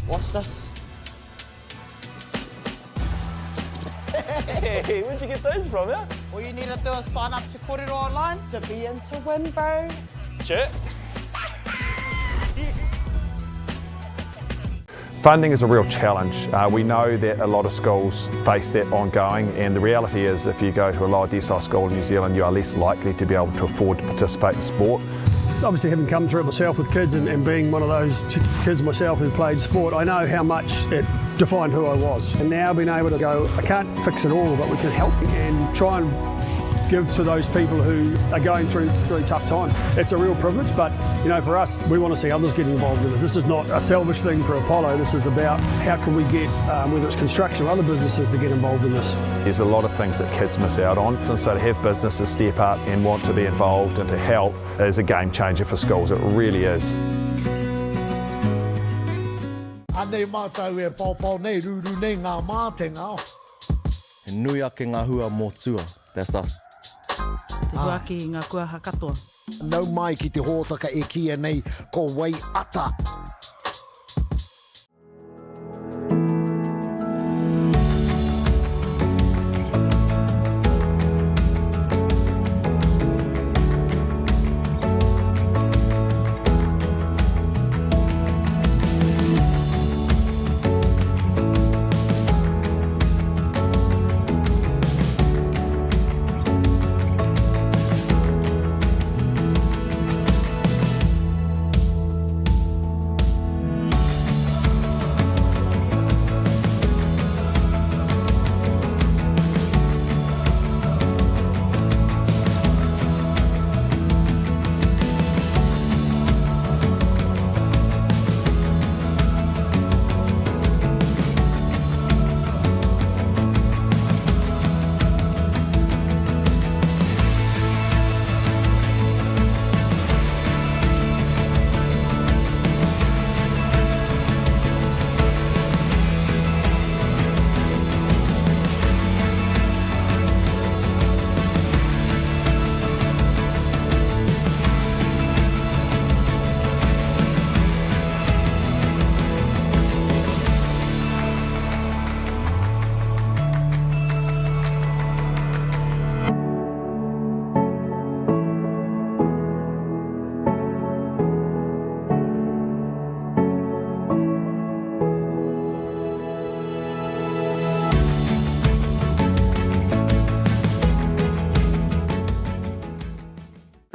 What's this? Hey, where'd you get those from, yeah? All you need to do is sign up to Kōrero online to be in to win, bro. Sure. Funding is a real challenge. We know that a lot of schools face that ongoing, and the reality is if you go to a lower decile school in New Zealand, you are less likely to be able to afford to participate in sport. Obviously, having come through it myself with kids and being one of those kids myself who played sport, I know how much it defined who I was. And now being able to go, I can't fix it all, but we can help and try and give to those people who are going through a tough time. It's a real privilege, but you know, for us, we want to see others get involved in this. This is not a selfish thing for Apollo. This is about how can we get, whether it's construction or other businesses, to get involved in this. There's a lot of things that kids miss out on, and so to have businesses step up and want to be involved and to help is a game changer for schools. It really is. Anei mātou e pāpau nei ruru nei ngā mātenga. E nui ake ngā hua mō tua. That's us. Te hua ki ngā kuaha katoa. Nau mai ki te hōtaka e kia nei ko wai ata.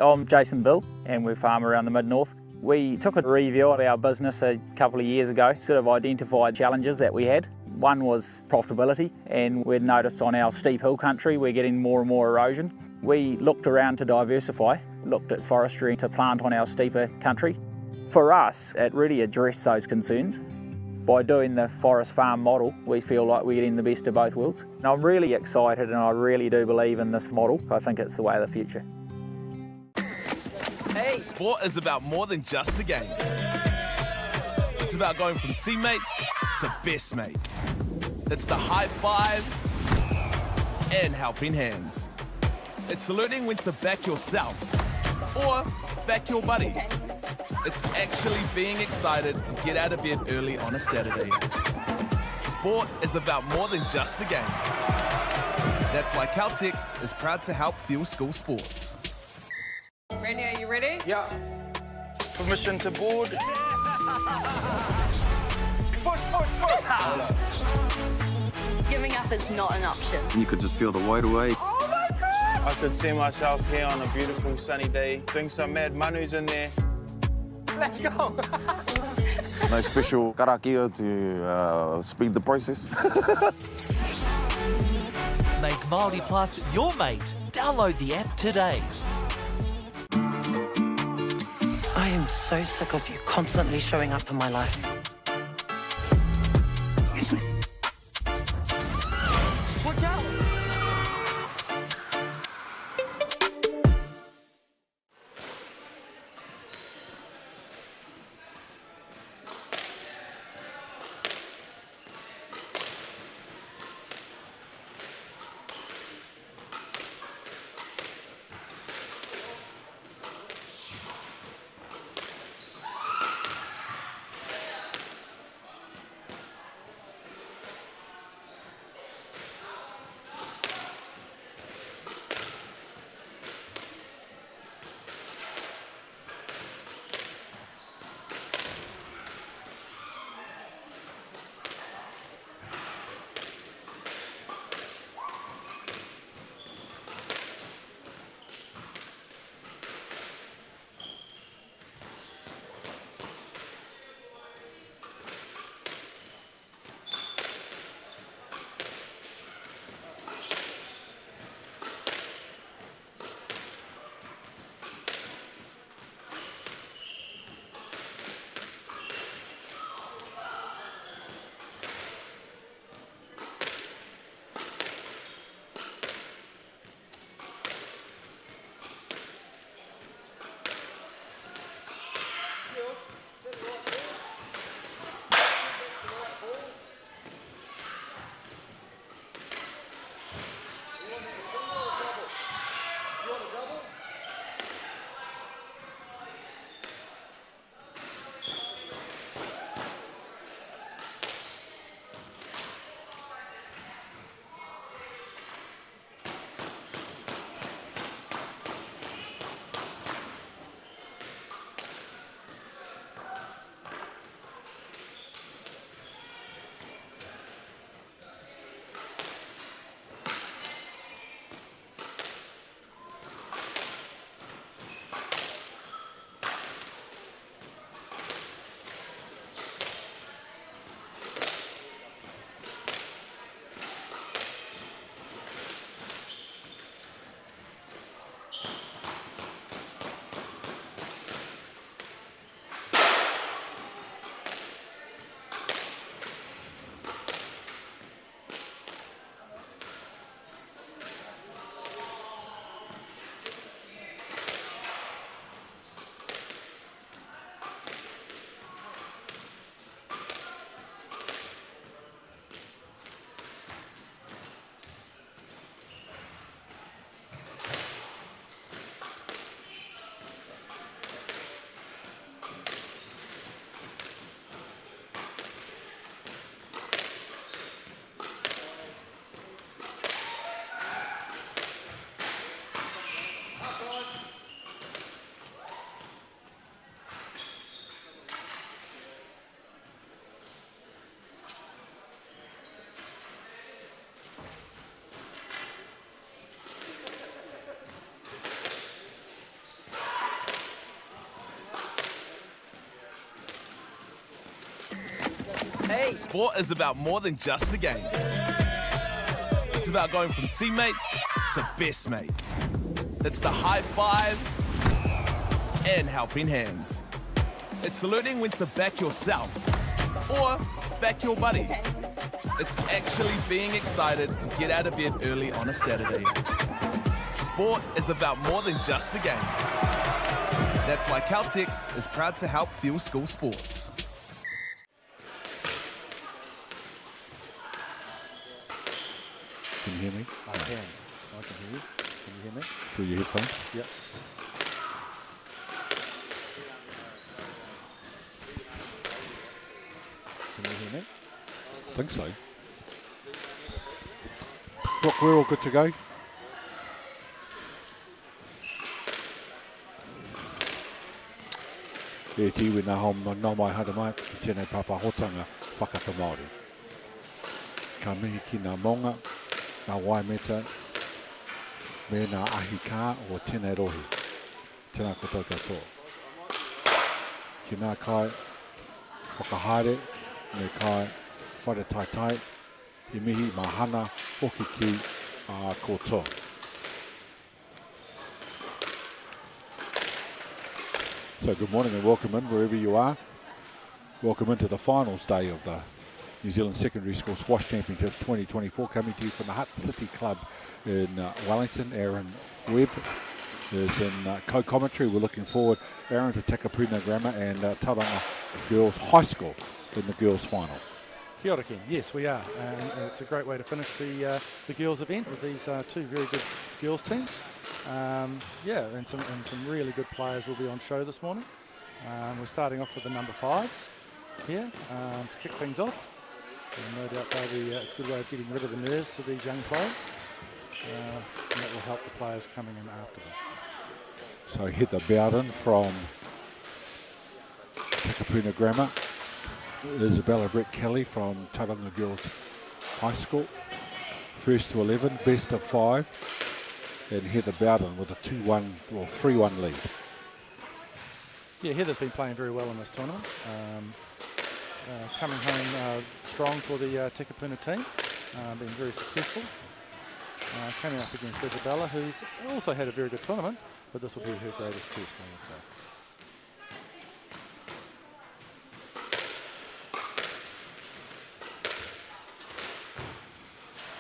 I'm Jason Bill and we farm around the mid-north. We took a review at our business a couple of years ago, sort of identified challenges that we had. One was profitability, and we'd noticed on our steep hill country we're getting more and more erosion. We looked around to diversify, looked at forestry to plant on our steeper country. For us, it really addressed those concerns. By doing the forest farm model, we feel like we're getting the best of both worlds. And I'm really excited and I really do believe in this model. I think it's the way of the future. Hey. Sport is about more than just the game. It's about going from teammates to best mates. It's the high fives and helping hands. It's learning when to back yourself or back your buddies. It's actually being excited to get out of bed early on a Saturday. Sport is about more than just the game. That's why Caltex is proud to help fuel school sports. Randy, are you ready? Yeah. Permission to board. Push, push, push. Giving up is not an option. You could just feel the weight away. Oh my God! I could see myself here on a beautiful sunny day, doing some mad manus in there. Let's go! No special karakia to speed the process. Make Māori Plus your mate. Download the app today. I am so sick of you constantly showing up in my life. Yes, ma'am. Watch out! Sport is about more than just the game. It's about going from teammates to best mates. It's the high fives and helping hands. It's learning when to back yourself or back your buddies. It's actually being excited to get out of bed early on a Saturday. Sport is about more than just the game. That's why Caltex is proud to help fuel school sports. Can you hear me? I can. I can hear you. Can you hear me? Through your headphones? Yep. Can you hear me? I think so. Look, we're all good to go. E tiwi nā homa nā mai hara mai ki tēnei papahotanga whakata Māori. Ka mihi ki nā monga, nā waimeta, me nā ahi kā o tēnei rohi. Tēnā koutou katoa. Ki nā kai whakahaere, me kai whare tai tai, I mihi mahana hoki ki a koutou. So good morning and welcome in wherever you are. Welcome into the finals day of the New Zealand Secondary School Squash Championships 2024, coming to you from the Hutt City Club in Wellington. Aaron Webb is in co-commentary. We're looking forward, Aaron, to Takapuna Grammar and Tauranga Girls High School in the girls' final. Kia ora, Ken. Yes, we are. And it's a great way to finish the girls' event with these two very good girls' teams. Yeah, and some really good players will be on show this morning. We're starting off with the number 5s here to kick things off. And no doubt it's a good way of getting rid of the nerves for these young players. And that will help the players coming in after them. So Heather Bowden from Takapuna Grammar. Isabella Brett Kelly from Tauranga Girls High School. First to 11, best of 5. And Heather Bowden with a 2-1 or 3-1 lead. Yeah, Heather's been playing very well in this tournament. Coming home strong for the Takapuna team. Been very successful. Coming up against Isabella, who's also had a very good tournament, but this will be her greatest test, I would say.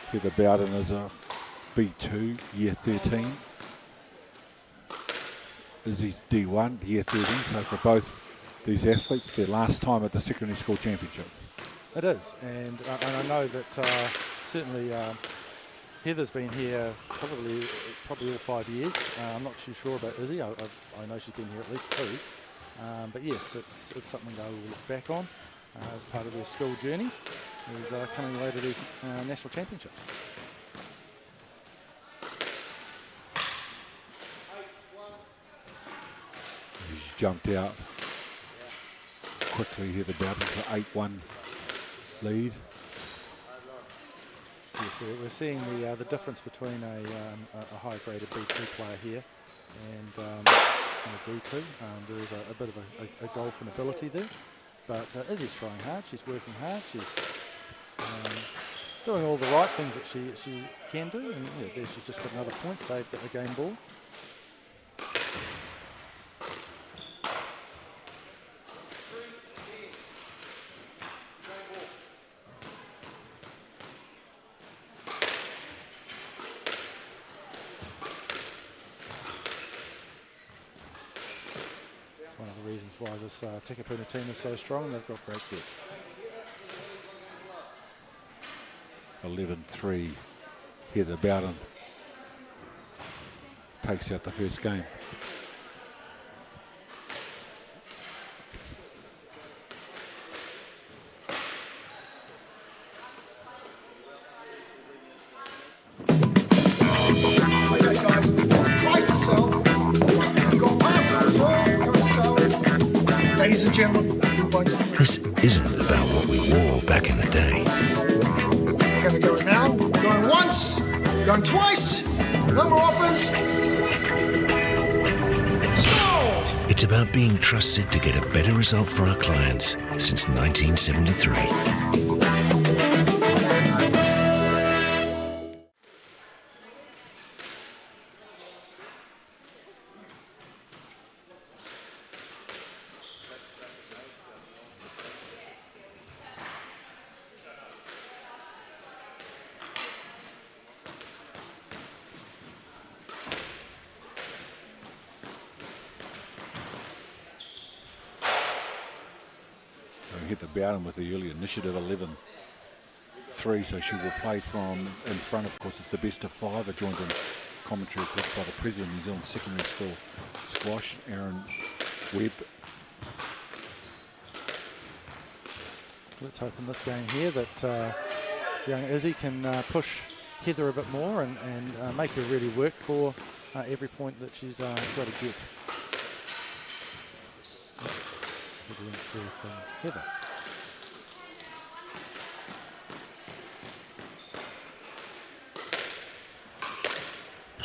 Heather Bowden is a B2, year 13. Izzy's D1, year 13. So for both these athletes, their last time at the secondary school championships. It is, and I know that certainly Heather's been here probably all 5 years. I'm not too sure about Izzy. I know she's been here at least 2. But yes, it's something they will look back on as part of their school journey. Is coming away to these national championships. He's jumped out quickly here, the Bowden to 8-1 lead. Yes, we're seeing the difference between a high-graded B2 player here and a D2. There is a bit of a golf and ability there, but Izzy's trying hard. She's working hard. She's doing all the right things that she can do, and yeah, there she's just got another point saved at the game ball. It's one of the reasons why this Takapuna team is so strong. They've got great depth. 11-3, Heather Bowden takes out the first game. Ladies and gentlemen, this isn't about what we wore back in the day. We're going to go it now. Going once, going twice. No more offers. Scored! It's about being trusted to get a better result for our clients since 1973. Hit the Bowden with the early initiative 11-3, so she will play from in front. Of course, it's the best of 5. Joined in commentary, of course, by the president of New Zealand Secondary School Squash, Aaron Webb. Let's hope in this game here that young Izzy can push Heather a bit more and make her really work for every point that she's got to get. Good link through from Heather.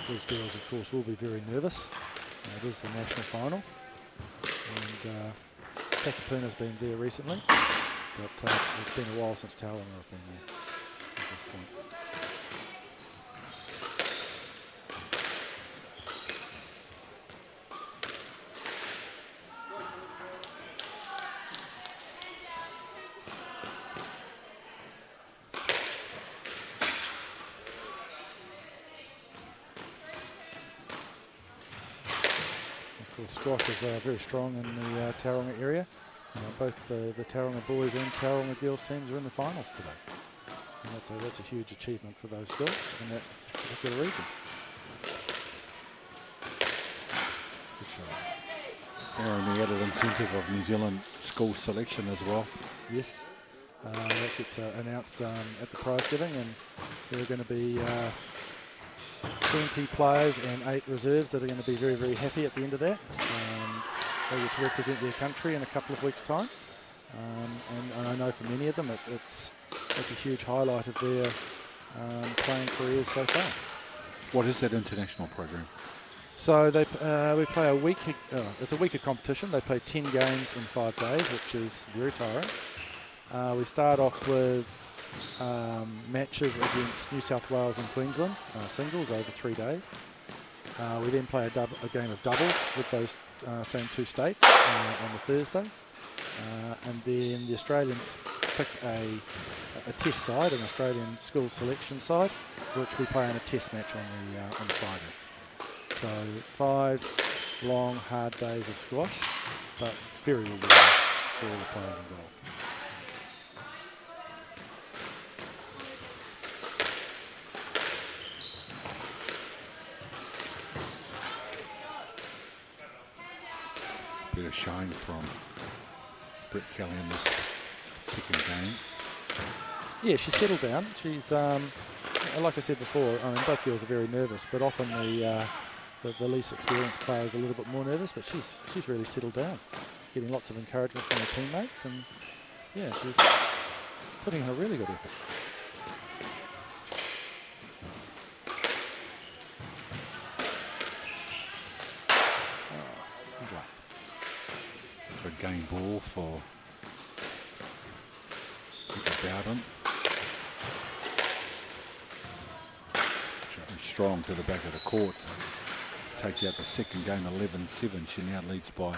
These girls, of course, will be very nervous. It is the national final, and Takapuna's been there recently, but it's been a while since Tauranga have been there at this point. Squash is very strong in the Tauranga area. Both the Tauranga boys and Tauranga girls teams are in the finals today. And that's a huge achievement for those schools in that particular region. Good shot. Aaron, the added incentive of New Zealand school selection as well. Yes, that gets announced at the prize giving, and there are going to be 20 players and 8 reserves that are going to be very, very happy at the end of that. They get to represent their country in a couple of weeks' time. And I know for many of them it's a huge highlight of their playing careers so far. What is that international program? So we play a week. It's a week of competition. They play 10 games in 5 days, which is very tiring. We start off with matches against New South Wales and Queensland, singles over 3 days. We then play a game of doubles with those same 2 states on the Thursday. And then the Australians pick a test side, an Australian school selection side, which we play in a test match on the Friday. So 5 long, hard days of squash, but very rewarding for all the players involved. Bit of shine from Brett Kelly in this second game. Yeah, she's settled down. She's, like I said before, I mean, both girls are very nervous, but often the least experienced player is a little bit more nervous, but she's really settled down, getting lots of encouragement from her teammates, and yeah, she's putting in a really good effort. A game ball for Bowden. Strong to the back of the court. Takes out the second game 11-7. She now leads by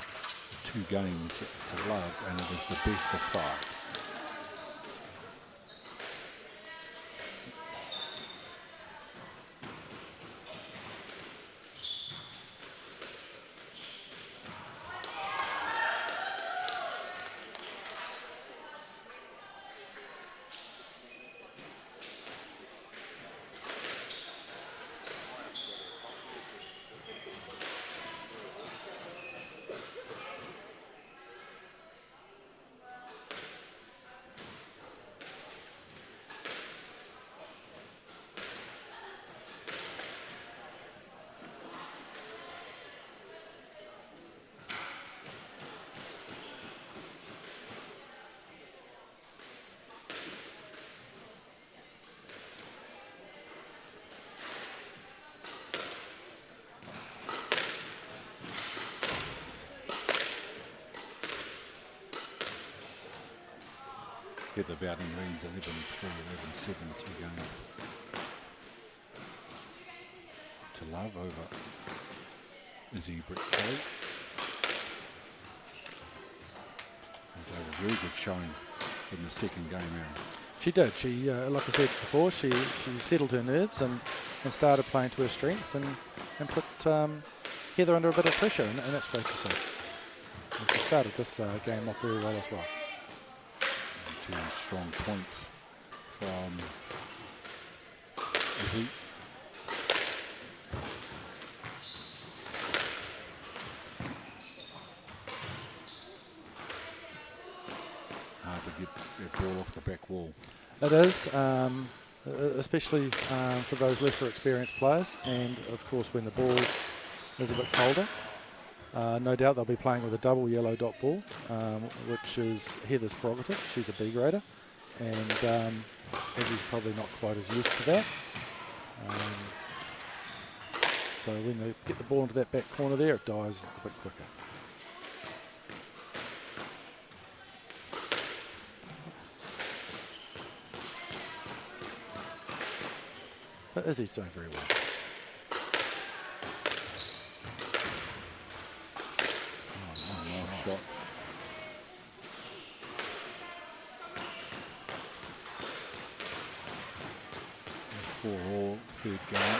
2 games to love, and it is the best of 5. Heather Bowden leads 11-3, 11-7, 2 games to love over Izzy Britt Kelly. And they had a very good showing in the second game, Aaron. She did. She, like I said before, she settled her nerves and started playing to her strengths and put Heather under a bit of pressure, and that's great to see. And she started this game off very well as well. 2 strong points from Izzy. Hard to get their ball off the back wall. It is, especially for those lesser experienced players, and of course when the ball is a bit colder. No doubt they'll be playing with a double yellow dot ball, which is Heather's prerogative. She's a B grader, and Izzy's probably not quite as used to that. So when they get the ball into that back corner there, it dies a bit quicker. But Izzy's doing very well. Nice shot. And 4-all, third game.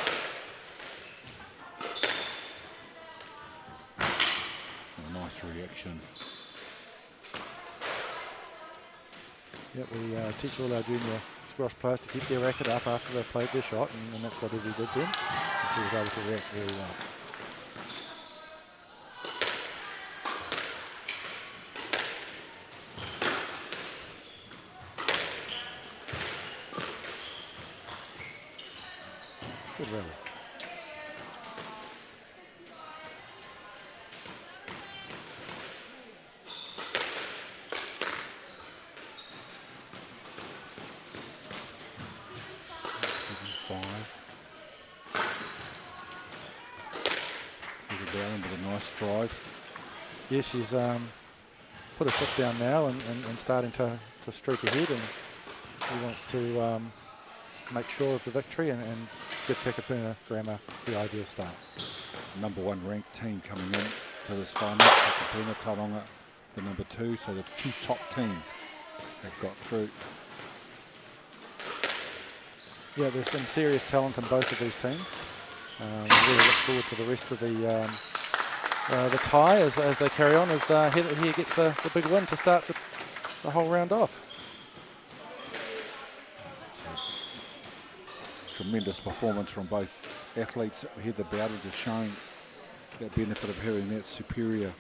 A nice reaction. Yeah, we teach all our junior squash players to keep their racket up after they've played their shot, and that's what Izzy did then. And she was able to react very well. Good rally. Drive. Yeah, she's put her foot down now and starting to streak ahead, and she wants to make sure of the victory and give Takapuna Grammar the ideal start. Number 1 ranked team coming in to this final. Takapuna, Tauranga, the number 2, so the 2 top teams have got through. Yeah, there's some serious talent in both of these teams. We really look forward to the rest of the tie as they carry on, as Heather here gets the big win to start the whole round off. Tremendous performance from both athletes. Heather Bowden just showing that benefit of having that superior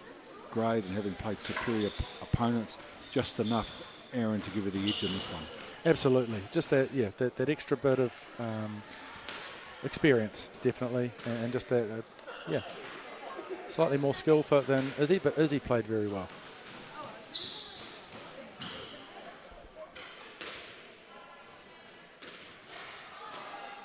grade and having played superior opponents, just enough, Aaron, to give her the edge in this one. Absolutely, just that, yeah, that extra bit of experience, definitely, and just that, yeah, slightly more skill than Izzy, but Izzy played very well.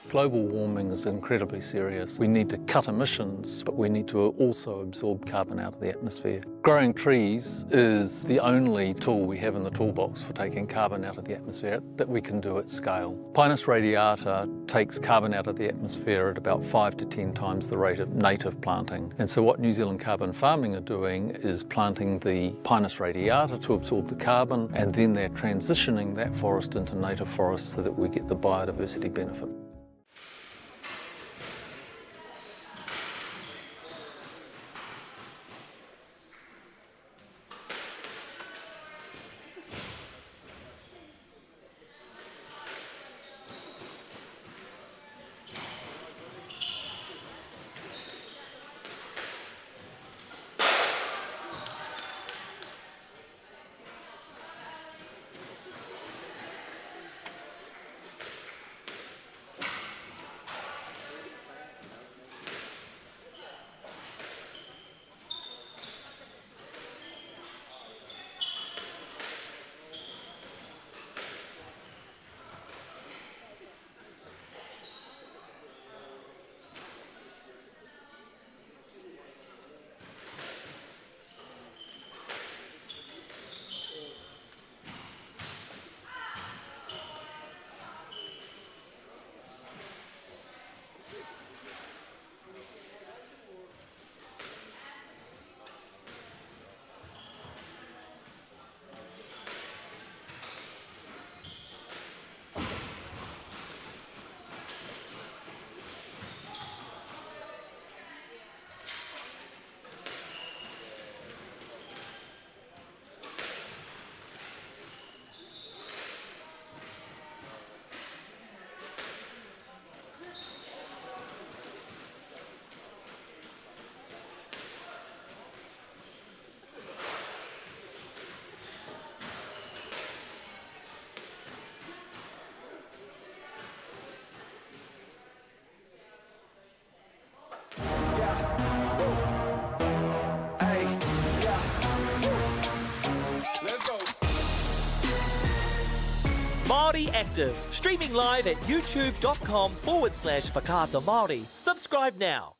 Global warming is incredibly serious. We need to cut emissions, but we need to also absorb carbon out of the atmosphere. Growing trees is the only tool we have in the toolbox for taking carbon out of the atmosphere that we can do at scale. Pinus radiata takes carbon out of the atmosphere at about 5 to 10 times the rate of native planting. And so what New Zealand Carbon Farming are doing is planting the Pinus radiata to absorb the carbon, and then they're transitioning that forest into native forest so that we get the biodiversity benefit. active. Streaming live at youtube.com/Whakaata Māori. Subscribe now.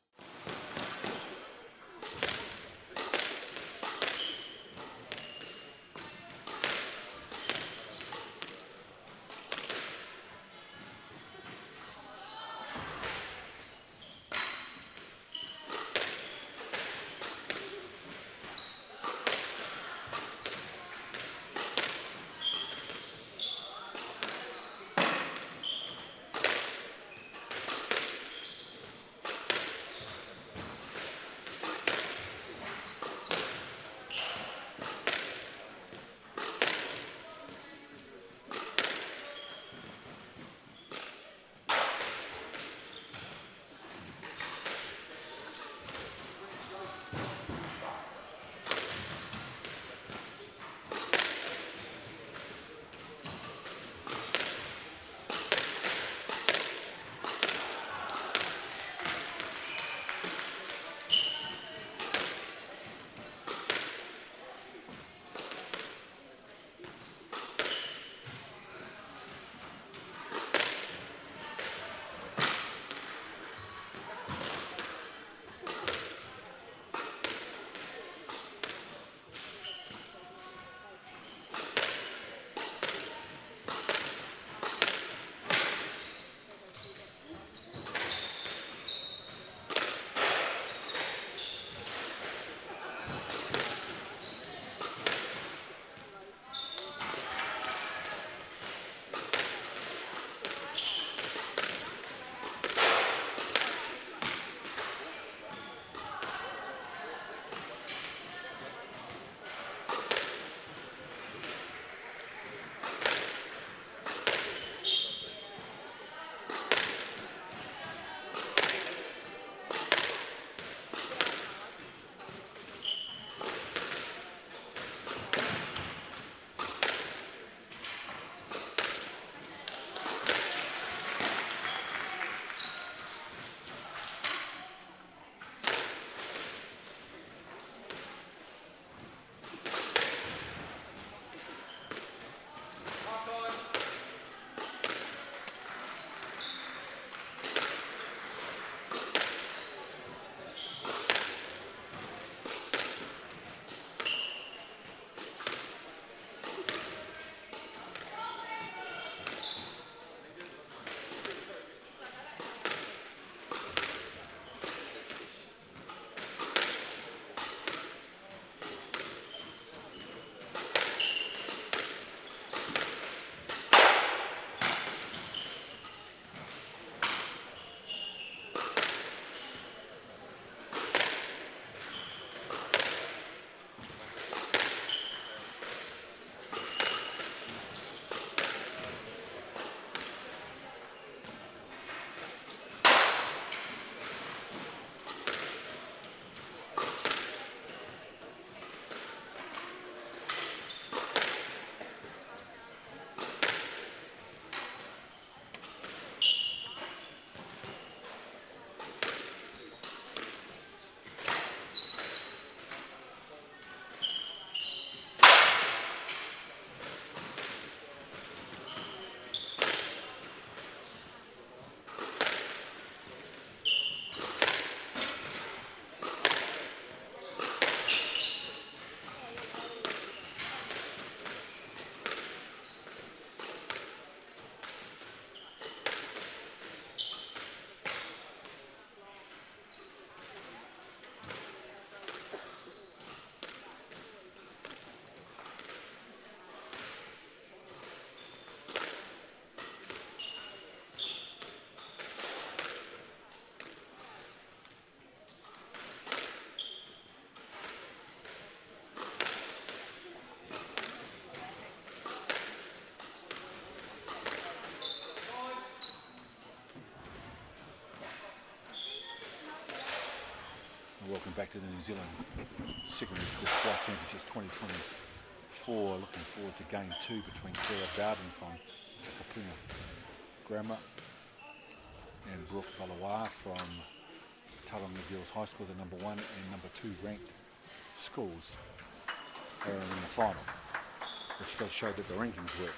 Welcome back to the New Zealand Secondary School Squash Championships 2024. Looking forward to game 2 between Sarah Bowden from Takapuna Grammar and Brooke Valawa from Tauranga Girls High School, the number 1 and number 2 ranked schools are in the final, which does show that the rankings work.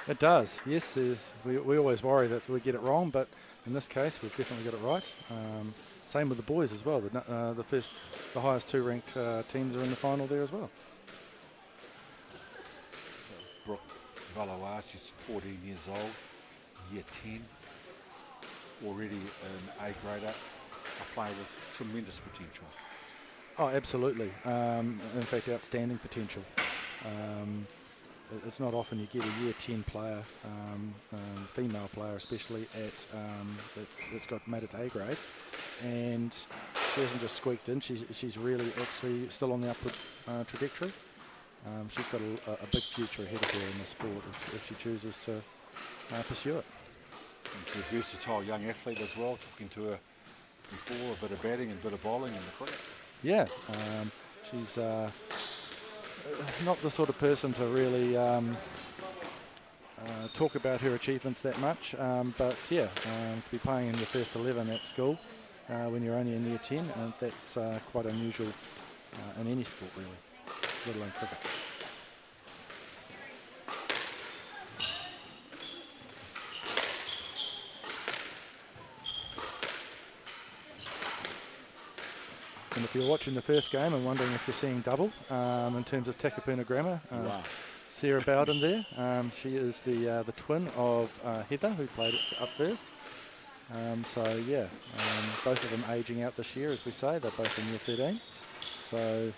It does, yes. We always worry that we get it wrong, but in this case, we've definitely got it right. Same with the boys as well. The highest two ranked teams are in the final there as well. So Brooke Valois, she's 14 years old, year 10, already an A grader, a player with tremendous potential. Oh, absolutely. In fact, outstanding potential. It's not often you get a year 10 player, female player especially, it's got made it to A grade, and she hasn't just squeaked in. She's really actually still on the upward trajectory. She's got a big future ahead of her in the sport if she chooses to pursue it. And she's a versatile young athlete as well. Talking to her before, a bit of batting and a bit of bowling in the cricket. Yeah, she's not the sort of person to really talk about her achievements that much, but yeah, to be playing in your first 11 at school when you're only in year 10, that's quite unusual in any sport really, let alone cricket. And if you're watching the first game and wondering if you're seeing double in terms of Takapuna grammar, Wow. Sarah Bowden there. She is the twin of Heather, who played it up first. So yeah, both of them aging out this year, as we say. They're both in year 13. So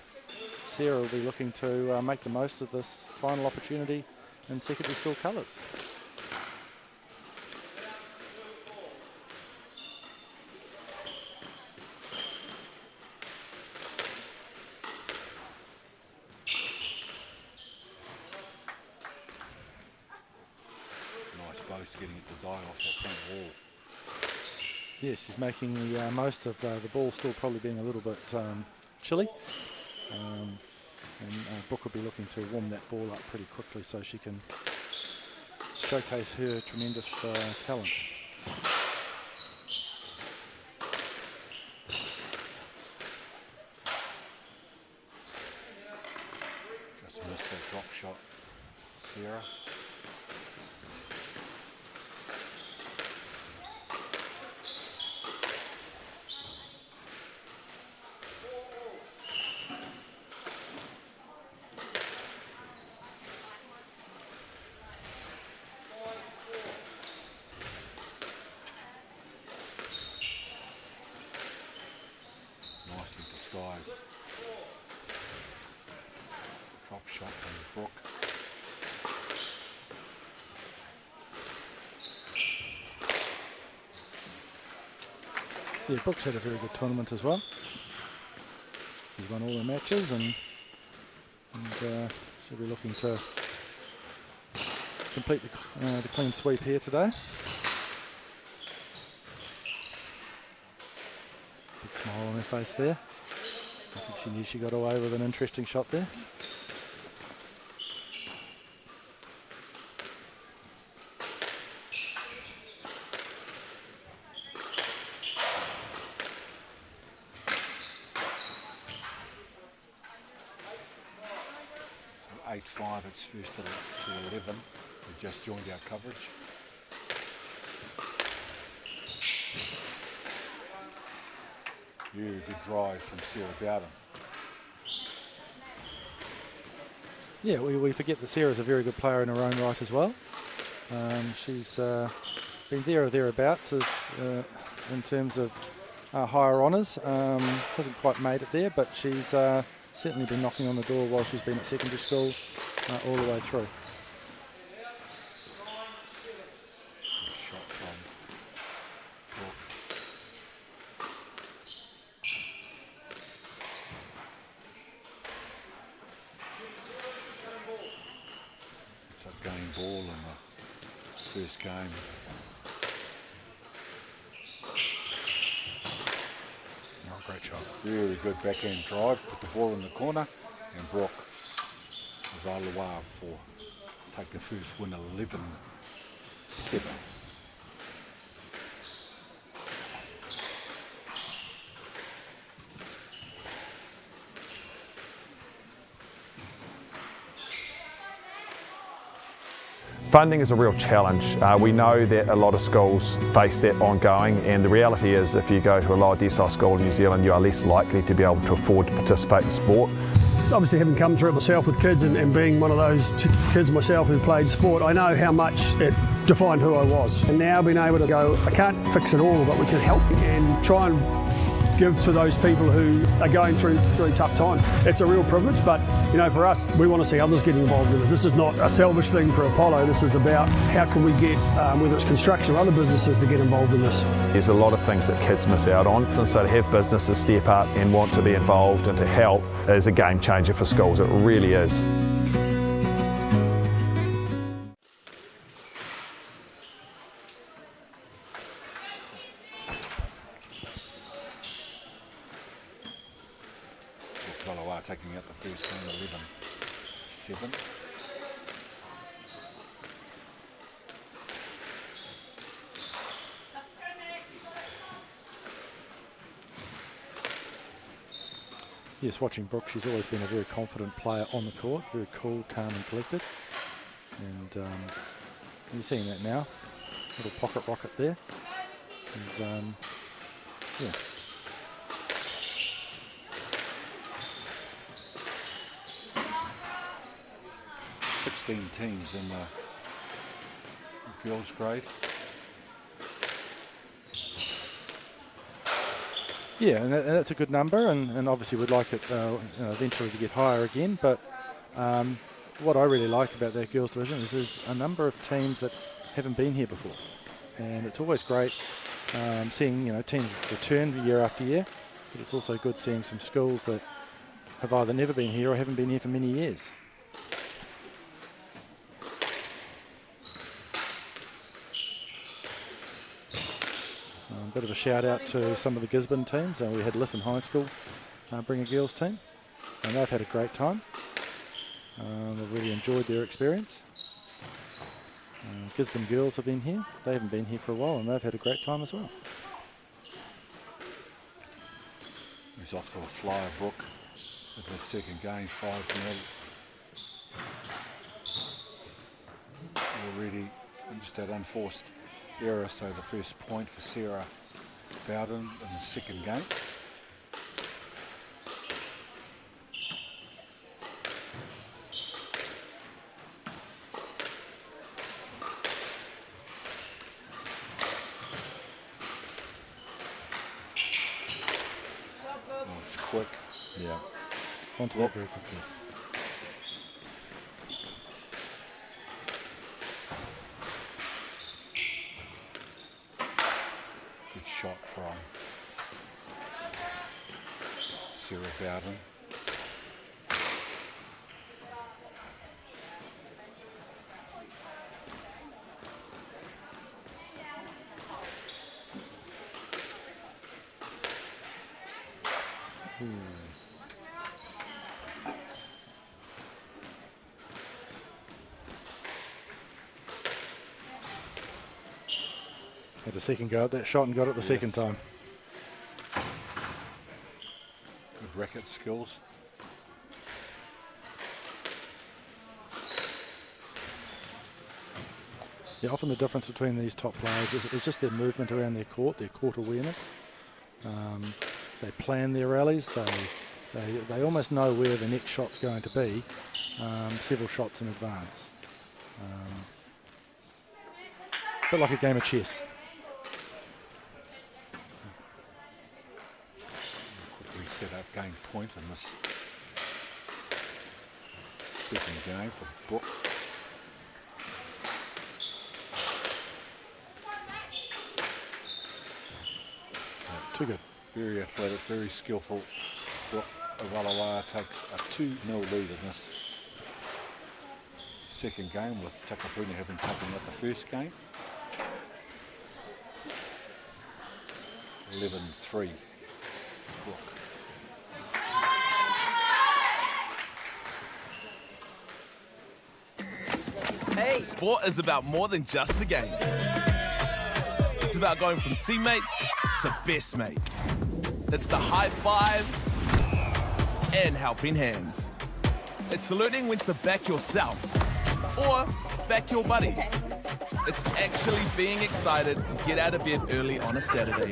Sarah will be looking to make the most of this final opportunity in secondary school colours. Getting it to die off that front wall. Yes, she's making the most of the ball still probably being a little bit chilly. And Brooke will be looking to warm that ball up pretty quickly so she can showcase her tremendous talent. Just missed that drop shot, Sarah. Nicely disguised. Drop shot from Brooke. Yeah, Brooke's had a very good tournament as well. She's won all her matches and she'll be looking to complete the clean sweep here today. Big smile on her face there. I think she knew she got away with an interesting shot there. So 8-5, it's first to 11. We just joined our coverage. Very good drive from Sarah Bowden. Yeah, we forget that Sarah's a very good player in her own right as well. She's been there or thereabouts as, in terms of higher honours. Hasn't quite made it there, but she's certainly been knocking on the door while she's been at secondary school all the way through. Shot from Brooke. It's a game ball in the first game. Oh, great shot. Very good backhand drive, put the ball in the corner, and Brooke Valois for take the first win 11-7. Funding is a real challenge. We know that a lot of schools face that ongoing, and the reality is if you go to a lower decile school in New Zealand, you are less likely to be able to afford to participate in sport. Obviously, having come through it myself with kids and being one of those kids myself who played sport, I know how much it defined who I was. And now being able to go, I can't fix it all, but we can help and try and give to those people who are going through really tough times. It's a real privilege, but you know, for us, we want to see others get involved in this. This is not a selfish thing for Apollo. This is about how can we get, whether it's construction or other businesses, to get involved in this. There's a lot of things that kids miss out on, and so to have businesses step up and want to be involved and to help is a game changer for schools. It really is. Taking out the first game, 11-7. Yes, watching Brooke, she's always been a very confident player on the court, very cool, calm and collected. And you're seeing that now, little pocket rocket there. She's, yeah. 16 teams in the girls' grade. Yeah, and that's a good number, and obviously we'd like it eventually to get higher again. But what I really like about that girls' division is there's a number of teams that haven't been here before, and it's always great seeing teams return year after year. But it's also good seeing some schools that have either never been here or haven't been here for many years. Bit of a shout out to some of the Gisborne teams. We had Lytton High School bring a girls team, and they've had a great time. They've really enjoyed their experience. Gisborne girls have been here. They haven't been here for a while, and they've had a great time as well. He's off to a flyer, Brooke, in his second game, 5-0. Already just that unforced error, so the first point for Sarah Bowden in the second game. Oh, it's quick. Yeah. Onto that very quickly. Shot from Sarah Bowden. Had a second go at that shot and got it the second time. Good racket skills. Yeah, often the difference between these top players is just their movement around their court awareness. They plan their rallies. They almost know where the next shot's going to be several shots in advance. A bit like a game of chess. Set up game point in this second game for Brooke. Too good. Very athletic, very skillful. Brooke Awalawa takes a 2-0 lead in this second game, with Takapuna having taken out the first game. 11-3 Brooke. Hey. Sport is about more than just the game. It's about going from teammates to best mates. It's the high fives and helping hands. It's learning when to back yourself or back your buddies. It's actually being excited to get out of bed early on a Saturday.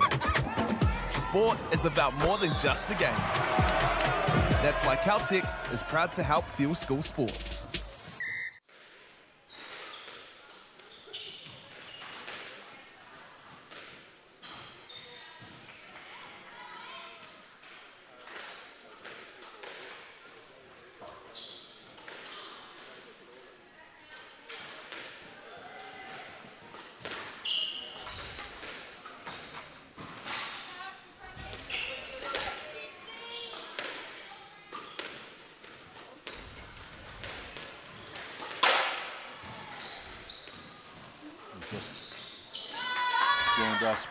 Sport is about more than just the game. That's why Caltex is proud to help fuel school sports. Just joined us,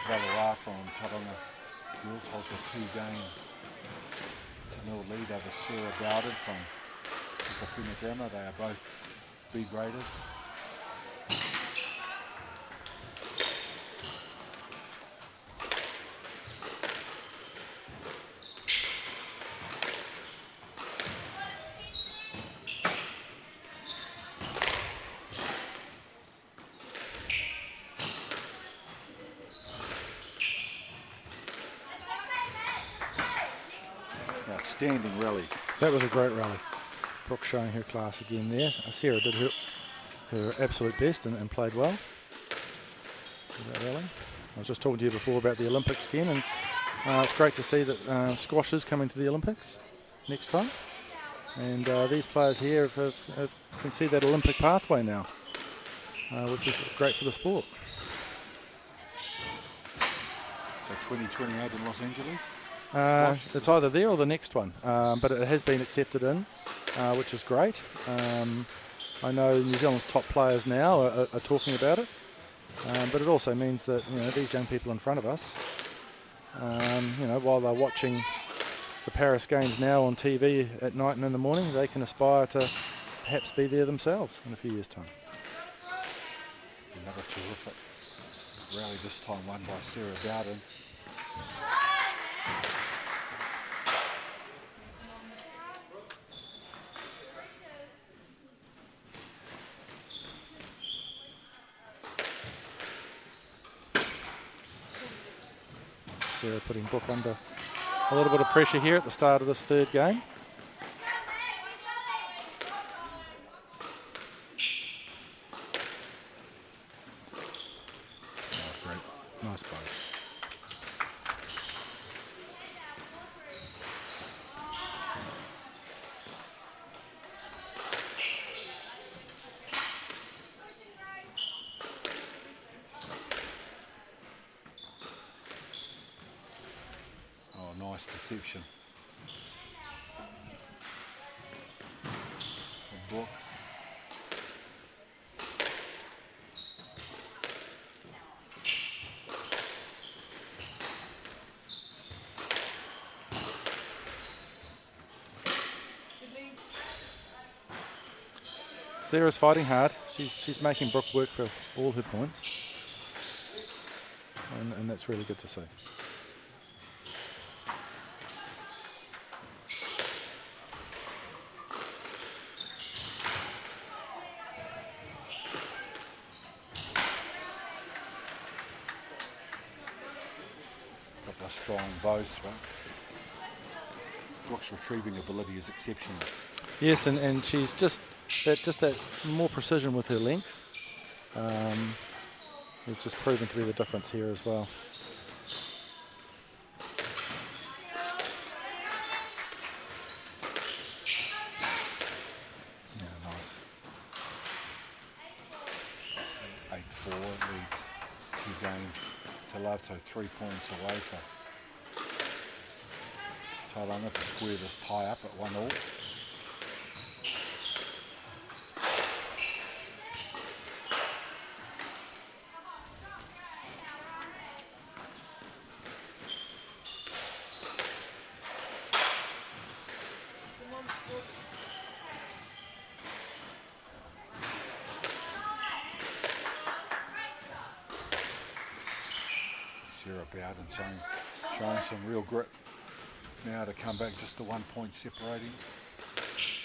Valoa from Taronga. Girls holds a 2-game to 0 lead over Sarah Bowden from Tikapuna Grammar. They are both B graders. Outstanding rally. That was a great rally. Brooke showing her class again there. Sarah did her absolute best and played well in that rally. I was just talking to you before about the Olympics, Ken, and it's great to see that squash is coming to the Olympics next time. And these players here can see that Olympic pathway now, which is great for the sport. So 2028 in Los Angeles? It's either there or the next one, but it has been accepted in, which is great. I know New Zealand's top players now are talking about it, but it also means that these young people in front of us, while they're watching the Paris Games now on TV at night and in the morning, they can aspire to perhaps be there themselves in a few years' time. Another terrific rally, this time won by Sarah Bowden. Sarah putting Brooke under a little bit of pressure here at the start of this third game. Oh, great. Nice post. Nice deception from Brooke. Sarah's fighting hard. She's making Brooke work for all her points, and that's really good to see. Strong bows, right? Brooke's retrieving ability is exceptional. Yes, and she's just that more precision with her length. It's just proven to be the difference here as well. Yeah, nice. 8-4 leads 2 games to love, so 3 points away for Tauranga to square this tie up at 1-1. Sarah Bowden showing some real grit now to come back just to 1 point separating.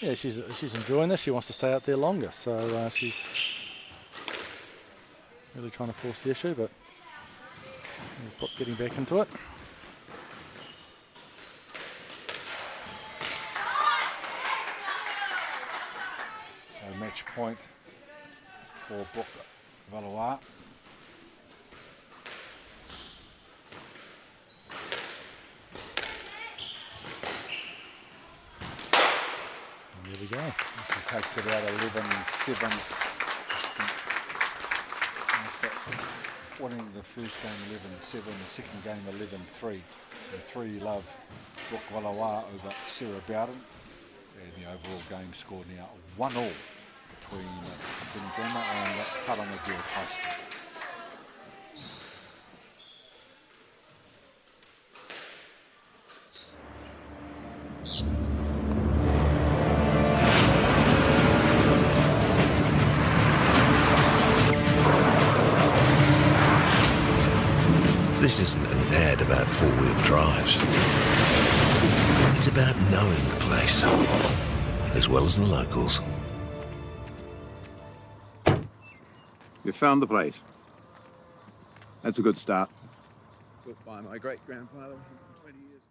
yeah, she's enjoying this. She wants to stay out there longer, so she's really trying to force the issue, but getting back into it. So match point for Brooke Valois. There we go. She takes it out 11-7. After winning the first game 11-7, the second game 11-3. So 3-love Brooke Valois over Sarah Bowden. And the overall game score now 1-1 between Pindrema and Tauranga Girls High School. This isn't an ad about four-wheel drives. It's about knowing the place, as well as the locals. You found the place. That's a good start. Built by my great-grandfather 20 years ago.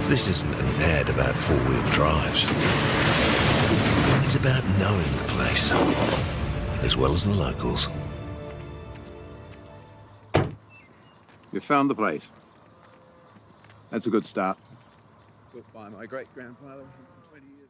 This isn't an ad about four-wheel drives. It's about knowing the place, as well as the locals. You found the place. That's a good start. Built by my great-grandfather 20 years ago.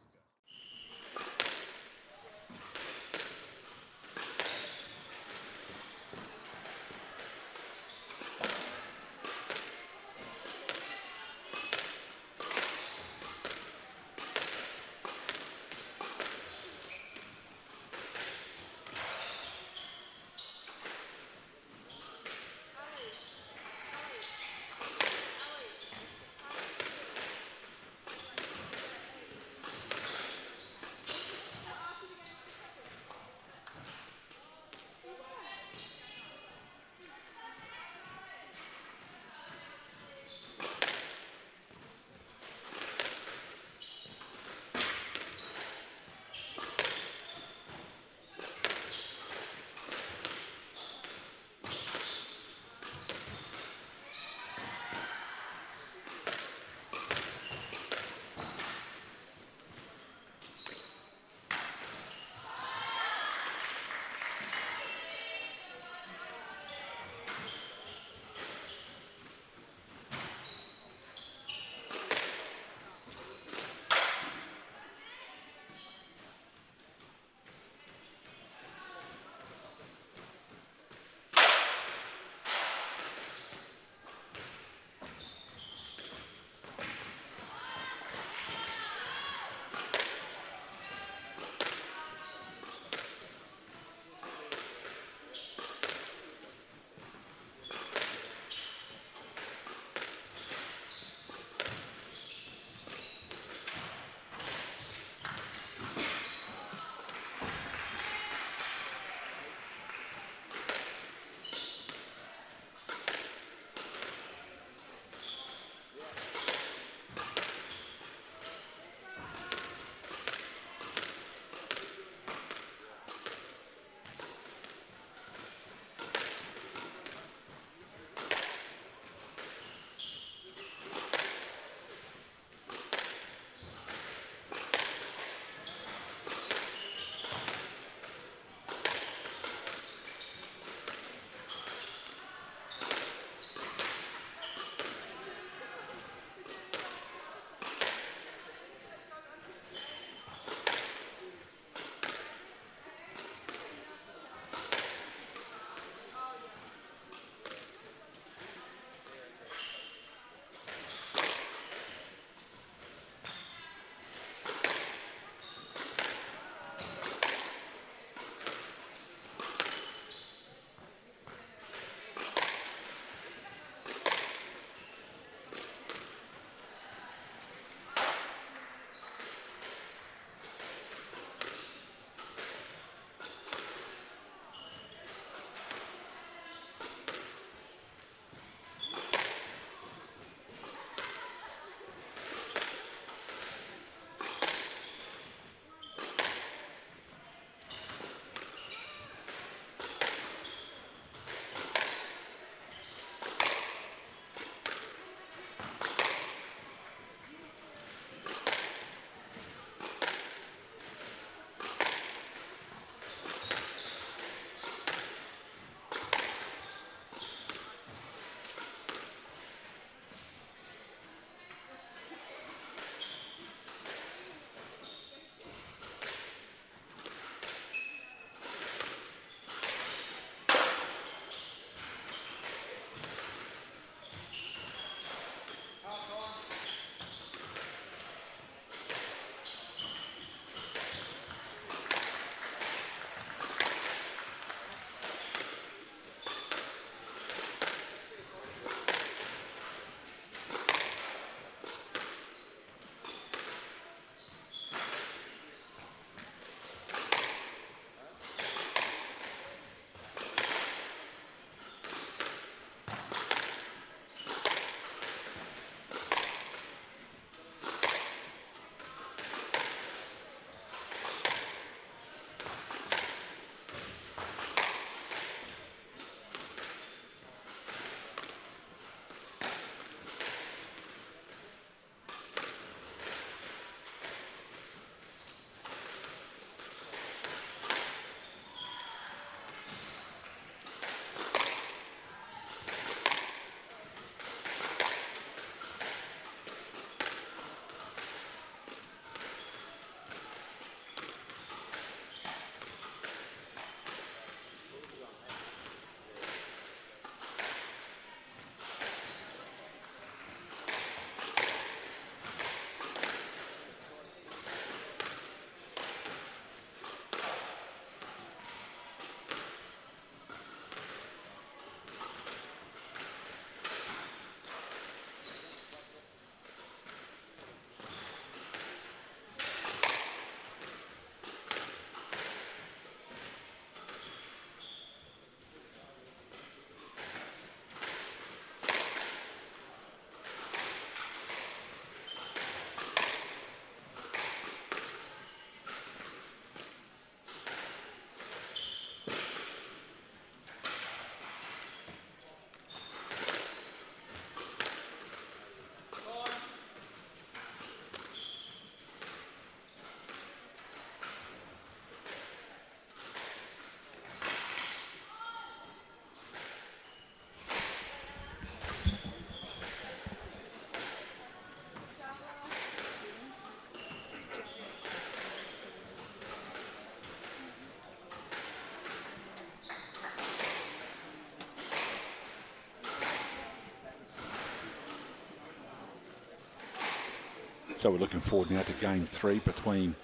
So we're looking forward now to game 3 between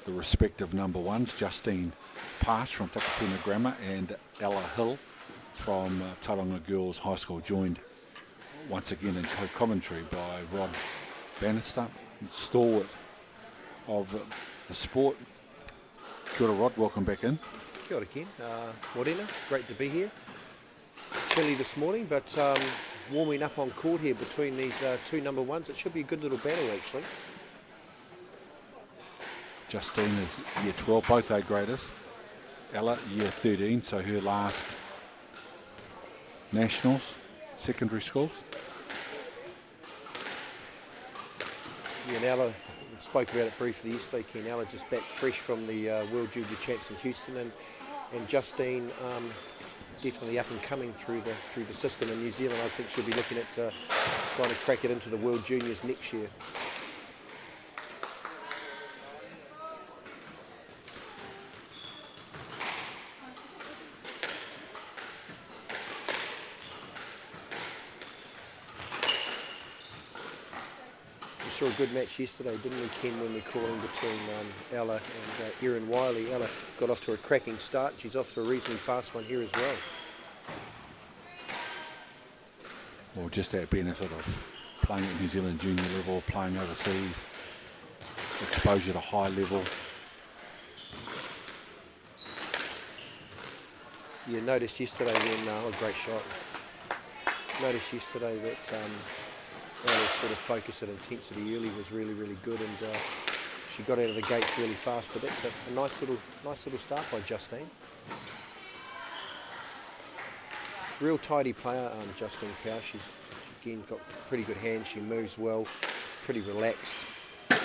the respective number ones, Justine Pash from Takapuna Grammar and Ella Hill from Tauranga Girls High School, joined once again in co-commentary by Rod Bannister, stalwart of the sport. Kia ora, Rod, welcome back in. Kia ora, Ken. Morena, great to be here. Chilly this morning, but warming up on court here between these two number ones. It should be a good little battle, actually. Justine is year 12, both A graders. Ella, year 13, so her last nationals, secondary schools. Yeah, and Ella, we spoke about it briefly yesterday, Ken. Ella just back fresh from the World Junior Champs in Houston, and Justine definitely up and coming through the system in New Zealand. I think she'll be looking at trying to crack it into the World Juniors next year. We saw a good match yesterday, didn't we, Ken, when we were calling between Ella and Erin Wiley. Ella got off to a cracking start. She's off to a reasonably fast one here as well. Well, just that benefit of playing at New Zealand junior level, playing overseas, exposure to high level. You noticed yesterday when, oh, great shot. Noticed yesterday that Ella's sort of focus and intensity early was really, really good, and she got out of the gates really fast. But that's a nice little start by Justine. Real tidy player, Justine Powell. She's again got pretty good hands. She moves well, pretty relaxed. And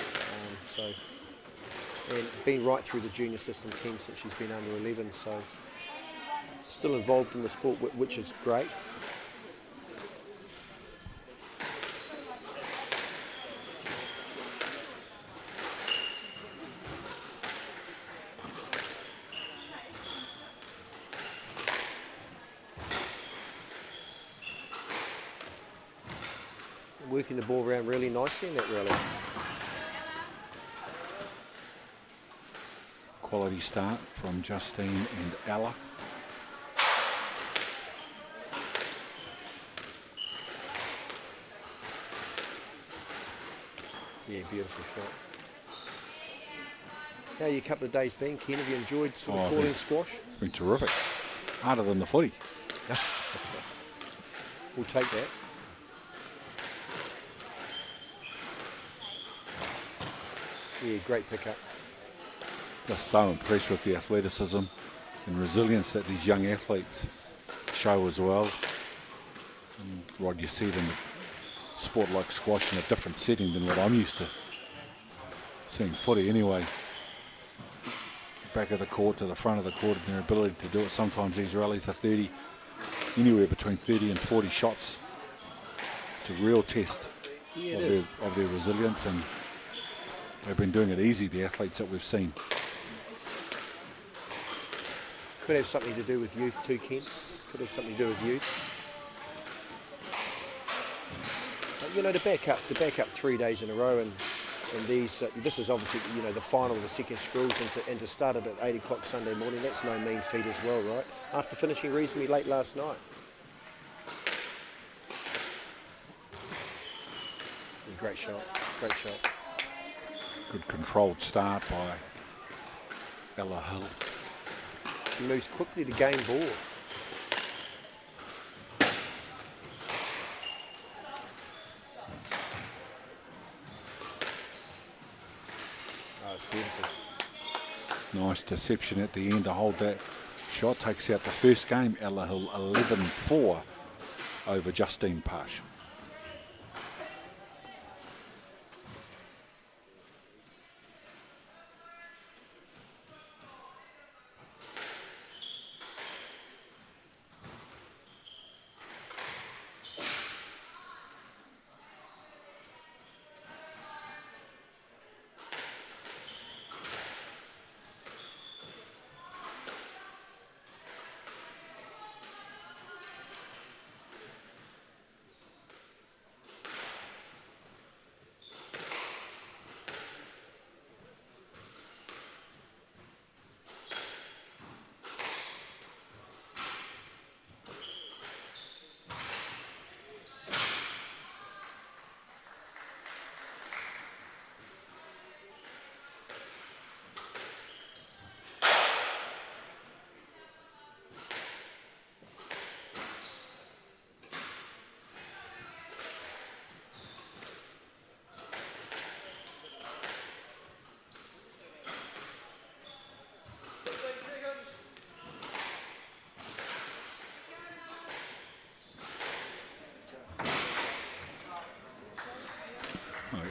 been right through the junior system, Ken, since she's been under 11. So still involved in the sport, which is great. Working the ball around really nicely in that rally. Quality start from Justine and Ella. Yeah, beautiful shot. How are your couple of days been, Ken? Have you enjoyed sort of calling squash? It's been terrific. Harder than the footy. We'll take that. Yeah, great pickup. Just so impressed with the athleticism and resilience that these young athletes show as well. And Rod, you see it in a sport like squash in a different setting than what I'm used to seeing footy anyway. Back of the court to the front of the court, and their ability to do it. Sometimes these rallies are anywhere between 30 and 40 shots. It's a real test of their resilience, and they've been doing it easy, the athletes that we've seen. Could have something to do with youth too, Ken. Could have something to do with youth. But, you know, to back up 3 days in a row, and these, this is obviously, you know, the final of the second schools, and to start it at 8 o'clock Sunday morning, that's no mean feat as well, right? After finishing reasonably late last night. Yeah, great shot, great shot. Good controlled start by Ella Hill. She moves quickly to gain ball. Oh, it's beautiful. Nice deception at the end to hold that shot. Takes out the first game. Ella Hill 11-4 over Justine Pash.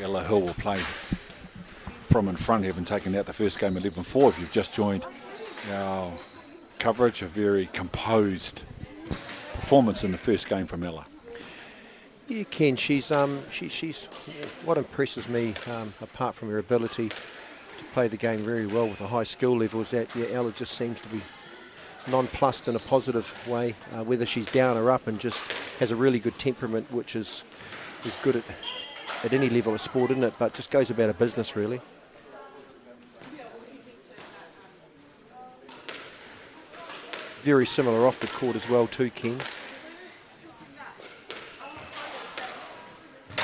Ella Hill will play from in front, having taken out the first game 11-4. If you've just joined our coverage, a very composed performance in the first game from Ella. Yeah, Ken, she's what impresses me, apart from her ability to play the game very well with a high skill level, is that Ella just seems to be nonplussed in a positive way, whether she's down or up, and just has a really good temperament, which is good at any level of sport, isn't it? But just goes about her business, really. Very similar off the court as well too, Ken. I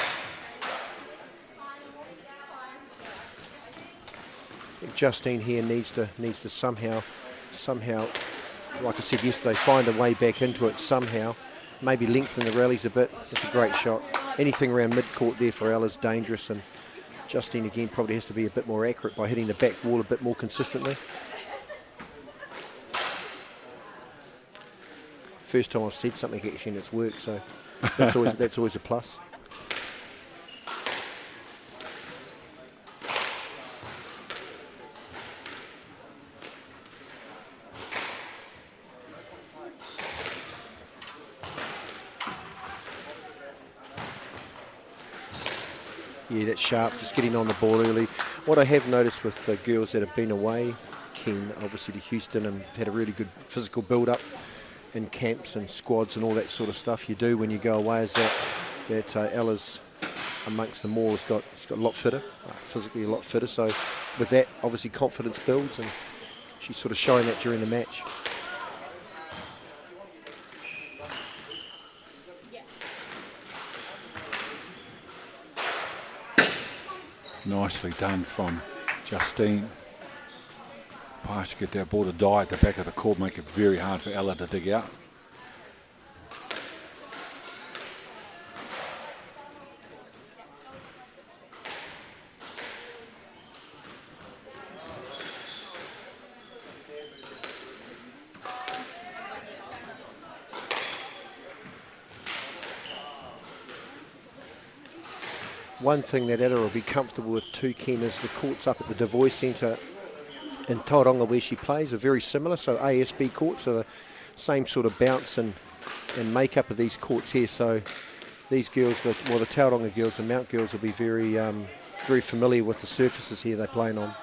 think Justine here needs to somehow, like I said yesterday, find a way back into it somehow. Maybe lengthen the rallies a bit. It's a great shot. Anything around mid-court there for Ella's dangerous, and Justine again probably has to be a bit more accurate by hitting the back wall a bit more consistently. First time I've said something actually and it's worked, so that's always a plus. Yeah, that's sharp, just getting on the ball early. What I have noticed with the girls that have been away, Ken, obviously to Houston, and had a really good physical build-up in camps and squads and all that sort of stuff you do when you go away, is that Ella's amongst them all has got a lot fitter, physically a lot fitter. So with that, obviously confidence builds, and she's sort of showing that during the match. Nicely done from Justine. Pass to get that ball to die at the back of the court, make it very hard for Ella to dig out. One thing that Ella will be comfortable with too, Ken, is the courts up at the Devoy Centre in Tauranga where she plays are very similar. So ASB courts are the same sort of bounce and makeup of these courts here. So these girls, the Tauranga girls and Mount girls will be very familiar with the surfaces here they're playing on.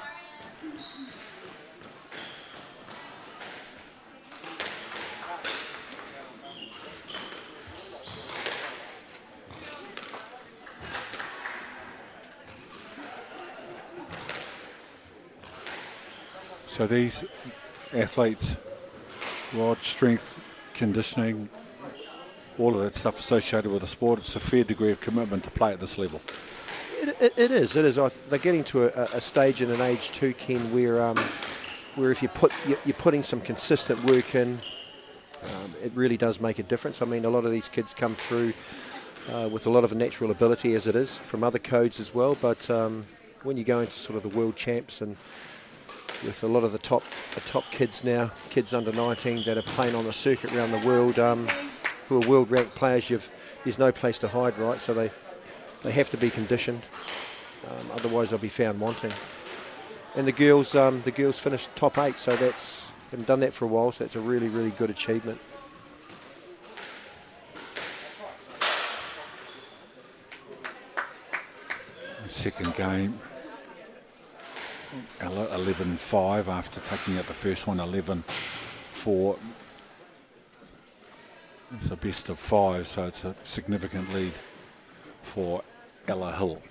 So these athletes, rod, strength, conditioning, all of that stuff associated with the sport, it's a fair degree of commitment to play at this level. It is. They're getting to a stage in an age too, Ken, where if you're putting some consistent work in, it really does make a difference. I mean, a lot of these kids come through with a lot of natural ability as it is from other codes as well. But when you go into sort of the world champs and with a lot of the top kids now, kids under 19 that are playing on the circuit around the world, who are world ranked players, there's no place to hide, right? So they have to be conditioned, otherwise they'll be found wanting. And the girls finished top 8, so haven't done that for a while, so that's a really, really good achievement. Second game, 11-5 after taking out the first one, 11-4. It's a best of 5, so it's a significant lead for Ella Hill.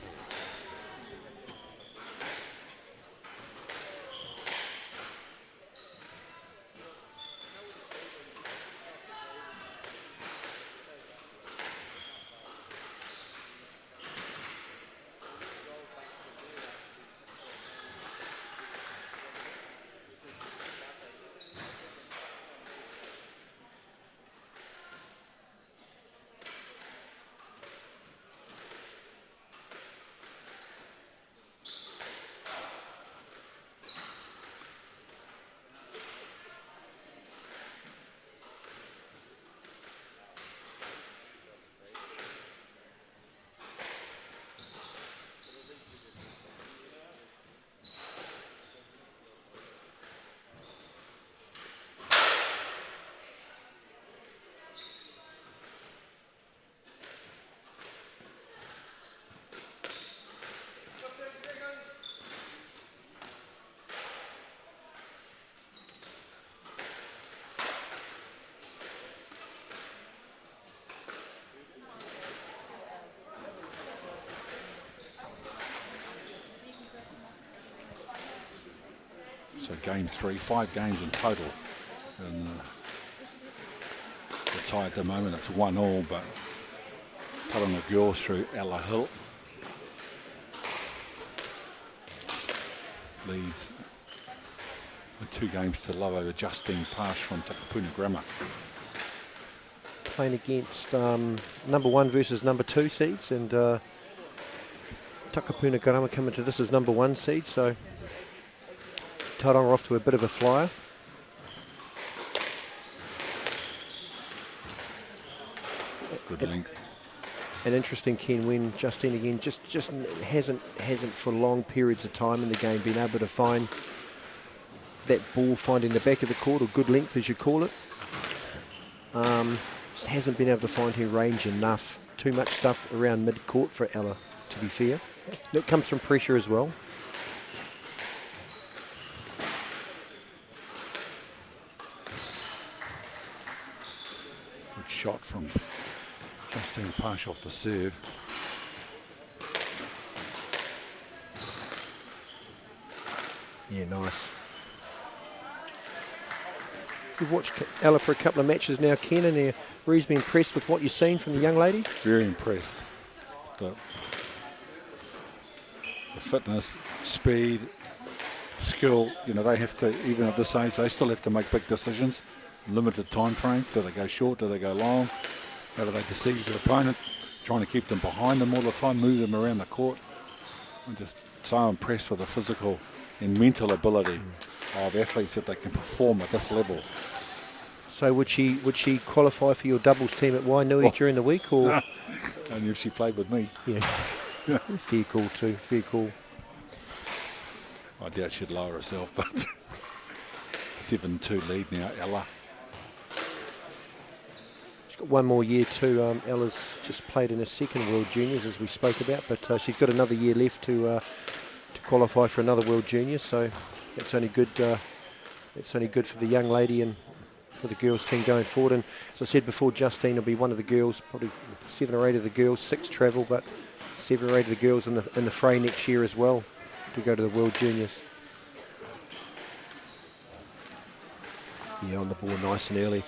So game 3, 5 games in total. And the tie at the moment, it's 1-1, but Tauranga girls through Ella Hill leads with 2 games to love over Justine Pash from Takapuna Grammar. Playing against number 1 versus number 2 seeds, and Takapuna Grammar coming to this as number 1 seed, so Tauranga off to a bit of a flyer. Good length. An interesting, Ken, when Justine again just hasn't for long periods of time in the game been able to find that ball, finding the back of the court, or good length as you call it. Just hasn't been able to find her range enough. Too much stuff around mid-court for Ella, to be fair. That comes from pressure as well. Good shot from Justine Pash off the serve. Yeah, nice. You've watched Ella for a couple of matches now, Ken, and you're reasonably impressed with what you've seen from the young lady? Very impressed. The fitness, speed, skill, you know, they have to, even at this age, they still have to make big decisions. Limited time frame. Do they go short? Do they go long? How do they deceive the opponent? Trying to keep them behind them all the time, move them around the court. I'm just so impressed with the physical and mental ability of athletes that they can perform at this level. So would she qualify for your doubles team at Wainui during the week, or? No. Only if she played with me. Yeah. Fair call too. Fair call. I doubt she'd lower herself, but 7-2 lead now, Ella. She's got one more year too. Ella's just played in her second World Juniors, as we spoke about, but she's got another year left to qualify for another World Juniors. So that's only good. It's only good for the young lady and for the girls team going forward. And as I said before, Justine will be one of the girls, probably 7 or 8 of the girls, 6 travel, but 7 or 8 of the girls in the fray next year as well to go to the World Juniors. Yeah, on the ball nice and early.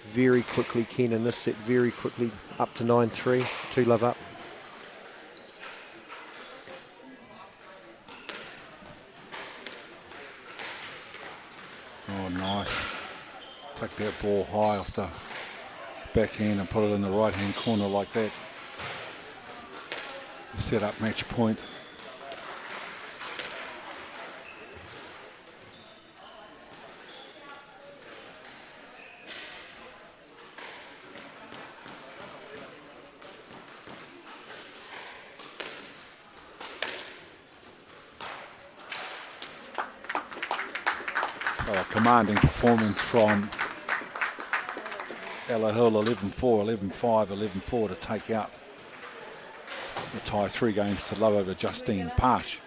Very quickly, Ken, in this set, very quickly up to 9-3, 2-love up. Oh, nice. Take that ball high off the backhand and put it in the right-hand corner like that. Set up match point. A commanding performance from Ella Hill, 11-4, 11-5, 11-4 to take out the tie, 3 games to love over Justine Pash.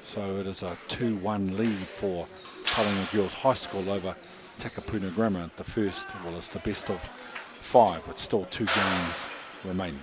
So it is a 2-1 lead for Tauranga Girls High School over Takapuna Grammar. The first, well, it's the best of 5, but still 2 games remaining.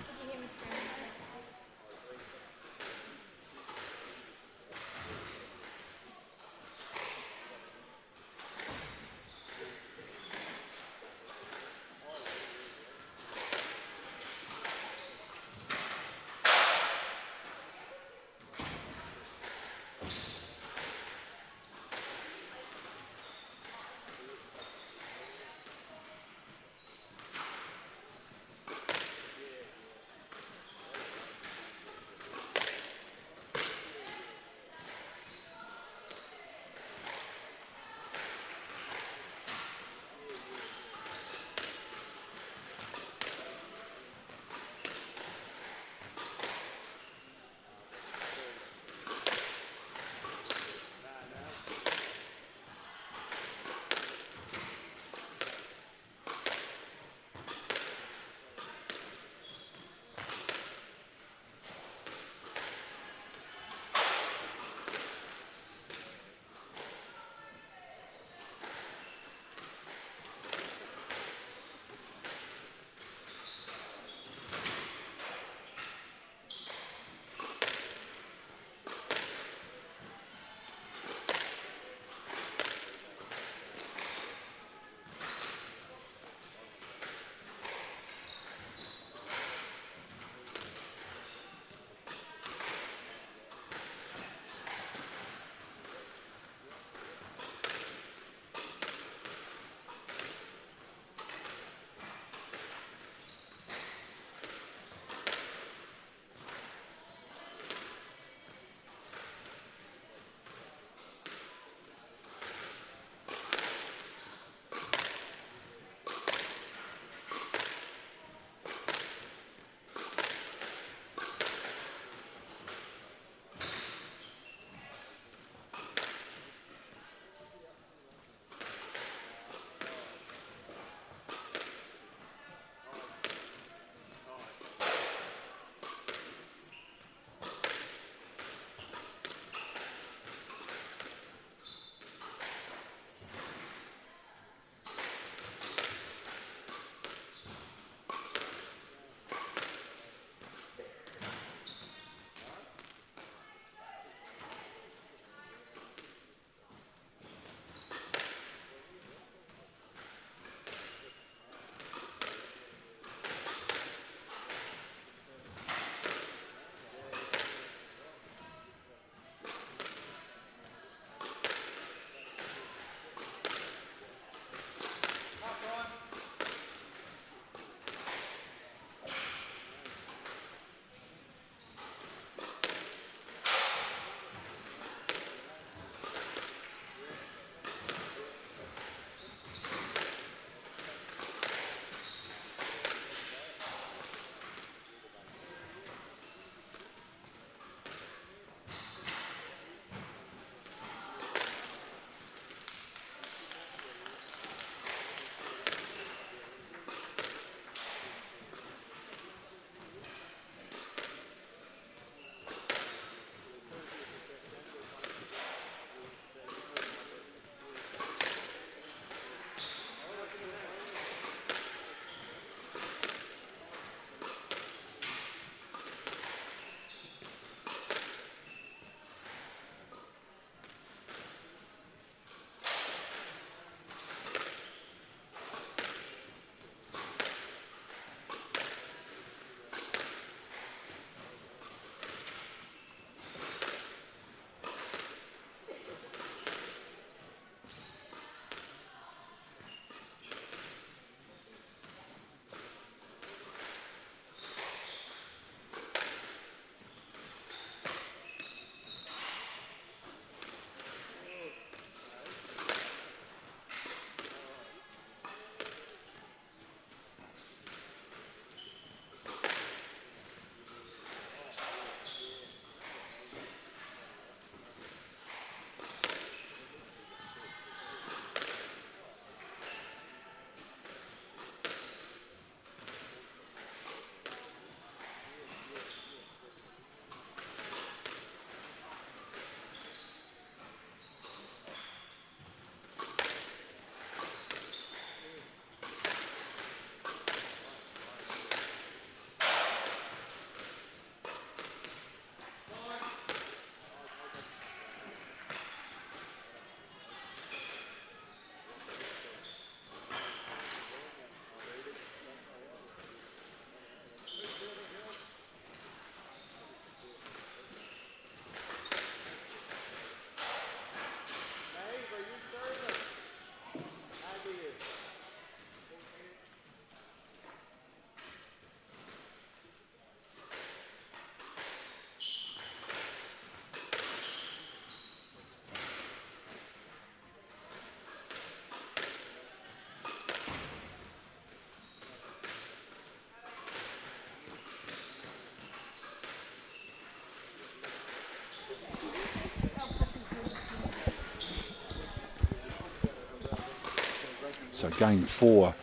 So game 4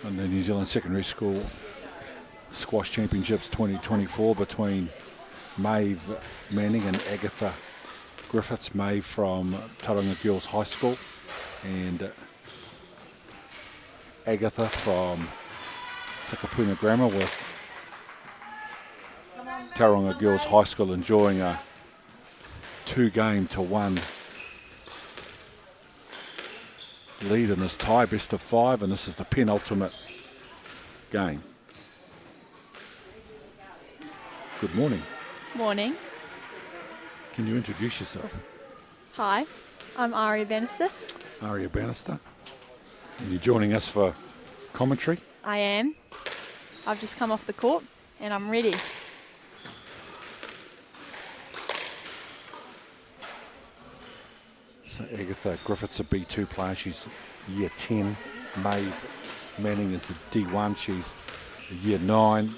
in the New Zealand Secondary School Squash Championships 2024 between Maeve Manning and Agatha Griffiths. Maeve from Tauranga Girls High School and Agatha from Takapuna Grammar, with Tauranga Girls High School enjoying a 2-1 lead in this tie, best of 5, and this is the penultimate game. Good morning. Morning. Can you introduce yourself? Hi, I'm Aria Bannister. Aria Bannister. And you're joining us for commentary? I am. I've just come off the court and I'm ready. So Agatha Griffith's a B2 player. She's year 10. Maeve Manning is a D1. She's a year 9.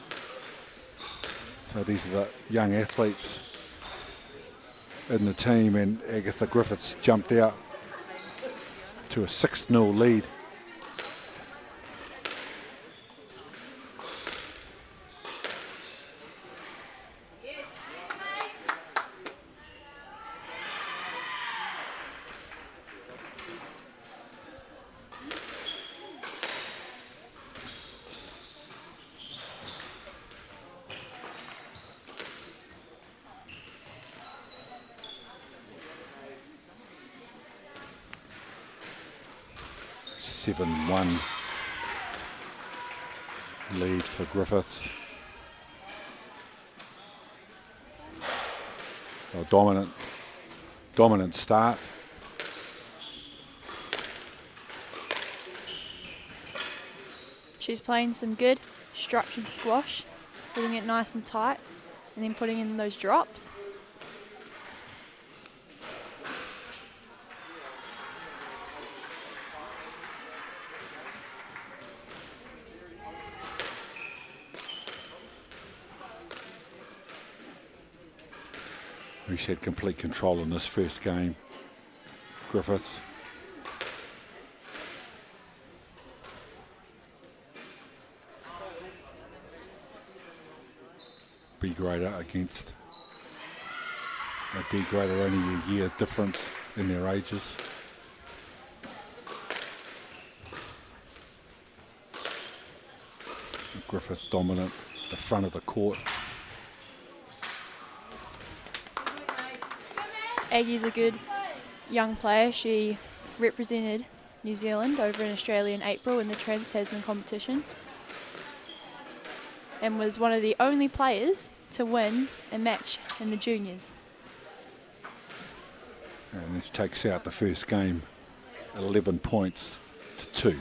So these are the young athletes in the team, and Agatha Griffiths jumped out to a 6-0 lead. One lead for Griffiths. A dominant start. She's playing some good structured squash, putting it nice and tight, and then putting in those drops. She had complete control in this first game, Griffiths. B grader against a D grader, only a year difference in their ages. Griffiths dominant, the front of the court. Aggie's a good young player. She represented New Zealand over in Australia in April in the Trans-Tasman competition and was one of the only players to win a match in the juniors. And this takes out the first game, 11 points to 2.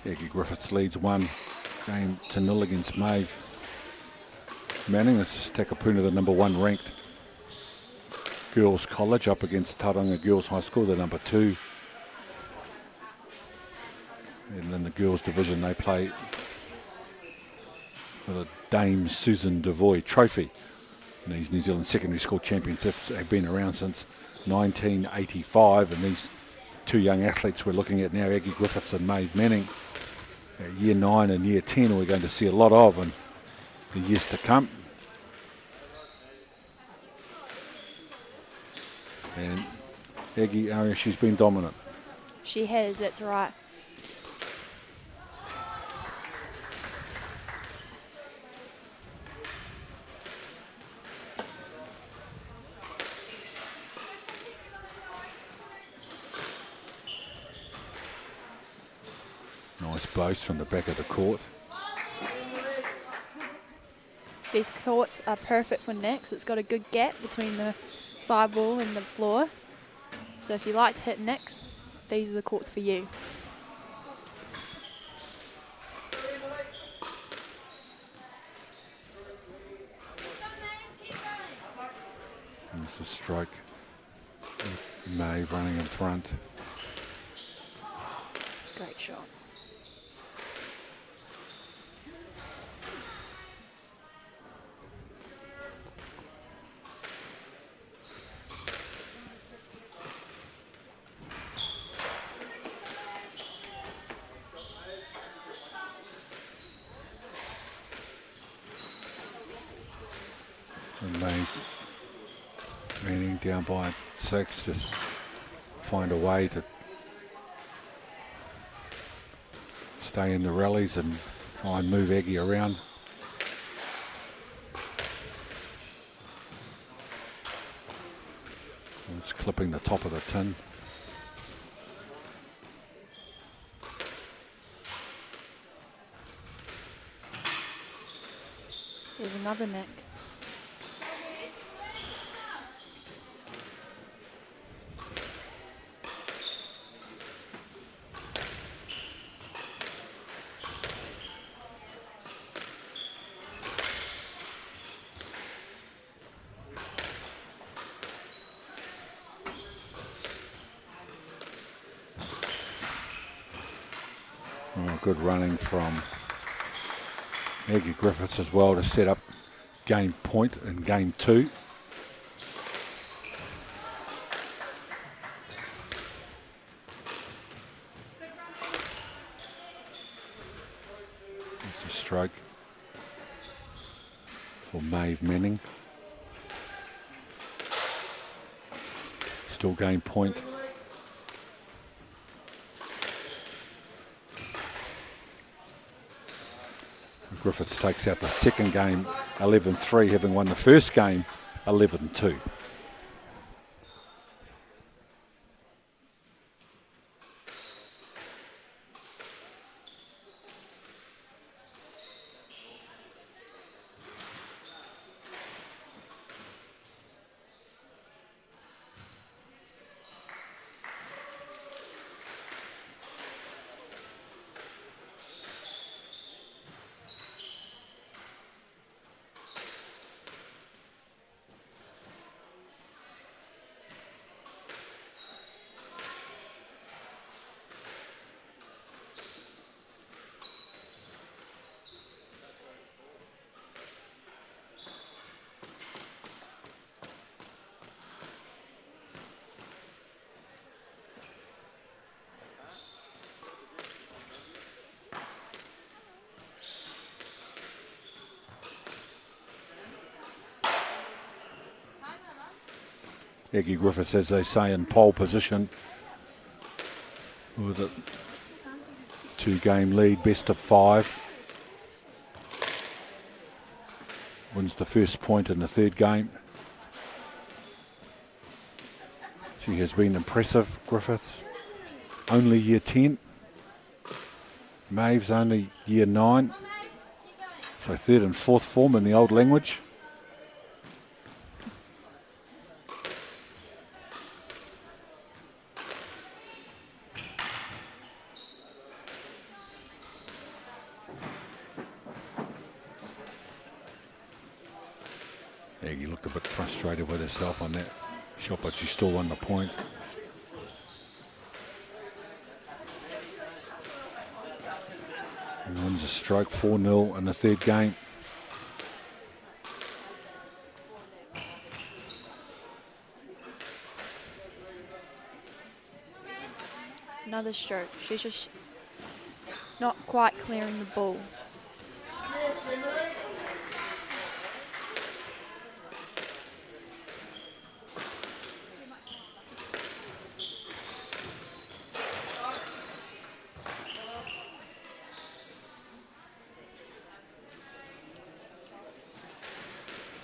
Aggie Griffiths leads 1-0 against Maeve Manning. This is Takapuna, the number 1 ranked girls college, up against Tauranga Girls High School, the number 2. And in the girls division they play for the Dame Susan Devoy Trophy. And these New Zealand Secondary School Championships have been around since 1985, and these 2 young athletes we're looking at now, Aggie Griffiths and Maeve Manning, year 9 and year 10, we're going to see a lot of in the years to come. And Aggie, Aria, she's been dominant. She has, that's right. Nice boast from the back of the court. These courts are perfect for necks. It's got a good gap between the sidewall and the floor. So if you like to hit necks, these are the courts for you. And it's a stroke. Maeve running in front. Great shot. And Maeve meaning down by 6, just find a way to stay in the rallies and try and move Aggie around. And it's clipping the top of the tin. There's another neck. Good running from Aggie Griffiths as well to set up game point in game 2. It's a stroke for Maeve Manning. Still game point. Griffiths takes out the second game 11-3, having won the first game 11-2. Aggie Griffiths, as they say, in pole position with a 2-game lead, best of 5. Wins the first point in the third game. She has been impressive, Griffiths. Only year 10. Maeve's only year 9. So 3rd and 4th form in the old language. Aggie looked a bit frustrated with herself on that shot, but she still won the point. And wins a stroke, 4-0 in the third game. Another stroke. She's just not quite clearing the ball.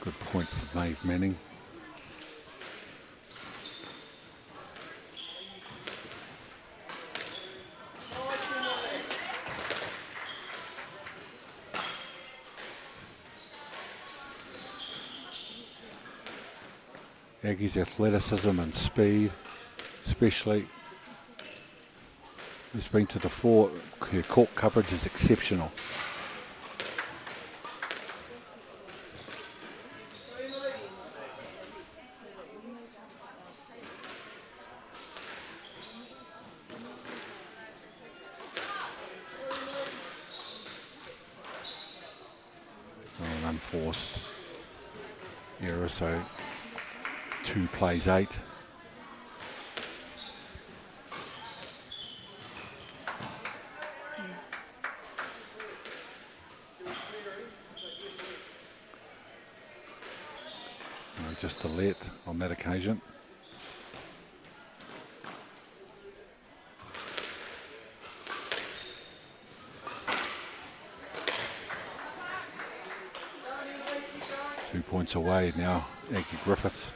Good point for Maeve Manning. Aggie's athleticism and speed, especially. He's been to the fore. Her court coverage is exceptional. An unforced error, so 2 plays 8. Just a let on that occasion. Two points away now, Aggie Griffiths.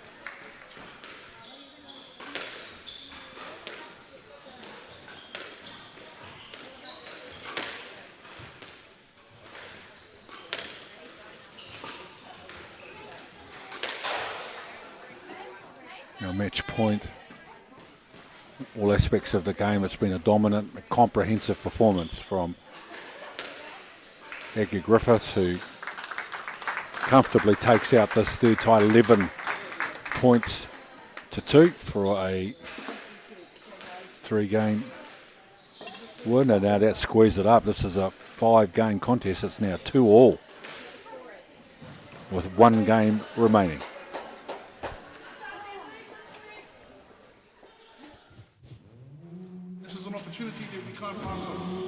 Now match point. All aspects of the game, it's been a dominant, comprehensive performance from Aggie Griffiths, who comfortably takes out this third tie 11 points to 2 for a 3-game win. And now that squeezed it up. This is a 5-game contest. It's now 2-all with 1 game remaining. This is an opportunity that we can't pass on.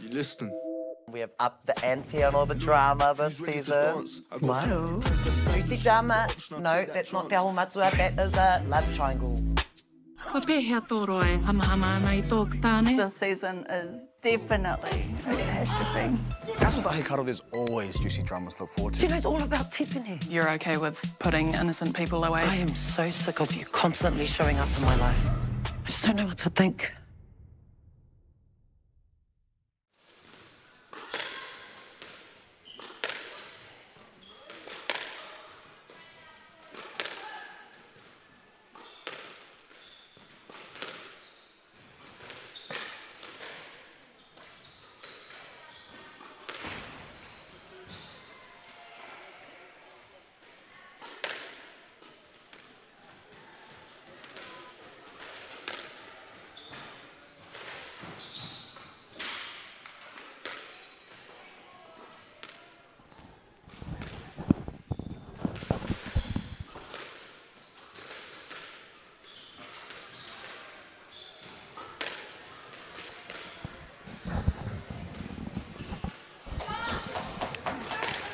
You listening? We have upped the ante on all the drama this season. Smile. Juicy drama. No, that's not Te Aho Matua. That is a love triangle. This season is definitely a catastrophe. That's what the Hikaru, there's always juicy dramas to look forward to. Do you know it's all about Tiffany? You're okay with putting innocent people away? I am so sick of you constantly showing up in my life. I just don't know what to think.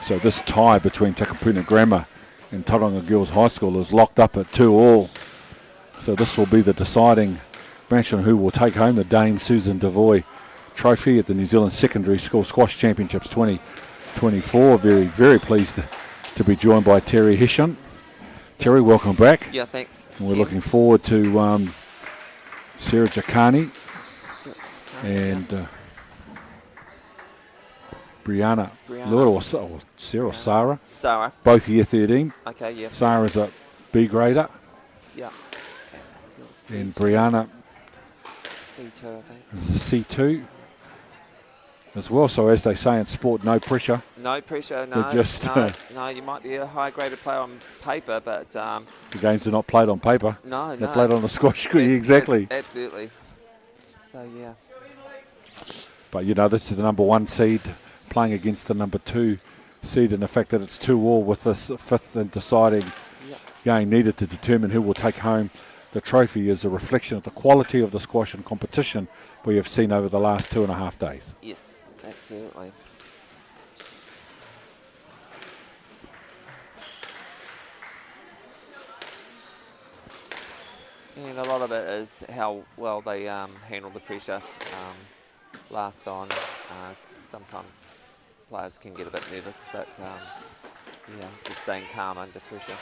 So this tie between Takapuna Grammar and Tauranga Girls High School is locked up at 2-2. So this will be the deciding match on who will take home the Dame Susan Devoy Trophy at the New Zealand Secondary School Squash Championships 2024. Very, very pleased to be joined by Terry Hisham. Terry, welcome back. Yeah, thanks. And we're looking forward to Sarah Giacani and Brianna Lewis, or Sarah or Sarah. Sarah. Both year 13. Okay, yeah. Sarah's a B grader. Yeah. And Brianna C2, I think. is a C2 as well. So as they say in sport, no pressure. No pressure, no. They're just, no, you might be a high-graded player on paper, but... the games are not played on paper. No, They're played on the squash court. Yes, Exactly. yes, absolutely. So, yeah. But, you know, this is the number 1 seed playing against the number 2 seed, and the fact that it's 2-2 with this 5th and deciding game needed to determine who will take home the trophy is a reflection of the quality of the squash and competition we have seen over the last 2.5 days. Yes, absolutely. And a lot of it is how well they handle the pressure last on. Sometimes players can get a bit nervous, but yeah, just staying calm under pressure.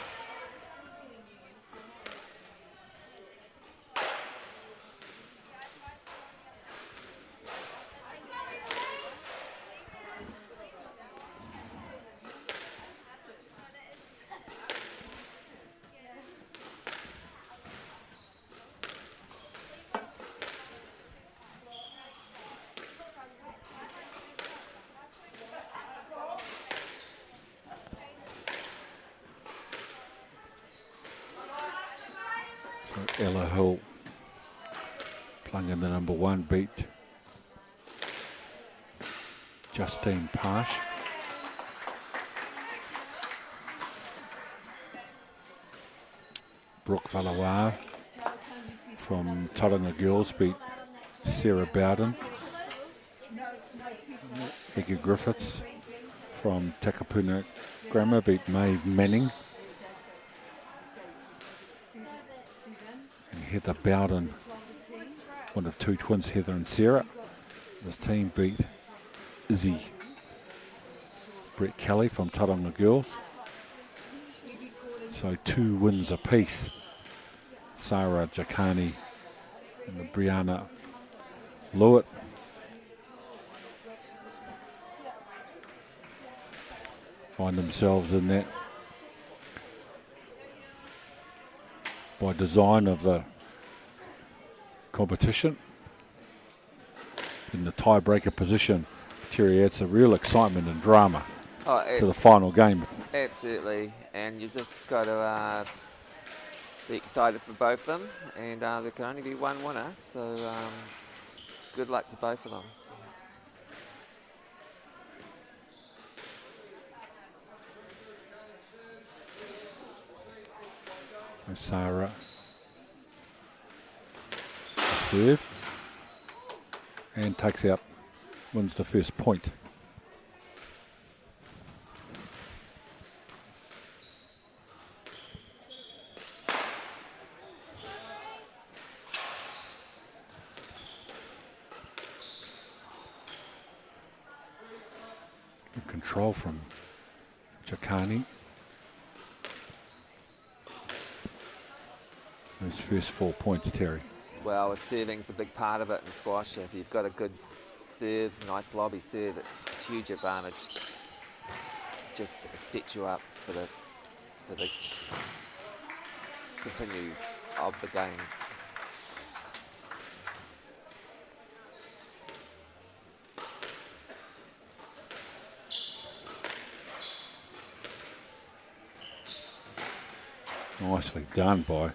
Ella Hill playing in the number 1 beat Justine Pash. Brooke Valawa from Tauranga Girls beat Sarah Bowden. Iggy Griffiths from Takapuna Grammar beat Maeve Manning. And Heather Bowden, one of 2 twins, Heather and Sarah. This team beat Izzy Brett Kelly from Tauranga Girls. So 2 wins apiece. Sarah Giacani and Brianna Lewitt. Find themselves in that by design of the competition. In the tiebreaker position, Terry adds a real excitement and drama to the final game. Absolutely, and you just got to be excited for both of them, and there can only be one winner, so good luck to both of them. And Sarah serve and takes out, wins the first point. Good control from Giacani. Those first 4 points, Terry. Well, serving's a big part of it in squash. If you've got a good serve, nice lobby serve, it's a huge advantage. Just sets you up for the continue of the games. Nicely done by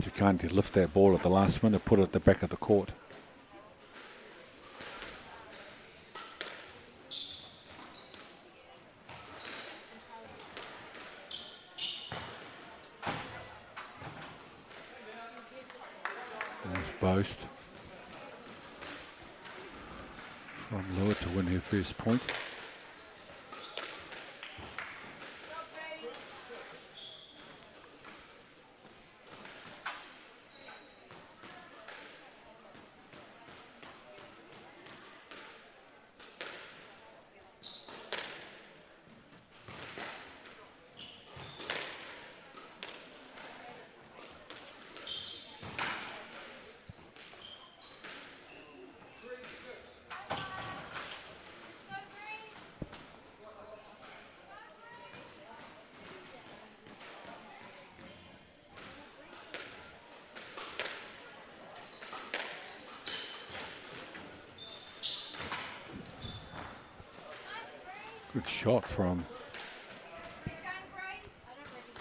Giacani to lift that ball at the last minute, put it at the back of the court. Nice boast from Lewitt to win her first point. Good shot from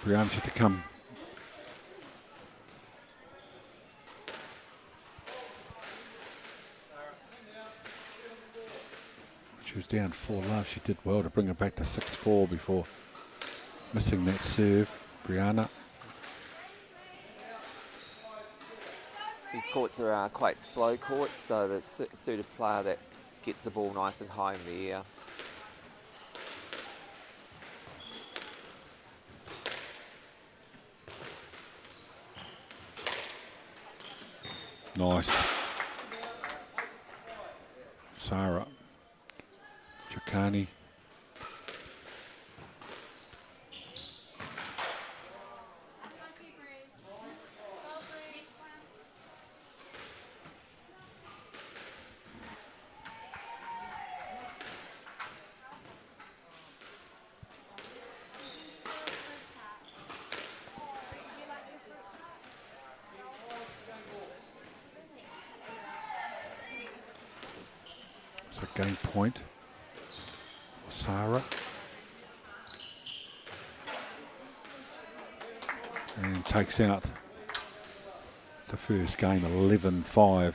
Brianna to come. She was down 4-love. She did well to bring her back to 6-4 before missing that serve. Brianna. These courts are quite slow courts, so the suited player that gets the ball nice and high in the air. Nice. Sarah. Chakani. It's a game point for Sarah. And takes out the first game, 11-5.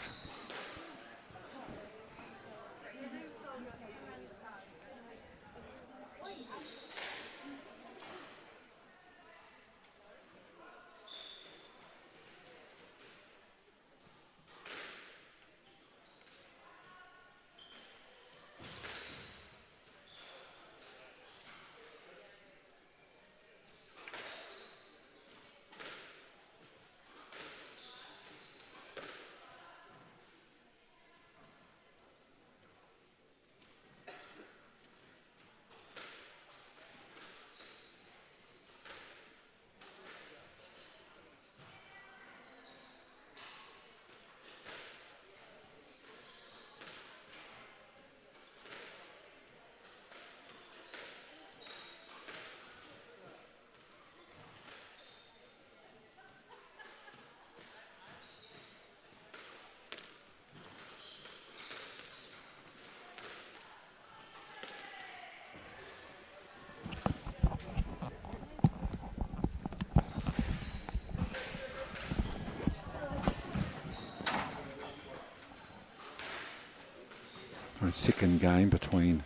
Second game between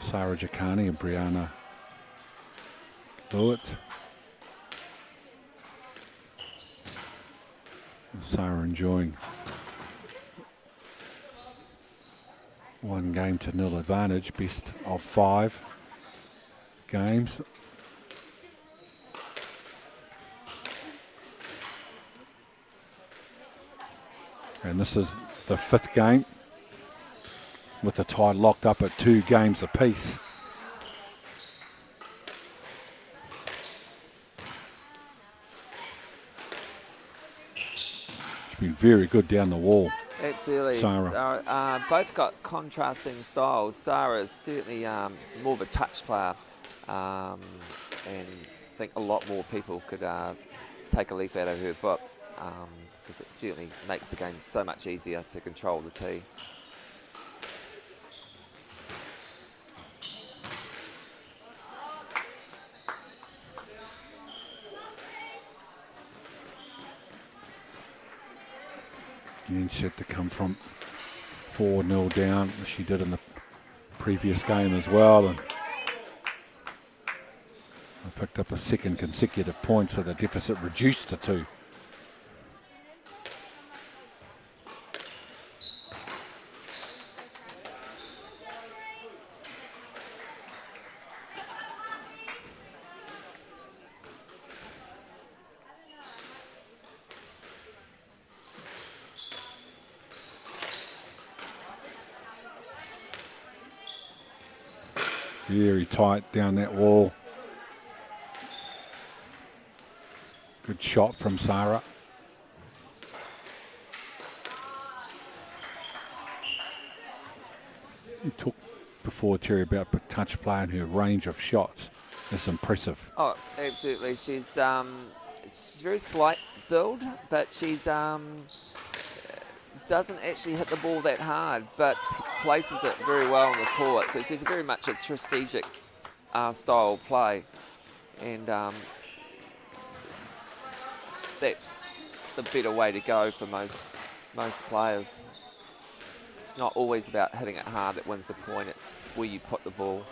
Sarah Giacani and Brianna Lewitt. Sarah enjoying 1-0 advantage, best of 5 games. And this is the 5th game, with the tie locked up at 2 games apiece. She's been very good down the wall. Absolutely. Sarah. Both got contrasting styles. Sarah is certainly more of a touch player, and I think a lot more people could take a leaf out of her book, because it certainly makes the game so much easier to control the tee. Again, set to come from 4-0 down, as she did in the previous game as well, and picked up a 2nd consecutive point, so the deficit reduced to 2. Very tight down that wall. Good shot from Sarah. You talked before, Terry, about touch play and her range of shots. It's impressive. Oh, absolutely. She's very slight build, but she's doesn't actually hit the ball that hard, but places it very well on the court. So she's very much a strategic style play, and that's the better way to go for most players. It's not always about hitting it hard that wins the point, it's where you put the ball.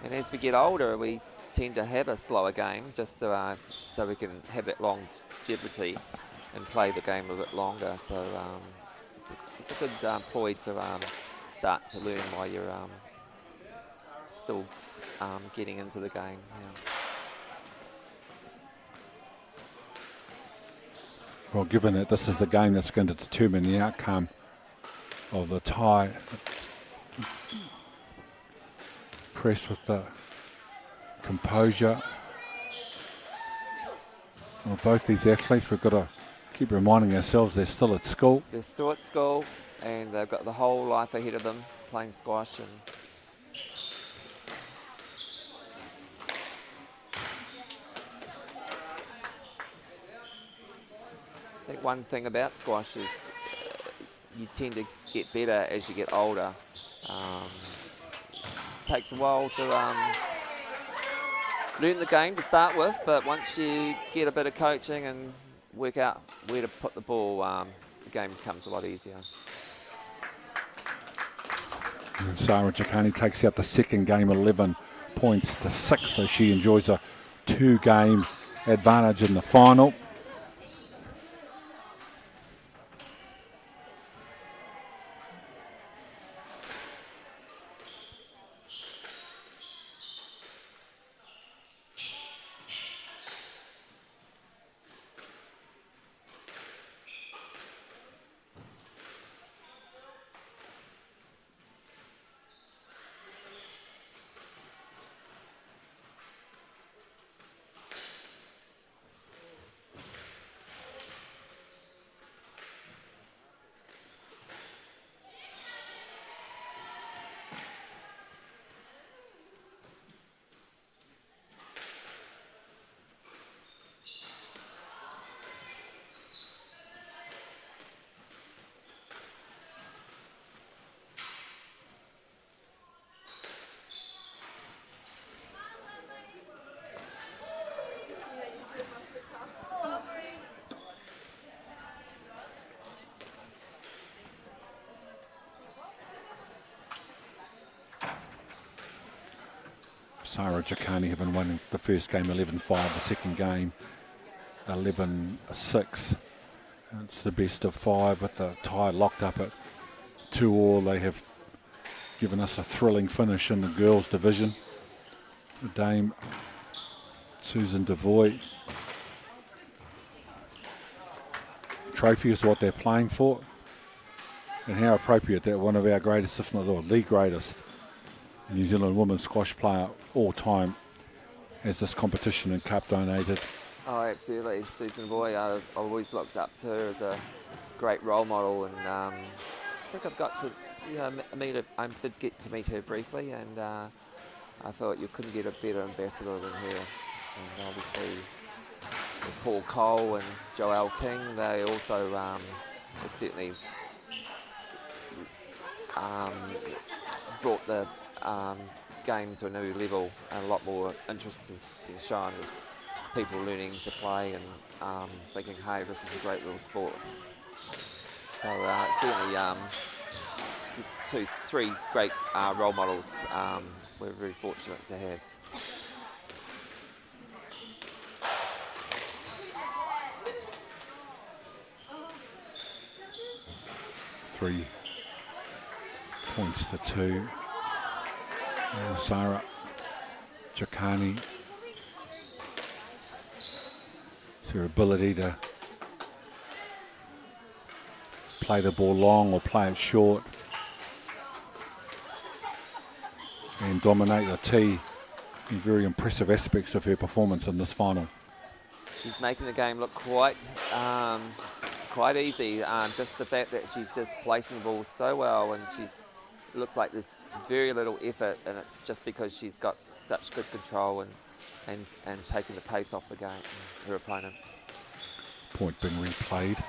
And as we get older, we tend to have a slower game, just to, so we can have that longevity and play the game a bit longer. So it's a good ploy to start to learn while you're still getting into the game. Yeah. Well, given that this is the game that's going to determine the outcome of the tie, press with the composure. Well, both these athletes, we've got to keep reminding ourselves they're still at school. They're still at school, and they've got the whole life ahead of them playing squash. And I think one thing about squash is you tend to get better as you get older. Takes a while to learn the game to start with, but once you get a bit of coaching and work out where to put the ball, the game becomes a lot easier. And Sarah Giaccani takes out the second game 11 points to 6, so she enjoys a 2-game advantage in the final. Sarah Giaccani having won the first game 11-5, the second game 11-6. It's the best of 5 with the tie locked up at 2-2. They have given us a thrilling finish in the girls division. Dame Susan Devoy Trophy is what they're playing for. And how appropriate that one of our greatest, if not the greatest, New Zealand women's squash player all time has this competition and cup donated. Oh, absolutely. Susan Boy, I've always looked up to her as a great role model, and I think I've got to meet her. I did get to meet her briefly, and I thought you couldn't get a better ambassador than her. And obviously Paul Cole and Joelle King, they also have certainly brought the game to a new level, and a lot more interest has been shown with people learning to play and thinking, hey, this is a great little sport. So certainly three great role models we're very fortunate to have. Three points to 2. Sarah Giaccani, it's her ability to play the ball long or play it short and dominate the tee in very impressive aspects of her performance in this final. She's making the game look quite easy. Just the fact that she's just placing the ball so well, and it looks like there's very little effort, and it's just because she's got such good control and and taking the pace off the game, her opponent. Point being replayed.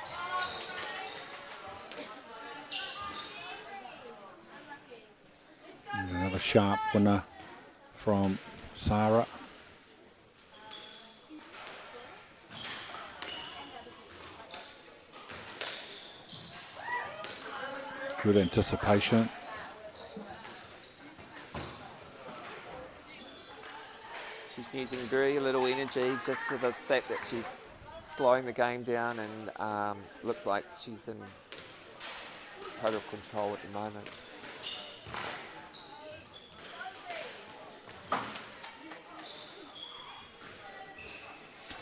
And another sharp winner from Sarah. Good anticipation. She's using very little energy just for the fact that she's slowing the game down, and looks like she's in total control at the moment.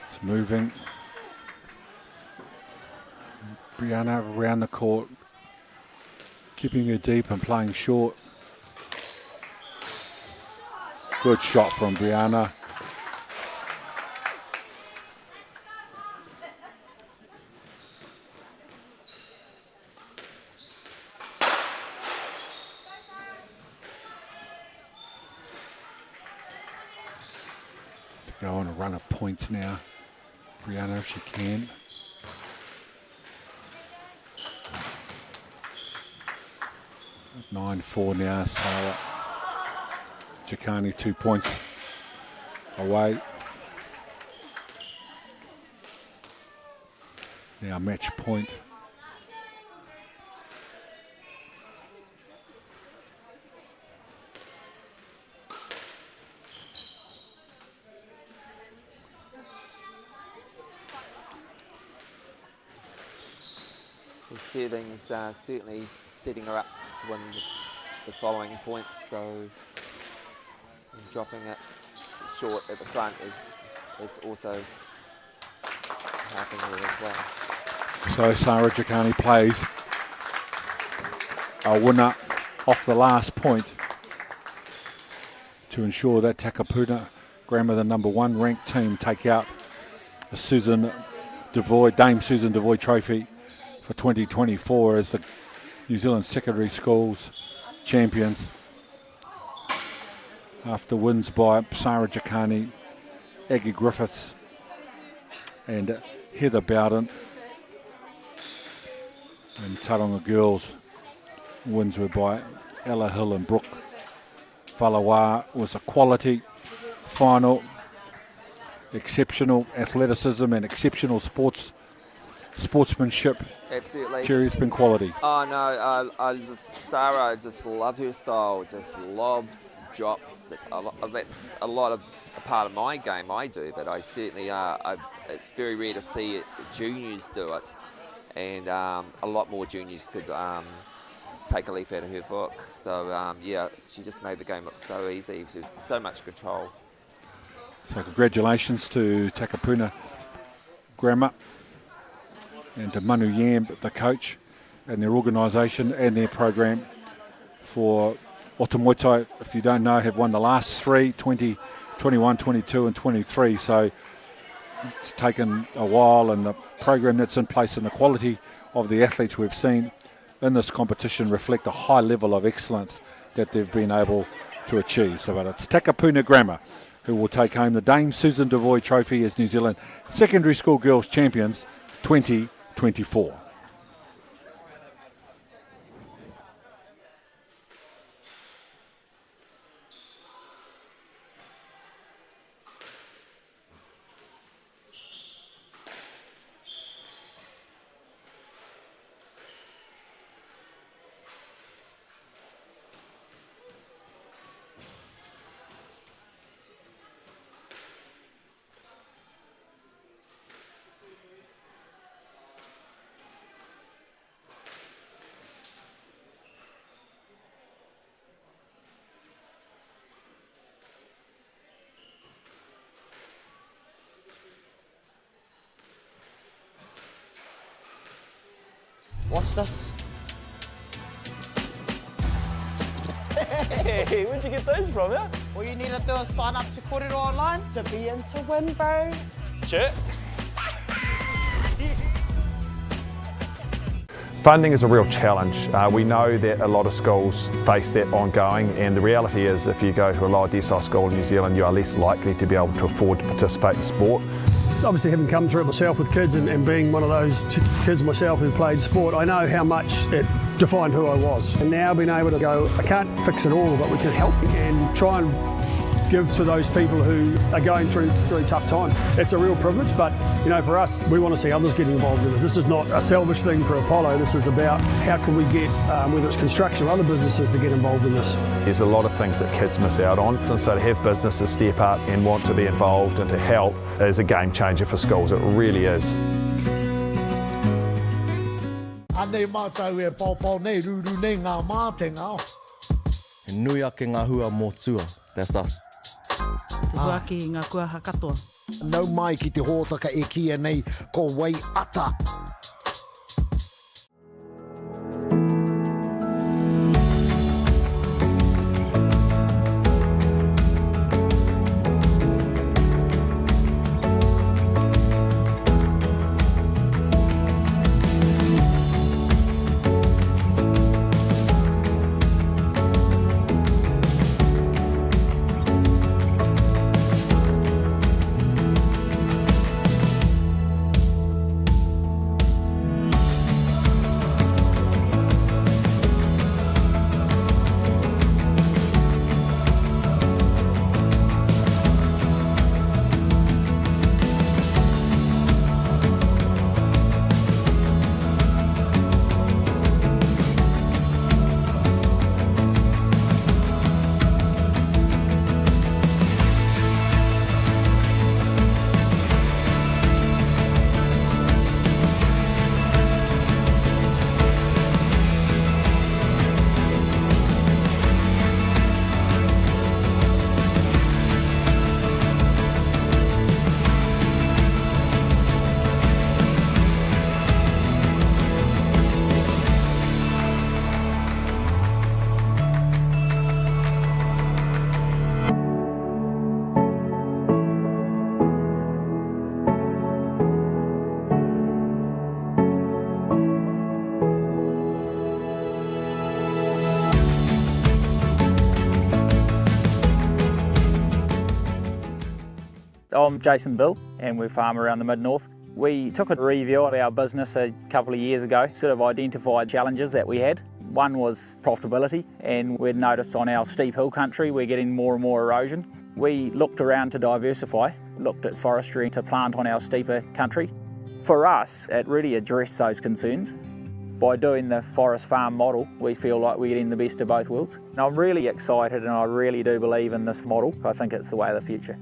It's moving. Brianna around the court, keeping her deep and playing short. Good shot from Brianna. To go on a run of points now. Brianna, if she can. At 9-4 now, Sarah Giacani 2 points away. Now match point. The serving's certainly setting her up to win the following points, so dropping it short at the front is also helping her as well. So Sarah Giacani plays a winner off the last point to ensure that Takapuna Grammar, the #1 ranked team, take out the Dame Susan Devoy Trophy for 2024 as the New Zealand Secondary Schools champions. After wins by Sarah Giacani, Aggie Griffiths and Heather Bowden. And Taronga Girls wins were by Ella Hill and Brooke Whalawa. Was a quality final, exceptional athleticism and exceptional sportsmanship. Absolutely. Cherry, it's been quality. Oh no, Sarah, I just love her style. Just lobs, drops. That's a lot of a part of my game. I do, but I certainly it's very rare to see juniors do it, and a lot more juniors could take a leaf out of her book. So yeah, she just made the game look so easy. She was so much control. So congratulations to Takapuna Grammar and to Manu Yam, the coach, and their organisation and their program for Otamoito. If you don't know, have won the last three, 20, 21, 22 and 23. So it's taken a while, and the program that's in place and the quality of the athletes we've seen in this competition reflect a high level of excellence that they've been able to achieve. So but it's Takapuna Grammar who will take home the Dame Susan Devoy Trophy as New Zealand Secondary School Girls Champions 2024. Watch this. Hey, where'd you get those from, yeah? All you need to do is sign up to Kōrero Online to be in to win, bro. Sure. Funding is a real challenge. We know that a lot of schools face that ongoing, and the reality is if you go to a lower decile school in New Zealand, you are less likely to be able to afford to participate in sport. Obviously, having come through it myself with kids and being one of those kids myself who played sport, I know how much it defined who I was. And now being able to go, I can't fix it all, but we can help and try and give to those people who are going through really tough times. It's a real privilege, but you know, for us, we want to see others getting involved in this. This is not a selfish thing for Apollo. This is about how can we get, whether it's construction or other businesses, to get involved in this. There's a lot of things that kids miss out on, and so to have businesses step up and want to be involved and to help is a game changer for schools. It really is. Anei mātau e pāpau nei ruru nei ngā mātenga. E nui ake ngā hua mō tua. That's us. Te huaki i ngā kuaha katoa. Nau mai ki te hōtaka e kia nei ko wei ata. I'm Jason Bill and we farm around the mid-north. We took a review of our business a couple of years ago, sort of identified challenges that we had. One was profitability, and we'd noticed on our steep hill country we're getting more and more erosion. We looked around to diversify, looked at forestry to plant on our steeper country. For us, it really addressed those concerns. By doing the forest farm model, we feel like we're getting the best of both worlds. And I'm really excited and I really do believe in this model. I think it's the way of the future.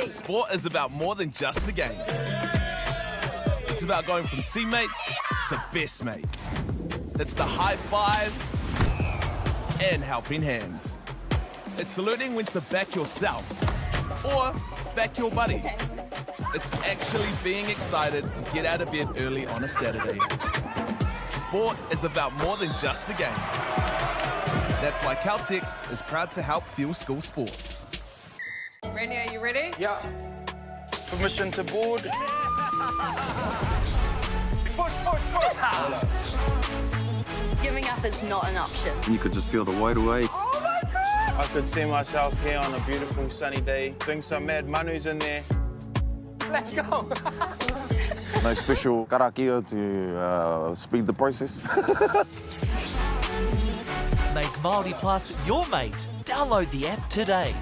Sport is about more than just the game. It's about going from teammates to best mates. It's the high fives and helping hands. It's saluting when to back yourself or back your buddies. It's actually being excited to get out of bed early on a Saturday. Sport is about more than just the game. That's why Caltex is proud to help fuel school sports. Randy, are you ready? Yeah. Permission to board. Push, push, push. Giving up is not an option. You could just feel the weight away. Oh my God! I could see myself here on a beautiful sunny day, doing some mad manus in there. Let's go. No special karakia to speed the process. Make Māori Plus your mate. Download the app today.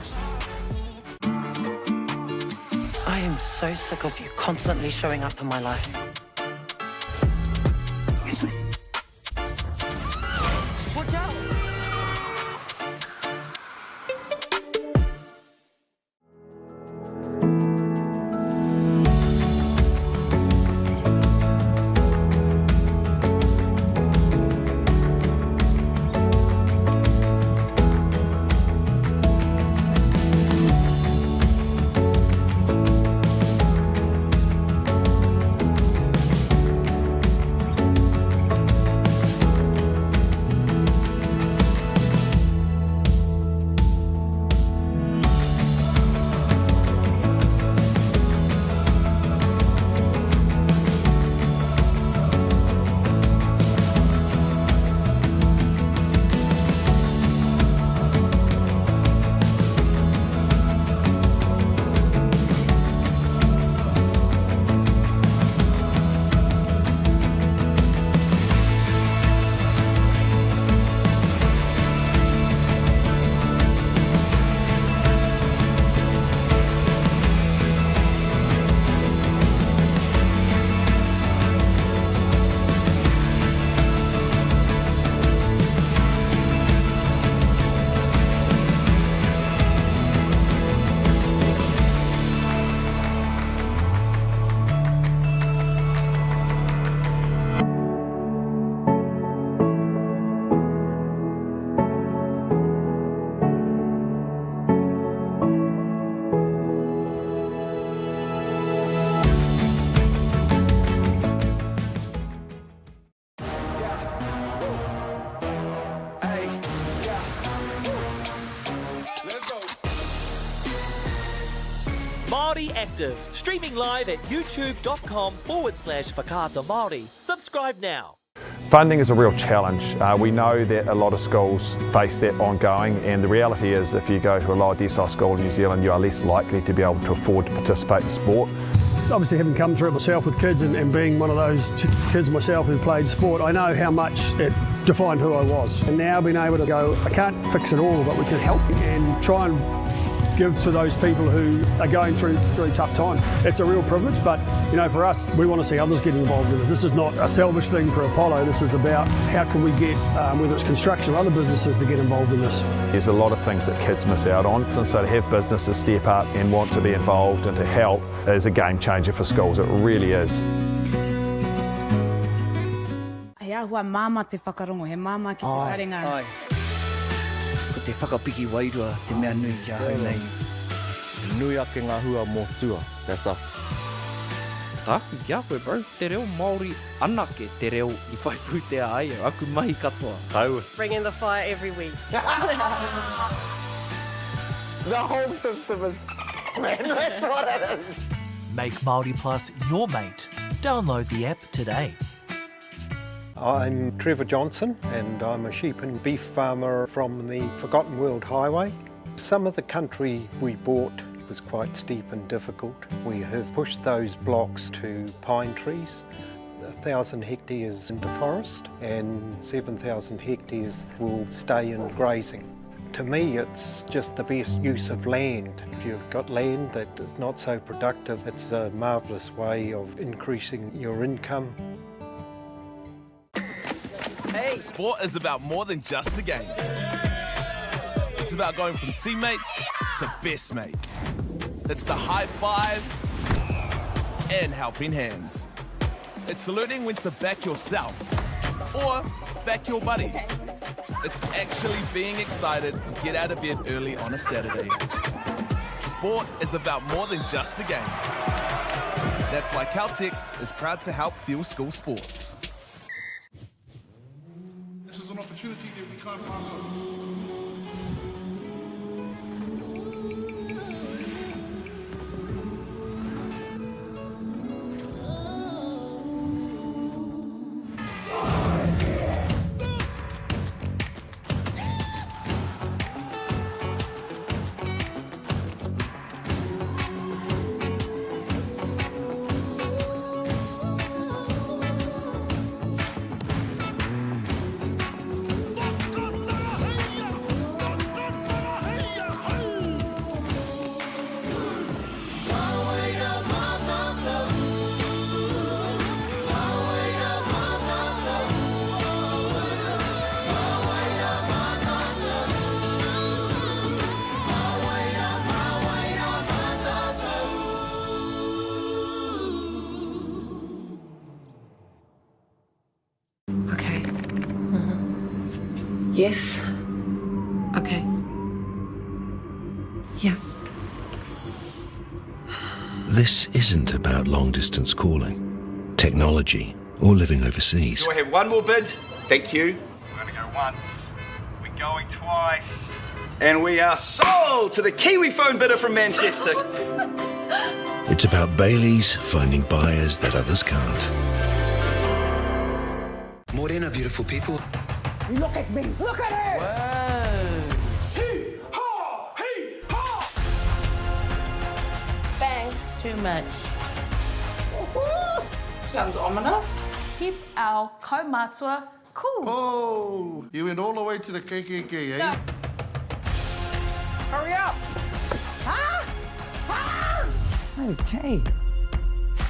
I am so sick of you constantly showing up in my life. Watch out! active. Streaming live at youtube.com/Whakaata Māori. Subscribe now. Funding is a real challenge. We know that a lot of schools face that ongoing, and the reality is if you go to a lower decile school in New Zealand, you are less likely to be able to afford to participate in sport. Obviously, having come through it myself with kids and being one of those kids myself who played sport, I know how much it defined who I was. And now being able to go, I can't fix it all, but we can help and try and give to those people who are going through really tough times. It's a real privilege, but you know, for us, we want to see others get involved in it. This is not a selfish thing for Apollo. This is about how can we get, whether it's construction or other businesses, to get involved in this. There's a lot of things that kids miss out on, and so to have businesses step up and want to be involved and to help is a game changer for schools. It really is. He ahua māma te whakarongo, he māma ki te taringa. Ko te whakapiki wairua, te mea nui kia hau nei. Nui ake ngā hua mō tua. That's us. Tāku kia koe, bro. Te reo Māori anake te reo I whai pūtea ai, aku mahi katoa. Kaua. Bringing the fire every week. The whole system is man, that's what it is. Make Māori Plus your mate. Download the app today. I'm Trevor Johnson and I'm a sheep and beef farmer from the Forgotten World Highway. Some of the country we bought was quite steep and difficult. We have pushed those blocks to pine trees. 1,000 hectares into forest and 7,000 hectares will stay in grazing. To me, it's just the best use of land. If you've got land that is not so productive, it's a marvellous way of increasing your income. Hey. Sport is about more than just the game. It's about going from teammates to best mates. It's the high fives and helping hands. It's learning when to back yourself or back your buddies. It's actually being excited to get out of bed early on a Saturday. Sport is about more than just the game. That's why Caltex is proud to help fuel school sports. This is an opportunity that we can't pass on. Yes. Okay. Yeah. This isn't about long-distance calling, technology, or living overseas. Do I have one more bid? Thank you. We're going to go once. We're going twice. And we are sold to the Kiwi phone bidder from Manchester. It's about Bailey's finding buyers that others can't. Morena, beautiful people. Look at me! Look at her! Whoa! Hee-haw! Hee-haw! Bang. Too much. Sounds ominous. Keep our kaumatua cool. Oh, you went all the way to the KKK, eh? No. Hurry up! Okay.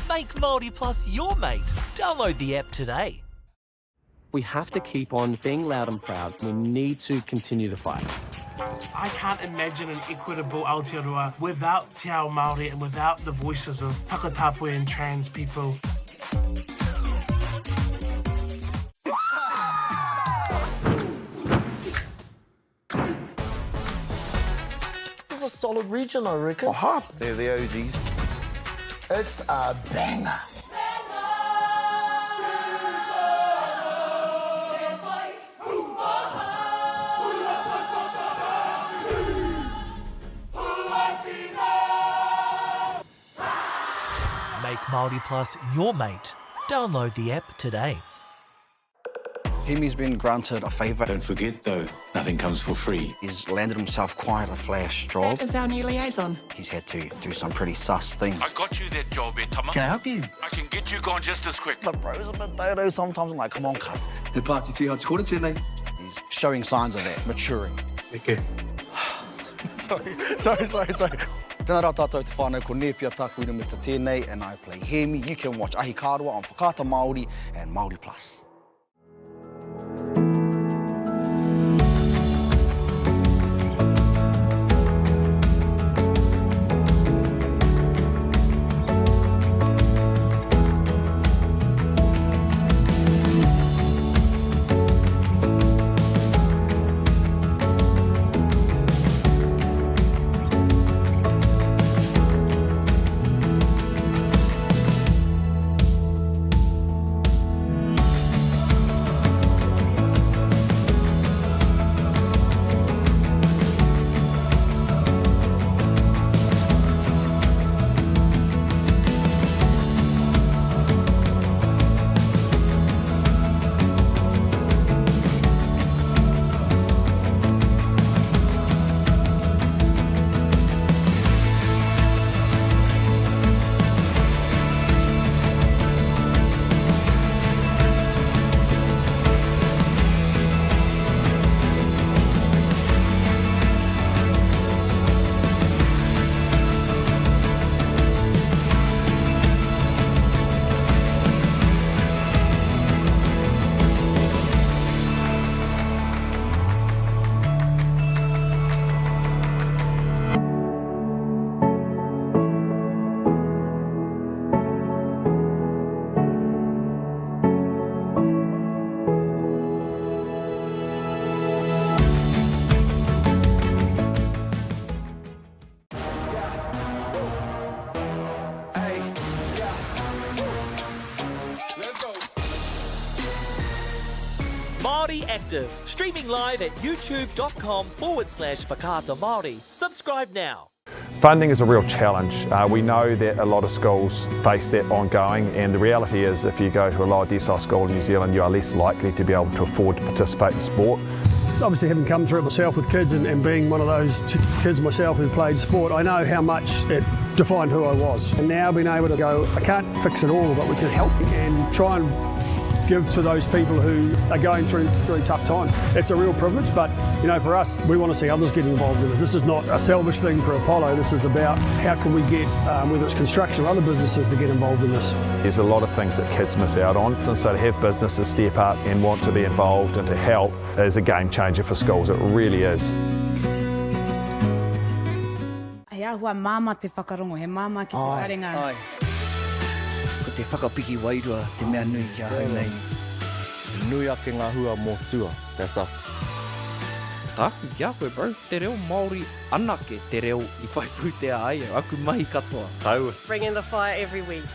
Make Māori Plus your mate. Download the app today. We have to keep on being loud and proud. We need to continue to fight. I can't imagine an equitable Aotearoa without Te Ao Māori and without the voices of Takatapui and trans people. This is a solid region, I reckon. Hutt, they're the OGs. It's a banger. Make Māori Plus your mate. Download the app today. Hemi's been granted a favour. Don't forget, though, nothing comes for free. He's landed himself quite a flash job. That is our new liaison. He's had to do some pretty sus things. I got you that job, Tama. Can I help you? I can get you gone just as quick. The bro's a bit dodo sometimes. I'm like, come on, cuz. The party too hard to call it tonight. He's showing signs of that, maturing. Okay. Sorry. Tēnā rā tātou te whānau ko Nepia tāku ina me te tēnei, and I play Hemi. You can watch Ahi Kārua on Whakaata Māori and Māori Plus. Māori Active, streaming live at youtube.com/Whakaata Māori. Subscribe now. Funding is a real challenge. We know that a lot of schools face that ongoing, and the reality is if you go to a lower decile school in New Zealand, you are less likely to be able to afford to participate in sport. Obviously, having come through it myself with kids and being one of those kids myself who played sport, I know how much it defined who I was. And now being able to go, I can't fix it all, but we can help and try and give to those people who are going through tough times. It's a real privilege, but you know, for us, we want to see others get involved in this. This is not a selfish thing for Apollo. This is about how can we get, whether it's construction or other businesses, to get involved in this. There's a lot of things that kids miss out on, and so to have businesses step up and want to be involved and to help is a game changer for schools. It really is. He ahua māma te whakarongo, he māma ki te taringa. Ko te whakapiki wairua te mea nui kia hau nei. Nui ake ngā hua mō tua, that's us. Tā, kia koe bro, te reo Māori anake te reo I whai pūtea ai, aku mahi katoa. Tau. Bringing the fire every week.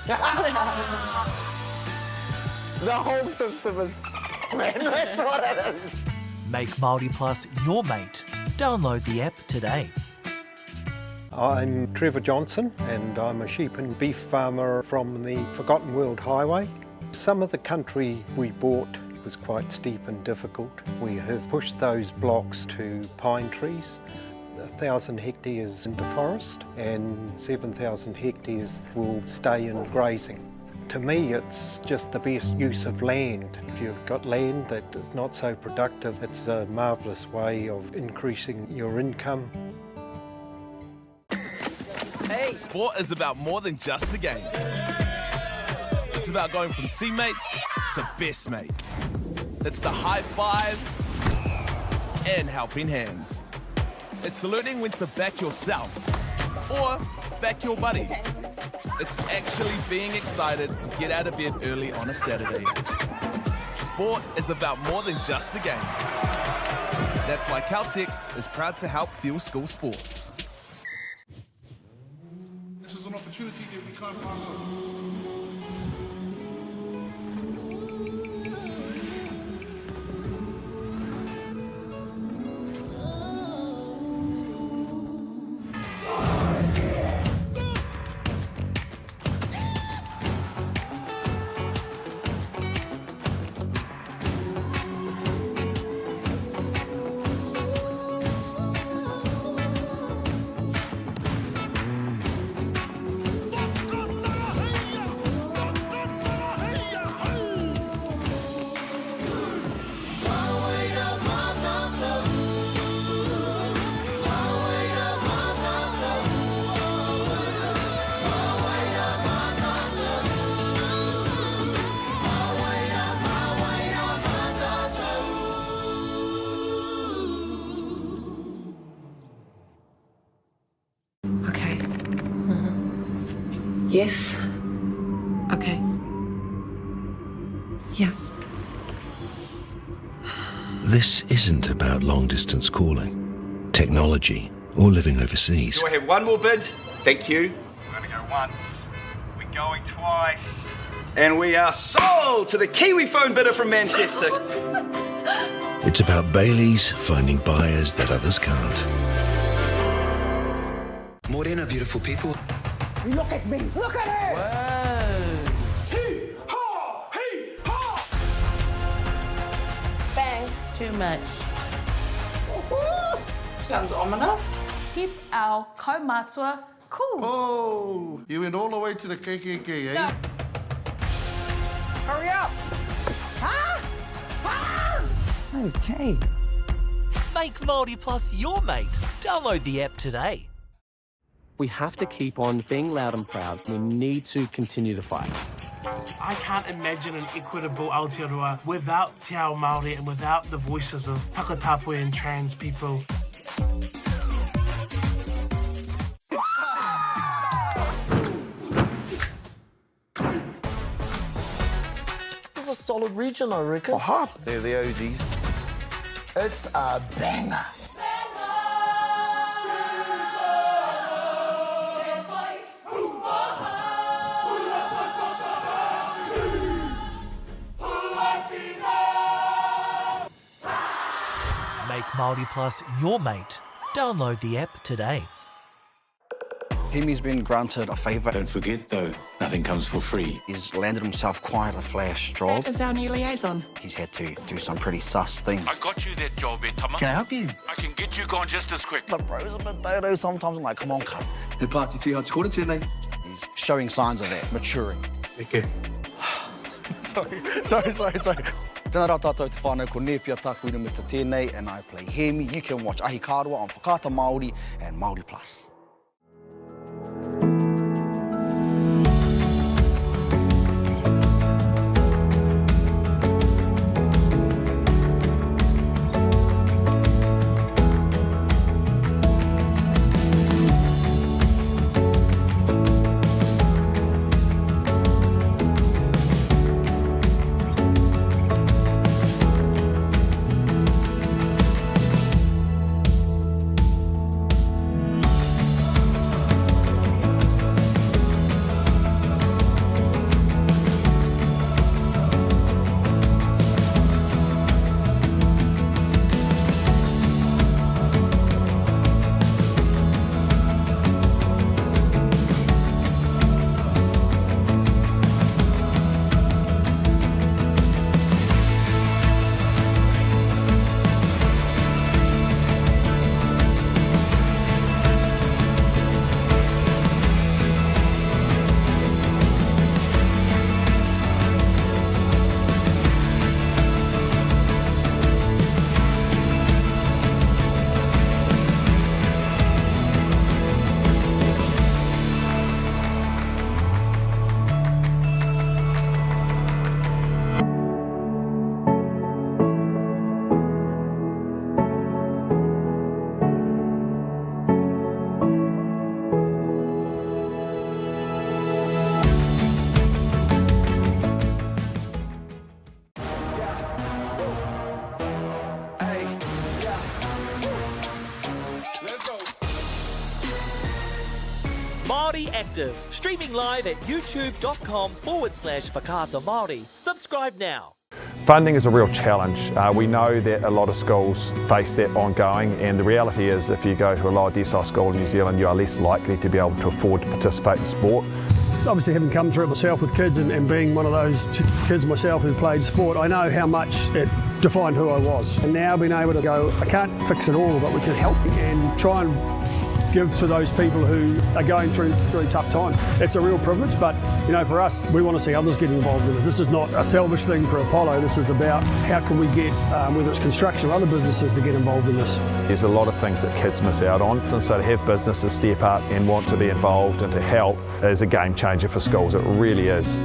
The whole system is man, that's what it is. Make Māori Plus your mate. Download the app today. I'm Trevor Johnson, and I'm a sheep and beef farmer from the Forgotten World Highway. Some of the country we bought was quite steep and difficult. We have pushed those blocks to pine trees. 1,000 hectares into forest and 7,000 hectares will stay in grazing. To me, it's just the best use of land. If you've got land that is not so productive, it's a marvellous way of increasing your income. Hey. Sport is about more than just the game. It's about going from teammates to best mates. It's the high fives and helping hands. It's saluting when to back yourself or back your buddies. It's actually being excited to get out of bed early on a Saturday. Sport is about more than just the game. That's why Caltex is proud to help fuel school sports. This is an opportunity that we can't pass on. Yes. Okay. Yeah. This isn't about long-distance calling, technology, or living overseas. Do I have one more bid? Thank you. We're going to go once. We're going twice. And we are sold to the Kiwi phone bidder from Manchester. It's about Bailey's finding buyers that others can't. Morena, beautiful people. Look at me. Look at her. Bang. Too much. Sounds ominous. Keep our kaumatua cool. Oh, you went all the way to the KKK, eh? Yeah. Hurry up! Okay. Make Māori Plus your mate. Download the app today. We have to keep on being loud and proud. We need to continue to fight. I can't imagine an equitable Aotearoa without Te Ao Māori and without the voices of Takatapui and trans people. This is a solid region, I reckon. Hutt, they're the OGs. It's a banger. Make Māori Plus your mate. Download the app today. Hemi's been granted a favour. Don't forget, though, nothing comes for free. He's landed himself quite a flash job. That is our new liaison. He's had to do some pretty sus things. I got you that job, Tama. Can I help you? I can get you gone just as quick. The bro's a bit dodo sometimes. I'm like, come on, cuz. He party too hard to call it tonight. He's showing signs of that, maturing. Okay. Sorry. Tēnā rā tātou te whānau ko Nepia tāku ina me te tēnei, and I play Hemi. You can watch Ahi Kārua on Whakaata Māori and Māori Plus. Māori Active, streaming live at youtube.com/Whakaata Māori. Subscribe now. Funding is a real challenge. We know that a lot of schools face that ongoing, and the reality is if you go to a lower decile school in New Zealand, you are less likely to be able to afford to participate in sport. Obviously, having come through it myself with kids and being one of those kids myself who played sport, I know how much it defined who I was. And now being able to go, I can't fix it all, but we can help and try and give to those people who are going through really tough times. It's a real privilege, but you know, for us, we want to see others get involved in this. This is not a selfish thing for Apollo. This is about how can we get, whether it's construction or other businesses, to get involved in this. There's a lot of things that kids miss out on, and so to have businesses step up and want to be involved and to help is a game changer for schools. It really is.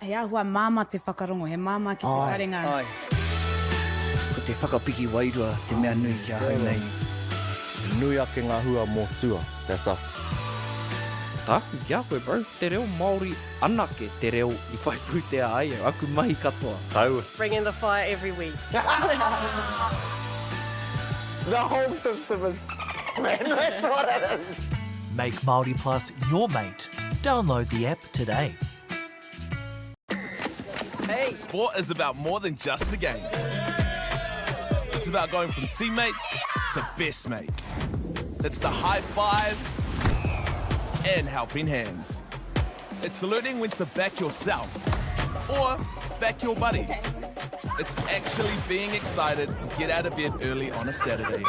He ahua māma te whakarongo, he māma ki te taringa. Ai. Ko te whakapiki wairua, te mea nui kia hau nei. Nui ake ngā hua mō tua, that's us. Taku kia koe, bro. Te reo Māori anake te reo I whai pūtea ai, aku mahi katoa. Taua. Bringing the fire every week. The whole system is man, that's what it is. Make Māori Plus your mate. Download the app today. Hey. Sport is about more than just the game. It's about going from teammates to best mates. It's the high fives and helping hands. It's learning when to back yourself or back your buddies. It's actually being excited to get out of bed early on a Saturday.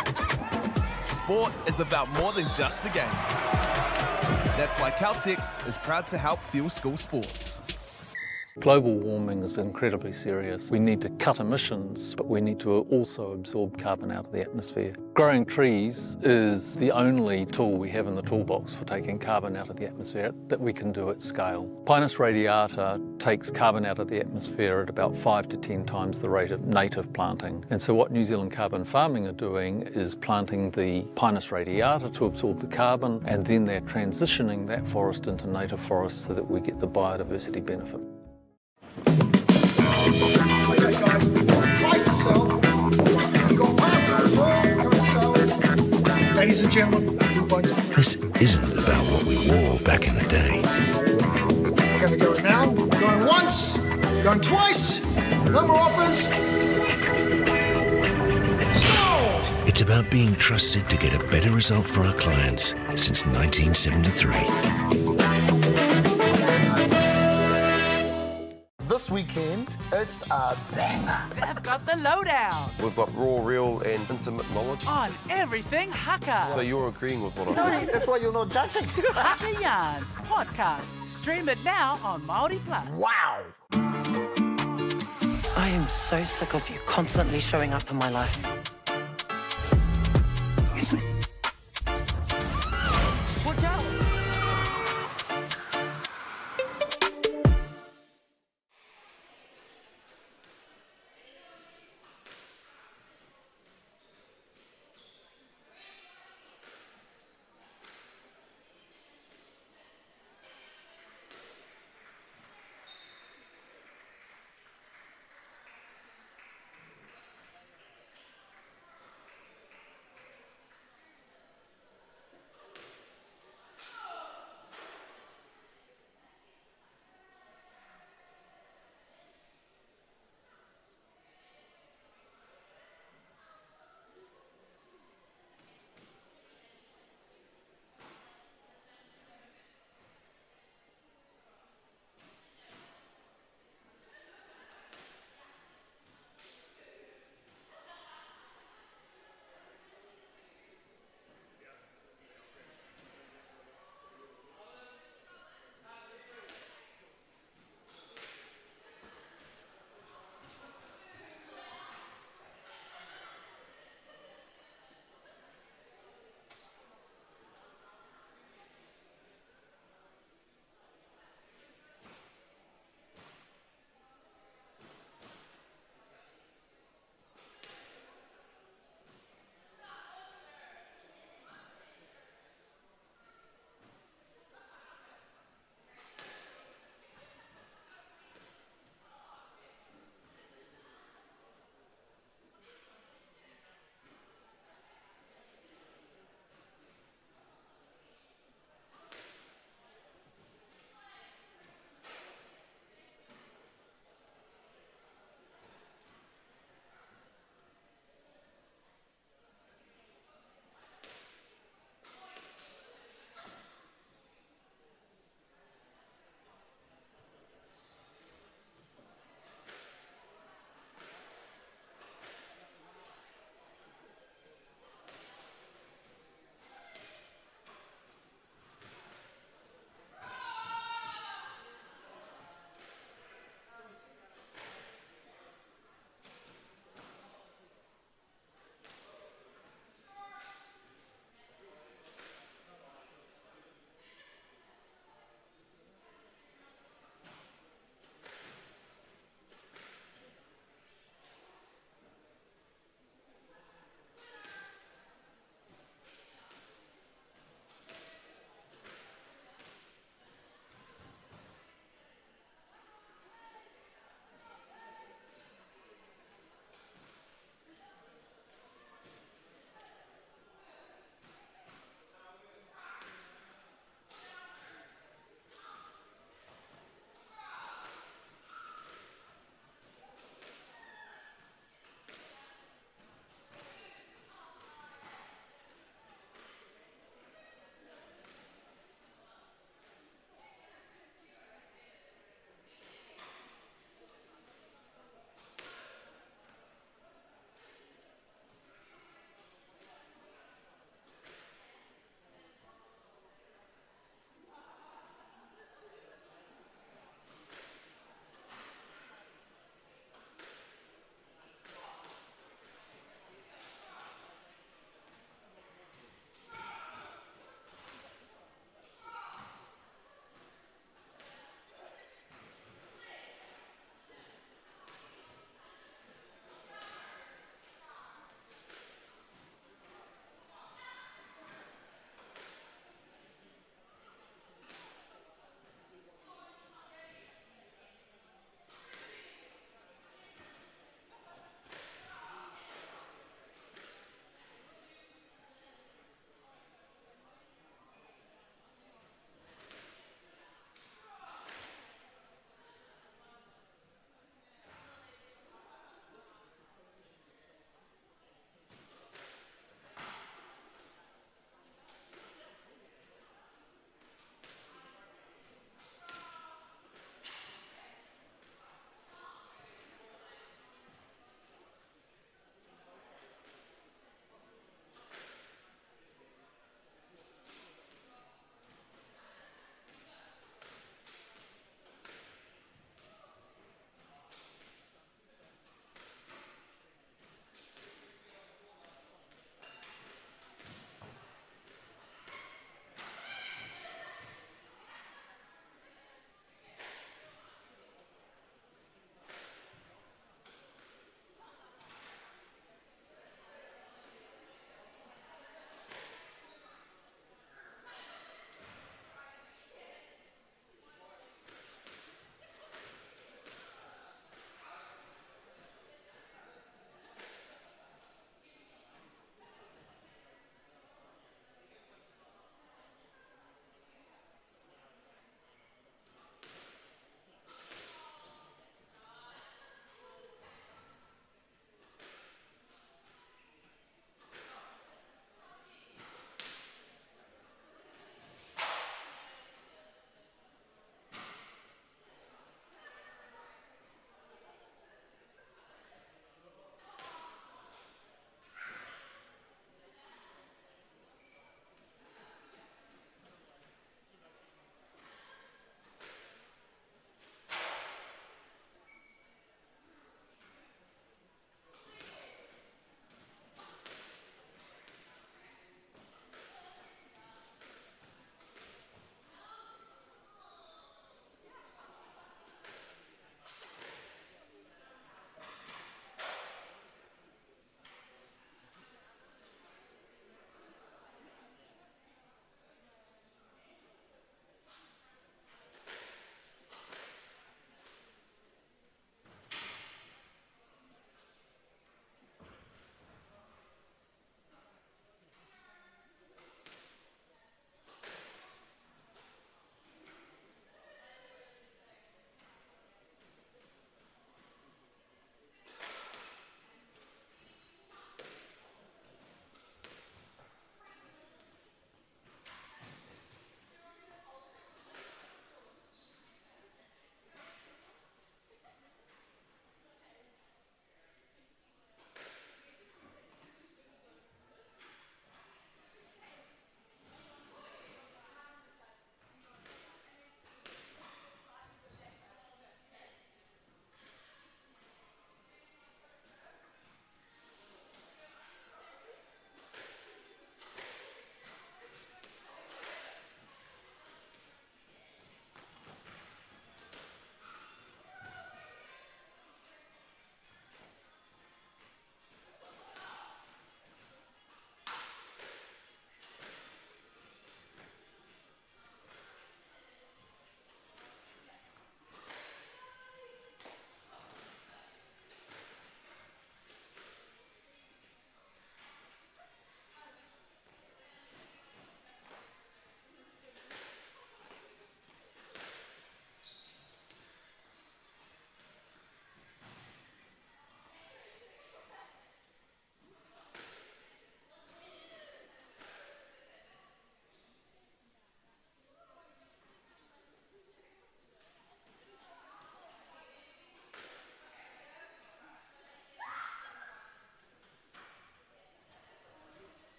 Sport is about more than just the game. That's why Caltex is proud to help fuel school sports. Global warming is incredibly serious. We need to cut emissions, but we need to also absorb carbon out of the atmosphere. Growing trees is the only tool we have in the toolbox for taking carbon out of the atmosphere that we can do at scale. Pinus radiata takes carbon out of the atmosphere at about 5 to 10 times the rate of native planting. And so what New Zealand Carbon Farming are doing is planting the Pinus radiata to absorb the carbon, and then they're transitioning that forest into native forest so that we get the biodiversity benefit. Okay, guys, twice the cell. You've got past the cell, go to cell. Ladies and gentlemen, This isn't about what we wore back in the day. we're going to go now. Going once, going twice. No more offers. Sold! It's about being trusted to get a better result for our clients since 1973. This weekend, it's a banger. They've got the lowdown We've got raw, real, and intimate knowledge. on everything Haka. So you're agreeing with what I No, said? that's why you're not judging. Haka Yarns podcast. Stream it now on Māori Plus. Wow. I am so sick of you constantly showing up in my life. Watch out!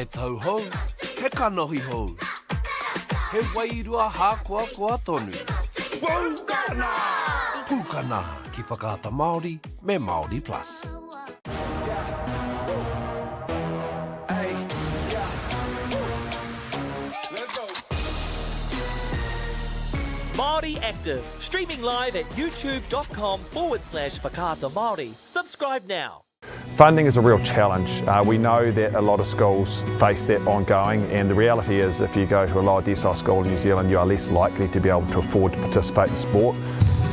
He tau hou, he kanohi hou. He wairua hākua kua tonu. Pūkana! Pūkana ki whakaata Māori me Māori Plus. Māori Active, streaming live at youtube.com/Whakaata Māori. Subscribe now. Funding is a real challenge. We know that a lot of schools face that ongoing, and the reality is if you go to a lower decile school in New Zealand, you are less likely to be able to afford to participate in sport.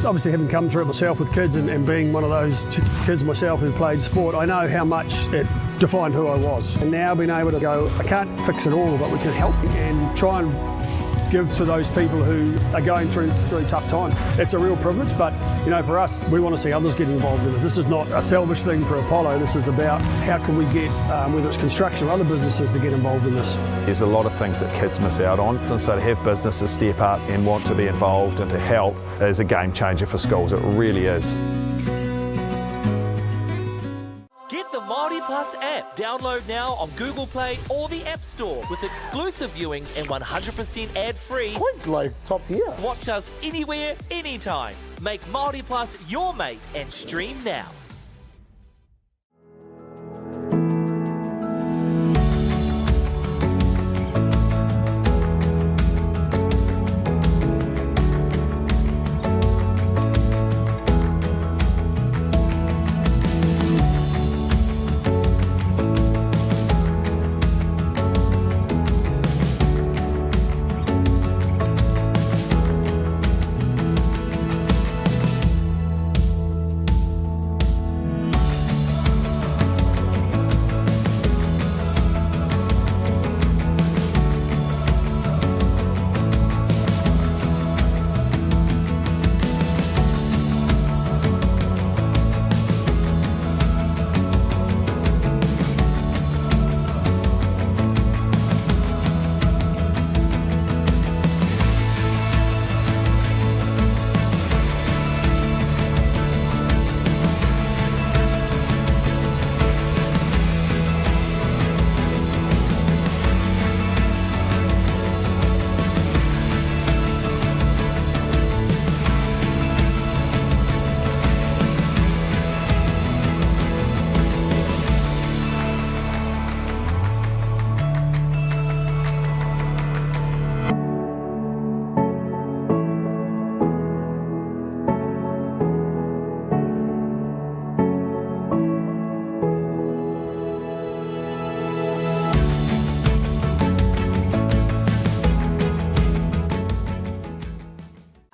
Obviously, having come through it myself with kids and being one of those kids myself who played sport, I know how much it defined who I was. And now being able to go, I can't fix it all, but we can help and try and give to those people who are going through tough times. It's a real privilege, but you know, for us, we want to see others get involved in this. This is not a selfish thing for Apollo. This is about how can we get, whether it's construction or other businesses, to get involved in this. There's a lot of things that kids miss out on, and so to have businesses step up and want to be involved and to help is a game changer for schools. It really is. Get the Māori Plus app. Download now on Google Play or the App Store with exclusive viewings and 100% ad-free. Quite like top tier. Watch us anywhere, anytime. Make Māori Plus your mate and stream now.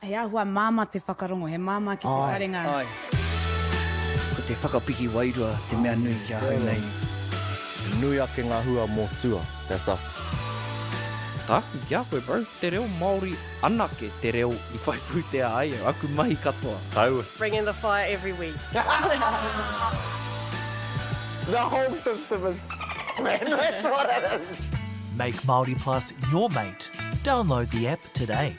He ahua māma te whakarongo, he māma ki te karenga. Ai. Ko te whakapiki wairua te mea nui kia hau nei. Nui ake ngā hua mō tua, that's us. Tāku ki a koe, bro. Te reo Māori anake te reo I whai pūtea ai au. Aku mahi katoa. Tau. Bringing the fire every week. The whole system is man, that's what it is. Make Māori Plus your mate. Download the app today.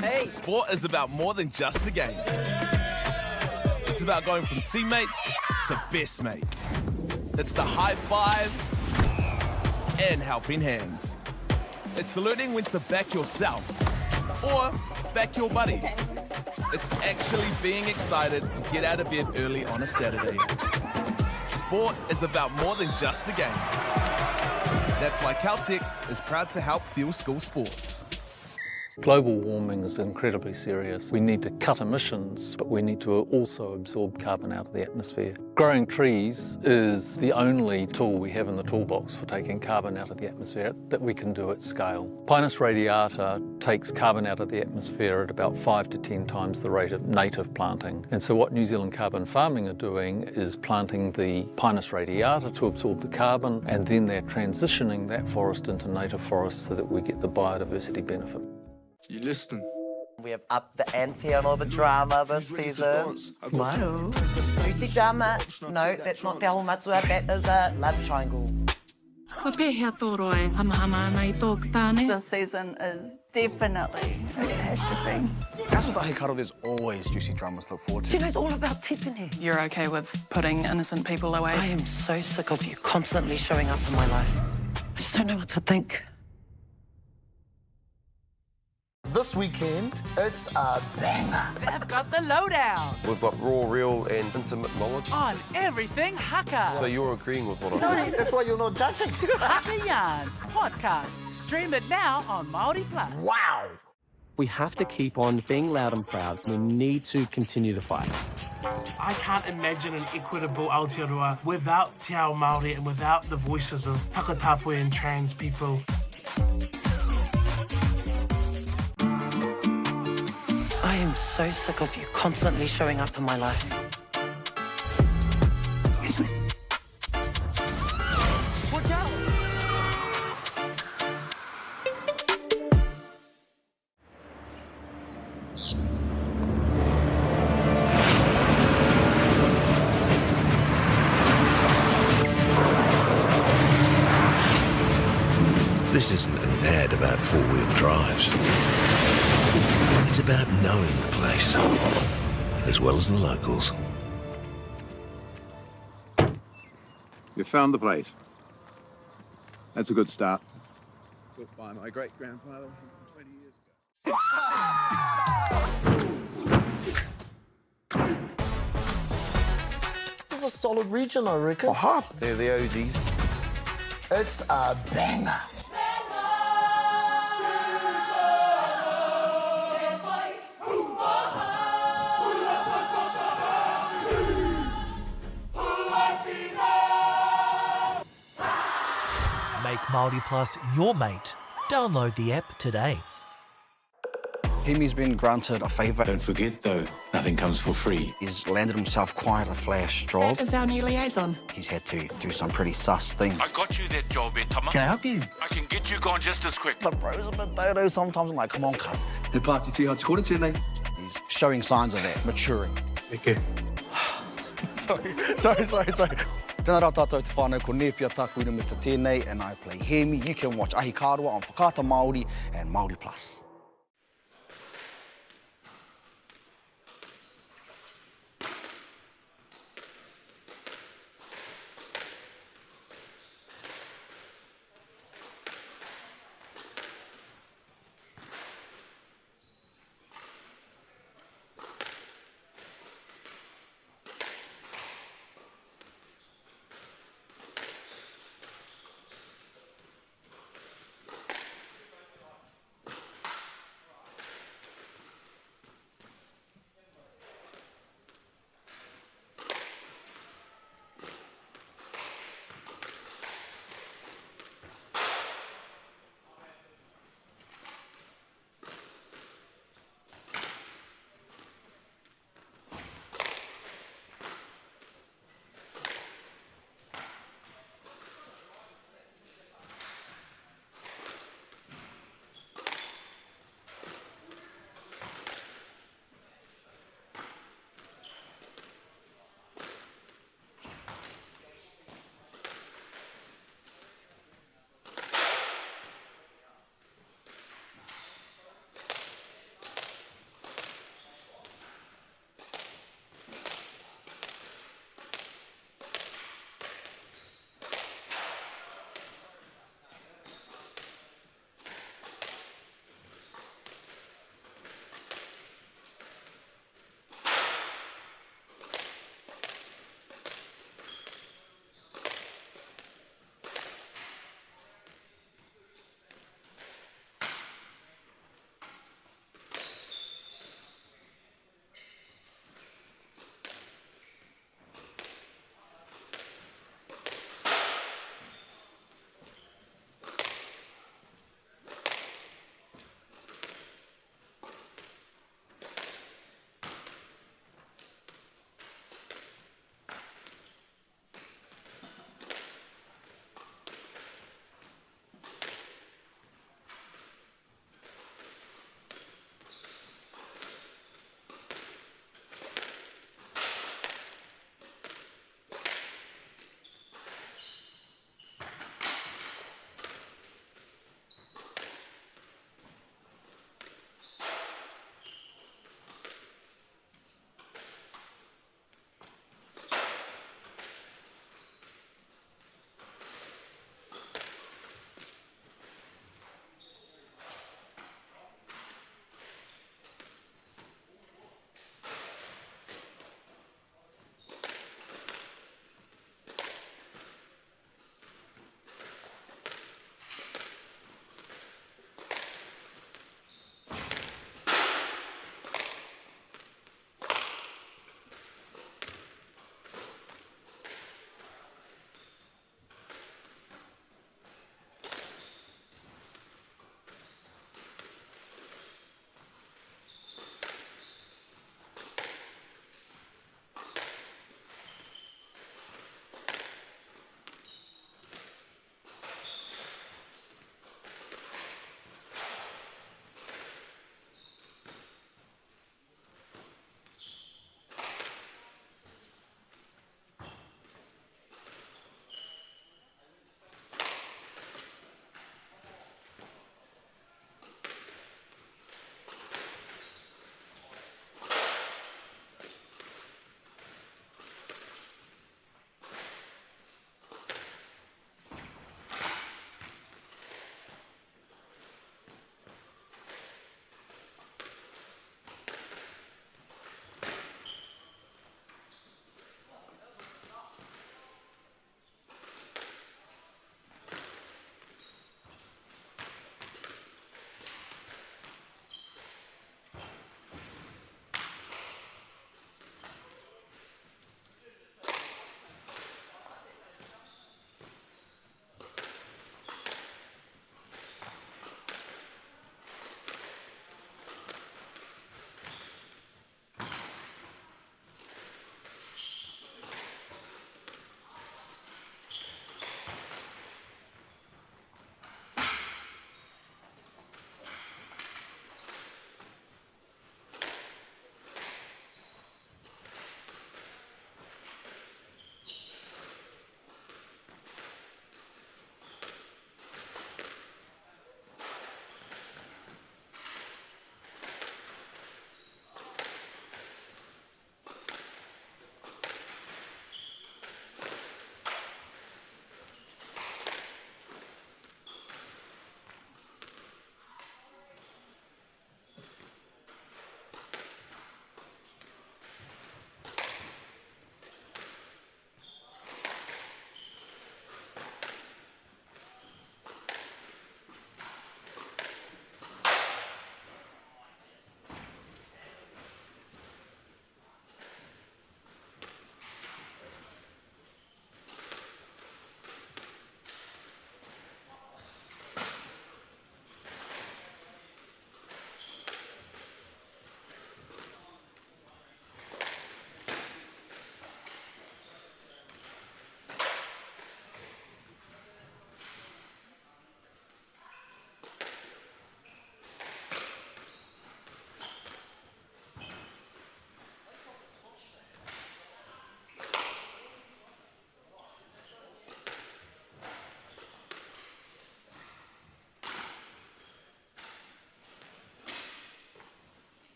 Hey. Sport is about more than just the game. It's about going from teammates to best mates. It's the high fives and helping hands. It's learning when to back yourself or back your buddies. It's actually being excited to get out of bed early on a Saturday. Sport is about more than just the game. That's why Caltex is proud to help fuel school sports. Global warming is incredibly serious. We need to cut emissions, but we need to also absorb carbon out of the atmosphere. Growing trees is the only tool we have in the toolbox for taking carbon out of the atmosphere that we can do at scale. Pinus radiata takes carbon out of the atmosphere at about 5 to 10 times the rate of native planting. And so what New Zealand Carbon Farming are doing is planting the Pinus radiata to absorb the carbon, and then they're transitioning that forest into native forests so that we get the biodiversity benefit. You listening? We have upped the ante on all the drama this season. Smile. Do you see drama? No, that's not Te Aho Matua, that is a love triangle. This season is definitely a catastrophe. As with Ahikaro, there's always juicy dramas to look forward to. It's all about Tiffany. You're okay with putting innocent people away? I am so sick of you constantly showing up in my life. I just don't know what to think. This weekend, it's a banger. They've got the lowdown We've got raw, real, and intimate knowledge. on everything Haka. So you're agreeing with what I said? That's why you're not judging. Haka Yarns podcast. Stream it now on Māori Plus. Wow. We have to keep on being loud and proud. We need to continue to fight. I can't imagine an equitable Aotearoa without Te Ao Māori and without the voices of Takatapu and trans people. I am so sick of you constantly showing up in my life. Excuse me. Watch out! This isn't an ad about four-wheel drives. It's about knowing the place, as well as the locals. You found the place. That's a good start. Built by my great-grandfather 20 years ago. This is a solid region, I reckon. Hutt. They're the OGs. It's a banger. Make Māori Plus your mate. Download the app today. Hemi's been granted a favour. Don't forget, though, nothing comes for free. He's landed himself quite a flash job. That is our new liaison. He's had to do some pretty sus things. I got you that job, Tama. Can I help you? I can get you gone just as quick. The bro's a bit dodo sometimes. I'm like, come on, cuz. He party too hard to call it tonight. He's showing signs of that, maturing. Okay. sorry. Tēnā rā tātou te whānau ko Nepia tāku ina me te tēnei, and I play Hemi. You can watch Ahikaro on Whakaata Māori and Māori Plus.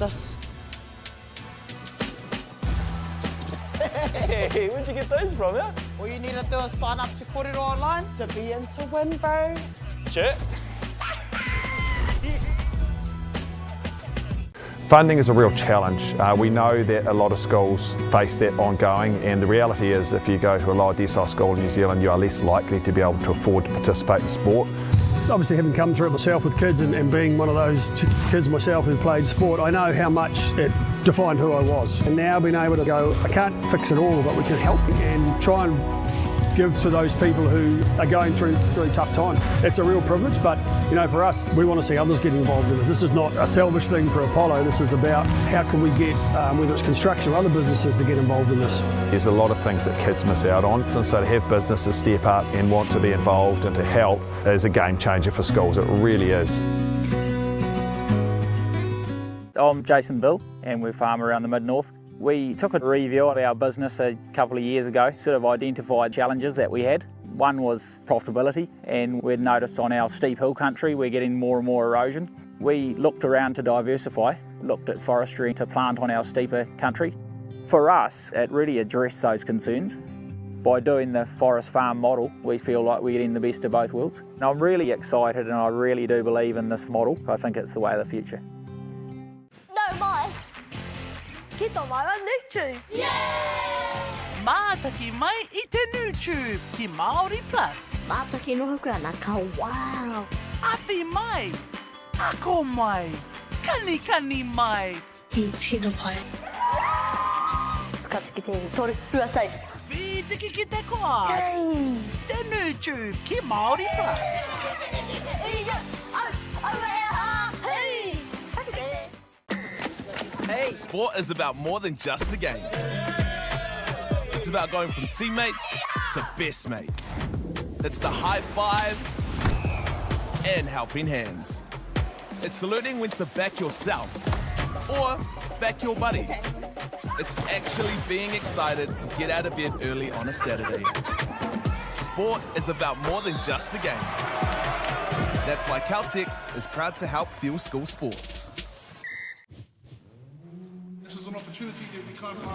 this? Hey, where'd you get those from, yeah? All you need to do is sign up to Kōrero Online to be in to win, bro. Sure. Funding is a real challenge. We know that a lot of schools face that ongoing, and the reality is if you go to a lower decile school in New Zealand, you are less likely to be able to afford to participate in sport. Obviously, having come through it myself with kids and being one of those kids myself who played sport, I know how much it defined who I was. And now being able to go, I can't fix it all, but we can help and try and give to those people who are going through tough times. It's a real privilege, but you know, for us, we want to see others get involved in this. This is not a selfish thing for Apollo. This is about how can we get, whether it's construction or other businesses, to get involved in this. There's a lot of things that kids miss out on, and so to have businesses step up and want to be involved and to help is a game changer for schools. It really is. I'm Jason Bill, and we farm around the Mid-North. We took a review of our business a couple of years ago, sort of identified challenges that we had. One was profitability, and we'd noticed on our steep hill country we're getting more and more erosion. We looked around to diversify, looked at forestry to plant on our steeper country. For us, it really addressed those concerns. By doing the forest farm model, we feel like we're getting the best of both worlds. And I'm really excited, and I really do believe in this model. I think it's the way of the future. No, mai. Ki tō mai wa YouTube. Mātaki mai I te YouTube ki Māori Plus. Mātaki noho kua nā ka wow. Awhi mai. Ako mai. Kani mai. Ki tino pai. Katiki te tori ruatai. Whi tiki ki te koa. Te YouTube ki Māori Plus. Sport is about more than just a game. It's about going from teammates to best mates. It's the high fives and helping hands. It's learning when to back yourself or back your buddies. It's actually being excited to get out of bed early on a Saturday. Sport is about more than just a game. That's why Caltex is proud to help fuel school sports. This is an opportunity that we can't pass up.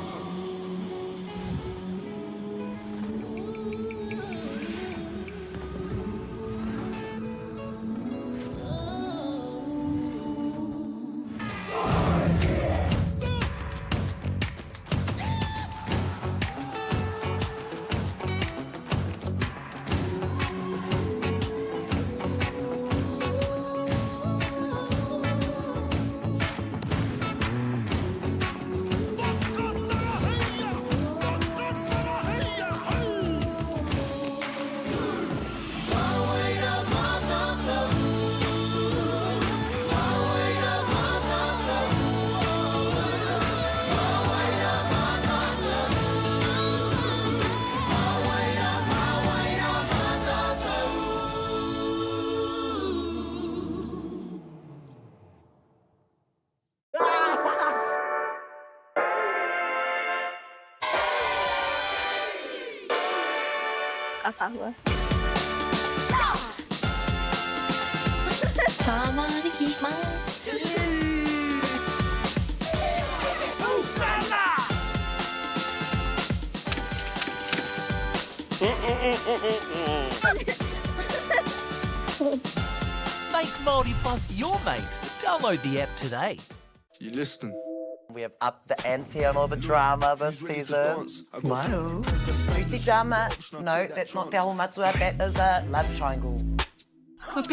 Atahua. Tamariki mai. Make Māori Plus your mate. Download the app today. You listening? We have upped the ante on all the drama this season. Smile. Juicy drama. No, that's not te aho matua. That is a love triangle. This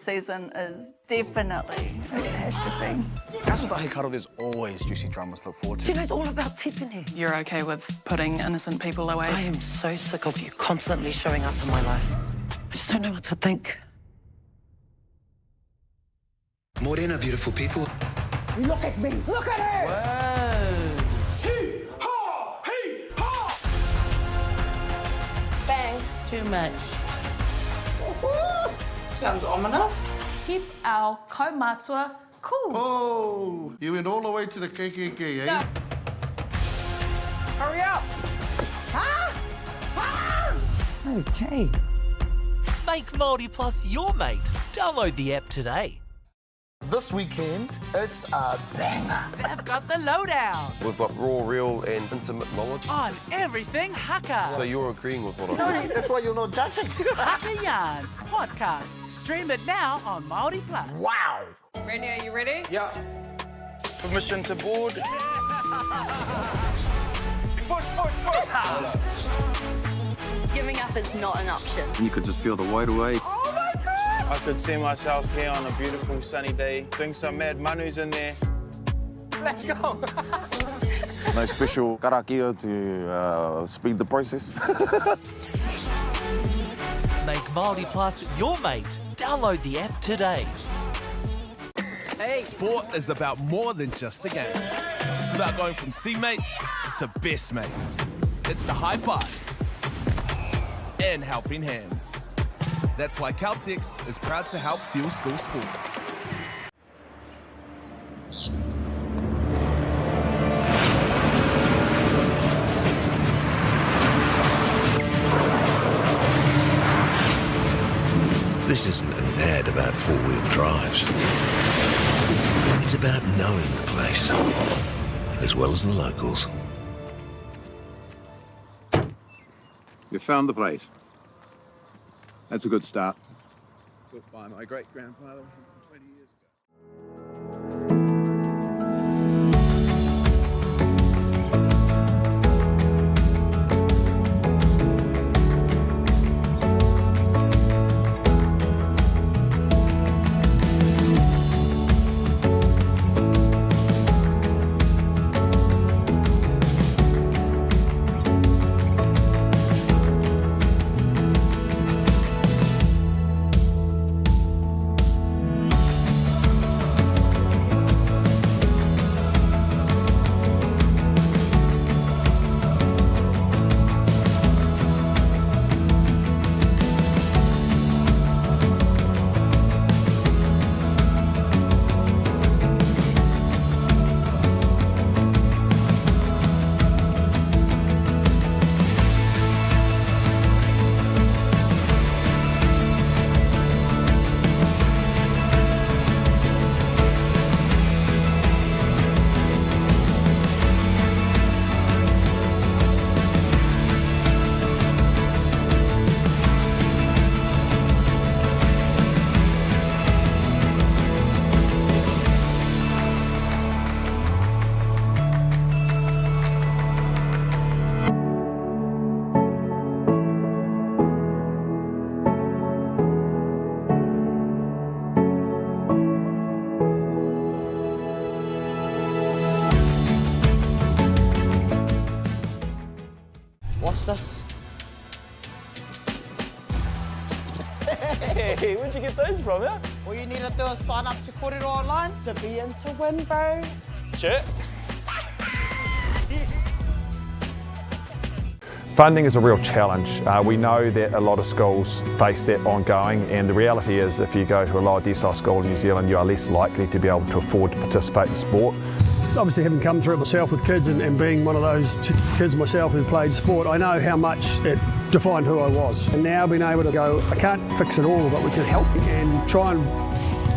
season is definitely a catastrophe. That's what Hikaro, there's always juicy dramas to look forward to. Do you know it's all about Tiffany? You're okay with putting innocent people away? I am so sick of you constantly showing up in my life. I just don't know what to think. Morena, beautiful people. Look at me! Look at her! Bang. Too much. Sounds ominous. Keep our kaumatua cool. Oh, you went all the way to the KKK, eh? Yeah. Hurry up! Okay. Make Māori Plus your mate. Download the app today. this weekend, it's a banger. They've got the lowdown We've got raw, real and intimate knowledge. on everything Haka. So you're agreeing with what I said? That's why you're not judging. Haka Yarns podcast. Stream it now on Māori Plus. Wow. Randy, are you ready? Yeah. Permission to board. Push, push, push. Giving up is not an option. You could just feel the weight away. Oh my God. I could see myself here on a beautiful sunny day, doing some mad manus in there. Let's go. No special karakia to speed the process. Make Māori Plus your mate. Download the app today. Sport is about more than just a game. It's about going from teammates to best mates. It's the high fives and helping hands. That's why Caltex is proud to help fuel school sports. This isn't an ad about four-wheel drives. It's about knowing the place, as well as the locals. You found the place. That's a good start. Built by my great-grandfather 20 years ago. What's this? Hey, where'd you get those from, yeah? All you need to do is sign up to Kōrero Online to be in to win, bro. Chirp. Funding is a real challenge. We know that a lot of schools face that ongoing, and the reality is if you go to a lower decile school in New Zealand, you are less likely to be able to afford to participate in sport. Obviously, having come through it myself with kids and being one of those kids myself who played sport, I know how much it defined who I was. And now being able to go, I can't fix it all, but we can help and try and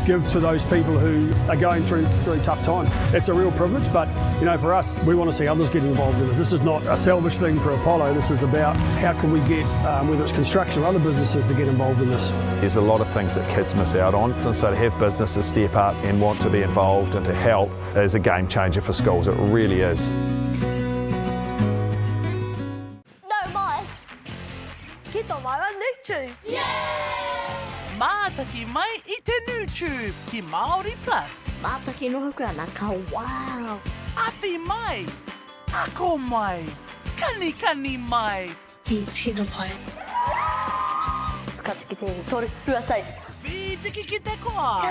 give to those people who are going through really tough times. It's a real privilege, but you know, for us, we want to see others get involved in this. This is not a selfish thing for Apollo. This is about how can we get, whether it's construction or other businesses, to get involved in this. There's a lot of things that kids miss out on, and so to have businesses step up and want to be involved and to help is a game changer for schools. It really is. No, mai. Kita mai on YouTube. Mātaki mai I te YouTube ki Māori Plus. Mātaki noho kua nā ka wow. Awhi mai. Ako mai. Kani mai. Ki tino pai. Katiki te tori ruatai. Whi tiki ki te koa.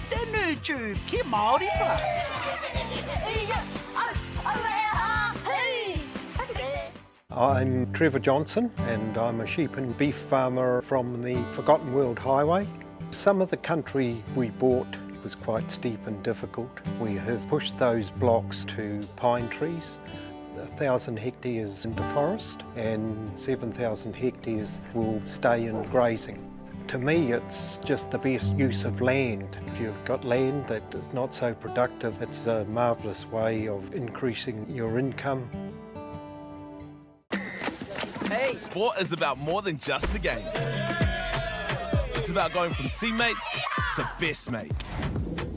Te YouTube ki Māori Plus. I'm Trevor Johnson and I'm a sheep and beef farmer from the Forgotten World Highway. Some of the country we bought was quite steep and difficult. We have pushed those blocks to pine trees. 1,000 hectares into forest and 7,000 hectares will stay in grazing. To me, it's just the best use of land. If you've got land that is not so productive, it's a marvellous way of increasing your income. Hey. Sport is about more than just the game. It's about going from teammates to best mates.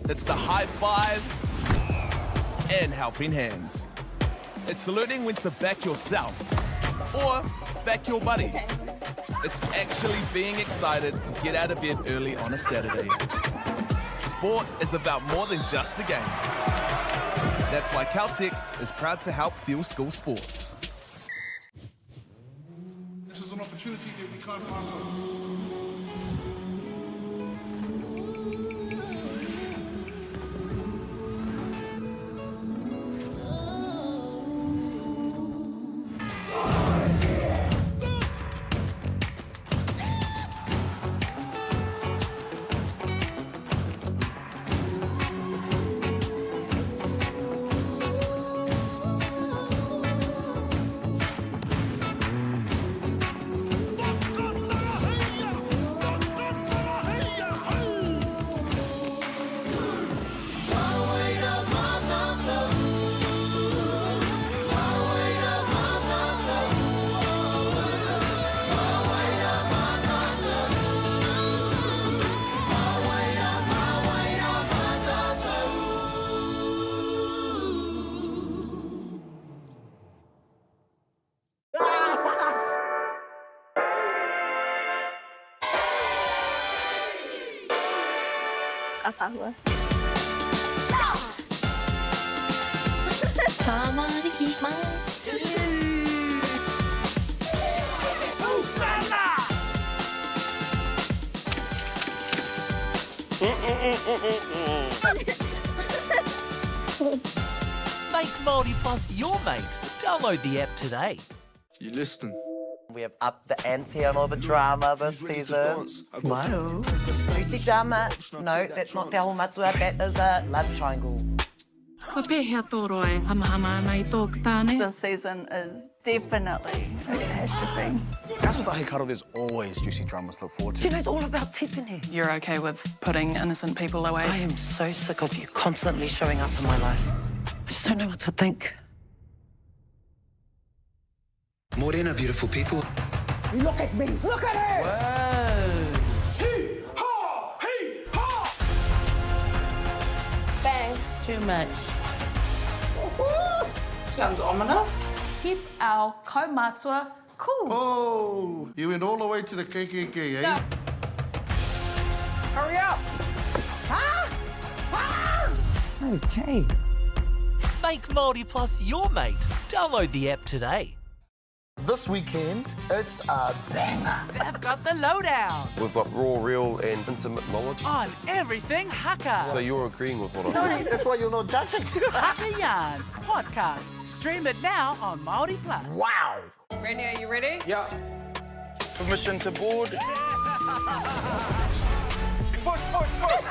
It's the high fives and helping hands. It's learning when to back yourself or back your buddies. It's actually being excited to get out of bed early on a Saturday. Sport is about more than just the game. That's why Caltex is proud to help fuel school sports. This is an opportunity that we can't pass on. Atahua. Make Māori Plus your mate. Download the app today. You listening? We have upped the ante on all the drama this season. Smile. Juicy drama. No, that's not Te Aho Matua, that is a love triangle. This season is definitely a catastrophe. That's what the Hikaru, there's always juicy dramas to look forward to. Do you know it's all about tipping? You're okay with putting innocent people away? I am so sick of you constantly showing up in my life. I just don't know what to think. Morena, beautiful people. Look at me! Look at her! Whoa. Hee-haw! Hee-haw! Bang. Too much. Sounds ominous. Keep our kaumatua cool. Oh, you went all the way to the KKK, eh? No. Hurry up! Okay. Make Māori Plus your mate. Download the app today. This weekend, it's a banger. They've got the lowdown We've got raw, real and intimate knowledge. on everything Haka. So you're agreeing with what I said? That's why you're not judging. Haka Yarns podcast. Stream it now on Māori Plus. Wow. Rennie, are you ready? Yeah. Permission to board. Push, push, push.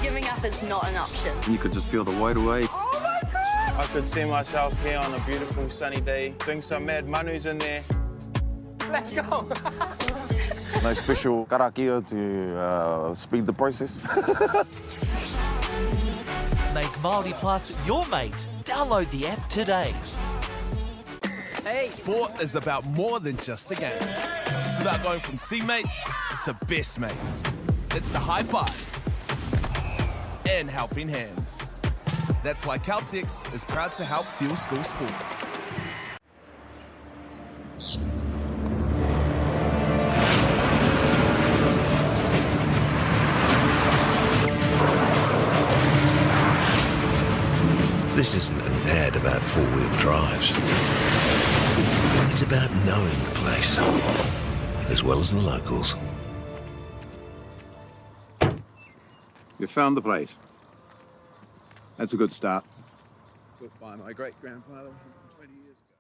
Giving up is not an option. You could just feel the weight away. Oh my God! I could see myself here on a beautiful sunny day, doing some mad manus in there. Let's go. No special karakia to speed the process. Make Māori Plus your mate. Download the app today. Sport is about more than just the game. It's about going from teammates to best mates. It's the high fives and helping hands. That's why Caltex is proud to help fuel school sports. This isn't an ad about four-wheel drives. It's about knowing the place, as well as the locals. You found the place. That's a good start. Built by my great-grandfather 20 years ago.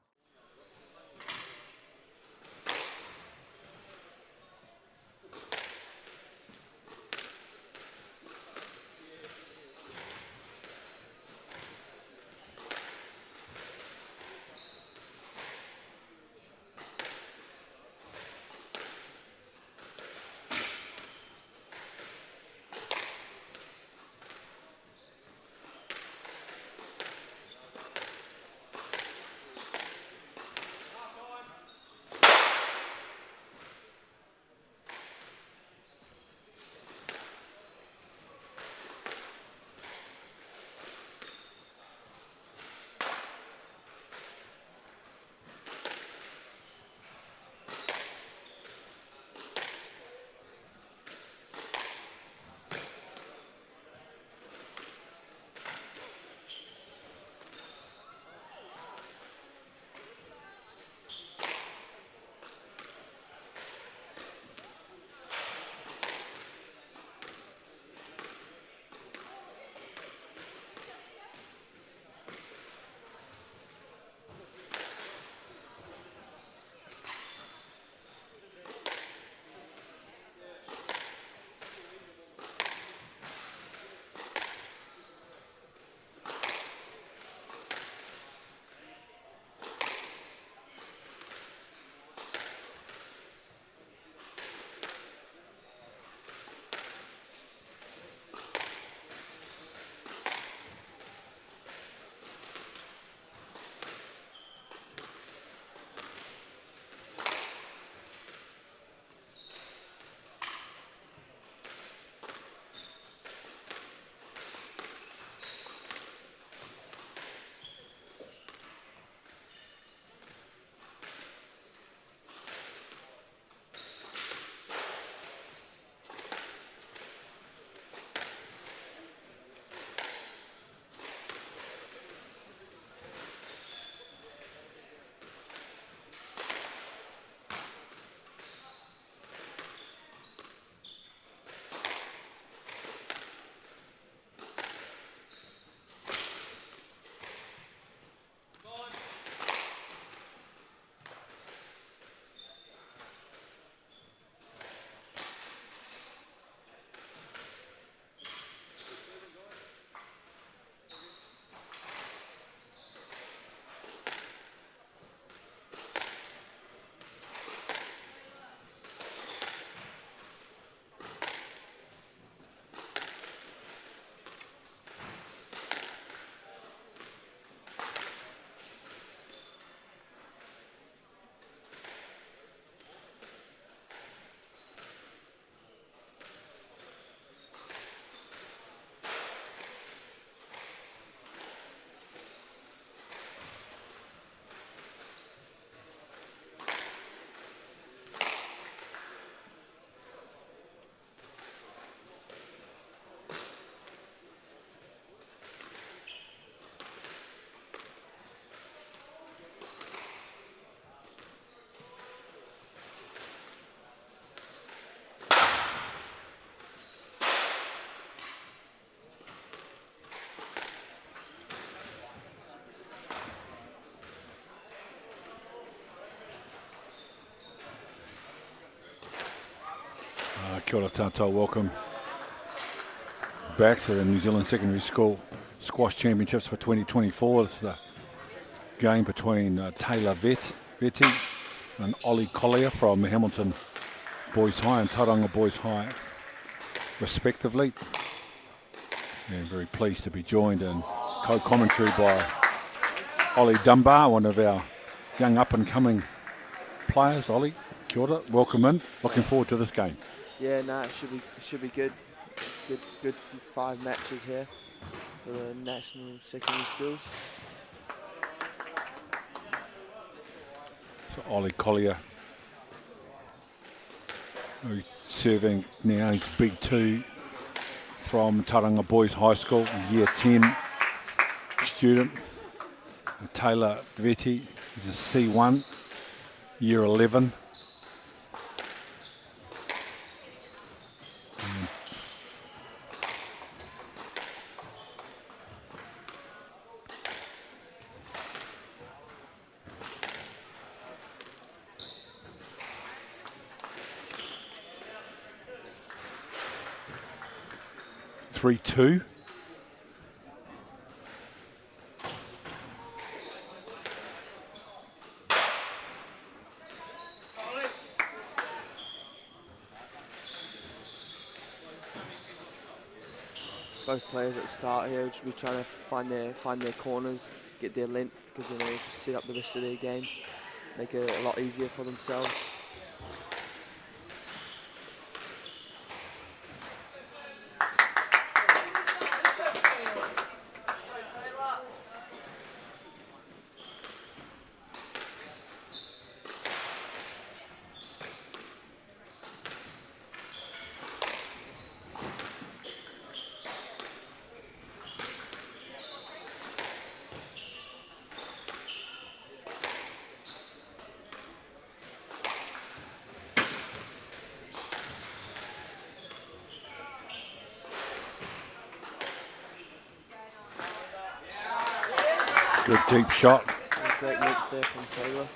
Kia ora tātou, welcome back to the New Zealand Secondary School Squash Championships for 2024. It's the game between Taylor Vetti and Ollie Collier from Hamilton Boys High and Tauranga Boys High, respectively. And very pleased to be joined in co-commentary by Ollie Dunbar, one of our young up-and-coming players. Ollie, kia ora, welcome in. Looking forward to this game. Yeah, no, it should be good. Good 5 matches here for the national secondary schools. So Ollie Collier, who's serving now, he's B2 from Tauranga Boys High School, year 10 student. Taylor Vetti is a C1, year 11. 3-2. Both players at the start here should be trying to find their corners, get their length, because you know, just set up the rest of their game, make it a lot easier for themselves. Good deep shot. Great length there from Taylor.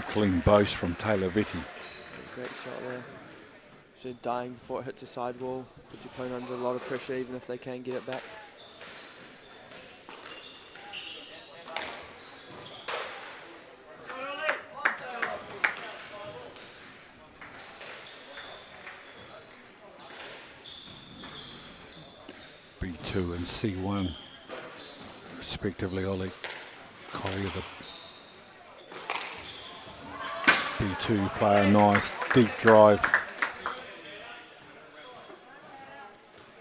Clean boast from Taylor Vetti. Great shot there. Should dying before it hits the sidewall. Put your opponent under a lot of pressure, even if they can get it back. B2 and C1, respectively. Ollie Collier, the B2 player, nice deep drive.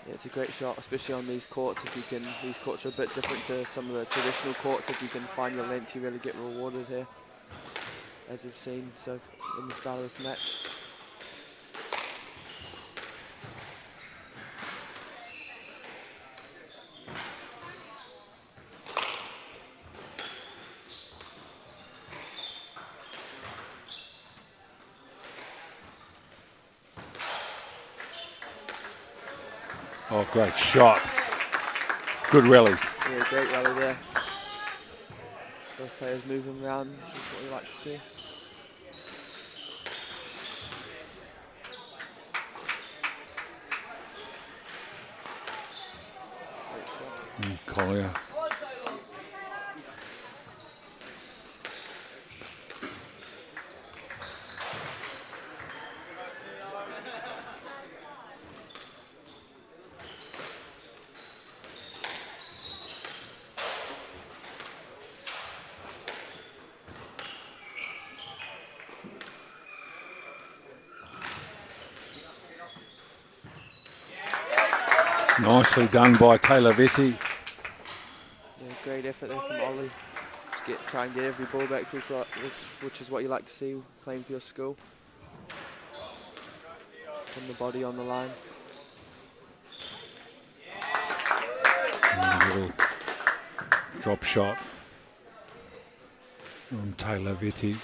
Yeah, it's a great shot, especially on these courts. If you can, these courts are a bit different to some of the traditional courts. If you can find your length, you really get rewarded here, as we've seen so in the start of this match. Oh, great shot. Good rally. Yeah, great rally there. Both players moving around, which is what you like to see. Great shot. Collier. Nicely done by Taylor Vetti. Yeah, great effort there from Ollie. Just try and get every ball back, which is what you like to see playing for your school. From the body on the line. And a little drop shot from Taylor Vetti.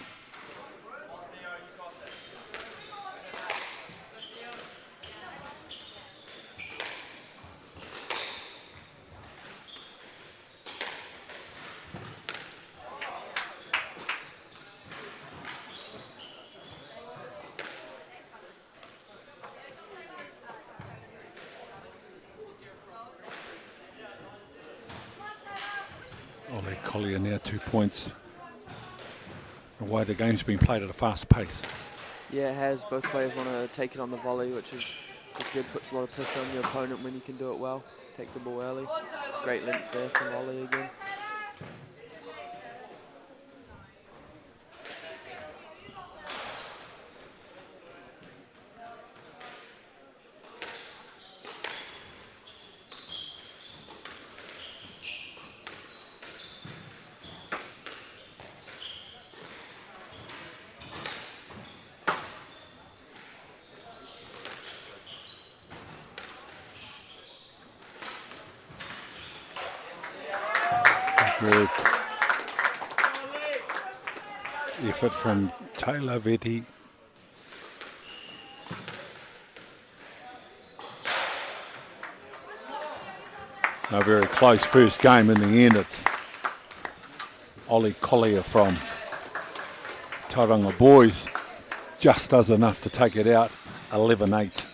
Ollie Collier now 2 points away. The game's been played at a fast pace. Yeah, it has. Both players want to take it on the volley, which is good. Puts a lot of pressure on your opponent when you can do it well. Take the ball early. Great length there from Ollie again. Good effort from Taylor Vetti. A very close first game. In the end, it's Ollie Collier from Tauranga Boys just does enough to take it out, 11-8.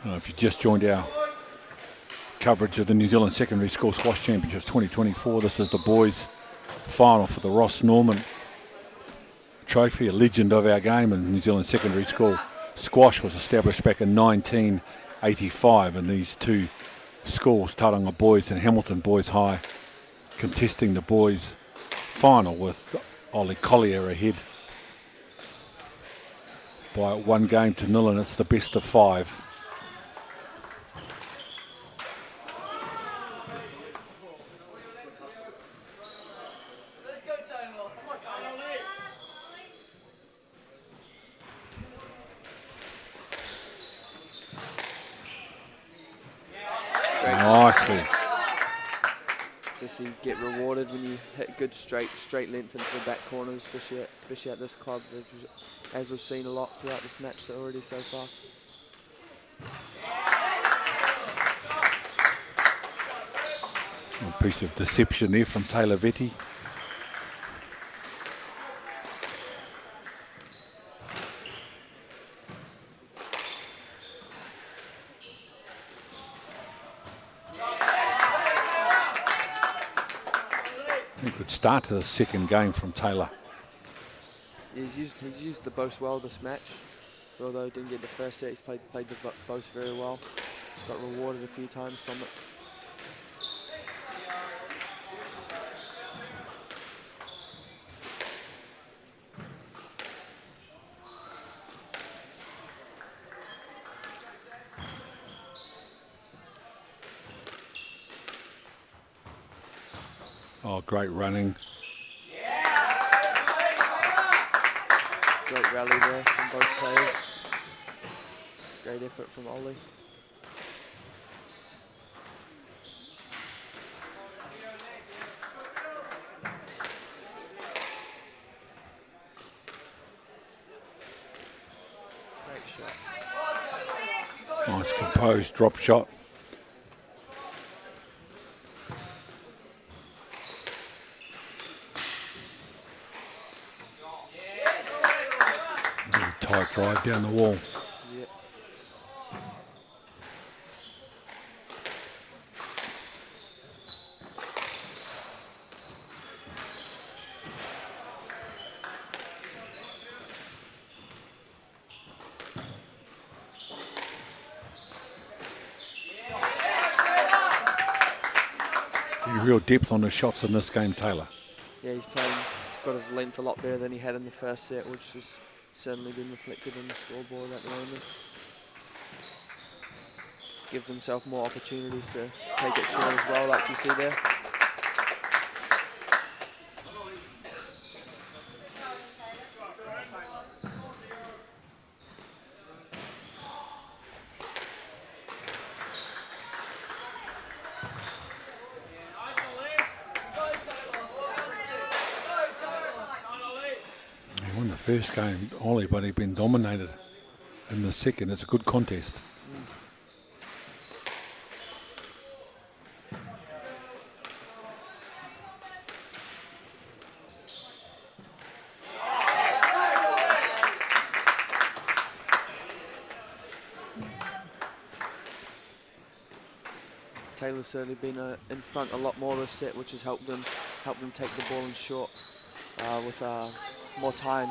If you just joined our coverage of the New Zealand Secondary School Squash Championships 2024, this is the boys' final for the Ross Norman Trophy, a legend of our game. And New Zealand Secondary School Squash was established back in 1985, and these two schools, Tauranga Boys and Hamilton Boys High, contesting the boys' final with Ollie Collier ahead by 1-0, and it's the best of 5. Nicely. Just you get rewarded when you hit good straight length into the back corners, especially at this club, as we've seen a lot throughout this match already so far. A piece of deception there from Taylor Vetti. Good start to the second game from Taylor. He's used the both well this match. Although he didn't get the first set, he's played the both very well. Got rewarded a few times from it. Oh, great running. Great rally there from both players. Great effort from Ollie. Great shot. Nice composed drop shot. tight drive down the wall. Yeah. Real depth on the shots in this game, Taylor. Yeah, he's got his length a lot better than he had in the first set, which has certainly been reflected in the scoreboard at the moment. Gives himself more opportunities to take it short as well, like you see there. He won the first game, Ollie, but he's been dominated in the second. It's a good contest. Taylor's certainly been in front a lot more this set, which has helped them take the ball in short with more time,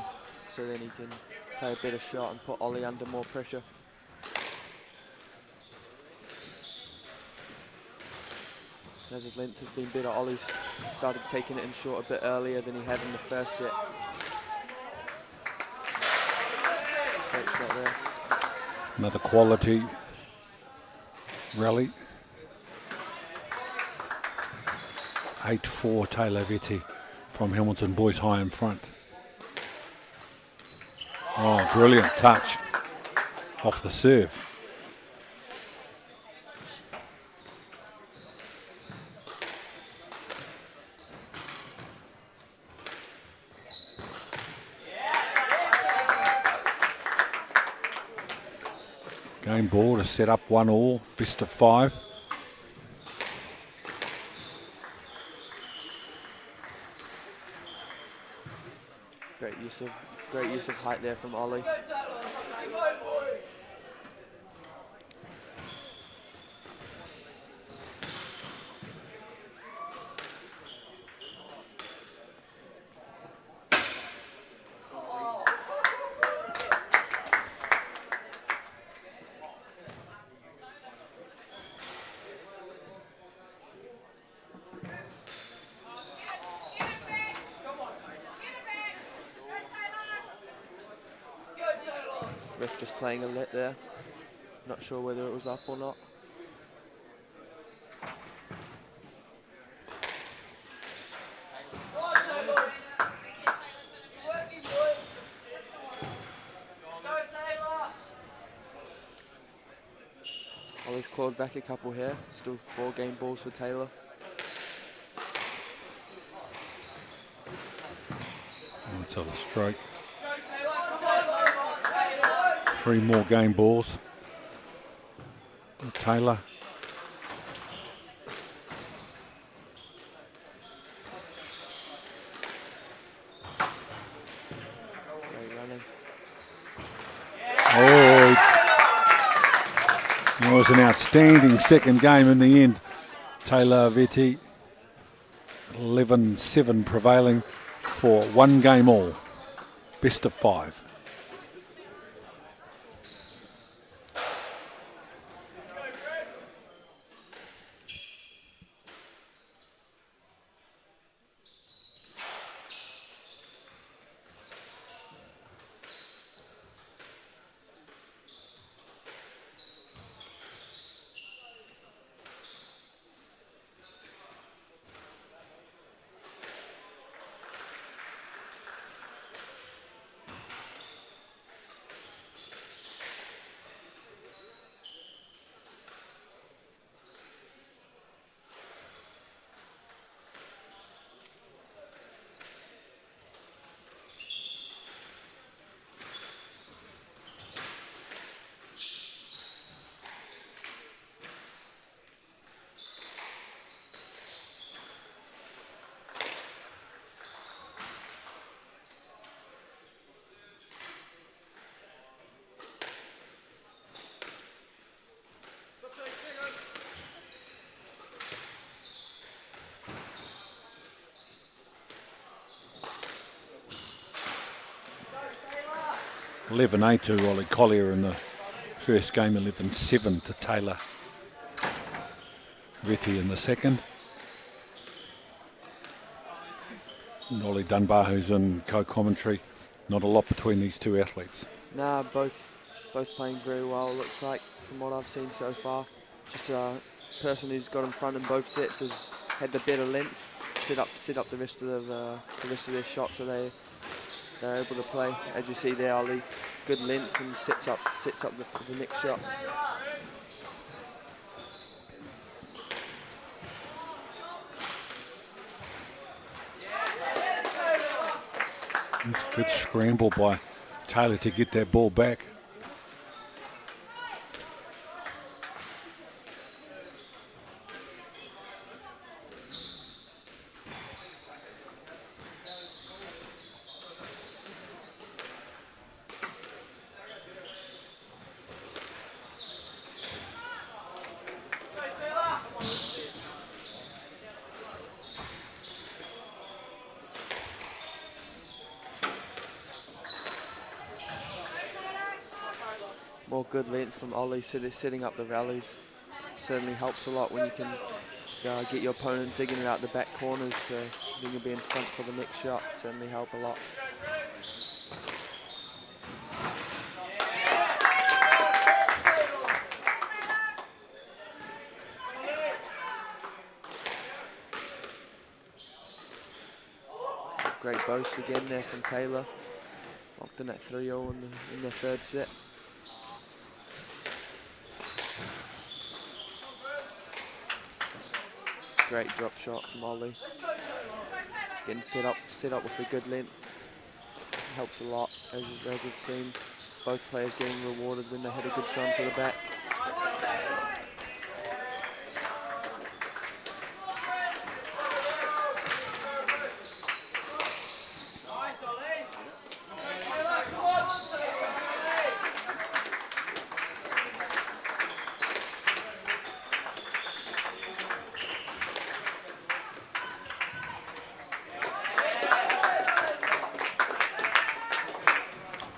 so then he can play a better shot and put Ollie under more pressure. As his length has been better, Ollie's started taking it in short a bit earlier than he had in the first set. Great shot there. Another quality rally. 8-4 Taylor Vetti from Hamilton Boys High in front. Oh, brilliant touch off the serve. Game ball to set up 1-1, best of 5. Great use of height there from Ollie. Ref just playing a let there. Not sure whether it was up or not. Ollie's clawed back a couple here. Still 4 game balls for Taylor. That's a stroke. 3 more game balls. Taylor. Oh, it was an outstanding second game in the end. Taylor Vetti, 11-7 prevailing for 1 game all. Best of 5. 11-8 to Ollie Collier in the first game, 11-7 to Taylor Vetti in the second. And Ollie Dunbar, who's in co-commentary. Not a lot between these two athletes. Nah, both playing very well, looks like, from what I've seen so far. Just a person who's got in front in both sets has had the better length, set up the rest of their shots, so they're able to play. As you see there, Ollie, good length and sets up the next shot. It's a good scramble by Taylor to get that ball back. More good length from Ollie, setting up the rallies. Certainly helps a lot when you can get your opponent digging it out the back corners. Then you'll be in front for the next shot. Certainly help a lot. Great boast again there from Taylor. Locked in at 3-0 in the third set. Great drop shot from Ollie. Getting set up with a good length. Helps a lot, as we've seen. Both players getting rewarded when they had a good shot to the back.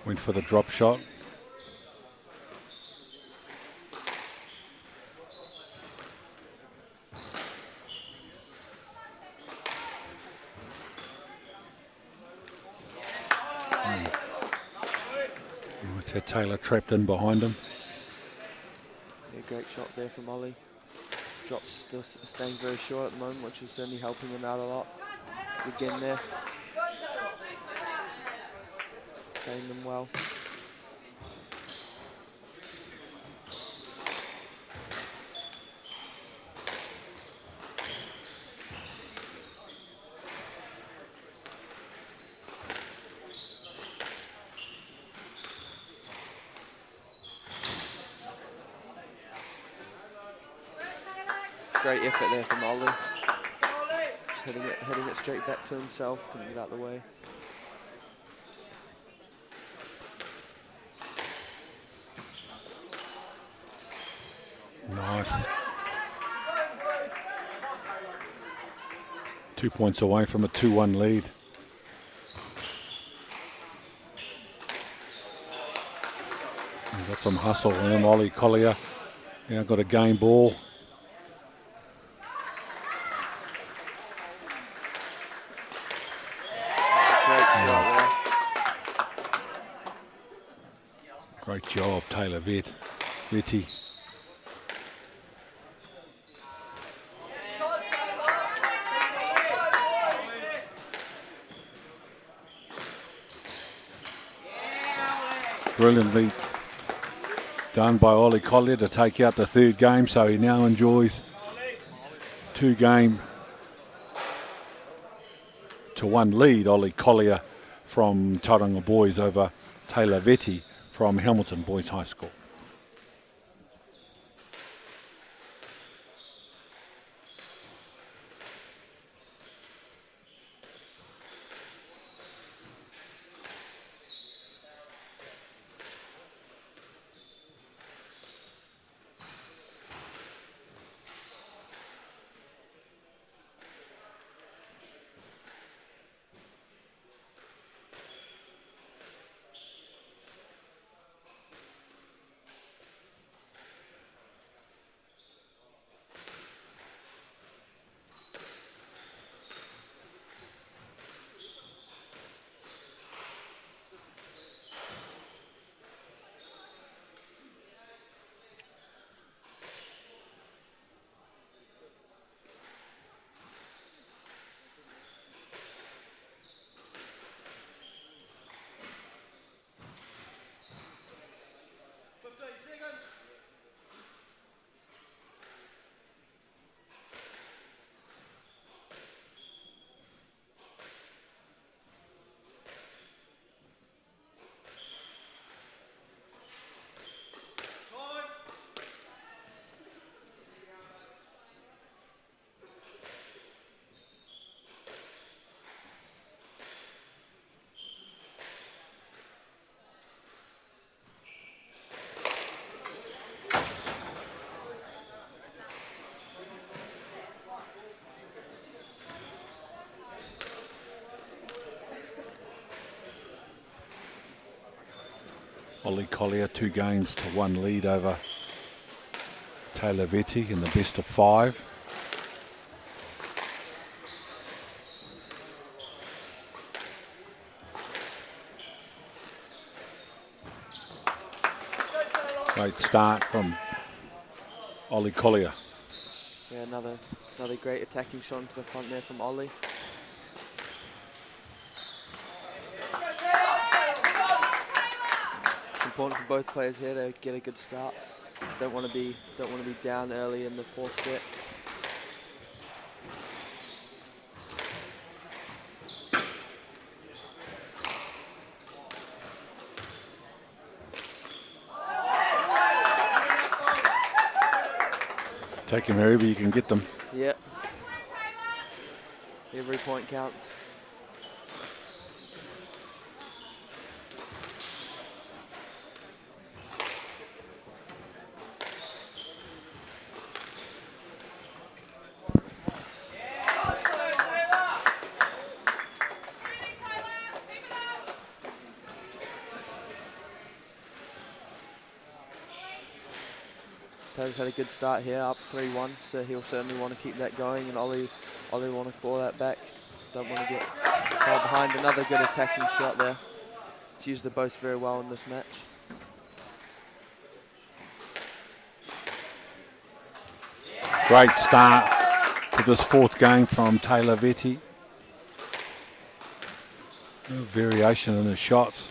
Went for the drop shot. With that Taylor trapped in behind him. Yeah, great shot there from Ollie. His drop's still staying very short at the moment, which is certainly helping him out a lot. Again there. Playing them well. Great effort there from Ollie. Just heading it straight back to himself, couldn't get out of the way. Nice. 2 points away from a 2-1 lead. We've got some hustle on Ollie Collier. Now got a game ball. Great job, Taylor Vetti. Brilliantly done by Ollie Collier to take out the third game, so he now enjoys 2-game to 1 lead. Ollie Collier from Tauranga Boys over Taylor Vetti from Hamilton Boys High School. Ollie Collier, 2 games to 1 lead over Taylor Vetti in the best of 5. Great start from Ollie Collier. Yeah, another great attacking shot into the front there from Ollie. It's important for both players here to get a good start. Don't want to be down early in the 4th set. Take them wherever you can get them. Yep. Every point counts. Taylor's had a good start here, up 3-1, so he'll certainly want to keep that going, and Ollie want to claw that back. Don't want to get far behind. Another good attacking shot there. He's used the both very well in this match. Great start to this 4th game from Taylor Vetti. No variation in his shots.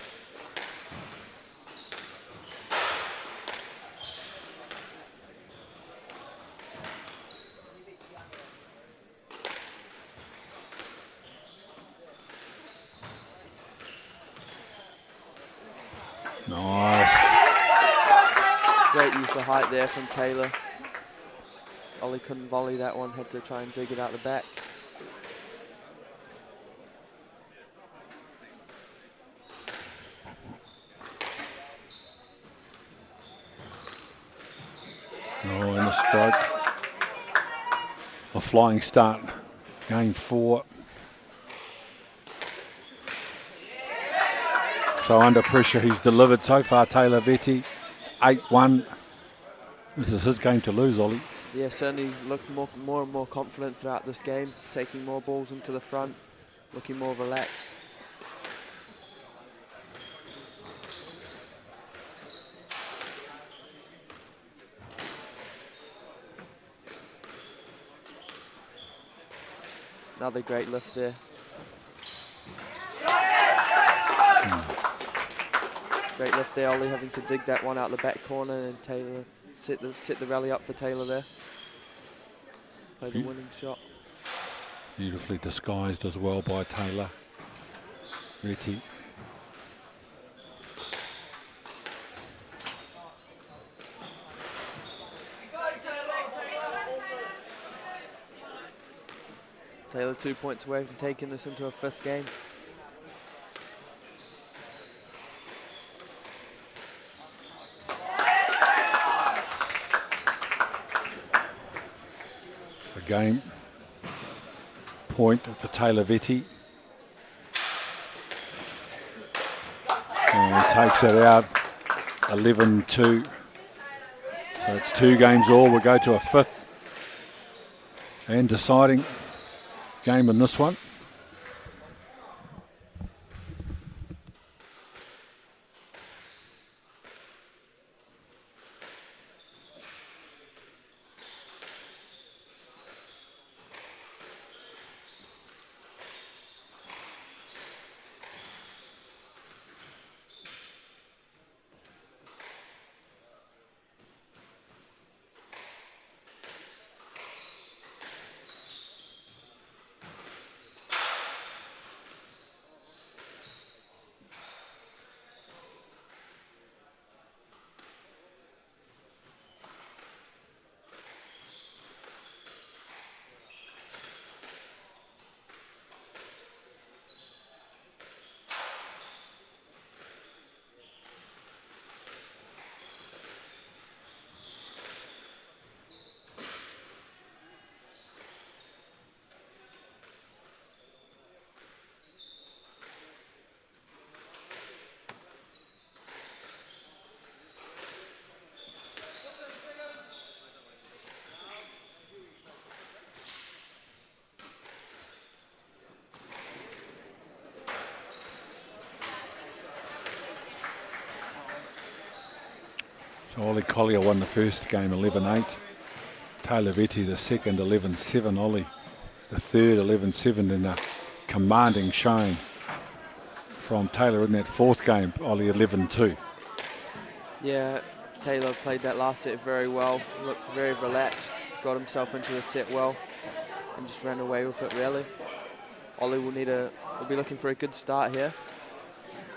Nice. Great use of height there from Taylor. Ollie couldn't volley that one, had to try and dig it out the back. Oh, and a stroke. A flying start. Game 4. So under pressure, he's delivered so far, Taylor Vetti. 8-1. This is his game to lose, Ollie. Yeah, certainly he's looked more and more confident throughout this game, taking more balls into the front, looking more relaxed. Another great lift there. Great lift there, Ollie having to dig that one out the back corner, and Taylor set the rally up for Taylor there. Play the winning shot. Beautifully disguised as well by Taylor Vetti. Taylor 2 points away from taking this into a 5th game. A game point for Taylor Vetti. And he takes it out, 11-2. So it's 2 games all. We'll go to a 5th and deciding game in this one. So Ollie Collier won the first game 11-8. Taylor Vetti the second 11-7. Ollie the third 11-7 in a commanding showing from Taylor in that fourth game. Ollie 11-2. Yeah, Taylor played that last set very well, looked very relaxed, got himself into the set well, and just ran away with it really. Ollie will be looking for a good start here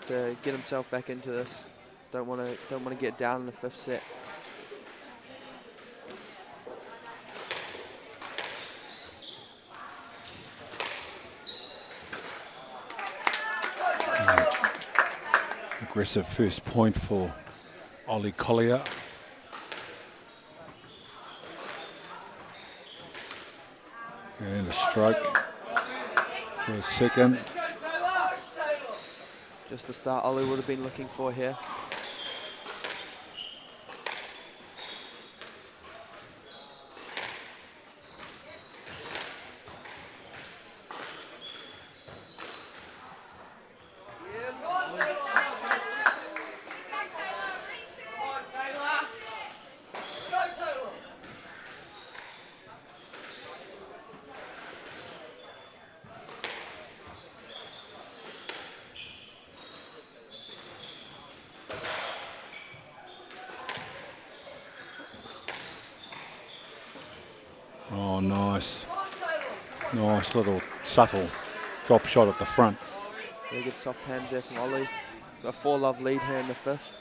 to get himself back into this. Don't want to get down in the fifth set. Aggressive first point for Ollie Collier. And a stroke for a second. Just the start Ollie would have been looking for here. Oh, nice. Nice little subtle drop shot at the front. Very good soft hands there from Ollie. Got a 4-love lead here in the fifth.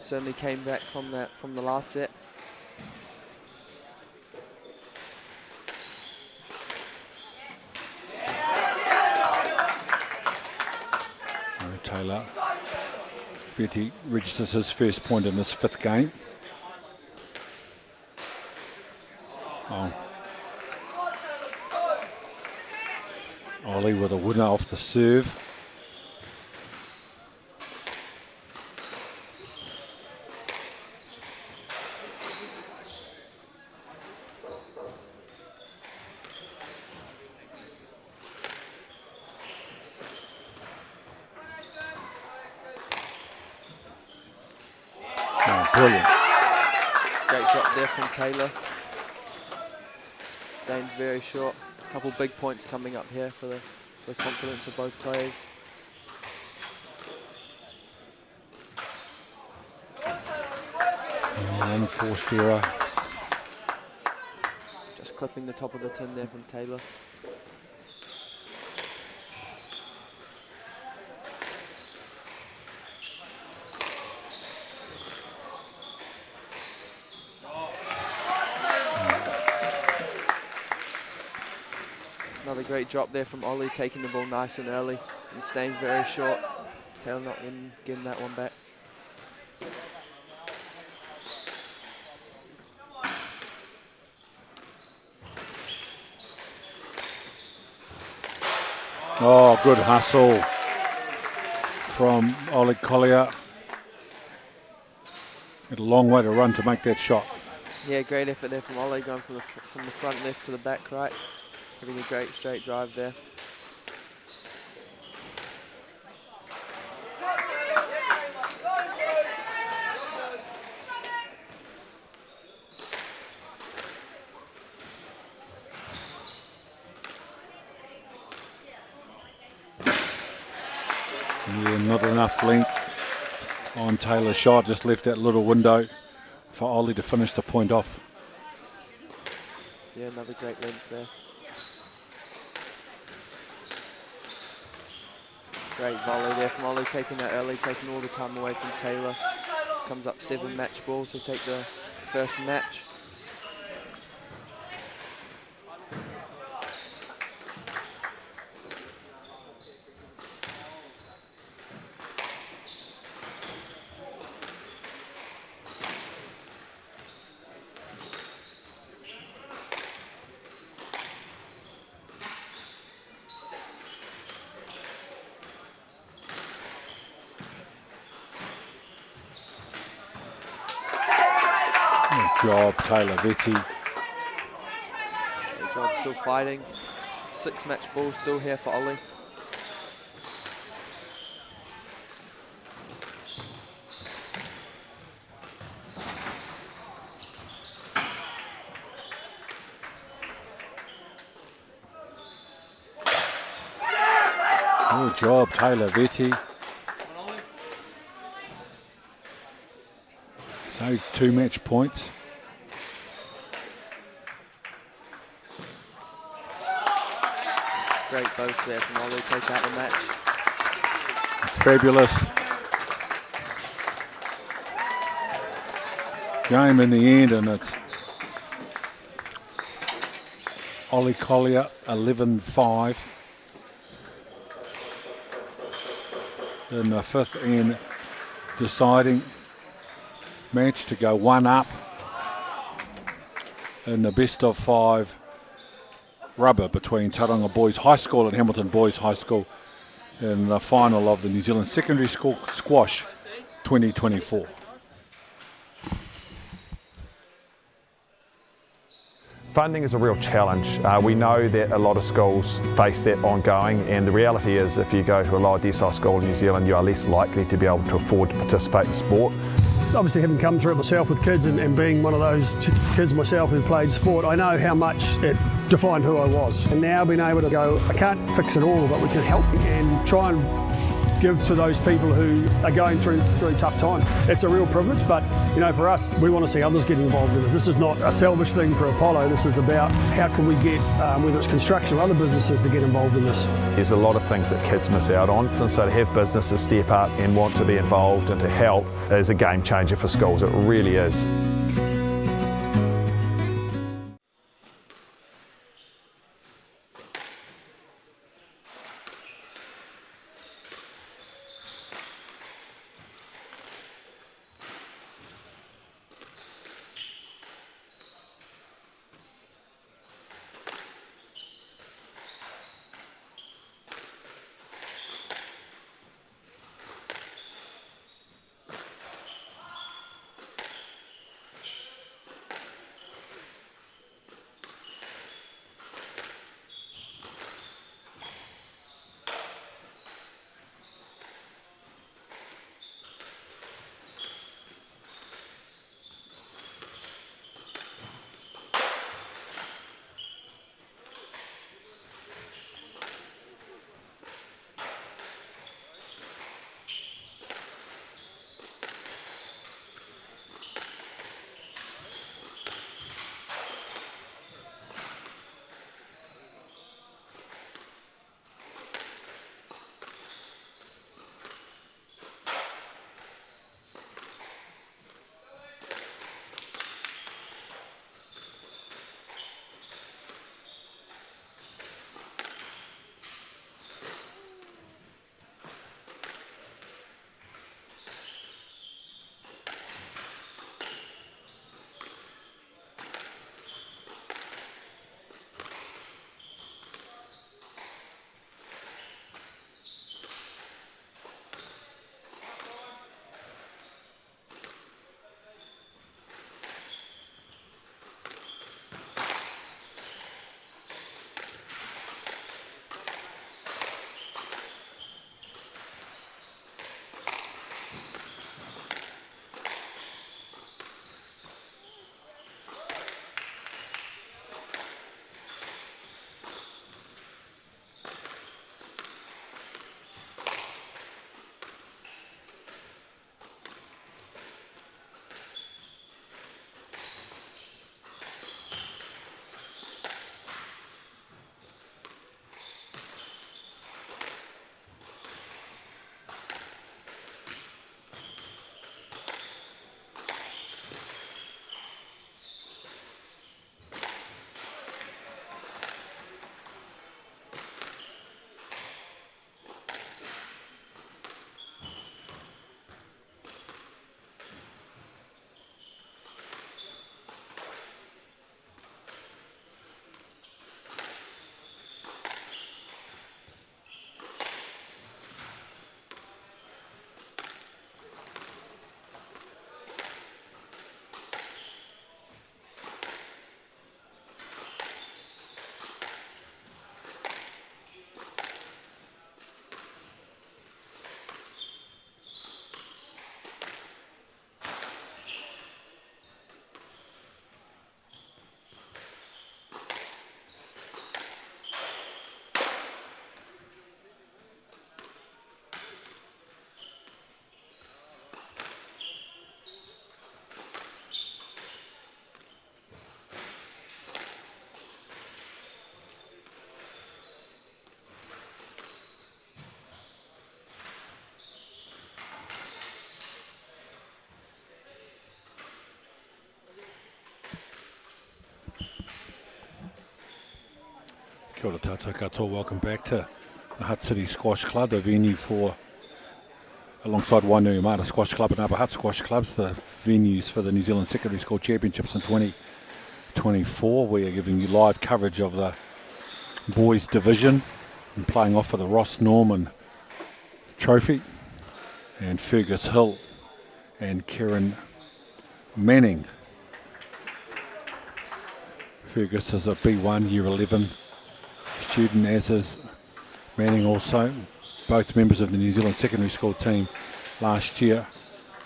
Certainly came back from the last set. Taylor Vetti registers his first point in this fifth game. Oh. Ollie with a winner off the serve. Oh, brilliant. Great drop there from Taylor. Staying very short. A couple big points coming up here for the confidence of both players. Unforced error. Just clipping the top of the tin there from Taylor. Another great drop there from Ollie, taking the ball nice and early and staying very short. Taylor not getting that one back. Oh, good hustle from Ollie Collier. Had a long way to run to make that shot. Yeah, great effort there from Ollie, going from the front left to the back right. Hitting a great straight drive there. Yeah, not enough length on Taylor's shot. Just left that little window for Ollie to finish the point off. Yeah, another great length there. Great volley there from Ollie, taking that early, taking all the time away from Taylor. Comes up 7 match balls to take the first match. Good job, Taylor Vetti. Good job, still fighting. 6 match balls still here for Ollie. Good job, Taylor Vetti. Saved 2 match points. Great both there from Ollie, take out the match. Fabulous game in the end, and it's Ollie Collier 11-5 in the fifth and deciding match to go one up in the best of 5 rubber between Tauranga Boys High School and Hamilton Boys High School in the final of the New Zealand Secondary School Squash 2024. Funding is a real challenge. We know that a lot of schools face that ongoing, and the reality is if you go to a lower decile school in New Zealand, you are less likely to be able to afford to participate in sport. Obviously, having come through it myself with kids and being one of those kids myself who played sport, I know how much it defined who I was. And now being able to go, I can't fix it all, but we can help and try and give to those people who are going through a tough time. It's a real privilege, but you know, for us, we want to see others get involved in this. This is not a selfish thing for Apollo. This is about how can we get, whether it's construction or other businesses, to get involved in this. There's a lot of things that kids miss out on, and so to have businesses step up and want to be involved and to help is a game changer for schools. It really is. Kia ora tātou katoa, welcome back to the Hutt City Squash Club, the venue for, alongside Wainuiomata Squash Club and Upper Hutt Squash Clubs, the venues for the New Zealand Secondary School Championships in 2024. We are giving you live coverage of the boys division and playing off for the Ross Norman Trophy, and Fergus Hill and Karen Manning. Fergus is a B1 Year 11 student, as is Manning also. Both members of the New Zealand Secondary School team last year.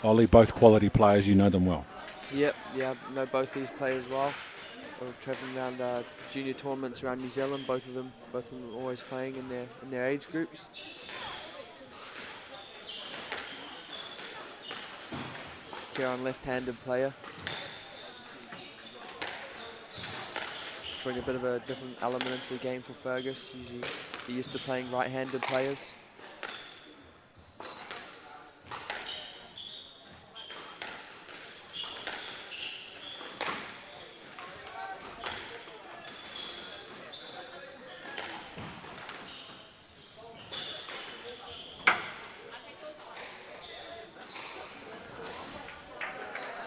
Ollie, both quality players, you know them well. Yep, yeah, I know both these players well. We're travelling around junior tournaments around New Zealand. Both of them are always playing in their age groups. Kieran, left-handed player. Bring a bit of a different element into the game for Fergus. Usually he's used to playing right-handed players.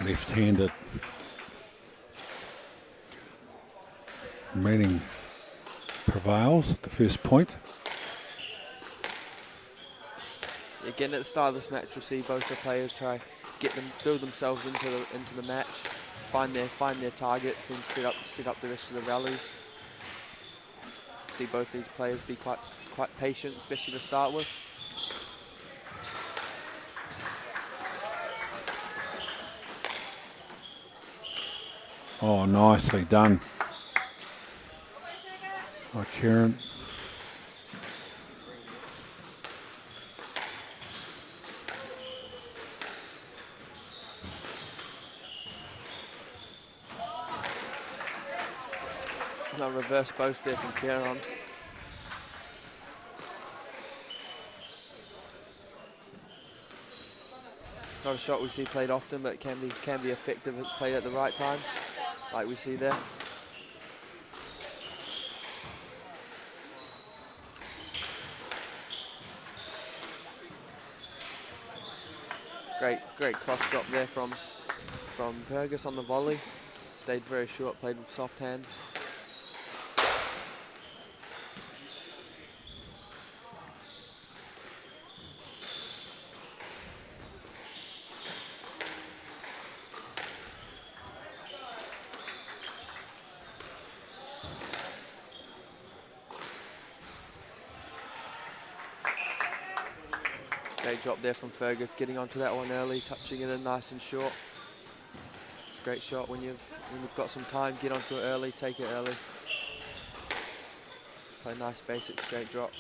Left-handed. Manning prevails at the first point. Again, at the start of this match, we'll see both the players try build themselves into the match, find their targets, and set up the rest of the rallies. See both these players be quite patient, especially to start with. Oh, nicely done by Kieran. No reverse both there from Kieran. Not a shot we see played often, but it can be effective if it's played at the right time, like we see there. Great cross drop there from Fergus on the volley. Stayed very short, played with soft hands. Great drop there from Fergus, getting onto that one early, touching it in nice and short. It's a great shot when you've got some time, get onto it early, take it early. Just play a nice basic straight drop.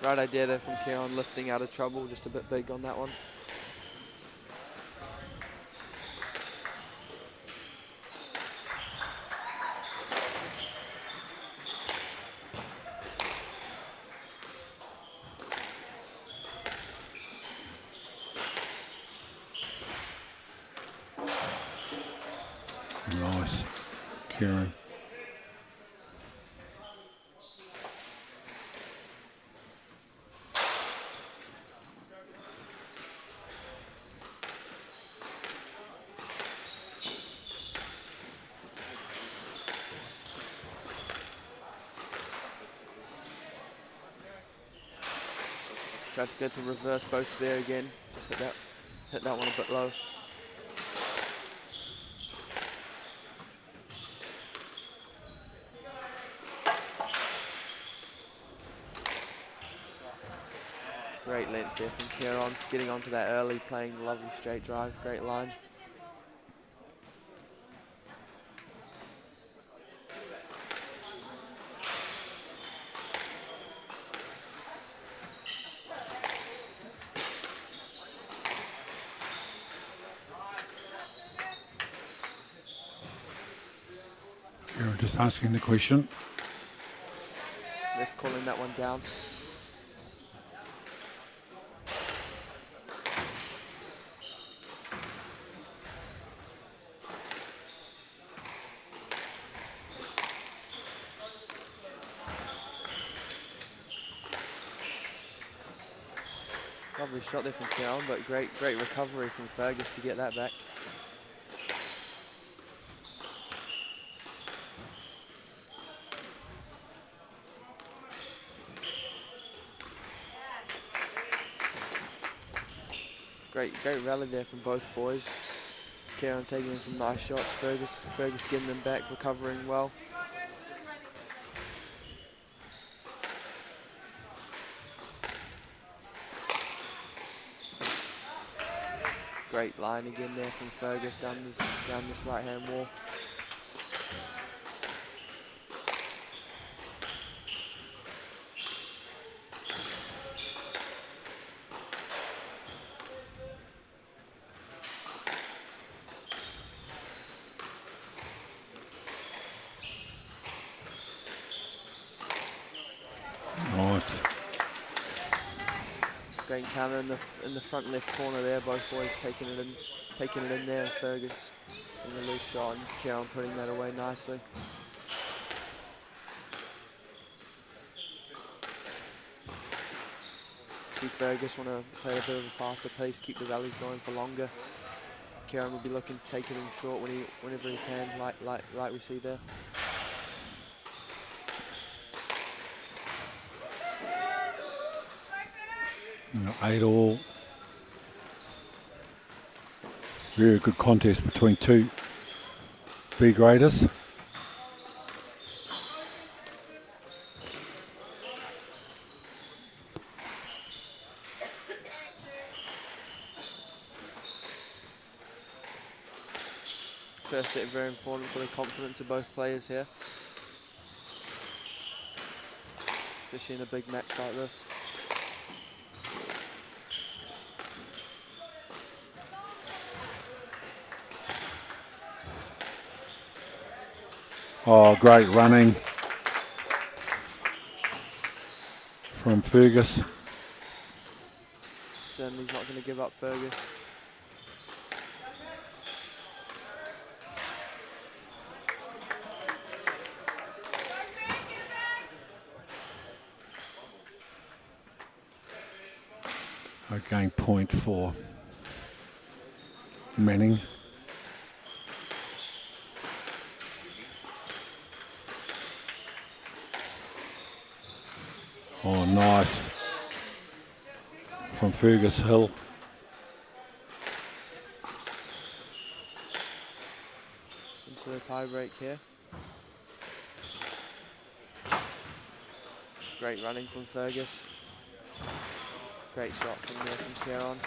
Right idea there from Kieran, lifting out of trouble, just a bit big on that one. Nice, Kieran. Tried to go to reverse both there again, just hit that one a bit low. Great length there from Kieran, getting onto that early, playing lovely straight drive, great line. Kieran just asking the question. Ref calling that one down. Lovely shot there from Kieran, but great recovery from Fergus to get that back. Great rally there from both boys. Kieran taking in some nice shots. Fergus getting them back, recovering well. Great line again there from Fergus down this right-hand wall. Nice. Great counter in the front left corner there. Both boys taking it in there. And Fergus in the loose shot and Kieran putting that away nicely. See Fergus want to play a bit of a faster pace, keep the rallies going for longer. Kieran will be looking to take it in short whenever he can, like we see there. You know, 8-all. Very good contest between two B graders. First set very important for the confidence of both players here, especially in a big match like this. Oh, great running from Fergus. Certainly he's not going to give up, Fergus. Again, point for Manning. Oh, nice from Fergus Hill. Into the tie break here. Great running from Fergus. Great shot from there from Kieran.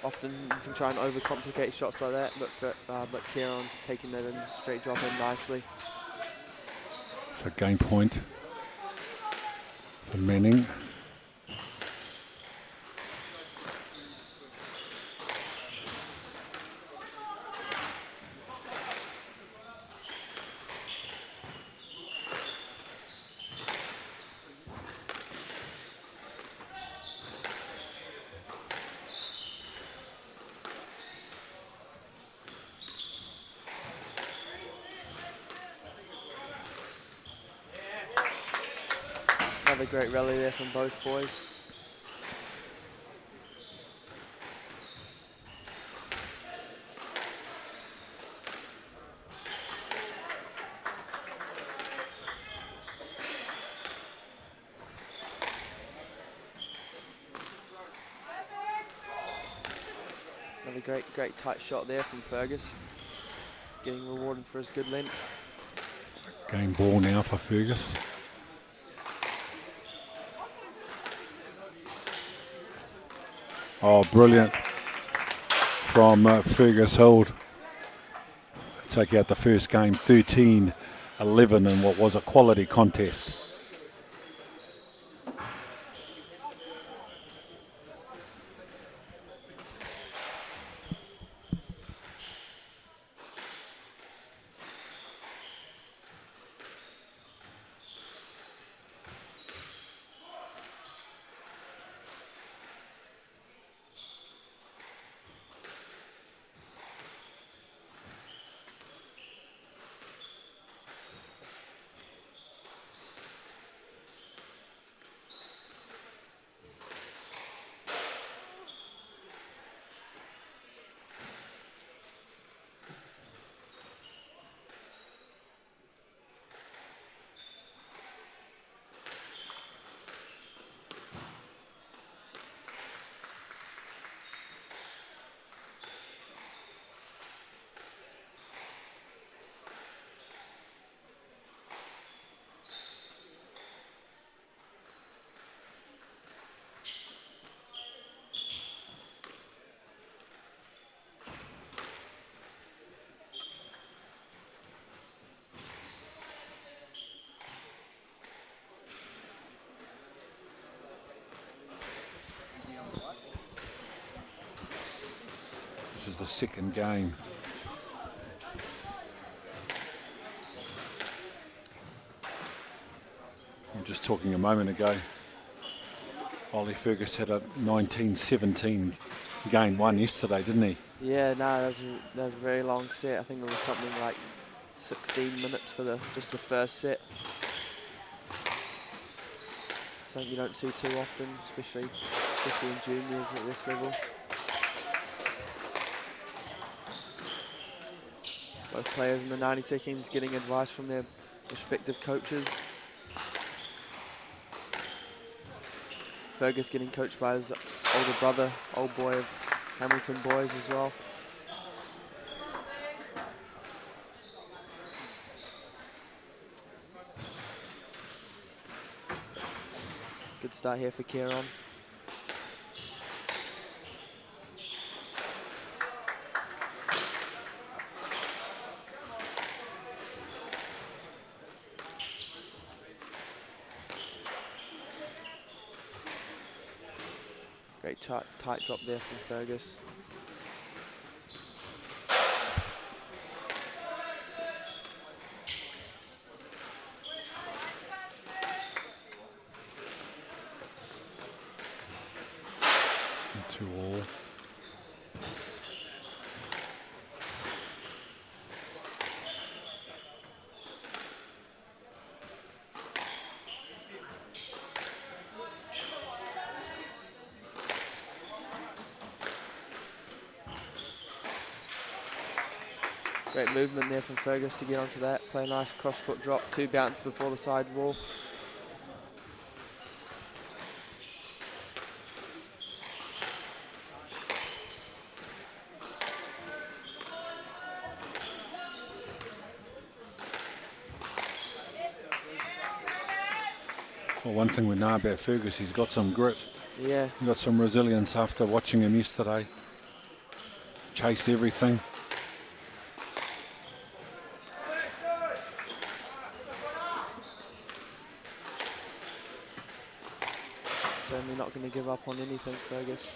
Often you can try and overcomplicate shots like that, but Kieran taking that in, straight drop in nicely. So game point for Manning. Another great rally there from both boys. Another great tight shot there from Fergus. Getting rewarded for his good length. Game ball now for Fergus. Oh, brilliant from Fergus Hild. Take out the first game 13-11 in what was a quality contest. is the second game. I'm just talking a moment ago. Ollie Fergus had a 19-17 game one yesterday, didn't he? Yeah, no, that was a very long set. I think it was something like 16 minutes for just the first set. Something you don't see too often, especially in juniors at this level. Both players in the 90 seconds getting advice from their respective coaches. Fergus getting coached by his older brother, old boy of Hamilton boys as well. Good start here for Kieran. Great tight drop there from Fergus. Two all. Great movement there from Fergus to get onto that. Play a nice cross-court drop, 2 bounce before the side wall. Well, one thing we know about Fergus, he's got some grit. Yeah. He got some resilience after watching him yesterday. Chase everything. Certainly not going to give up on anything, Fergus.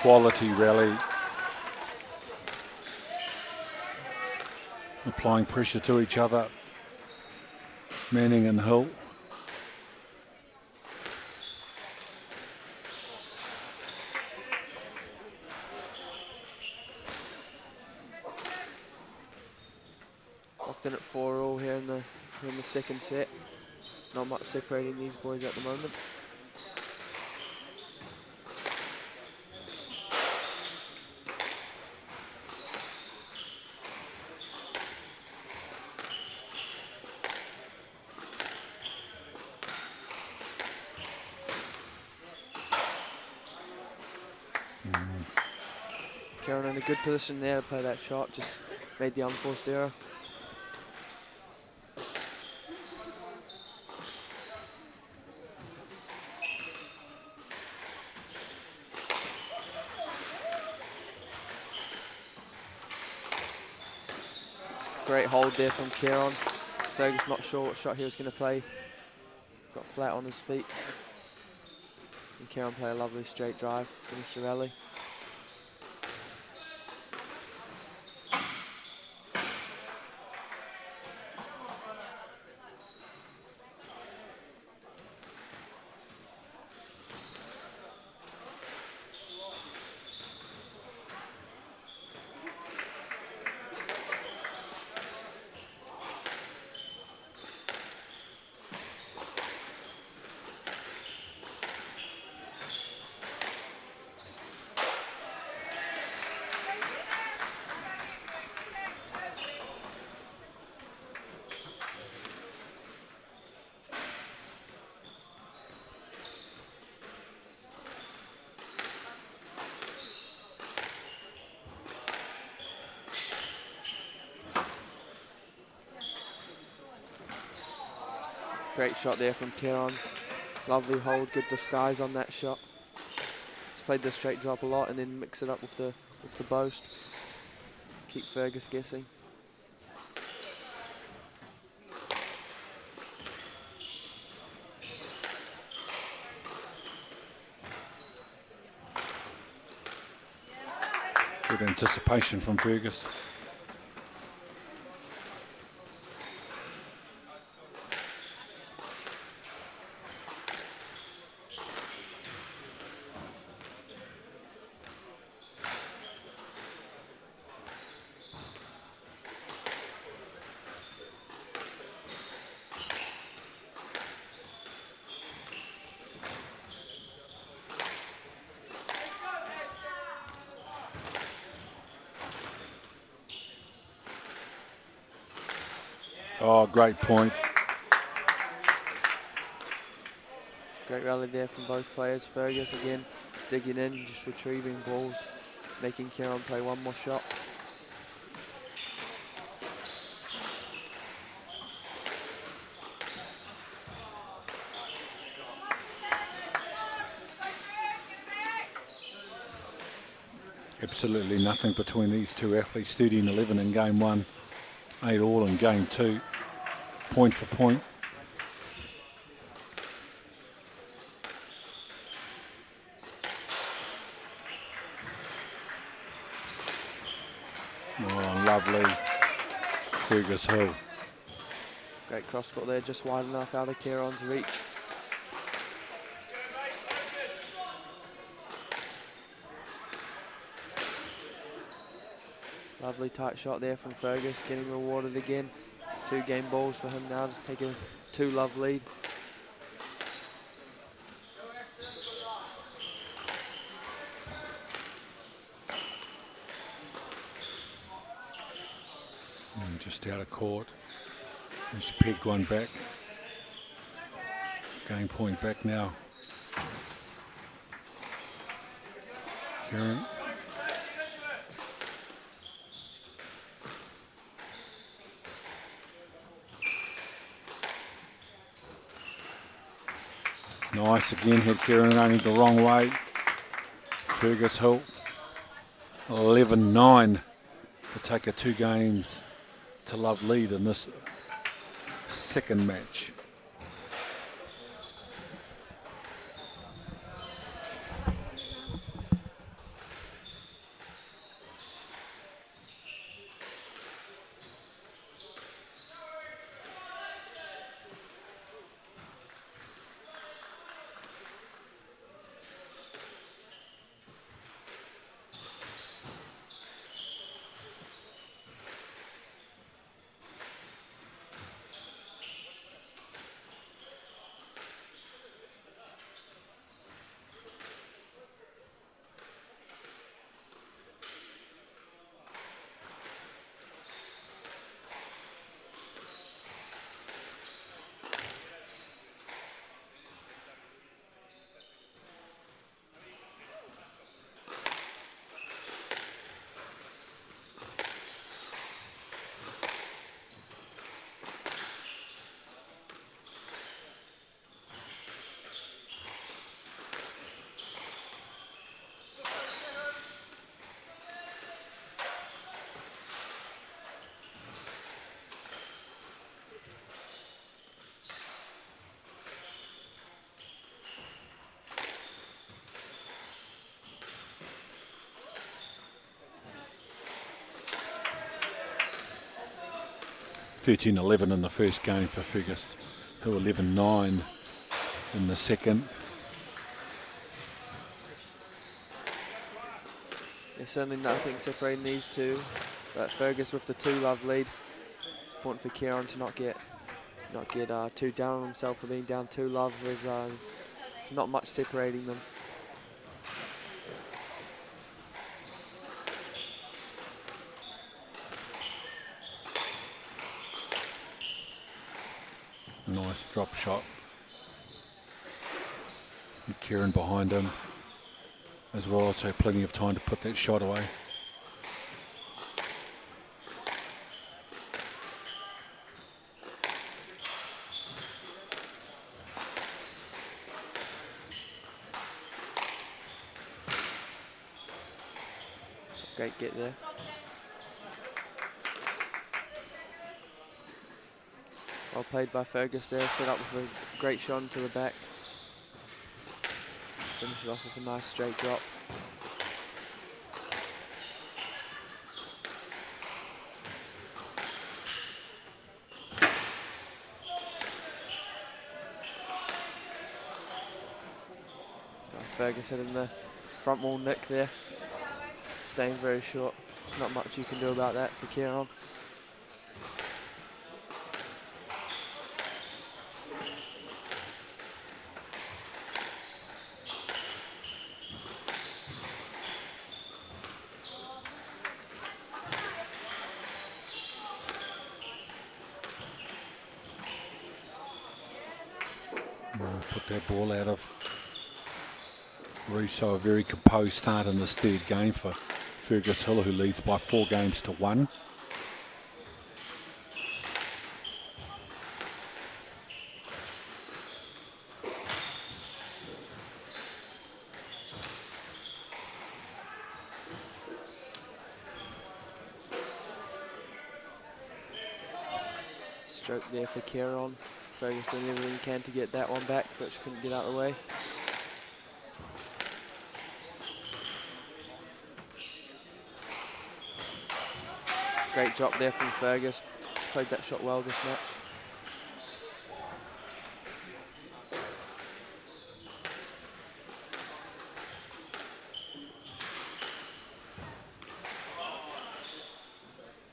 Quality rally. Applying pressure to each other. Manning and Hill. Locked in at 4-all here in the second set. Not much separating these boys at the moment. Kieran in a good position there to play that shot, just made the unforced error. Great hold there from Kieran. Fergus not sure what shot he was going to play. Got flat on his feet. And Kieran play a lovely straight drive, finish the rally. Great shot there from Kieran. Lovely hold, good disguise on that shot. He's played the straight drop a lot and then mix it up with the boast. Keep Fergus guessing. Good anticipation from Fergus. Oh, great point. Great rally there from both players. Fergus again digging in, just retrieving balls, making Kieran play one more shot. Absolutely nothing between these two athletes. 13-11 in game one, 8 all in game two, point for point. Oh, lovely. Fergus Hill. Great cross court there, just wide enough out of Kieran's reach. Lovely tight shot there from Fergus, getting rewarded again. 2 game balls for him now to take a 2-love lead. And just out of court. He's pegged one back. Game point back now. Kieran. Nice again, hit Kieran only the wrong way. Fergus Hill, 11-9 to take a 2 games to love lead in this second match. (13-11) in the first game for Fergus, who 11-9 in the second. There's certainly nothing separating these two, but Fergus with the 2-love lead. It's important for Kieran to not get too down on himself for being down 2-love. There's not much separating them. Nice drop shot. And Kieran behind him as well, so plenty of time to put that shot away. Great get there. Well played by Fergus there, set up with a great shot into the back. Finish it off with a nice straight drop. Fergus hitting the front wall nick there. Staying very short. Not much you can do about that for Kieran. Put that ball out of reach, so a very composed start in this third game for Fergus Hill, who leads by 4 games to 1. Stroke there for Kieran. Fergus doing everything he can to get that one back, but she couldn't get out of the way. Great drop there from Fergus. Played that shot well this match.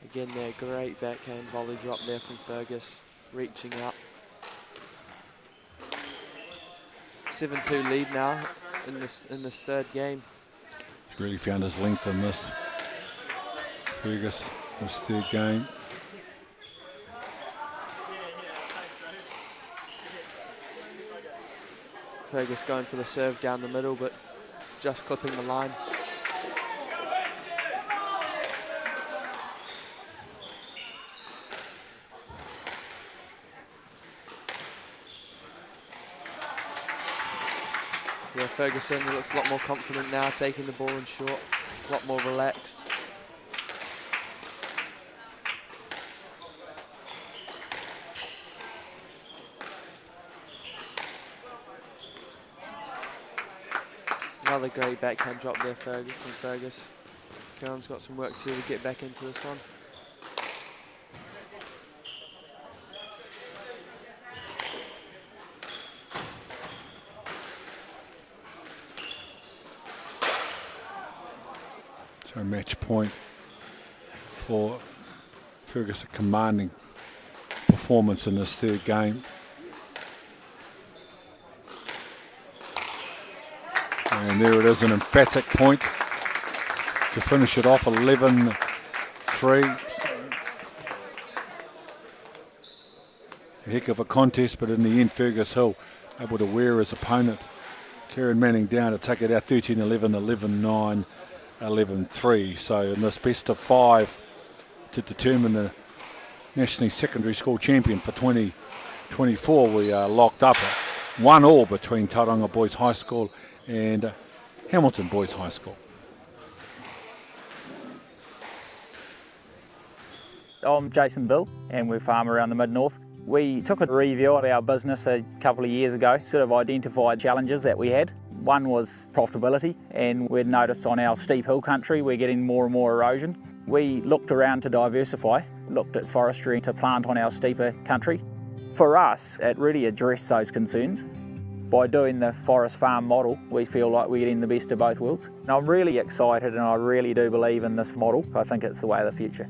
Again there, great backhand volley drop there from Fergus, reaching up. 7-2 lead now in this third game. He's really found his length in this. Fergus, this third game. Fergus going for the serve down the middle, but just clipping the line. Yeah, Ferguson looks a lot more confident now, taking the ball in short, a lot more relaxed. Another great backhand drop there from Fergus. Kieran's got some work to do to get back into this one. So match point for Fergus, a commanding performance in this third game. And there it is, an emphatic point to finish it off, 11-3. A heck of a contest, but in the end Fergus Hill able to wear his opponent, Kieran Manning, down to take it out 13-11, 11-9. 11-3. So in this best of 5 to determine the Nationally Secondary School champion for 2024, we are locked up at 1-1 between Tauranga Boys High School and Hamilton Boys High School. I'm Jason Bill and we farm around the Mid-North. We took a review of our business a couple of years ago, sort of identified challenges that we had. One was profitability, and we'd noticed on our steep hill country we're getting more and more erosion. We looked around to diversify, looked at forestry to plant on our steeper country. For us, it really addressed those concerns. By doing the forest farm model, we feel like we're getting the best of both worlds. And I'm really excited and I really do believe in this model. I think it's the way of the future.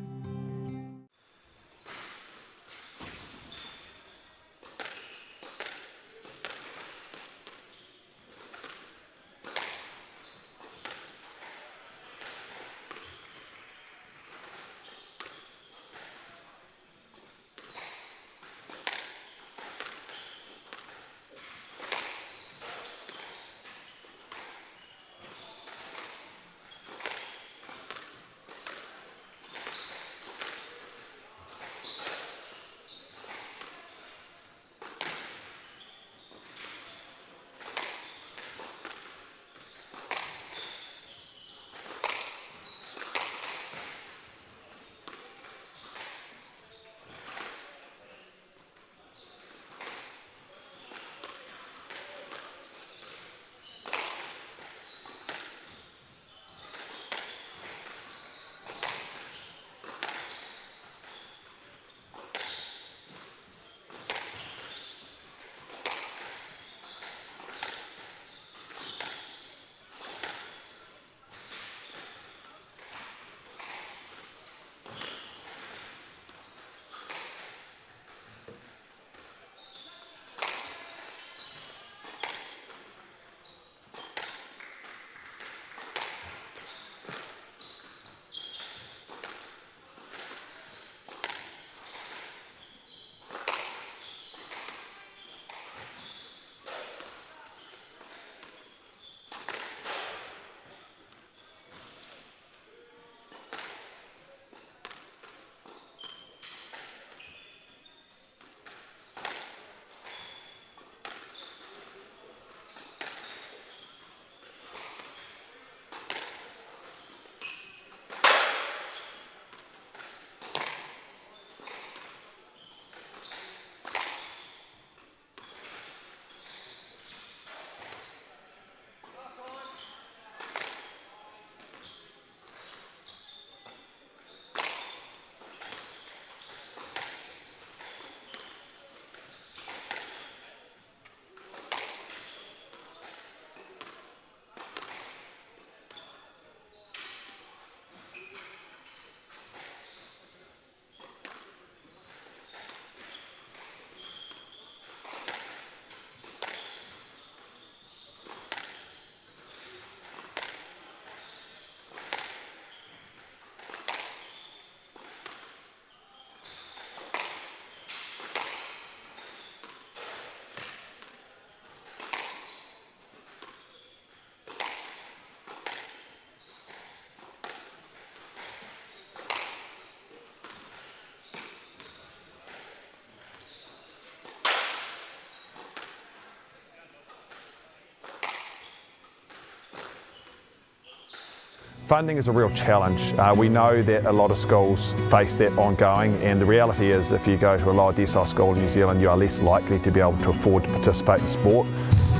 Funding is a real challenge. We know that a lot of schools face that ongoing, and the reality is if you go to a lower decile school in New Zealand, you are less likely to be able to afford to participate in sport.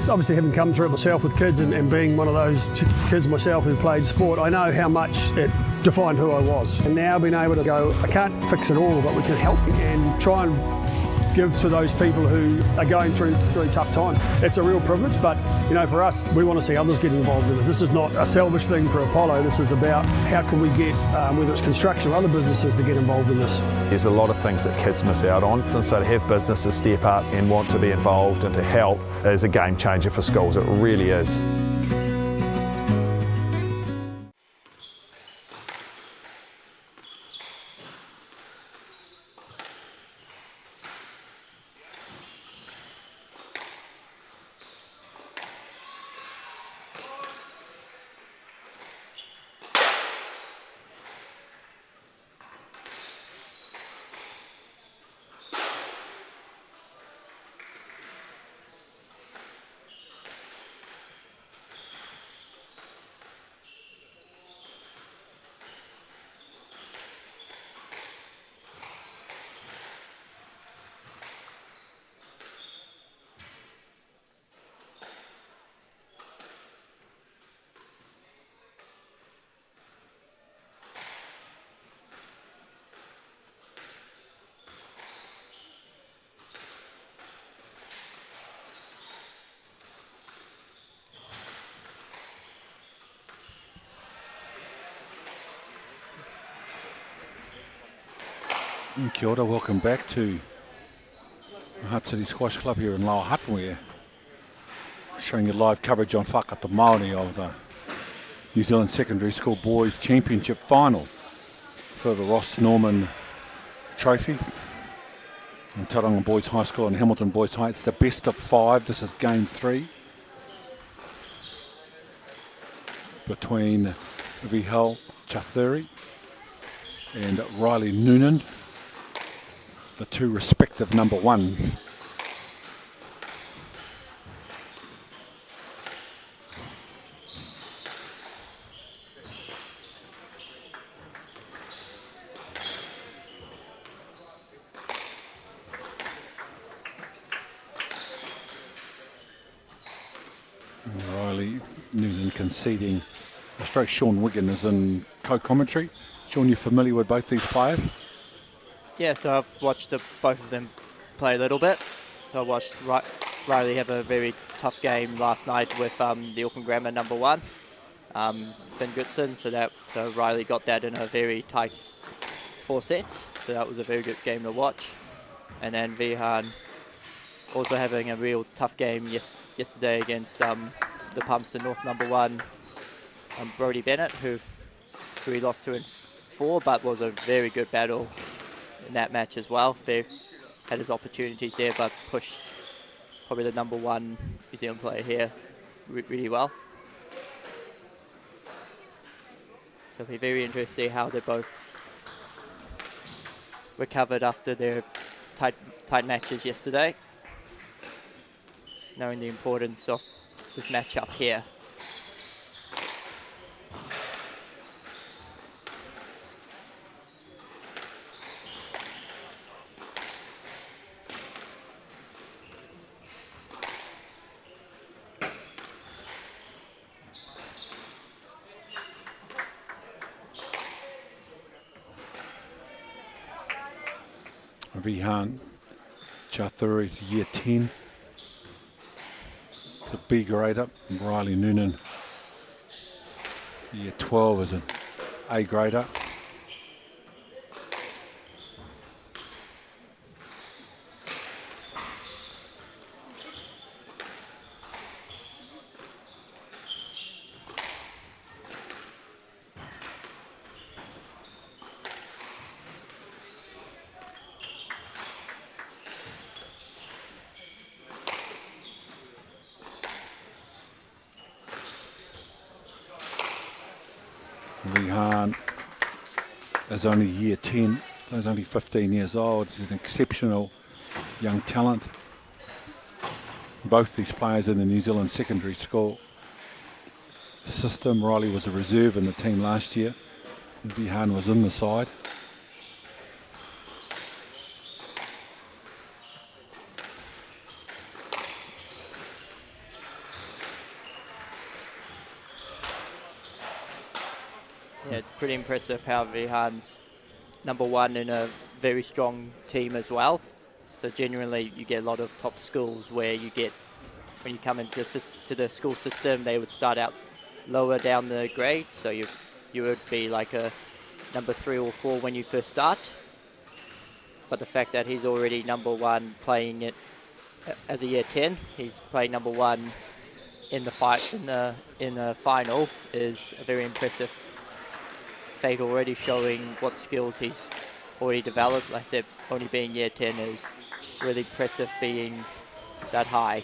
Obviously, having come through it myself with kids and being one of those kids myself who played sport, I know how much it defined who I was. And now being able to go, I can't fix it all, but we can help and try and give to those people who are going through really tough times. It's a real privilege, but you know, for us, we want to see others get involved in this. This is not a selfish thing for Apollo. This is about how can we get, whether it's construction or other businesses, to get involved in this. There's a lot of things that kids miss out on, and so to have businesses step up and want to be involved and to help is a game changer for schools. It really is. Kia ora, welcome back to the Hutt City Squash Club here in Lower Hutt. We're showing you live coverage on Whakata Māori of the New Zealand Secondary School Boys Championship Final for the Ross Norman Trophy in Tauranga Boys High School and Hamilton Boys High. It's the best of 5. This is game 3 between Vihal Chathuri and Riley Noonan, the two respective number 1s. Riley Noonan conceding a stroke. Sean Wiggin is in co-commentary. Sean, you're familiar with both these players? Yeah, so I've watched both of them play a little bit. So I watched Riley have a very tough game last night with the Auckland Grammar number 1, Finn Goodson. So Riley got that in a very tight 4 sets. So that was a very good game to watch. And then Vihan also having a real tough game yesterday against the Palmerston North number 1, Brodie Bennett, who he lost to in 4, but was a very good battle in that match as well. Fair had his opportunities there, but pushed probably the number 1 New Zealand player here really well. So it'll be very interesting to see how they both recovered after their tight matches yesterday, knowing the importance of this matchup here. Vihan Chathuri's year 10, the B grader. Riley Noonan, year 12, is an A grader. Vihan is only year 10, so he's only 15 years old. He's an exceptional young talent. Both these players in the New Zealand Secondary School system. Riley was a reserve in the team last year. Vihan was in the side. Yeah, it's pretty impressive how Vihan's #1 in a very strong team as well. So genuinely, you get a lot of top schools where you get, when you come into the school system, they would start out lower down the grades. So you would be like a #3 or 4 when you first start. But the fact that he's already #1 playing it as a year 10, he's playing #1 in the final is a very impressive feat already, showing what skills he's already developed. Like I said, only being year 10 is really impressive, being that high.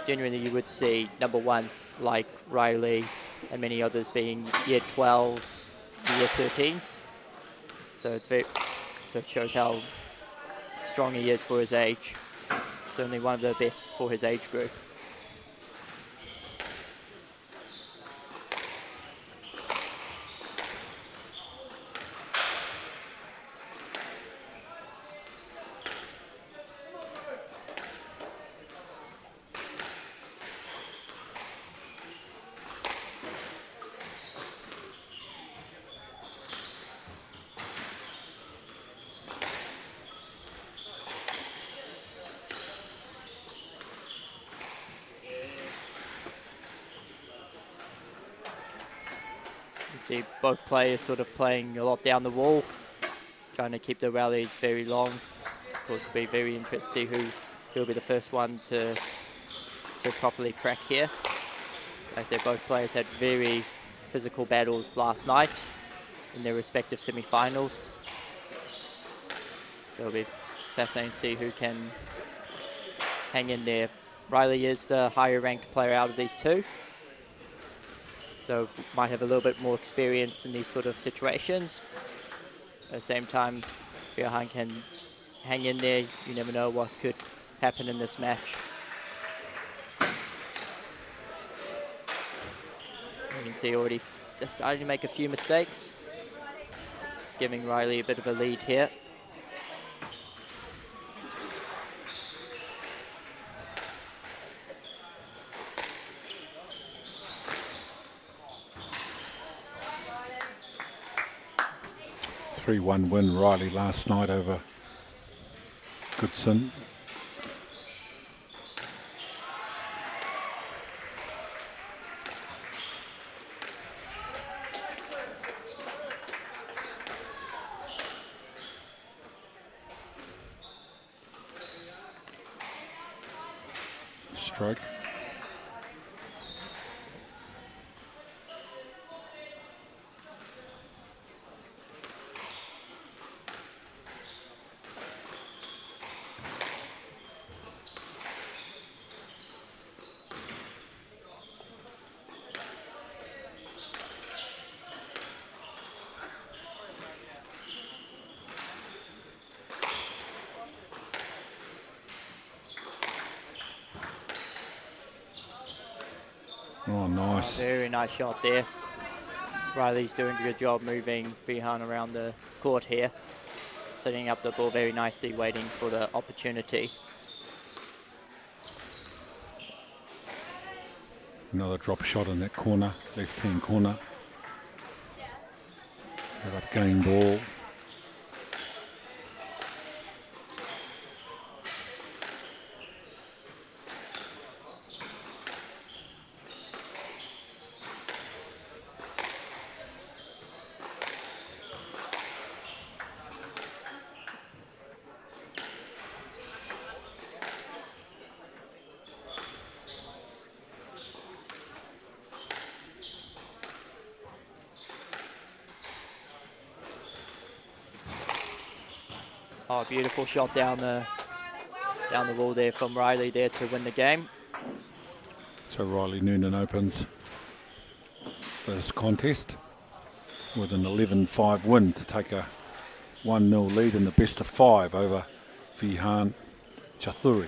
Genuinely, you would see #1s like Riley and many others being year 12s, year 13s. So it shows how strong he is for his age. Certainly one of the best for his age group. See both players sort of playing a lot down the wall, trying to keep the rallies very long. Of course, it'll be very interesting to see who'll be the first one to properly crack here. Like I said, both players had very physical battles last night in their respective semi-finals. So it'll be fascinating to see who can hang in there. Riley is the higher ranked player out of these two, so might have a little bit more experience in these sort of situations. At the same time, if Vihan can hang in there, you never know what could happen in this match. You can see already just starting to make a few mistakes. It's giving Riley a bit of a lead here. A 3-1 win, Riley, last night over Goodson. Stroke. Oh, nice. Very nice shot there. Riley's doing a good job moving Vihan around the court here, setting up the ball very nicely, waiting for the opportunity. Another drop shot in that corner, left-hand corner. Have up game ball. Oh, beautiful shot down the wall there from Riley there to win the game. So Riley Noonan opens this contest with an 11-5 win to take a 1-0 lead in the best of 5 over Vihan Chathuri.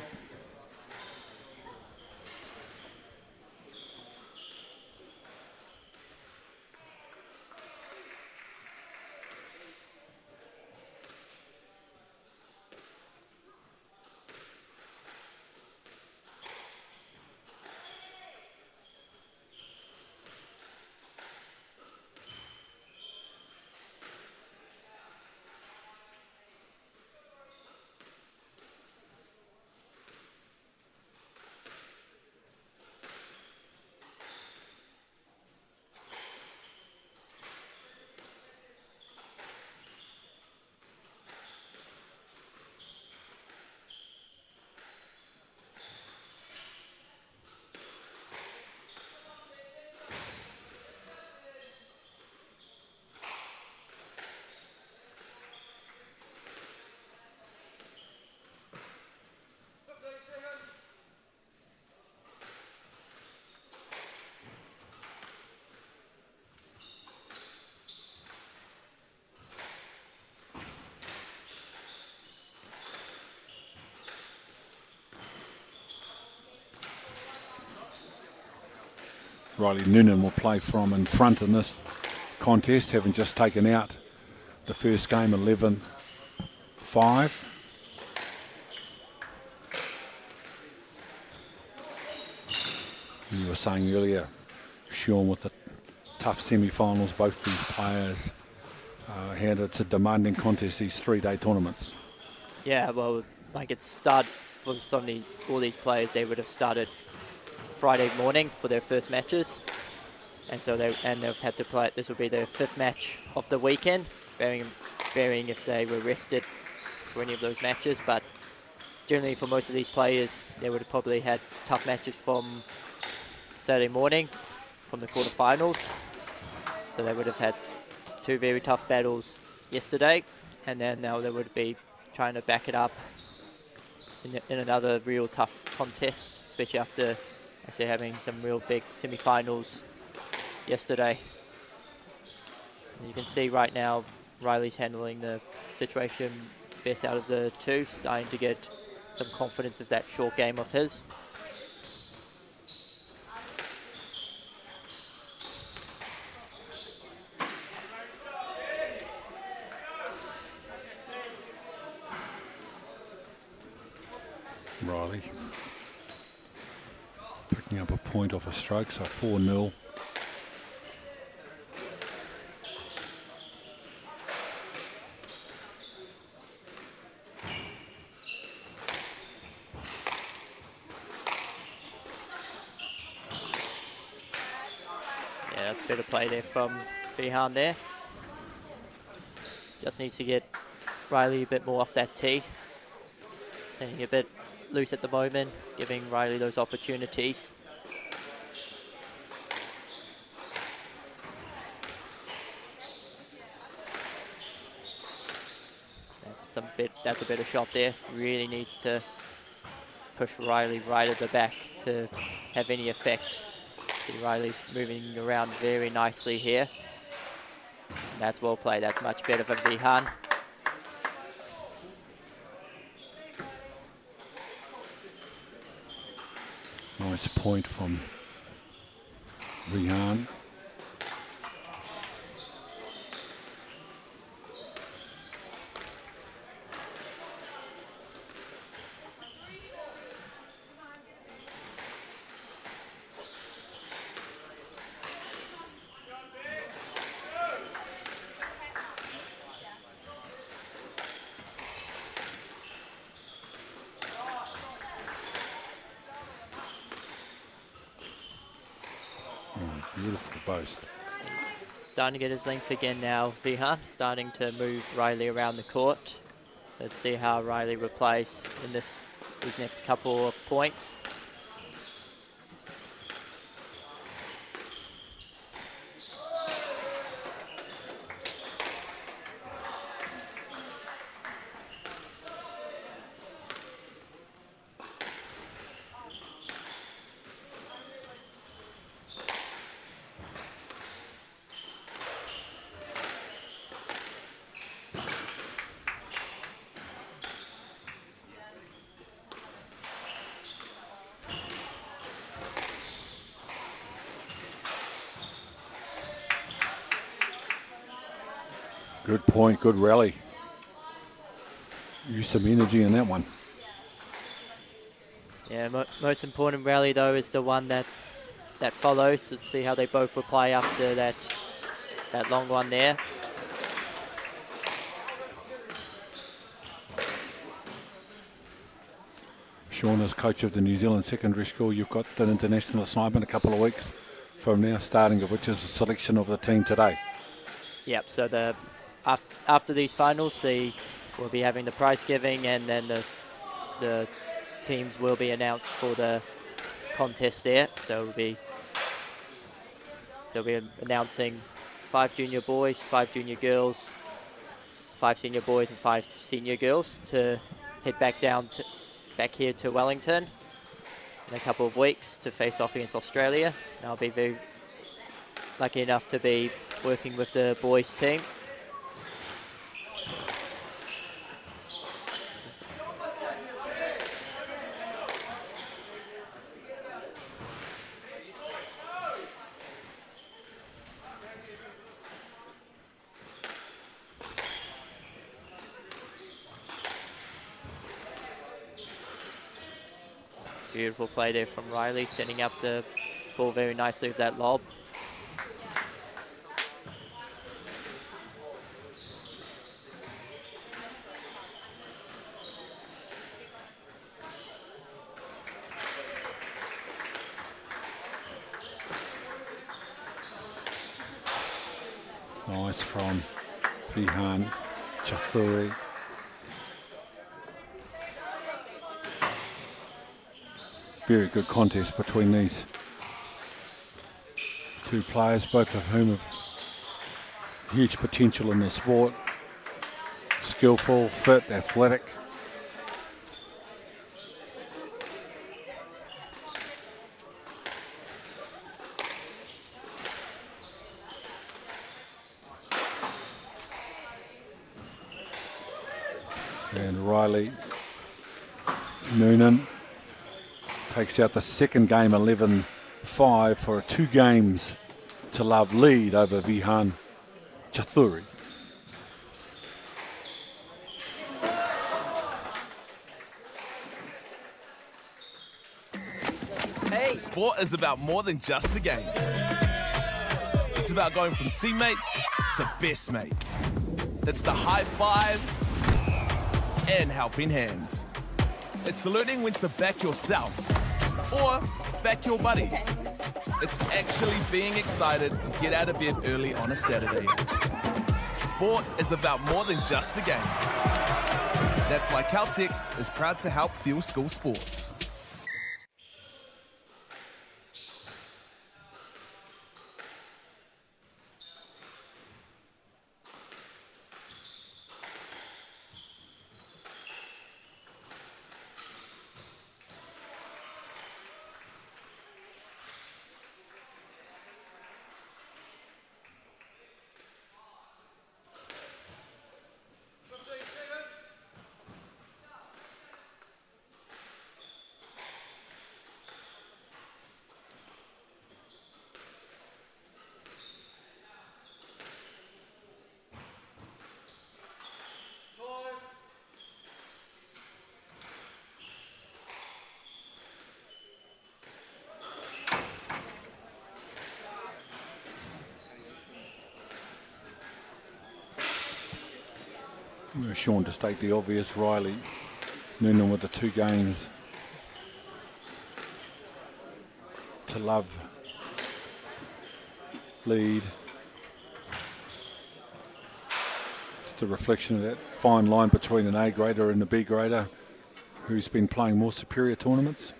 Riley Noonan will play from in front in this contest, having just taken out the first game 11-5. You were saying earlier, Sean, with the tough semi-finals, both these players had, it's a demanding contest, these 3-day tournaments. Yeah, well, like it's start for all these players, they would have started Friday morning for their first matches, and so they've had to play. This will be their 5th match of the weekend, varying if they were rested for any of those matches. But generally, for most of these players, they would have probably had tough matches from Saturday morning, from the quarterfinals. So they would have had 2 very tough battles yesterday, and then now they would be trying to back it up in another real tough contest, especially after, I say, having some real big semi-finals yesterday. And you can see right now Riley's handling the situation best out of the 2, starting to get some confidence of that short game of his. Riley picking up a point off a stroke, so 4-0. Yeah, that's a bit of play there from Bihan there. Just needs to get Riley a bit more off that tee. Staying a bit loose at the moment, giving Riley those opportunities. That's a bit of shot there. Really needs to push Riley right at the back to have any effect. See Riley's moving around very nicely here. And that's well played. That's much better for Bihan. Nice point from Rihan. Beautiful boast. He's starting to get his length again now, Vihan, starting to move Riley around the court. Let's see how Riley replies in these next couple of points. Good point, good rally. Use some energy in that one. Yeah, most important rally though is the one that follows. Let's see how they both reply after that long one there. Sean, as coach of the New Zealand Secondary School, you've got an international assignment a couple of weeks from now, starting of which is a selection of the team today. Yep, so after these finals, they will be having the prize giving, and then the teams will be announced for the contest there. So we're announcing 5 junior boys, 5 junior girls, 5 senior boys and 5 senior girls to head back here to Wellington in a couple of weeks to face off against Australia. And I'll be very lucky enough to be working with the boys team. Beautiful play there from Riley, setting up the ball very nicely with that lob. Nice from Vihan Chathuri. Very good contest between these two players, both of whom have huge potential in the sport. Skillful, fit, athletic. And Riley Noonan takes out the second game 11-5 for a 2 games to love lead over Vihan Chathuri. Hey. Sport is about more than just the game. It's about going from teammates to best mates. It's the high fives and helping hands. It's saluting when to back yourself or back your buddies. It's actually being excited to get out of bed early on a Saturday. Sport is about more than just the game. That's why Caltex is proud to help fuel school sports. Sean, to state the obvious, Riley Noonan with the 2 games to love lead. Just a reflection of that fine line between an A grader and a B grader who's been playing more superior tournaments.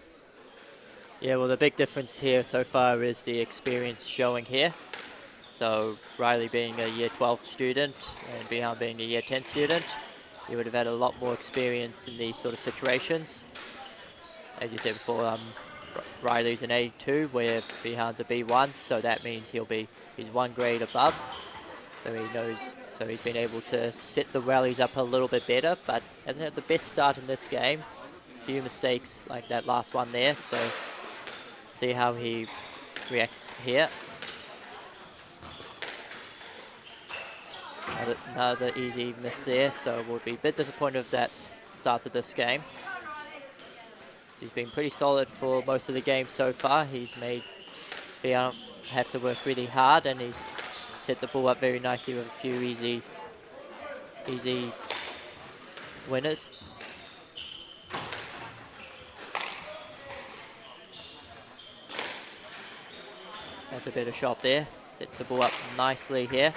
Yeah, well, the big difference here so far is the experience showing here. So Riley being a year 12 student and Vihan being a year 10 student, he would have had a lot more experience in these sort of situations. As you said before, Riley's an A2 where Vihan's a B1, so that means he's 1 grade above. So he knows, so he's been able to set the rallies up a little bit better, but hasn't had the best start in this game. A few mistakes like that last one there, so see how he reacts here. Another easy miss there, so we'll be a bit disappointed if that started this game. He's been pretty solid for most of the game so far. He's made Vihan have to work really hard, and he's set the ball up very nicely with a few easy winners. That's a better shot there. Sets the ball up nicely here.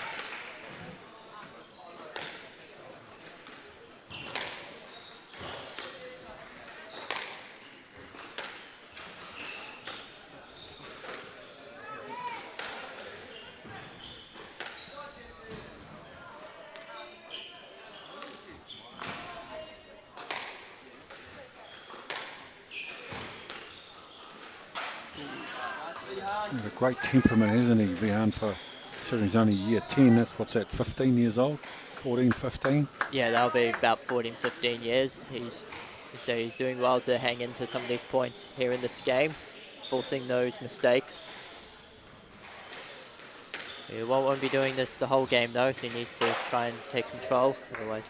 A great temperament, isn't he, Vihan, for considering he's only year 10. That's what's that, 15 years old? 14, 15? Yeah, that'll be about 14, 15 years. So he's doing well to hang into some of these points here in this game, forcing those mistakes. He won't be doing this the whole game though, so he needs to try and take control, otherwise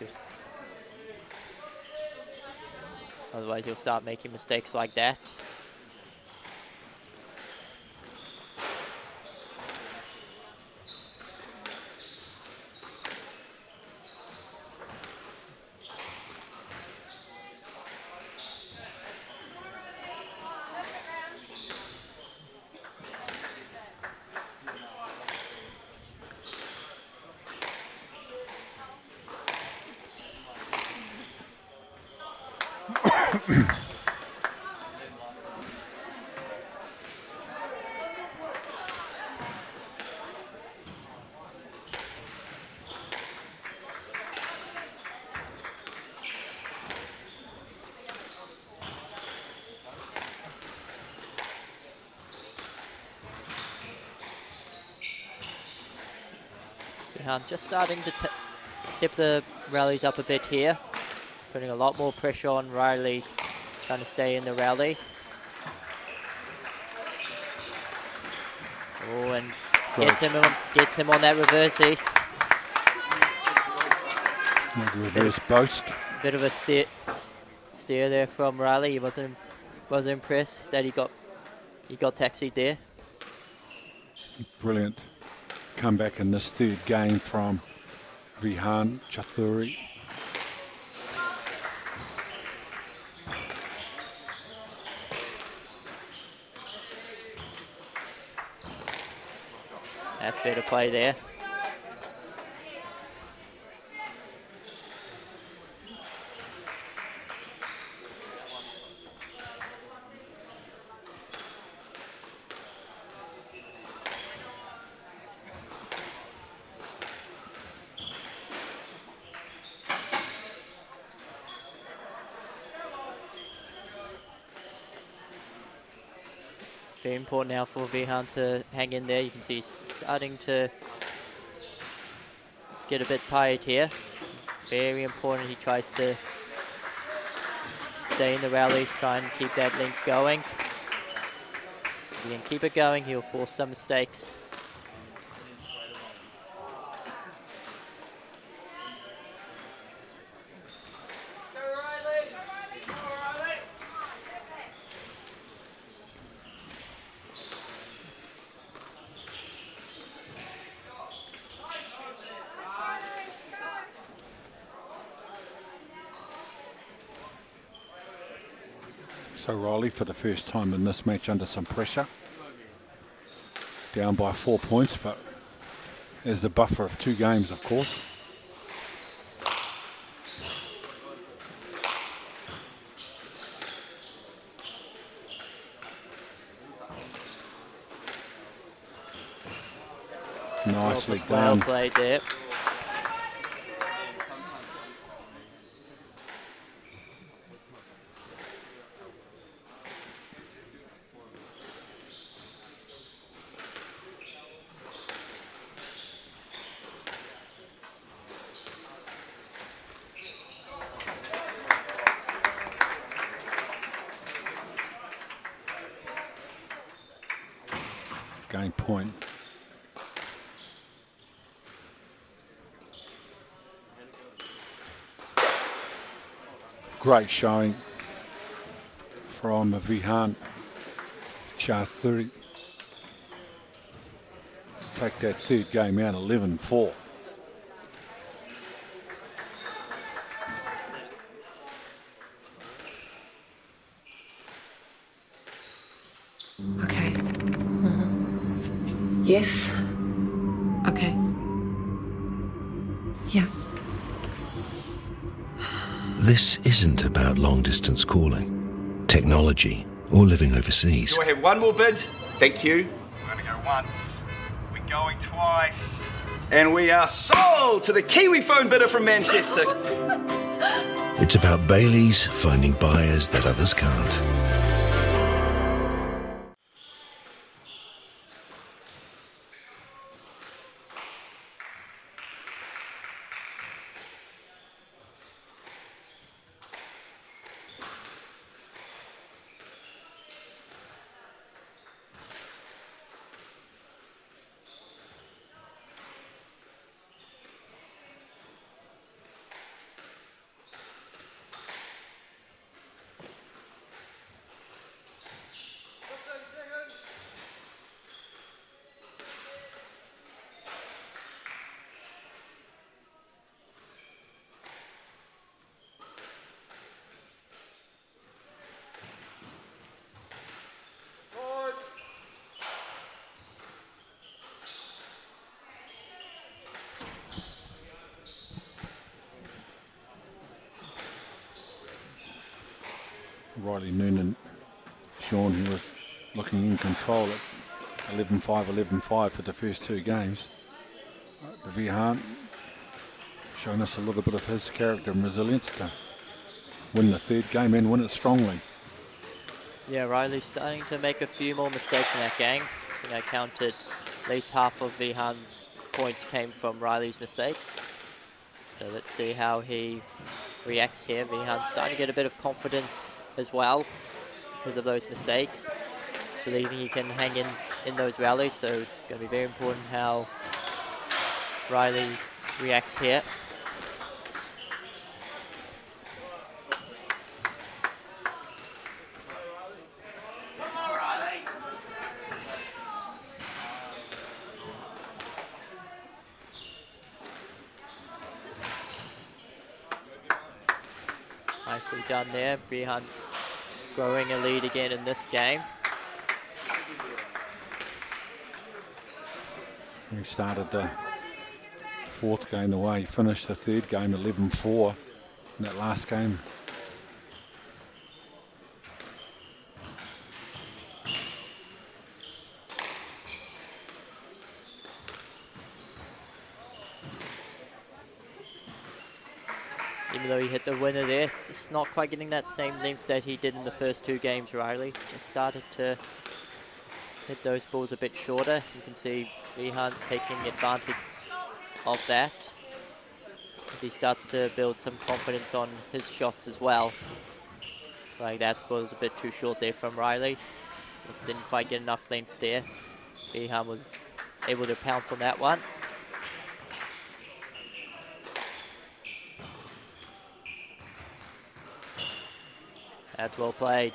he'll start making mistakes like that. Just starting to step the rallies up a bit here, putting a lot more pressure on Riley, trying to stay in the rally. Oh, and gets him on that reversey. Reverse boast. Bit of a steer there from Riley. He wasn't impressed that he got taxied there. Brilliant comeback in this third game from Vihan Chathuri. That's better play there. Very important now for Vihan to hang in there. You can see he's starting to get a bit tired here. Very important he tries to stay in the rallies, try and keep that length going. If he can keep it going, he'll force some mistakes. So Riley, for the first time in this match, under some pressure. Down by 4 points, but as the buffer of 2 games, of course. Nicely done. Well played there. Game point. Great showing from Vihan Chathuri. Take that third game out 11-4. Okay. Yes. Okay. Yeah. This isn't about long-distance calling, technology, or living overseas. Do I have one more bid? Thank you. We're going to go once. We're going twice. And we are sold to the Kiwi phone bidder from Manchester. It's about Bailey's finding buyers that others can't. Riley Noonan, Sean, who was looking in control at 11-5, 11-5 for the first 2 games. Devoy Hunt showing us a little bit of his character and resilience to win the 3rd game and win it strongly. Yeah, Riley's starting to make a few more mistakes in that game. I think I counted at least half of Vihan's points came from Riley's mistakes. So let's see how he reacts here. Vihan's starting to get a bit of confidence as well because of those mistakes, believing he can hang in those rallies. So it's going to be very important how Riley reacts here. Nicely done there. Vihan's growing a lead again in this game. He started the 4th game the way he finished the 3rd game 11-4 in that last game. Even though he hit the winner there, just not quite getting that same length that he did in the first 2 games, Riley. Just started to hit those balls a bit shorter. You can see Vihan's taking advantage of that as he starts to build some confidence on his shots as well. Like that ball was a bit too short there from Riley. Didn't quite get enough length there. Vihan was able to pounce on that one. That's well played.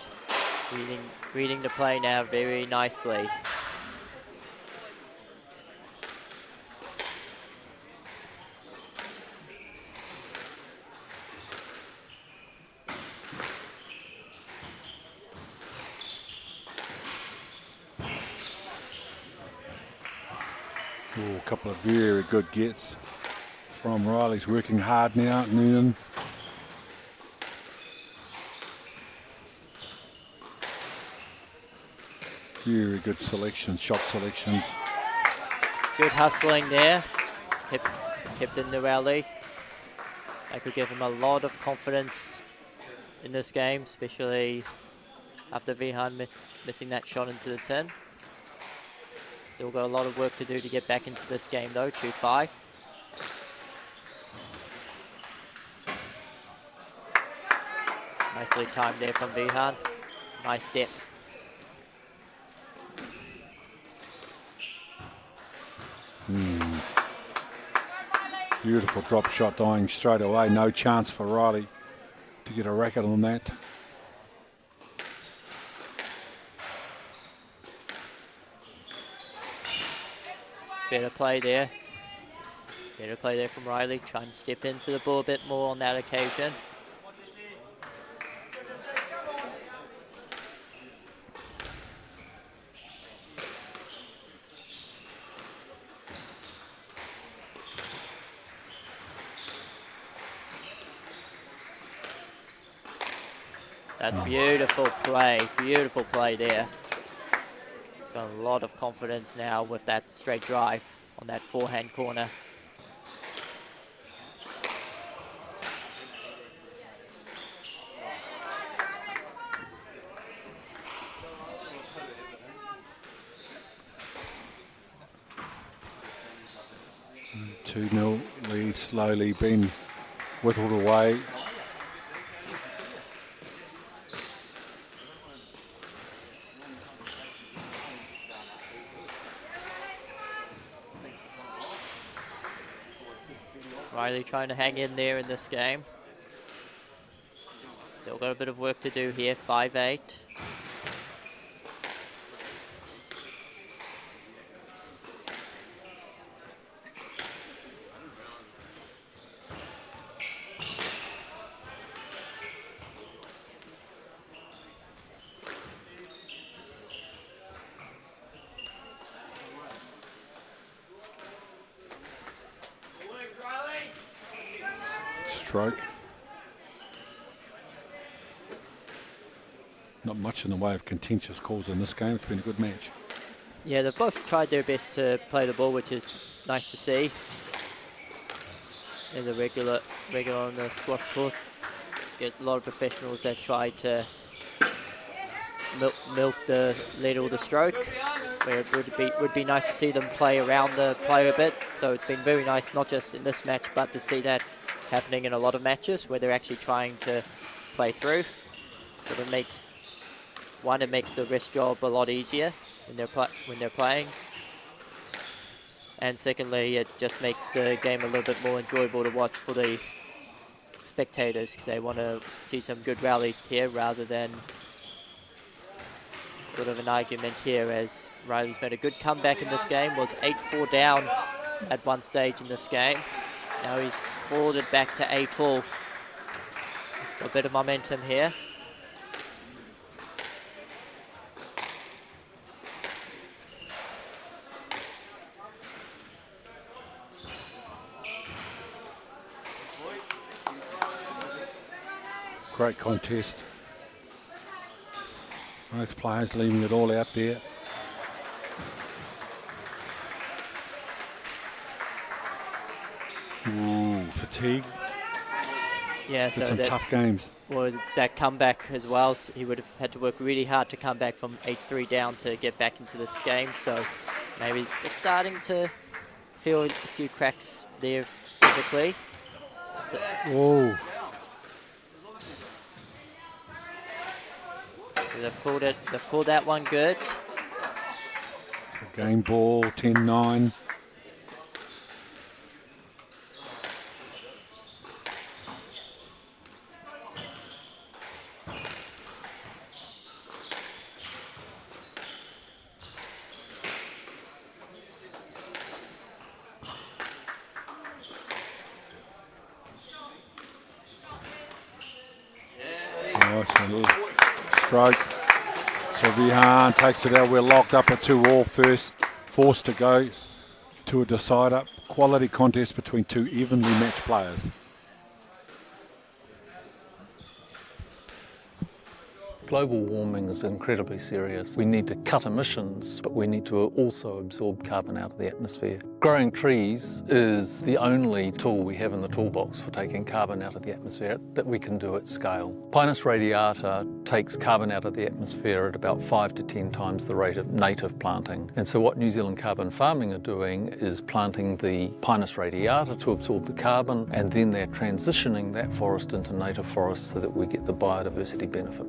Reading the play now very nicely. A couple of very good gets from Riley's working hard now. Noonan. Very good selections, shot selections. Good hustling there. Kept in the rally. That could give him a lot of confidence in this game, especially after Vihan missing that shot into the tin. Still got a lot of work to do to get back into this game though, 2-5. Nicely timed there from Vihan. Nice depth. Beautiful drop shot dying straight away. No chance for Riley to get a racket on that. Better play there. Better play there from Riley. Trying to step into the ball a bit more on that occasion. That's beautiful play there. He's got a lot of confidence now with that straight drive on that forehand corner. Two 2-0 lead slowly being whittled away. Riley trying to hang in there in this game. Still got a bit of work to do here, 5-8. Stroke. Not much in the way of contentious calls in this game. It's been a good match. Yeah, they've both tried their best to play the ball, which is nice to see. In the regular on the squash courts, get a lot of professionals that try to milk the lead or the stroke, where it would be nice to see them play around the player a bit. So it's been very nice, not just in this match, but to see that happening in a lot of matches where they're actually trying to play through. So it makes the rest job a lot easier when they're playing. And secondly, it just makes the game a little bit more enjoyable to watch for the spectators, because they want to see some good rallies here rather than sort of an argument here, as Riley's made a good comeback in this game, was 8-4 down at one stage in this game. Now he's clawed it back to 8-all. He's got a bit of momentum here. Great contest. Both players leaving it all out there. Ooh, fatigue. Yeah, so some tough games. Well, it's that comeback as well. So he would have had to work really hard to come back from 8-3 down to get back into this game. So maybe it's just starting to feel a few cracks there physically. Whoa. So they've called that one good. So game ball, 10-9. Nice little stroke. So Vihan takes it out. We're locked up at 2-all first. Forced to go to a decider. Quality contest between two evenly matched players. Global warming is incredibly serious. We need to cut emissions, but we need to also absorb carbon out of the atmosphere. Growing trees is the only tool we have in the toolbox for taking carbon out of the atmosphere that we can do at scale. Pinus radiata takes carbon out of the atmosphere at about 5 to 10 times the rate of native planting. And so what New Zealand Carbon Farming are doing is planting the Pinus radiata to absorb the carbon, and then they're transitioning that forest into native forest so that we get the biodiversity benefit.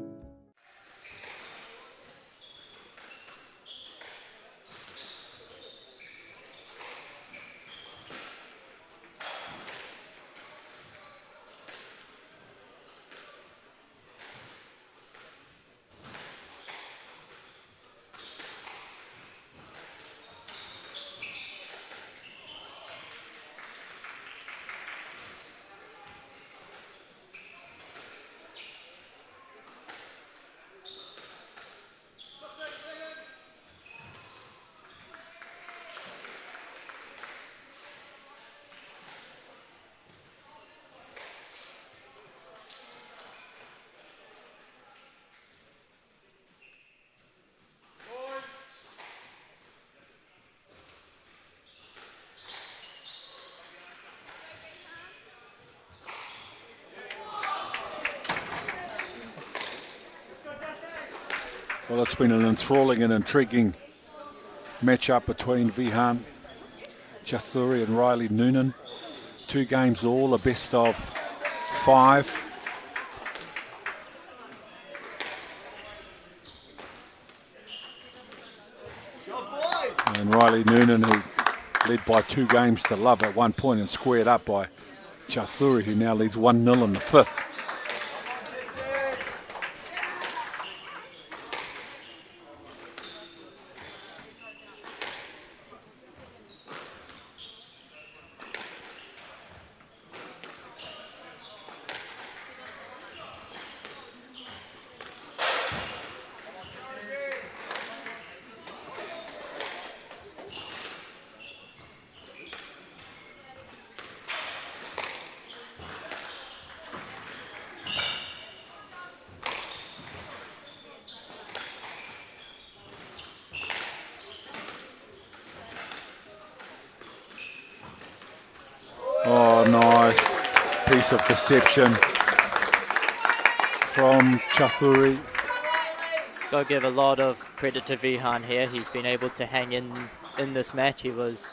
Well, it's been an enthralling and intriguing match-up between Vihan Chathuri and Riley Noonan. 2 games all, a best of 5. And Riley Noonan, who led by 2 games to love at one point and squared up by Chathuri, who now leads 1-0 in the 5th. nice piece of deception from Chafuri. Got to give a lot of credit to Vihan here. He's been able to hang in this match. He was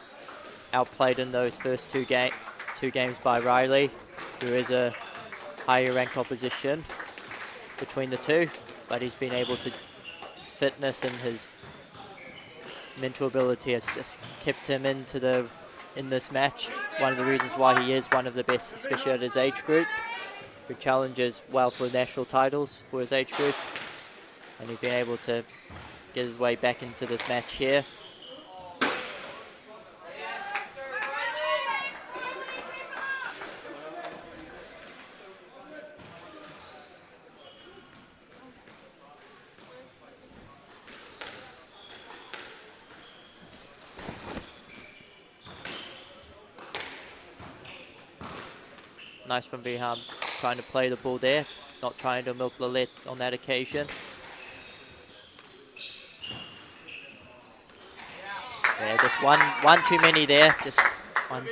outplayed in those first two games by Riley, who is a higher ranked opposition between the two, but he's been able to, his fitness and his mental ability has just kept him in this match. One of the reasons why he is one of the best, especially at his age group, who challenges well for national titles for his age group. And he's been able to get his way back into this match here. Nice from Vihan, trying to play the ball there, not trying to milk Lillette on that occasion. Yeah, just one too many there. Just one.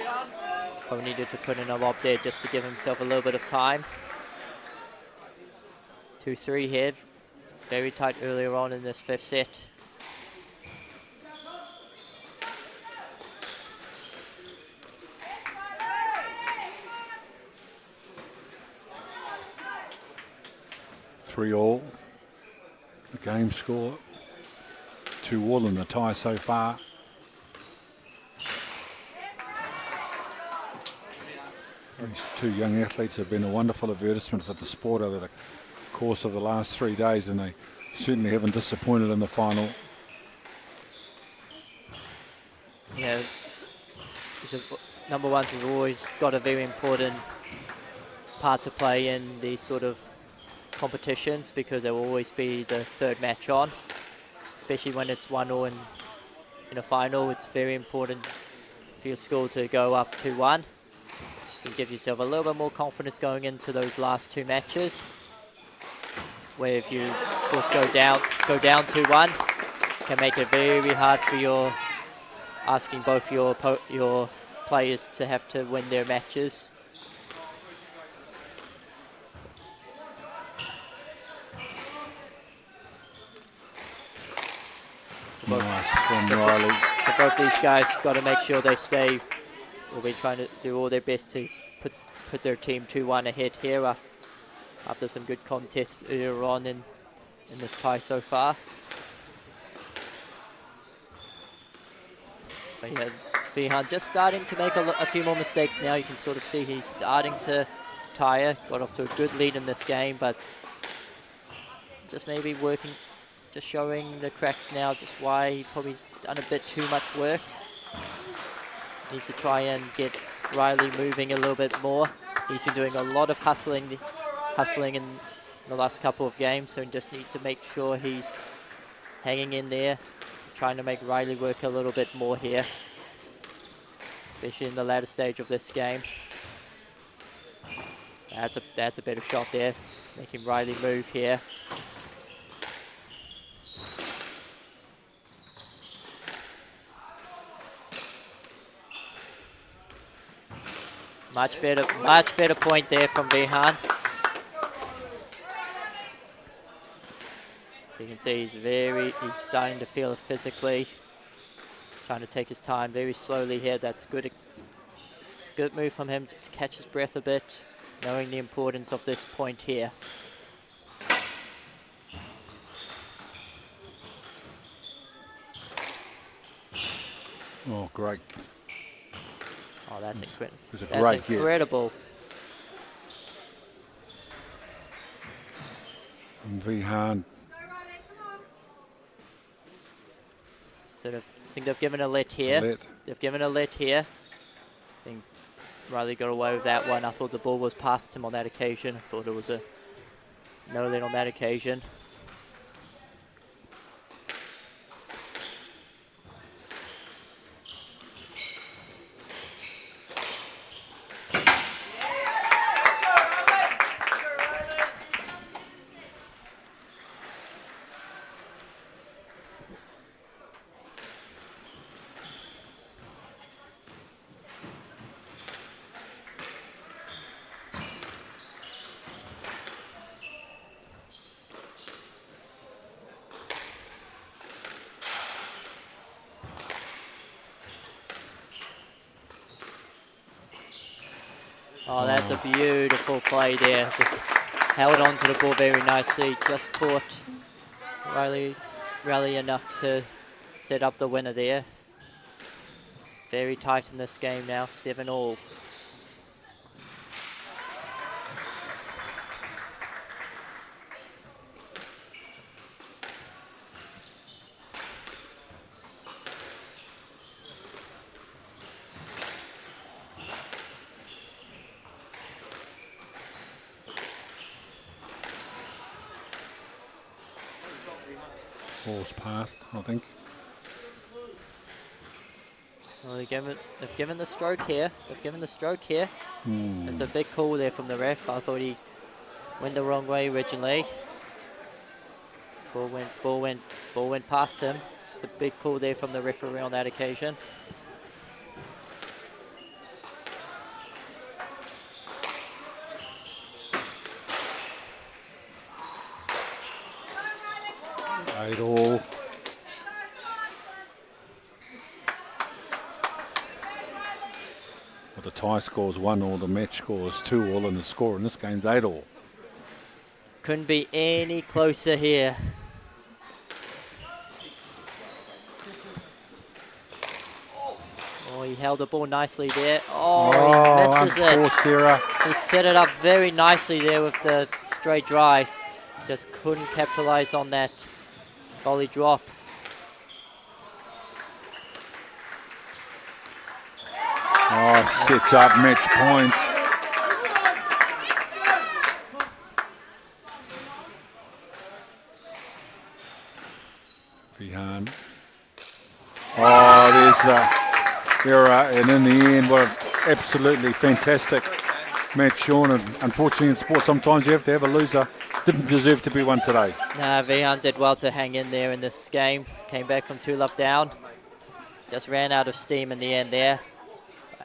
Probably needed to put in a lob there just to give himself a little bit of time. 2-3 here. Very tight earlier on in this fifth set. Three all. The game score. 2-2 in the tie so far. These two young athletes have been a wonderful advertisement for the sport over the course of the last 3 days, and they certainly haven't disappointed in the final. Yeah, number ones have always got a very important part to play in these sort of competitions, because there will always be the third match on, especially when it's 1-1 in a final. It's very important for your school to go up 2-1. You give yourself a little bit more confidence going into those last two matches, where if you of course go down 2-1, can make it very hard for asking both your players to have to win their matches. Nice from Riley. So both these guys got to make sure they stay. Will be trying to do all their best to put their team 2-1 ahead here after some good contests earlier on in this tie so far. But yeah, Vihan just starting to make a few more mistakes now. You can sort of see he's starting to tire. Got off to a good lead in this game, but just maybe working, just showing the cracks now, just why he probably done a bit too much work. Needs to try and get Riley moving a little bit more. He's been doing a lot of hustling in the last couple of games, so he just needs to make sure he's hanging in there, trying to make Riley work a little bit more here, especially in the latter stage of this game. That's a better shot there, making Riley move here. Much better point there from Vihan. You can see he's starting to feel it physically. Trying to take his time very slowly here. That's good. It's a good move from him. Just catch his breath a bit, knowing the importance of this point here. Oh, great. Oh, that's incredible. It was a That's great incredible. And Vihan. So I think they've given a let here. They've given a let here. I think Riley got away with that one. I thought the ball was past him on that occasion. I thought it was a no let on that occasion. Oh, that's a beautiful play there. Just held on to the ball very nicely. Just caught Riley enough to set up the winner there. Very tight in this game now, 7-all. Ball's passed, I think. Well, they've given the stroke here. They've given the stroke here. Hmm. It's a big call there from the ref. I thought he went the wrong way originally. Ball went past him. It's a big call there from the referee on that occasion. Idol. Well, the tie score's 1-all, the match score is 2-all, and the score in this game's 8-all. Couldn't be any closer here. Oh, he held the ball nicely there. Oh, he misses unforced error. He set it up very nicely there with the straight drive. Just couldn't capitalize on that volley drop. Oh, sets up match point. Behind. Oh, there's the error, and in the end, what an absolutely fantastic match, Sean. And unfortunately, in sport, sometimes you have to have a loser. Didn't deserve to be one today. Nah, Vihan did well to hang in there in this game. Came back from 2-love down. Just ran out of steam in the end there.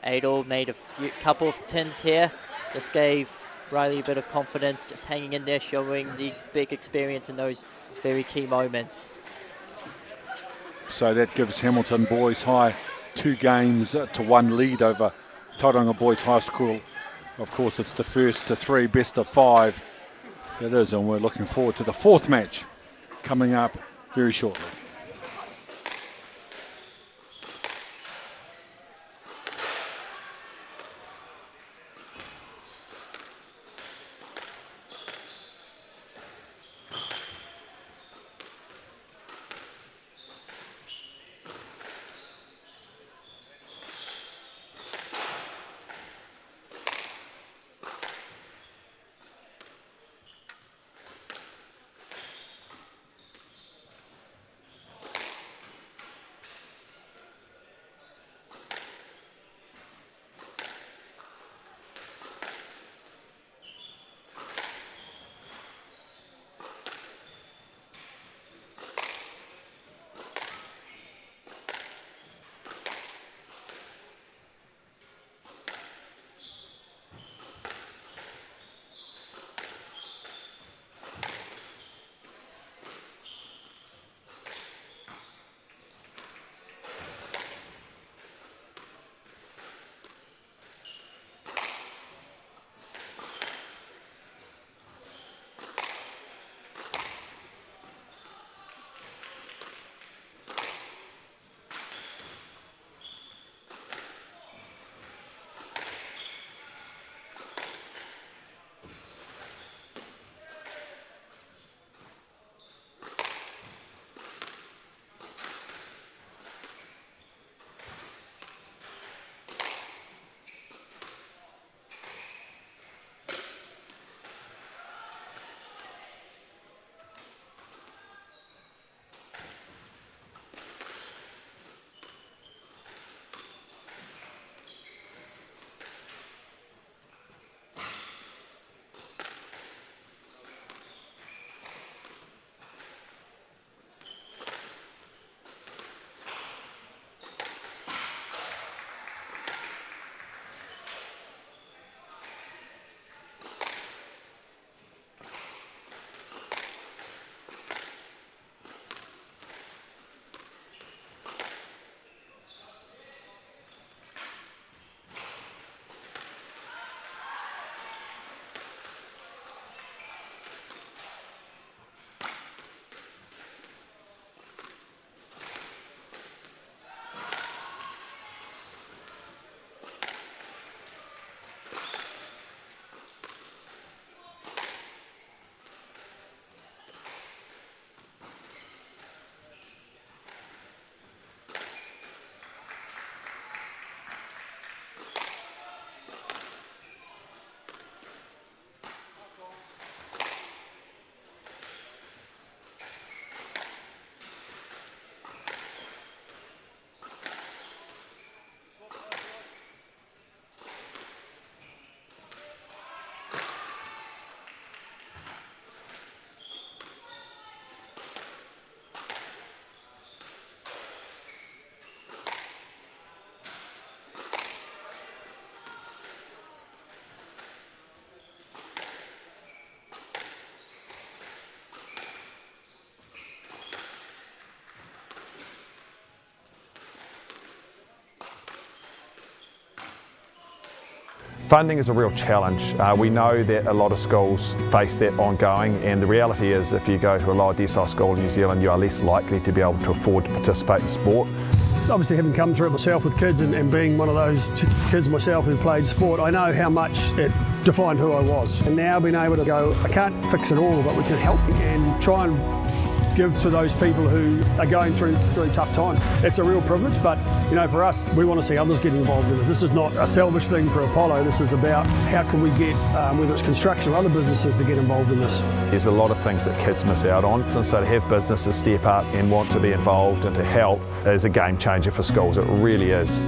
8-all made a couple of tins here. Just gave Riley a bit of confidence, just hanging in there, showing the big experience in those very key moments. So that gives Hamilton Boys High 2 games to 1 lead over Tauranga Boys High School. Of course, it's the first to 3, best of 5. It is, and we're looking forward to the 4th match coming up very shortly. Funding is a real challenge. We know that a lot of schools face that ongoing, and the reality is if you go to a lower decile school in New Zealand, you are less likely to be able to afford to participate in sport. Obviously, having come through it myself with kids and being one of those kids myself who played sport, I know how much it defined who I was. And now being able to go, I can't fix it all, but we can help and try and give to those people who are going through really tough times. It's a real privilege, but you know, for us, we want to see others get involved in this. This is not a selfish thing for Apollo. This is about how can we get, whether it's construction or other businesses, to get involved in this. There's a lot of things that kids miss out on, and so to have businesses step up and want to be involved and to help is a game changer for schools. It really is.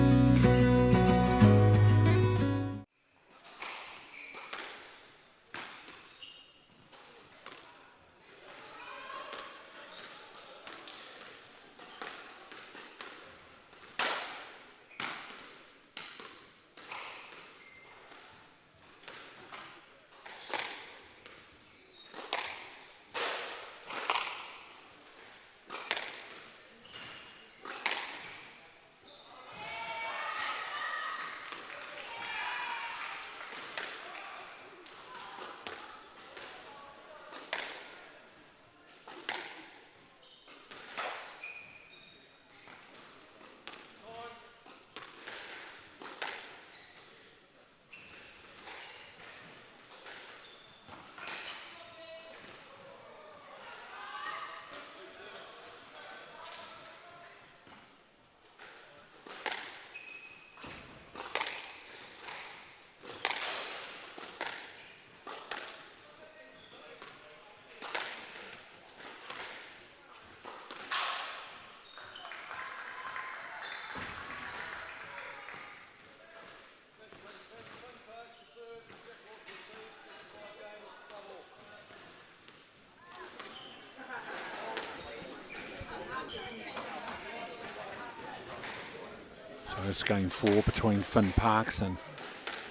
So it's game 4 between Finn Parks and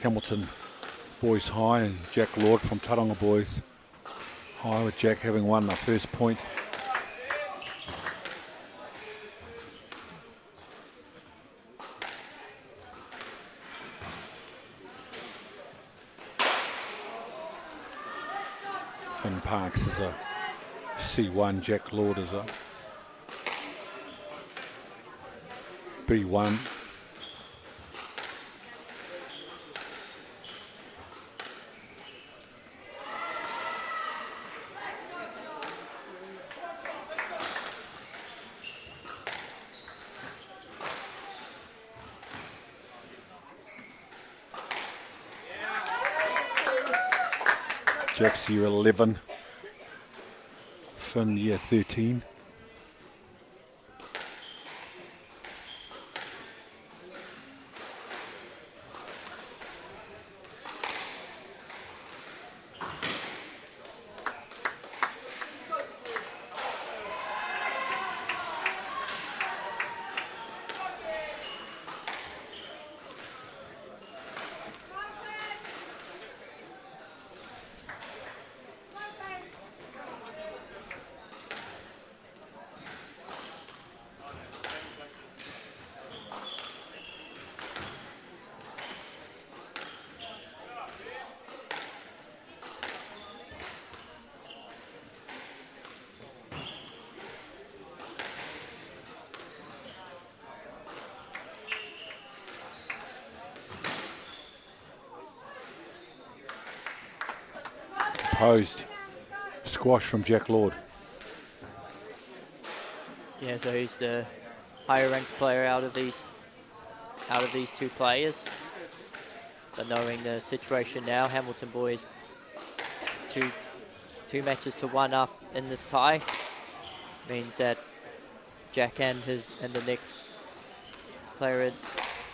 Hamilton Boys High, and Jack Lord from Tauranga Boys High, with Jack having won the first point. Finn Parks is a C1, Jack Lord is a B1. Jack's year 11, Finn year 13. Posed squash from Jack Lord. Yeah, so he's the higher ranked player out of these two players. But knowing the situation now, Hamilton Boys two matches to 1 up in this tie means that Jack and the next player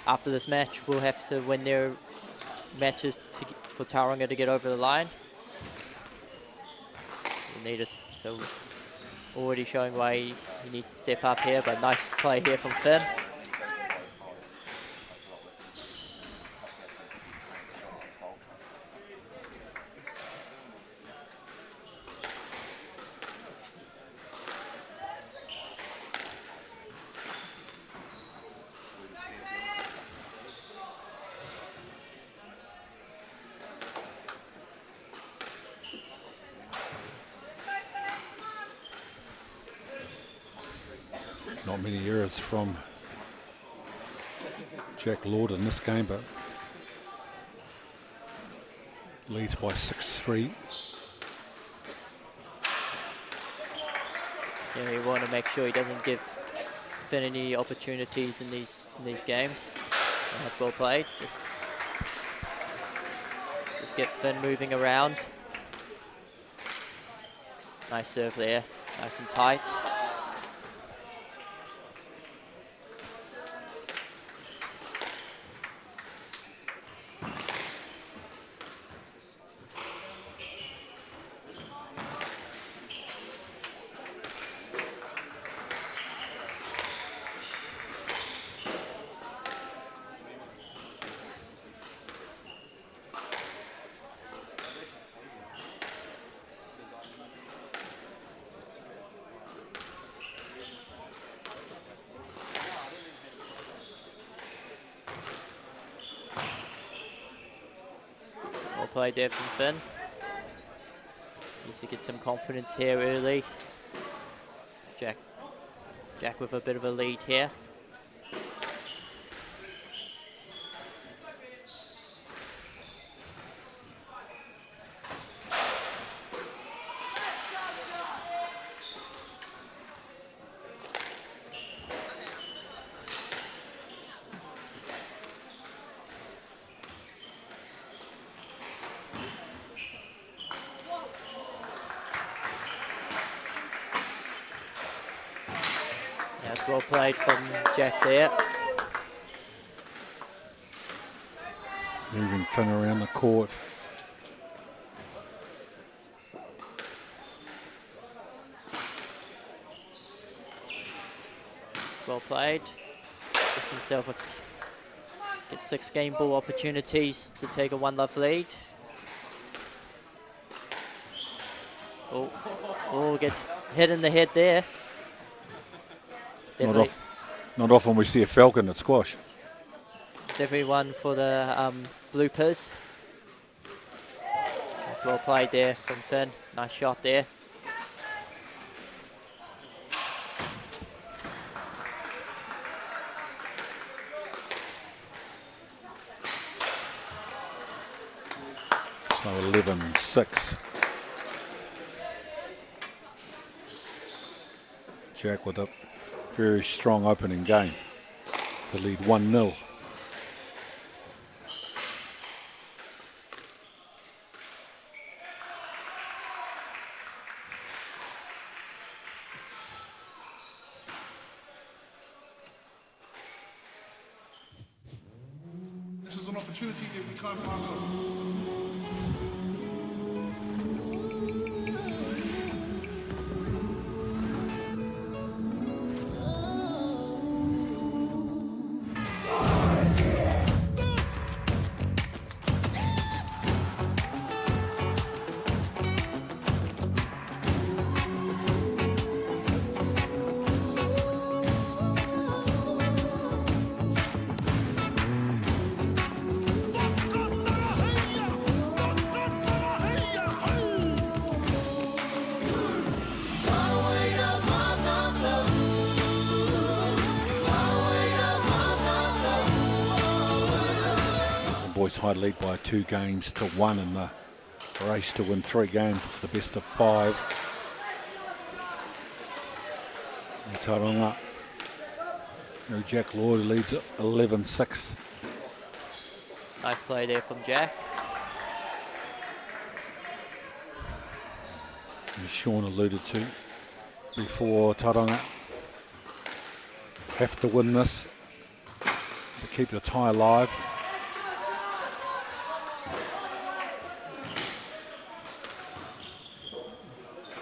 after this match will have to win their matches for Tauranga to get over the line. So already showing why he needs to step up here, but nice play here from Finn. Not many errors from Jack Lord in this game, but leads by 6-3. Yeah, you want to make sure he doesn't give Finn any opportunities in these games. And that's well played. Just get Finn moving around. Nice serve there, nice and tight. Played there from Finn. Needs to get some confidence here early. Jack with a bit of a lead here. Well played from Jack there. Moving Finn around the court. It's well played. Gets 6 game ball opportunities to take a 1-love lead. Oh, gets hit in the head there. Not often we see a Falcon at squash. Definitely one for the bloopers. That's well played there from Finn. Nice shot there. So 11-6. Jack with a very strong opening game to lead 1-0. This is an opportunity that we can't pass on. Hutt lead by 2 games to 1 in the race to win 3 games. It's the best of 5. And Tauranga, Jack Lord leads 11-6. Nice play there from Jack. As Sean alluded to before, Tauranga have to win this to keep the tie alive.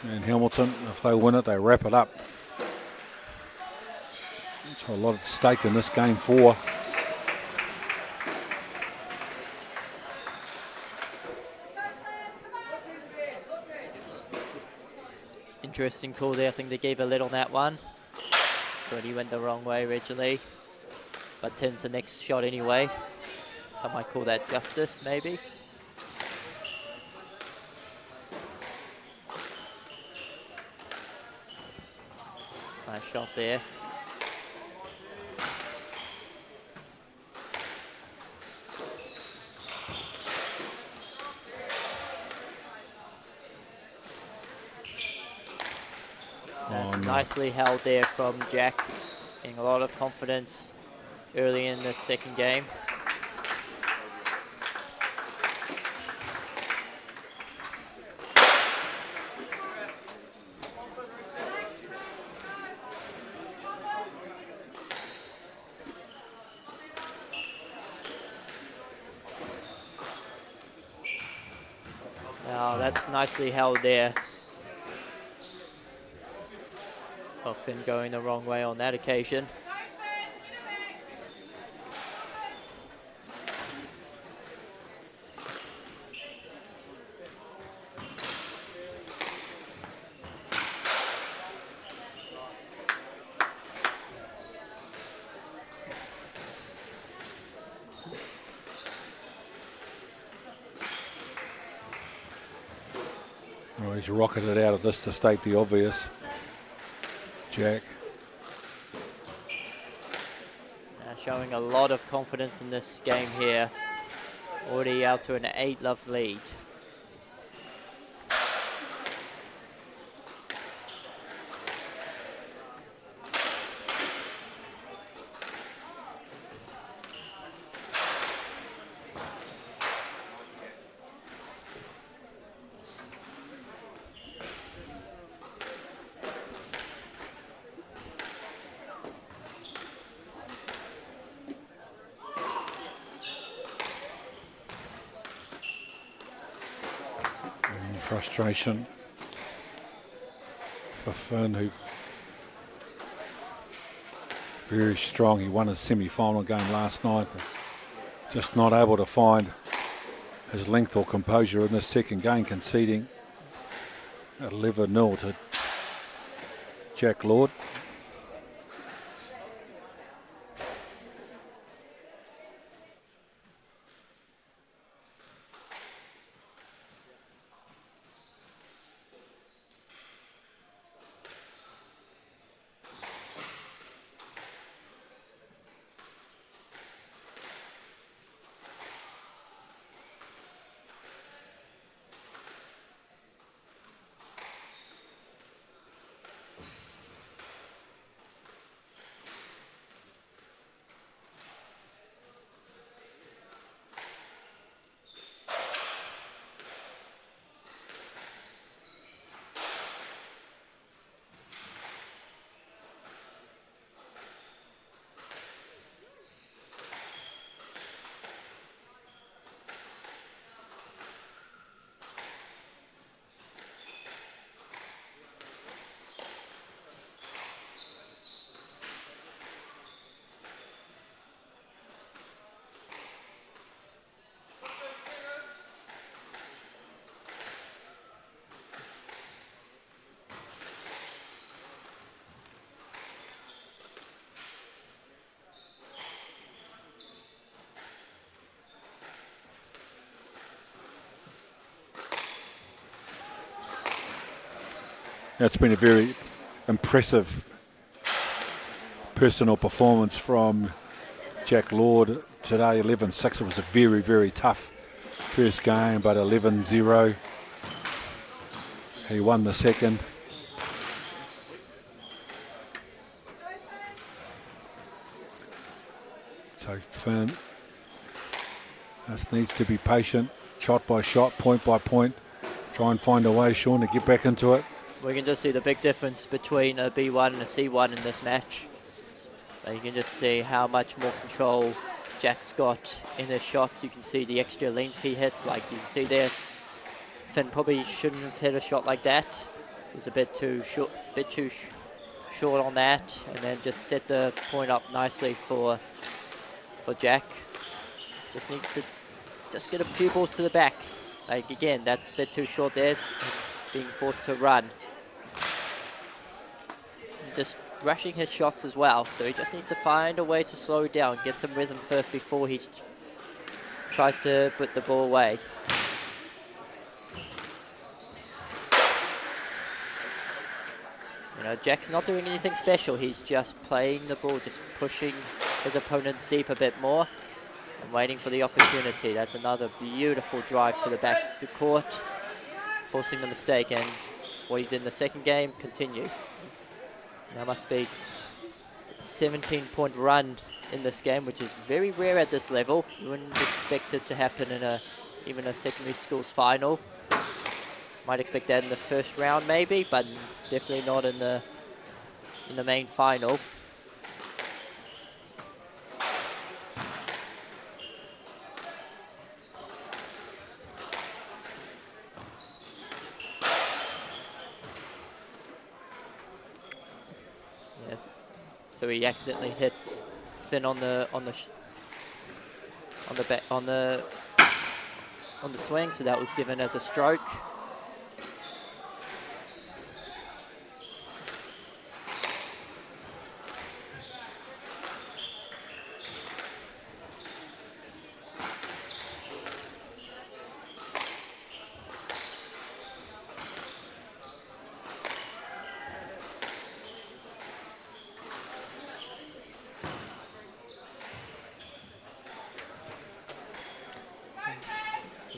And Hamilton, if they win it, they wrap it up. So a lot at stake in this game 4. Interesting call there. I think they gave a lid on that one. Thought he went the wrong way originally, but 10's the next shot anyway. Some might call that justice, maybe. Nice shot there. That's nicely held there from Jack, getting a lot of confidence early in the second game. Now that's nicely held there. Well, Finn going the wrong way on that occasion. Well, he's rocketed out of this to state the obvious. Jack. Showing a lot of confidence in this game here. Already out to an 8-love lead. Frustration for Finn, who very strong. He won his semi-final game last night, but just not able to find his length or composure in this second game, conceding 11-0 to Jack Lord. It's been a very impressive personal performance from Jack Lord today. 11-6. It was a very, very tough first game, but 11-0. He won the second. So Finn just needs to be patient, shot by shot, point by point. Try and find a way, Sean, to get back into it. We can just see the big difference between a B1 and a C1 in this match. You can just see how much more control Jack's got in his shots. You can see the extra length he hits. Like you can see there, Finn probably shouldn't have hit a shot like that. He was a bit too short on that, and then just set the point up nicely for Jack. Just needs to just get a few balls to the back. Like again, that's a bit too short there. It's being forced to run. Just rushing his shots as well, so he just needs to find a way to slow down, get some rhythm first before he tries to put the ball away. You know, Jack's not doing anything special, he's just playing the ball, just pushing his opponent deep a bit more and waiting for the opportunity. That's another beautiful drive to the back to court, forcing the mistake, and what he did in the second game continues. There must be a 17-point run in this game, which is very rare at this level. You wouldn't expect it to happen in even a secondary schools final. Might expect that in the first round maybe, but definitely not in the main final. Yes, so he accidentally hit Finn on the swing, so that was given as a stroke.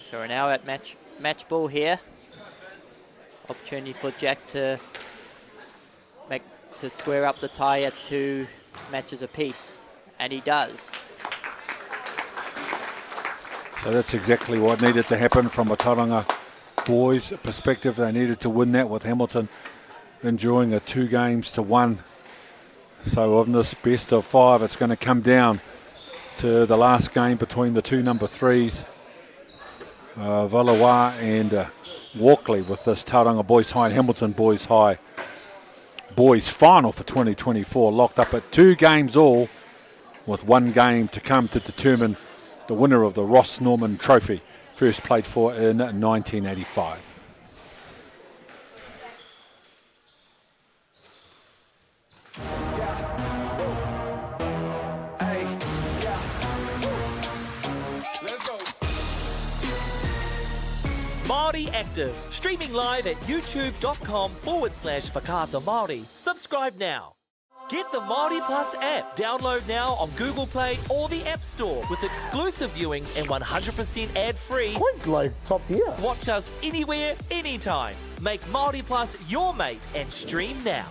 So we're now at match ball here. Opportunity for Jack to square up the tie at 2 matches apiece, and he does. So that's exactly what needed to happen from a Tauranga boys' perspective. They needed to win that with Hamilton enjoying a 2-1. So on this best of 5, it's going to come down to the last game between the 2 number 3s. Valawa and Walkley, with this Tauranga Boys High and Hamilton Boys High boys final for 2024, locked up at 2 games all, with 1 game to come to determine the winner of the Ross Norman Trophy, first played for in 1985. Māori Active, streaming live at youtube.com/Whakaata Māori. Subscribe now. Get the Māori Plus app. Download now on Google Play or the App Store with exclusive viewings and 100% ad-free. Quite like top tier. Watch us anywhere, anytime. Make Māori Plus your mate and stream now.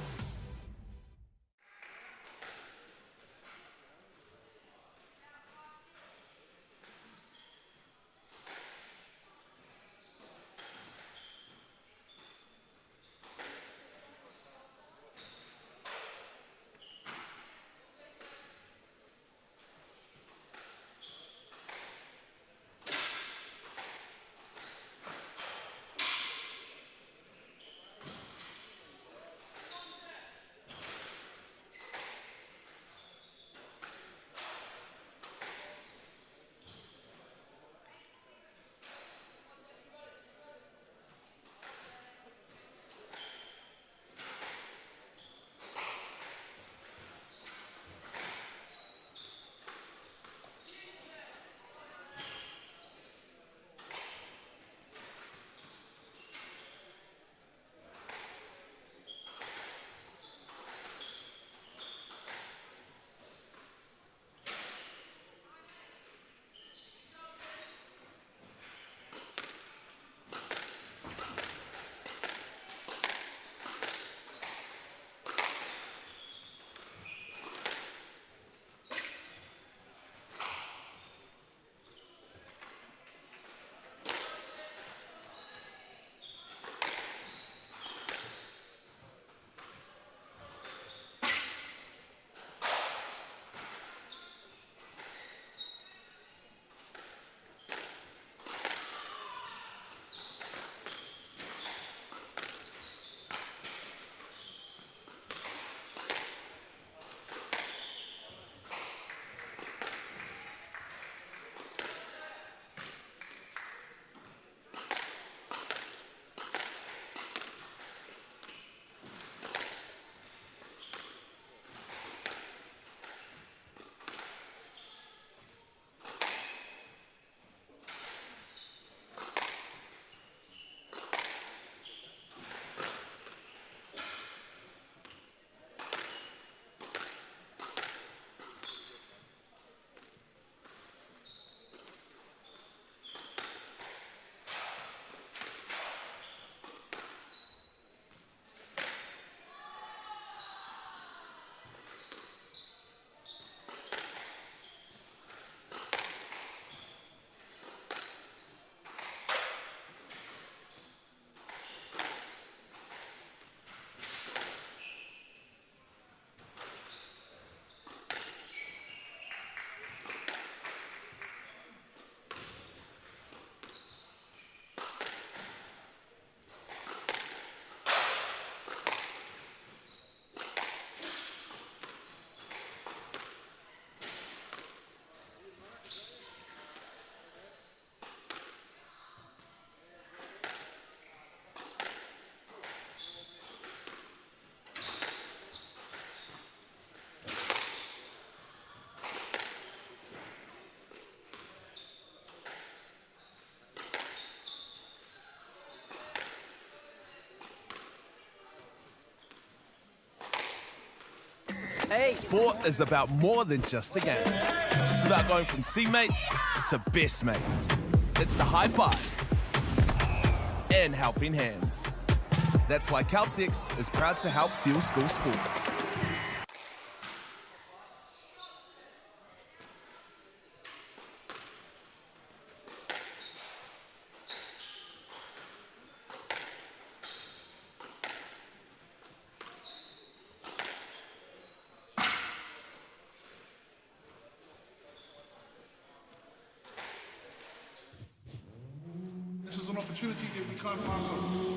Sport is about more than just a game. It's about going from teammates to best mates. It's the high fives and helping hands. That's why Caltex is proud to help fuel school sports. This is an opportunity that we can't pass on.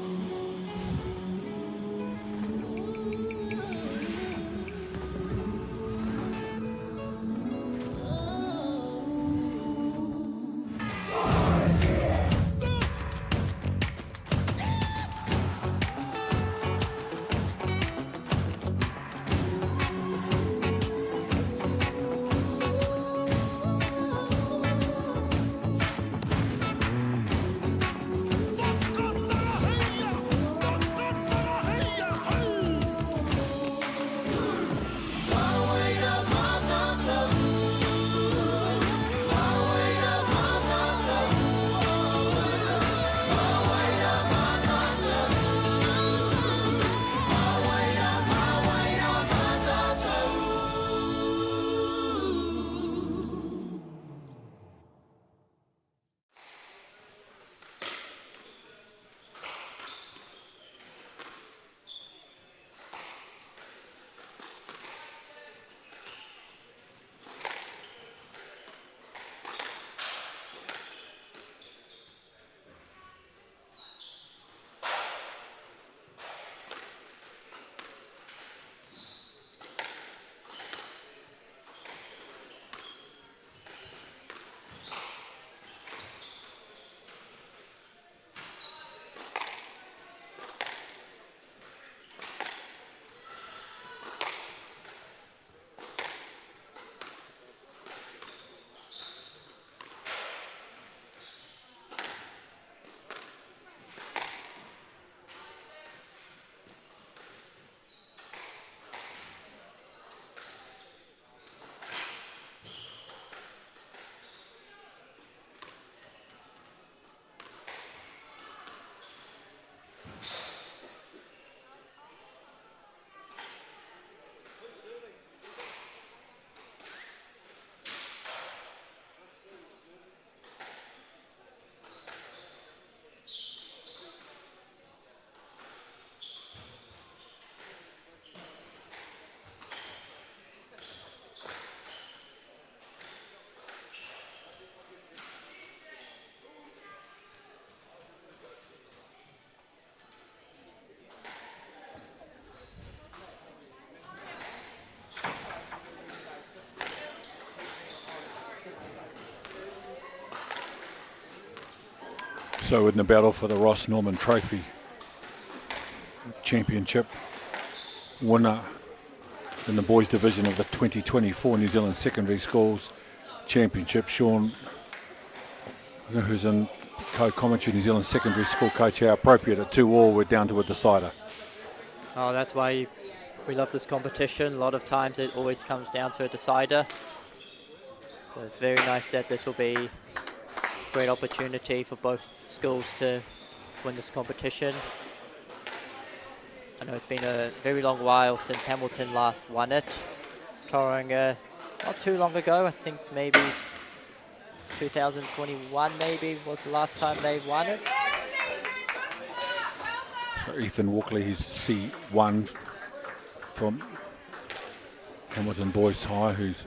So in the battle for the Ross Norman Trophy Championship, winner in the boys division of the 2024 New Zealand Secondary Schools Championship, Sean, who's in co-commentary, New Zealand Secondary School coach, how appropriate at 2-2, we're down to a decider. Oh, that's why we love this competition. A lot of times it always comes down to a decider. So it's very nice that this will be a great opportunity for both schools to win this competition. I know it's been a very long while since Hamilton last won it. Tauranga, not too long ago, I think maybe 2021 maybe was the last time they won it. So Ethan Walkley, he's C1 from Hamilton Boys High, who's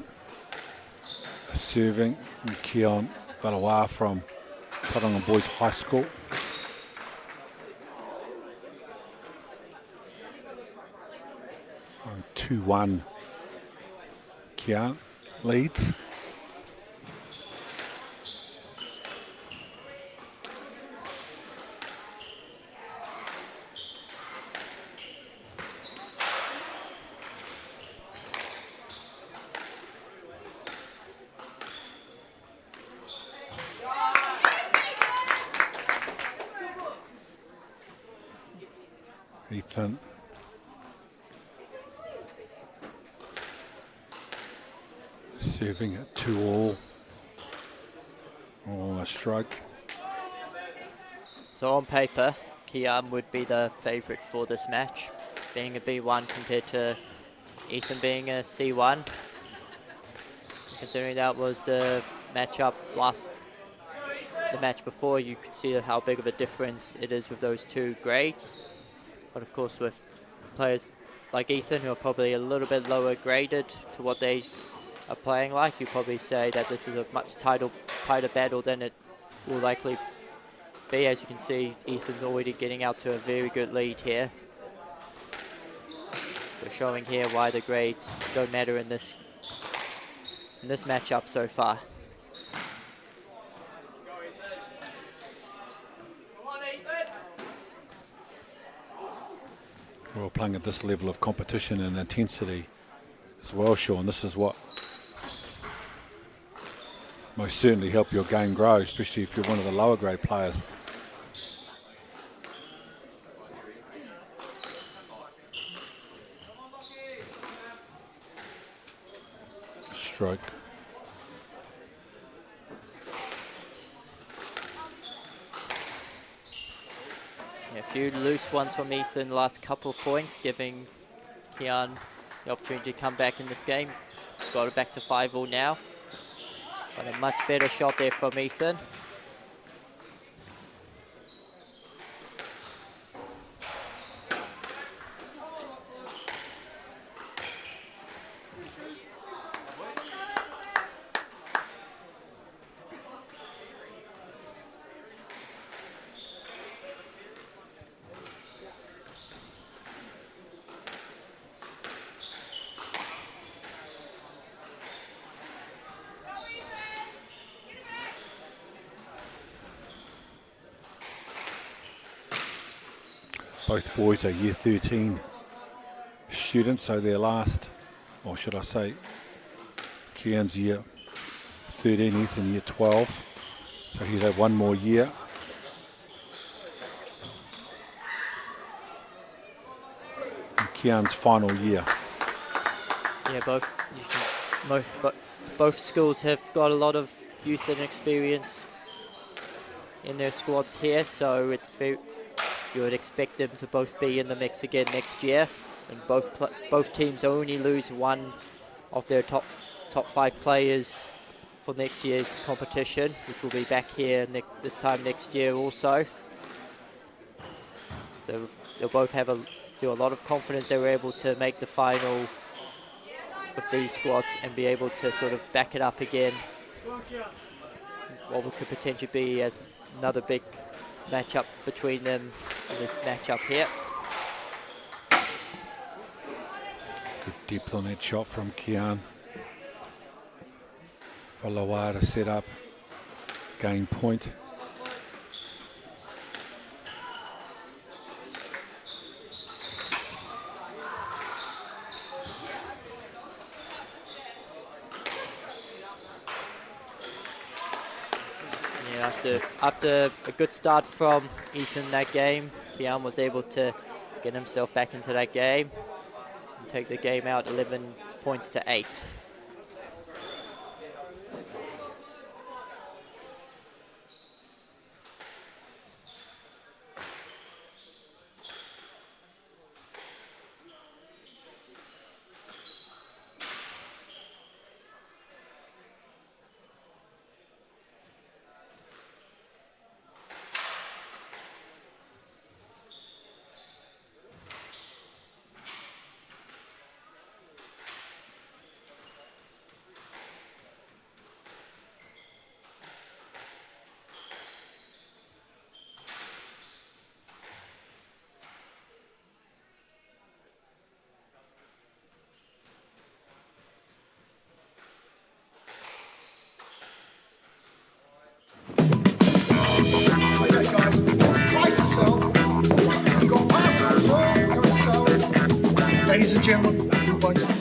serving. And Keon Valawa from Tauranga Boys High School. So 2-1, Keon leads. Ethan Serving at 2-all. Oh, a stroke. So on paper, Kian would be the favourite for this match, being a B1 compared to Ethan being a C1. Considering that was the matchup the match before, you could see how big of a difference it is with those two grades. But of course, with players like Ethan, who are probably a little bit lower graded to what they are playing like, you probably say that this is a much tighter battle than it will likely be. As you can see, Ethan's already getting out to a very good lead here. So showing here why the grades don't matter in this matchup so far. We're playing at this level of competition and intensity as well, Sean. This is what most certainly help your game grow, especially if you're one of the lower grade players. Stroke. Yeah, a few loose ones from Ethan last couple of points, giving Kian the opportunity to come back in this game. Got it back to 5-all now. But a much better shot there from Ethan. Both boys are year 13 students, so their last, or should I say, Kian's year 13, Ethan year 12. So he'd have one more year. And Kian's final year. Yeah, both schools have got a lot of youth and experience in their squads here, so it's very, you would expect them to both be in the mix again next year. And both teams only lose one of their top 5 players for next year's competition, which will be back here this time next year also. So they'll both feel a lot of confidence they were able to make the final with these squads and be able to sort of back it up again. What could potentially be as another big matchup between them in this matchup here. Good depth on that shot from Kian. For Loa to set up, gain point. After a good start from Ethan that game, Kian was able to get himself back into that game and take the game out 11 points to 8. Ladies and gentlemen,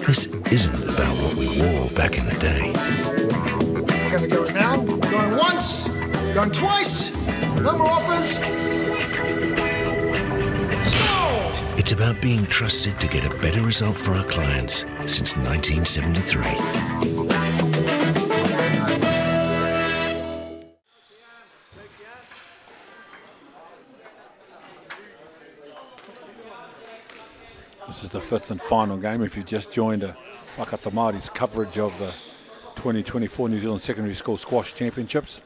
this isn't about what we wore back in the day. We're going to go now. Going once, going twice, no more offers. Sold! It's about being trusted to get a better result for our clients since 1973. This is the 5th and final game. If you just joined Whakata Māori's coverage of the 2024 New Zealand Secondary School Squash Championships.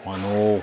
One all.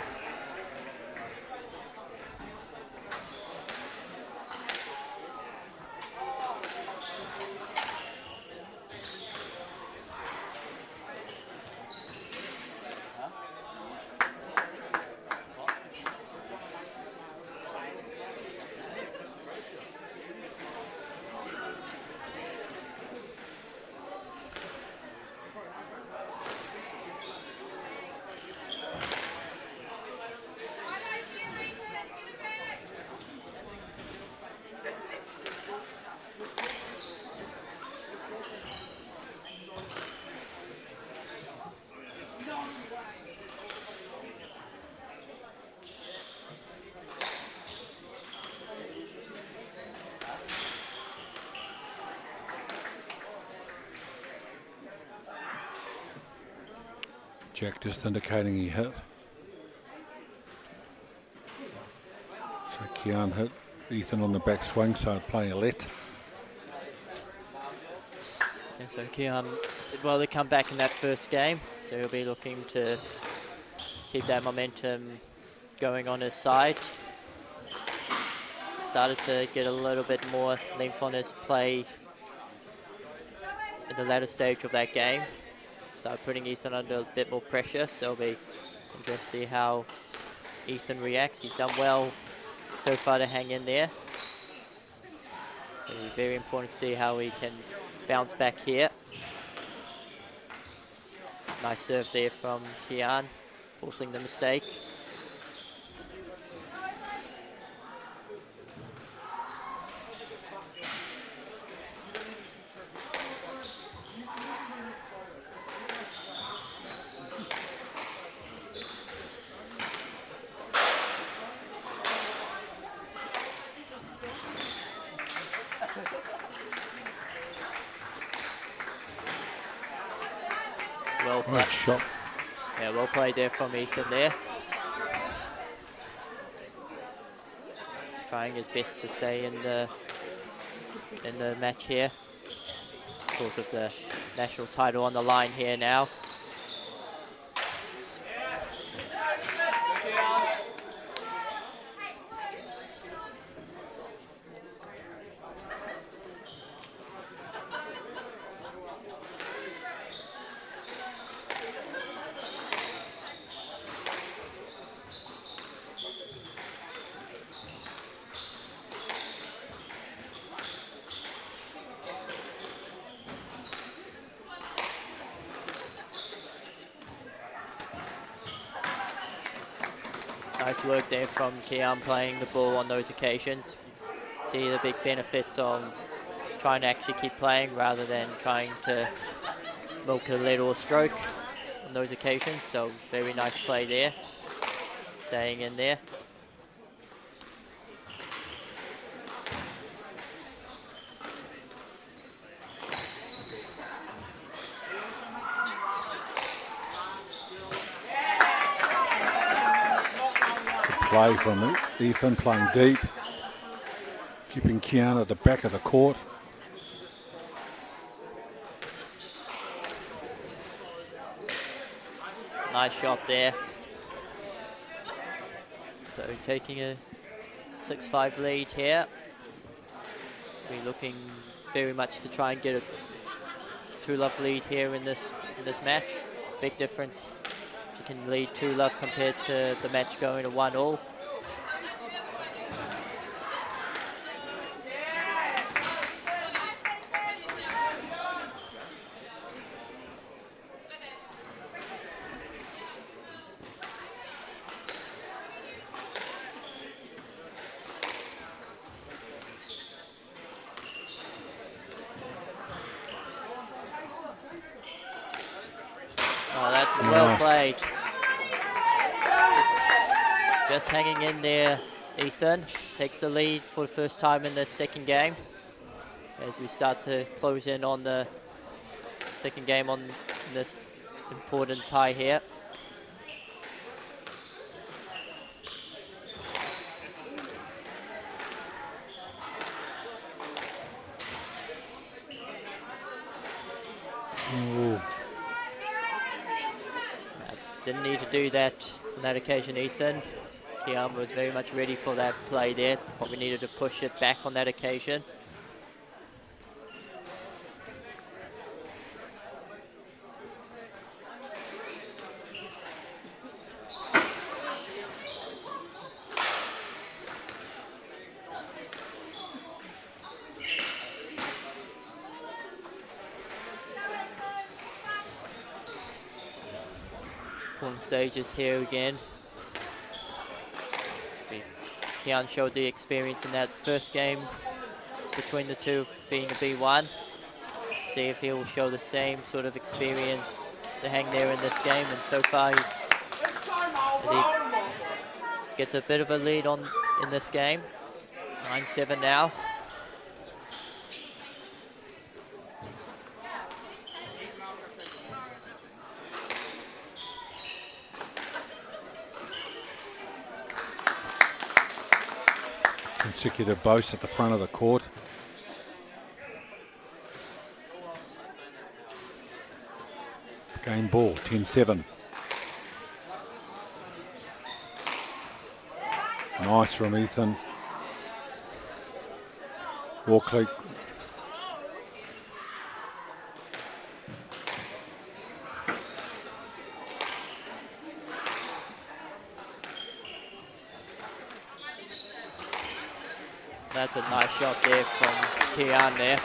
Jack just indicating he hit. So Kian hit. Ethan on the back swing, so I'd play a let. And so Kian did well to come back in that first game, so he'll be looking to keep that momentum going on his side. Started to get a little bit more length on his play in the latter stage of that game. Started putting Ethan under a bit more pressure, so it'll be interesting to see how Ethan reacts. He's done well so far to hang in there. It'll be very important to see how he can bounce back here. Nice serve there from Kian, forcing the mistake. Well shot. Yeah, well played there from Ethan there. Trying his best to stay in the match here. Of course, with the national title on the line here now. Nice work there from Kian playing the ball on those occasions. See the big benefits of trying to actually keep playing rather than trying to milk a lead or stroke on those occasions. So very nice play there, staying in there. Play from Ethan, playing deep, keeping Kian at the back of the court. Nice shot there. So taking a 6-5 lead here. We're looking very much to try and get a 2-love lead here in this match. Big difference if you can lead 2-love compared to the match going to 1-all. Oh, that's well played. Just hanging in there, Ethan. Takes the lead for the first time in this second game. As we start to close in on the second game on this important tie here. Ooh. Didn't need to do that on that occasion, Ethan. Kian was very much ready for that play there. Probably needed to push it back on that occasion. Stages here again. Kian showed the experience in that first game between the two being a B1. See if he will show the same sort of experience to hang there in this game, and so far as he gets a bit of a lead on in this game. 9-7 now. Consecutive boasts at the front of the court. Game ball, 10-7. Nice from Ethan. Walkley. That's a nice shot there from Kian there.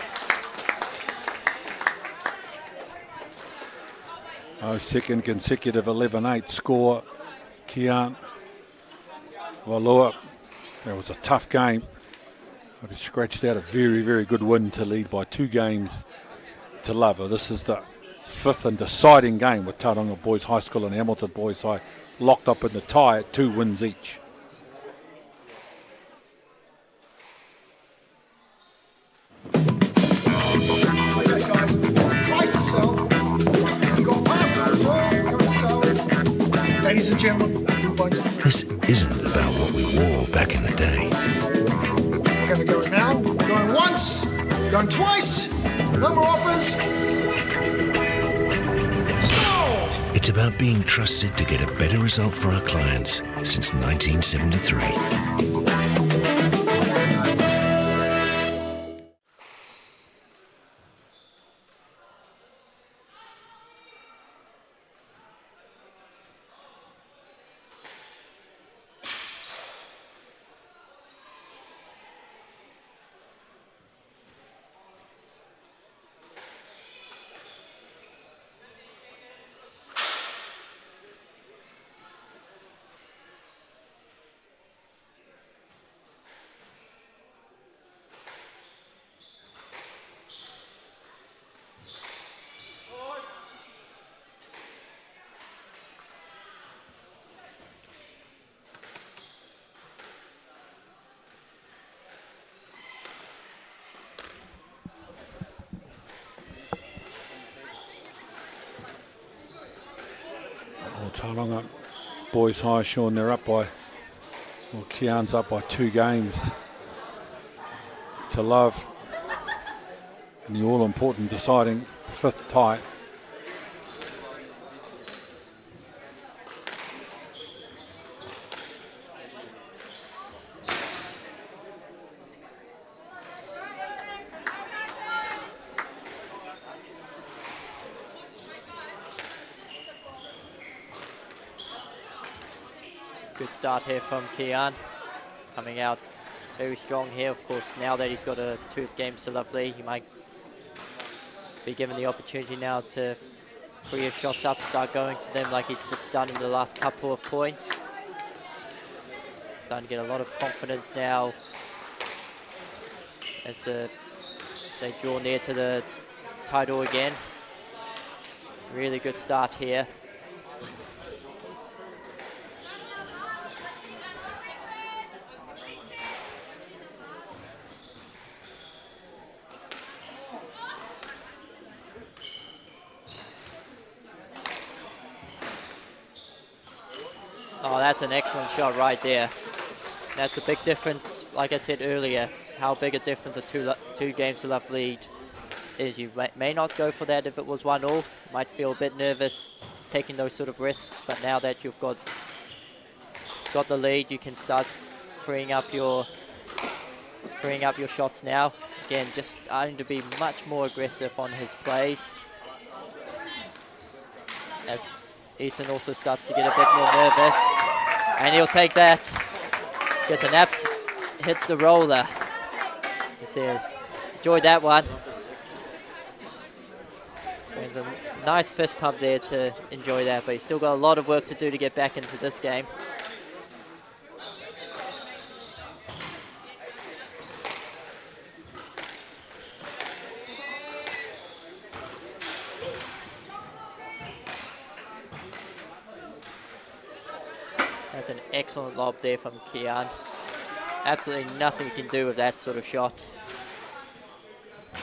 Oh, second consecutive 11-8 score. Kian Walua. That was a tough game. But he scratched out a very, very good win to lead by 2 games to love. This is the 5th and deciding game with Tauranga Boys High School and Hamilton Boys High locked up in the tie at 2 wins each. Ladies and gentlemen, this isn't about what we wore back in the day. We're going to go now. We're going once, we're going twice, no more offers. Sold! It's about being trusted to get a better result for our clients since 1973. Tauranga Boys High, Sean, they're up by, well, Kian's up by 2 games to love in the all-important deciding 5th tie. Good start here from Kian, coming out very strong here. Of course, now that he's got 2 games to Lovely, he might be given the opportunity now to free his shots up, start going for them like he's just done in the last couple of points. Starting to get a lot of confidence now as they draw near to the title again. Really good start here. Oh, that's an excellent shot right there. That's a big difference, like I said earlier, how big a difference a two games to love lead is. You may not go for that if it was 1-1. Might feel a bit nervous taking those sort of risks, but now that you've got the lead, you can start freeing up your shots now. Again, just starting to be much more aggressive on his plays, as Ethan also starts to get a bit more nervous, and he'll take that. Gets an apps, hits the roller. Enjoyed that one. There's a nice fist pump there to enjoy that, but he's still got a lot of work to do to get back into this game. That's an excellent lob there from Kian. Absolutely nothing you can do with that sort of shot.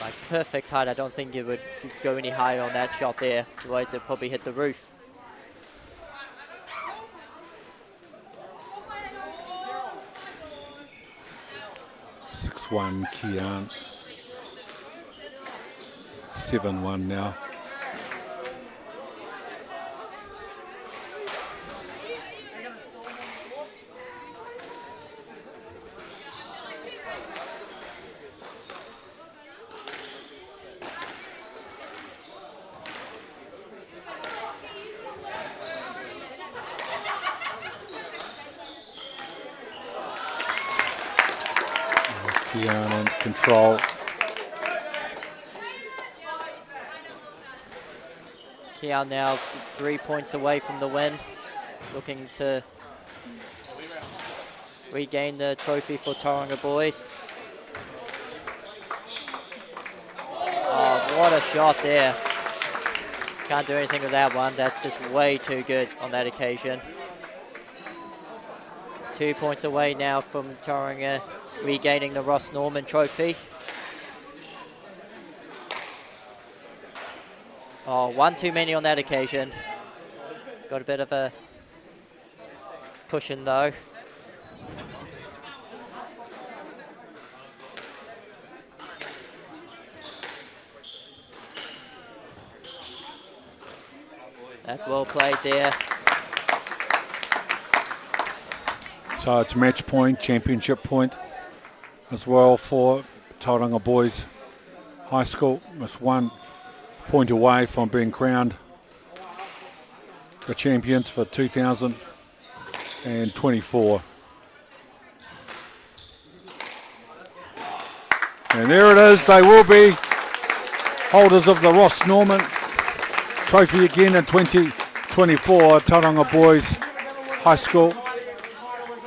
Like perfect height. I don't think it would go any higher on that shot there. Otherwise it probably hit the roof. (6-1) Kian. 7-1 now. Kian in control. Kian now 3 points away from the win, looking to regain the trophy for Tauranga boys. Oh, what a shot there. Can't do anything with that one. That's just way too good on that occasion. 2 points away now from Tauranga regaining the Ross Norman trophy. Oh, one too many on that occasion. Got a bit of a cushion though. That's well played there. So it's match point, championship point as well for Tauranga Boys High School. It's 1 point away from being crowned the champions for 2024. And there it is, they will be holders of the Ross Norman Trophy again in 2024, Tauranga Boys High School.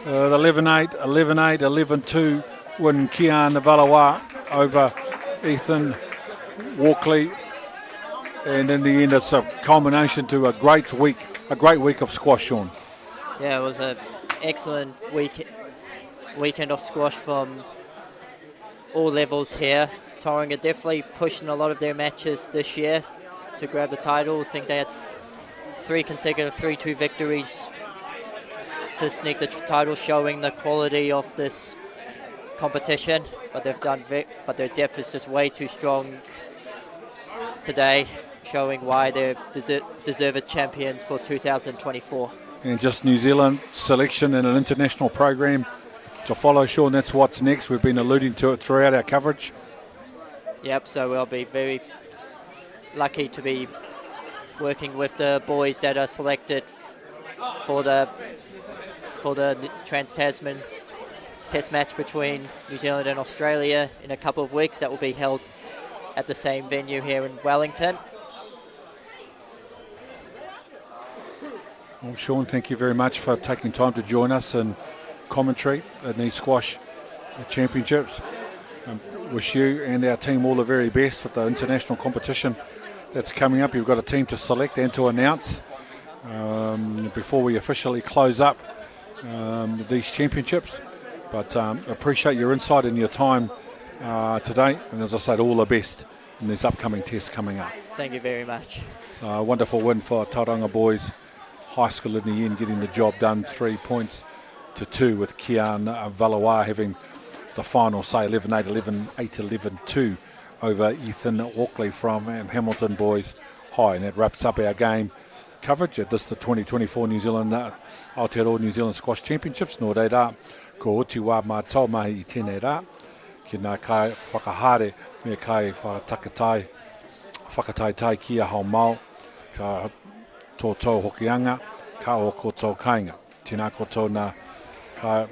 The 11-8, 11-8, 11-2 win Kian Navalawa over Ethan Walkley. And in the end, it's a culmination to a great week of squash, Sean. Yeah, it was an excellent weekend of squash from all levels here. Tauranga definitely pushing a lot of their matches this year to grab the title. I think they had 3 consecutive 3-2 victories to sneak the title, showing the quality of this competition. But they've done, but their depth is just way too strong today, showing why they're deserved champions for 2024. And just New Zealand selection in an international program to follow, Sean. That's what's next. We've been alluding to it throughout our coverage. Yep, so we'll be very lucky to be working with the boys that are selected for the Trans-Tasman Test match between New Zealand and Australia in a couple of weeks. That will be held at the same venue here in Wellington. Well, Sean, thank you very much for taking time to join us and commentary at these squash championships. Wish you and our team all the very best with the international competition that's coming up. You've got a team to select and to announce before we officially close up these championships. But appreciate your insight and your time today. And as I said, all the best in these upcoming tests coming up. Thank you very much. So a wonderful win for Tauranga Boys High School in the end getting the job done, 3 points to 2, with Kian Valawa having the final say, 11-8, 11-8, 11-2 over Ethan Walkley from Hamilton Boys High. And that wraps up our game coverage at this the 2024 New Zealand Aotearoa New Zealand Squash Championships. Nō reira, ko oti wā mātou mahi I tēnei rā, ki nā kai whakahare me kai whakatatai ki a hau mau, ka tōtou hokianga, ka o koutou kainga. Tēnā koutou nā ka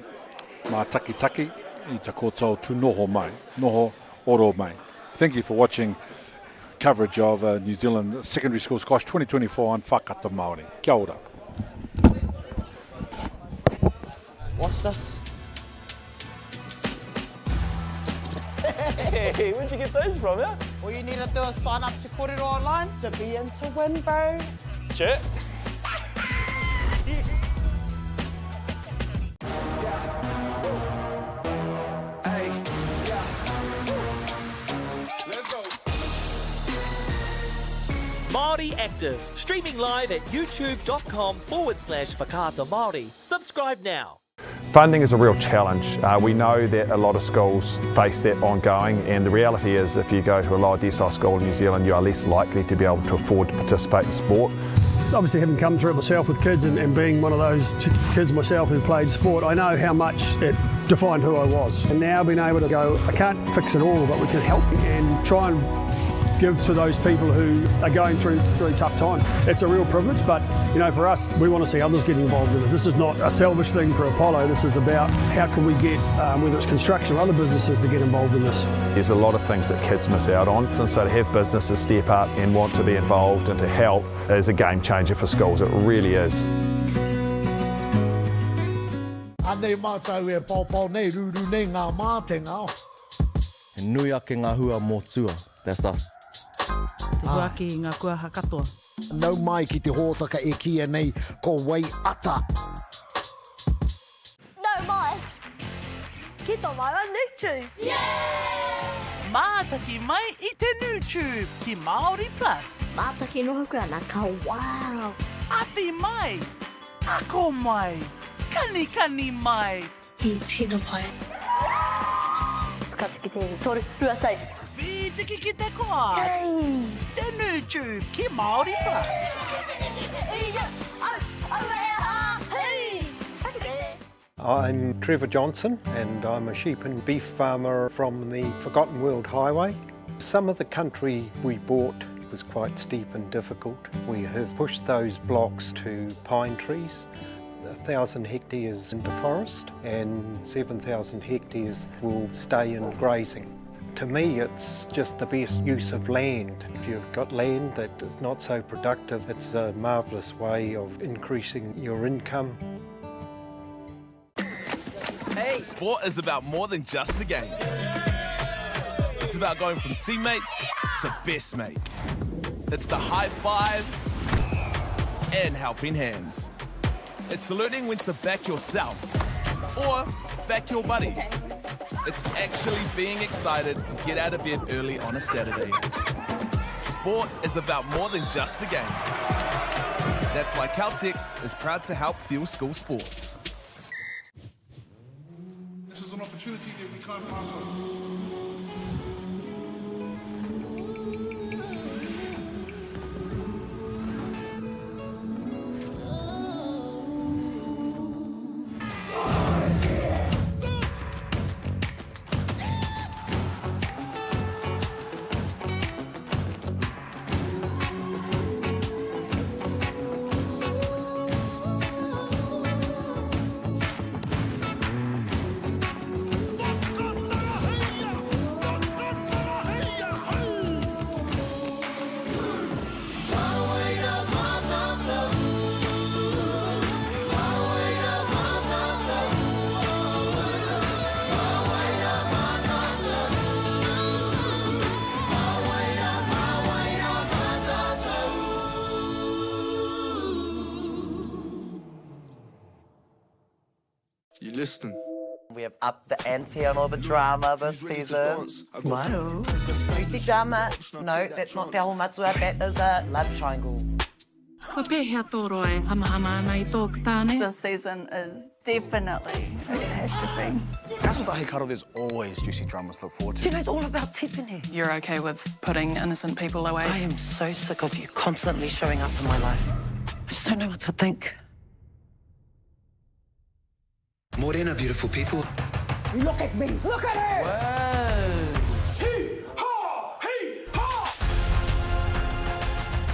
mā taki I ta koutou tu noho mai, noho oro mai. Thank you for watching coverage of New Zealand Secondary School Squash 2024 on Whakata Māori. Kia ora. Watch this. Hey, where'd you get those from, yeah? All you need to do is sign up to Kōrero Online to be in to win, bro. Check. Māori Active, streaming live at youtube.com/Whakaata Māori. Subscribe now. Funding is a real challenge. We know that a lot of schools face that ongoing, and the reality is if you go to a lower decile school in New Zealand, you are less likely to be able to afford to participate in sport. Obviously, having come through it myself with kids and being one of those kids myself who played sport, I know how much it defined who I was. And now being able to go, I can't fix it all, but we can help and try and give to those people who are going through a tough time. It's a real privilege, but you know, for us, we want to see others get involved in this. This is not a selfish thing for Apollo. This is about how can we get, whether it's construction or other businesses, to get involved in this. There's a lot of things that kids miss out on, and so to have businesses step up and want to be involved and to help is a game changer for schools. It really is. Anei mātou e pāpau nei ruru nei ngā mātenga. E nui ake ngā hua mō tua. That's us. Te huaki ngā kua hakatoa. Nau mai ki te hōtaka e kia nei ko wei ata. Nau mai, ki tō mai on YouTube. Mātaki mai I te YouTube ki Māori Plus. Mātaki noho kua nā ka wow. Awhi mai, ako mai, kani mai. I tino pai. Katiki te toru ruatai. Whitiki ki te koa. Te YouTube ki Māori Plus. I'm Trevor Johnson and I'm a sheep and beef farmer from the Forgotten World Highway. Some of the country we bought was quite steep and difficult. We have pushed those blocks to pine trees. 1,000 hectares into forest and 7,000 hectares will stay in grazing. To me, it's just the best use of land. If you've got land that is not so productive, it's a marvellous way of increasing your income. Hey. Sport is about more than just the game. It's about going from teammates to best mates. It's the high fives and helping hands. It's learning when to back yourself or back your buddies. It's actually being excited to get out of bed early on a Saturday. Sport is about more than just the game. That's why Caltex is proud to help fuel school sports. This is an opportunity that we can't pass on. You listening? We have upped the ante on all the drama this season. Smile. Juicy drama. No, that's not te aho matua. That is a love triangle. This season is definitely a catastrophe. As with Ahikaro, there's always juicy dramas to look forward to. Do you know it's all about tipene? You're okay with putting innocent people away? I am so sick of you constantly showing up in my life. I just don't know what to think. Morena, beautiful people. Look at me. Look at her.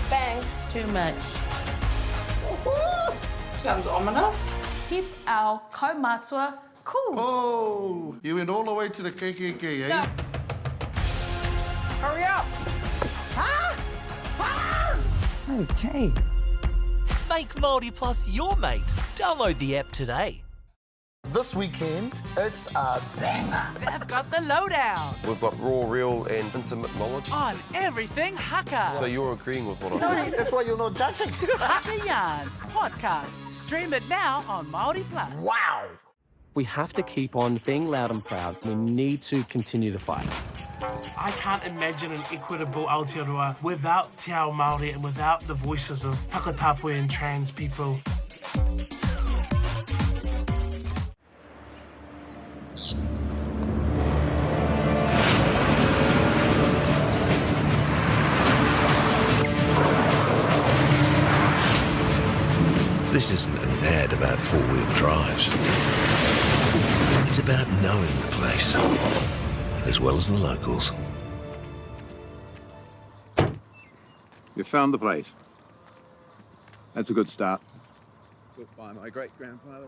Bang. Too much. Sounds ominous. Keep our kaumatua cool. Oh, you went all the way to the KKK, eh? Yeah. Hurry up. Okay. Make Māori Plus your mate. Download the app today. This weekend, it's a banger. They've got the lowdown We've got raw, real and intimate knowledge. on everything Haka. So you're agreeing with what I said? That's why you're not judging. Haka Yarns podcast. Stream it now on Māori Plus. Wow. We have to keep on being loud and proud. We need to continue the fight. I can't imagine an equitable Aotearoa without Te Ao Māori and without the voices of Takatapui and trans people. This isn't an ad about four-wheel drives. It's about knowing the place, as well as the locals. You found the place. That's a good start. Built by my great-grandfather.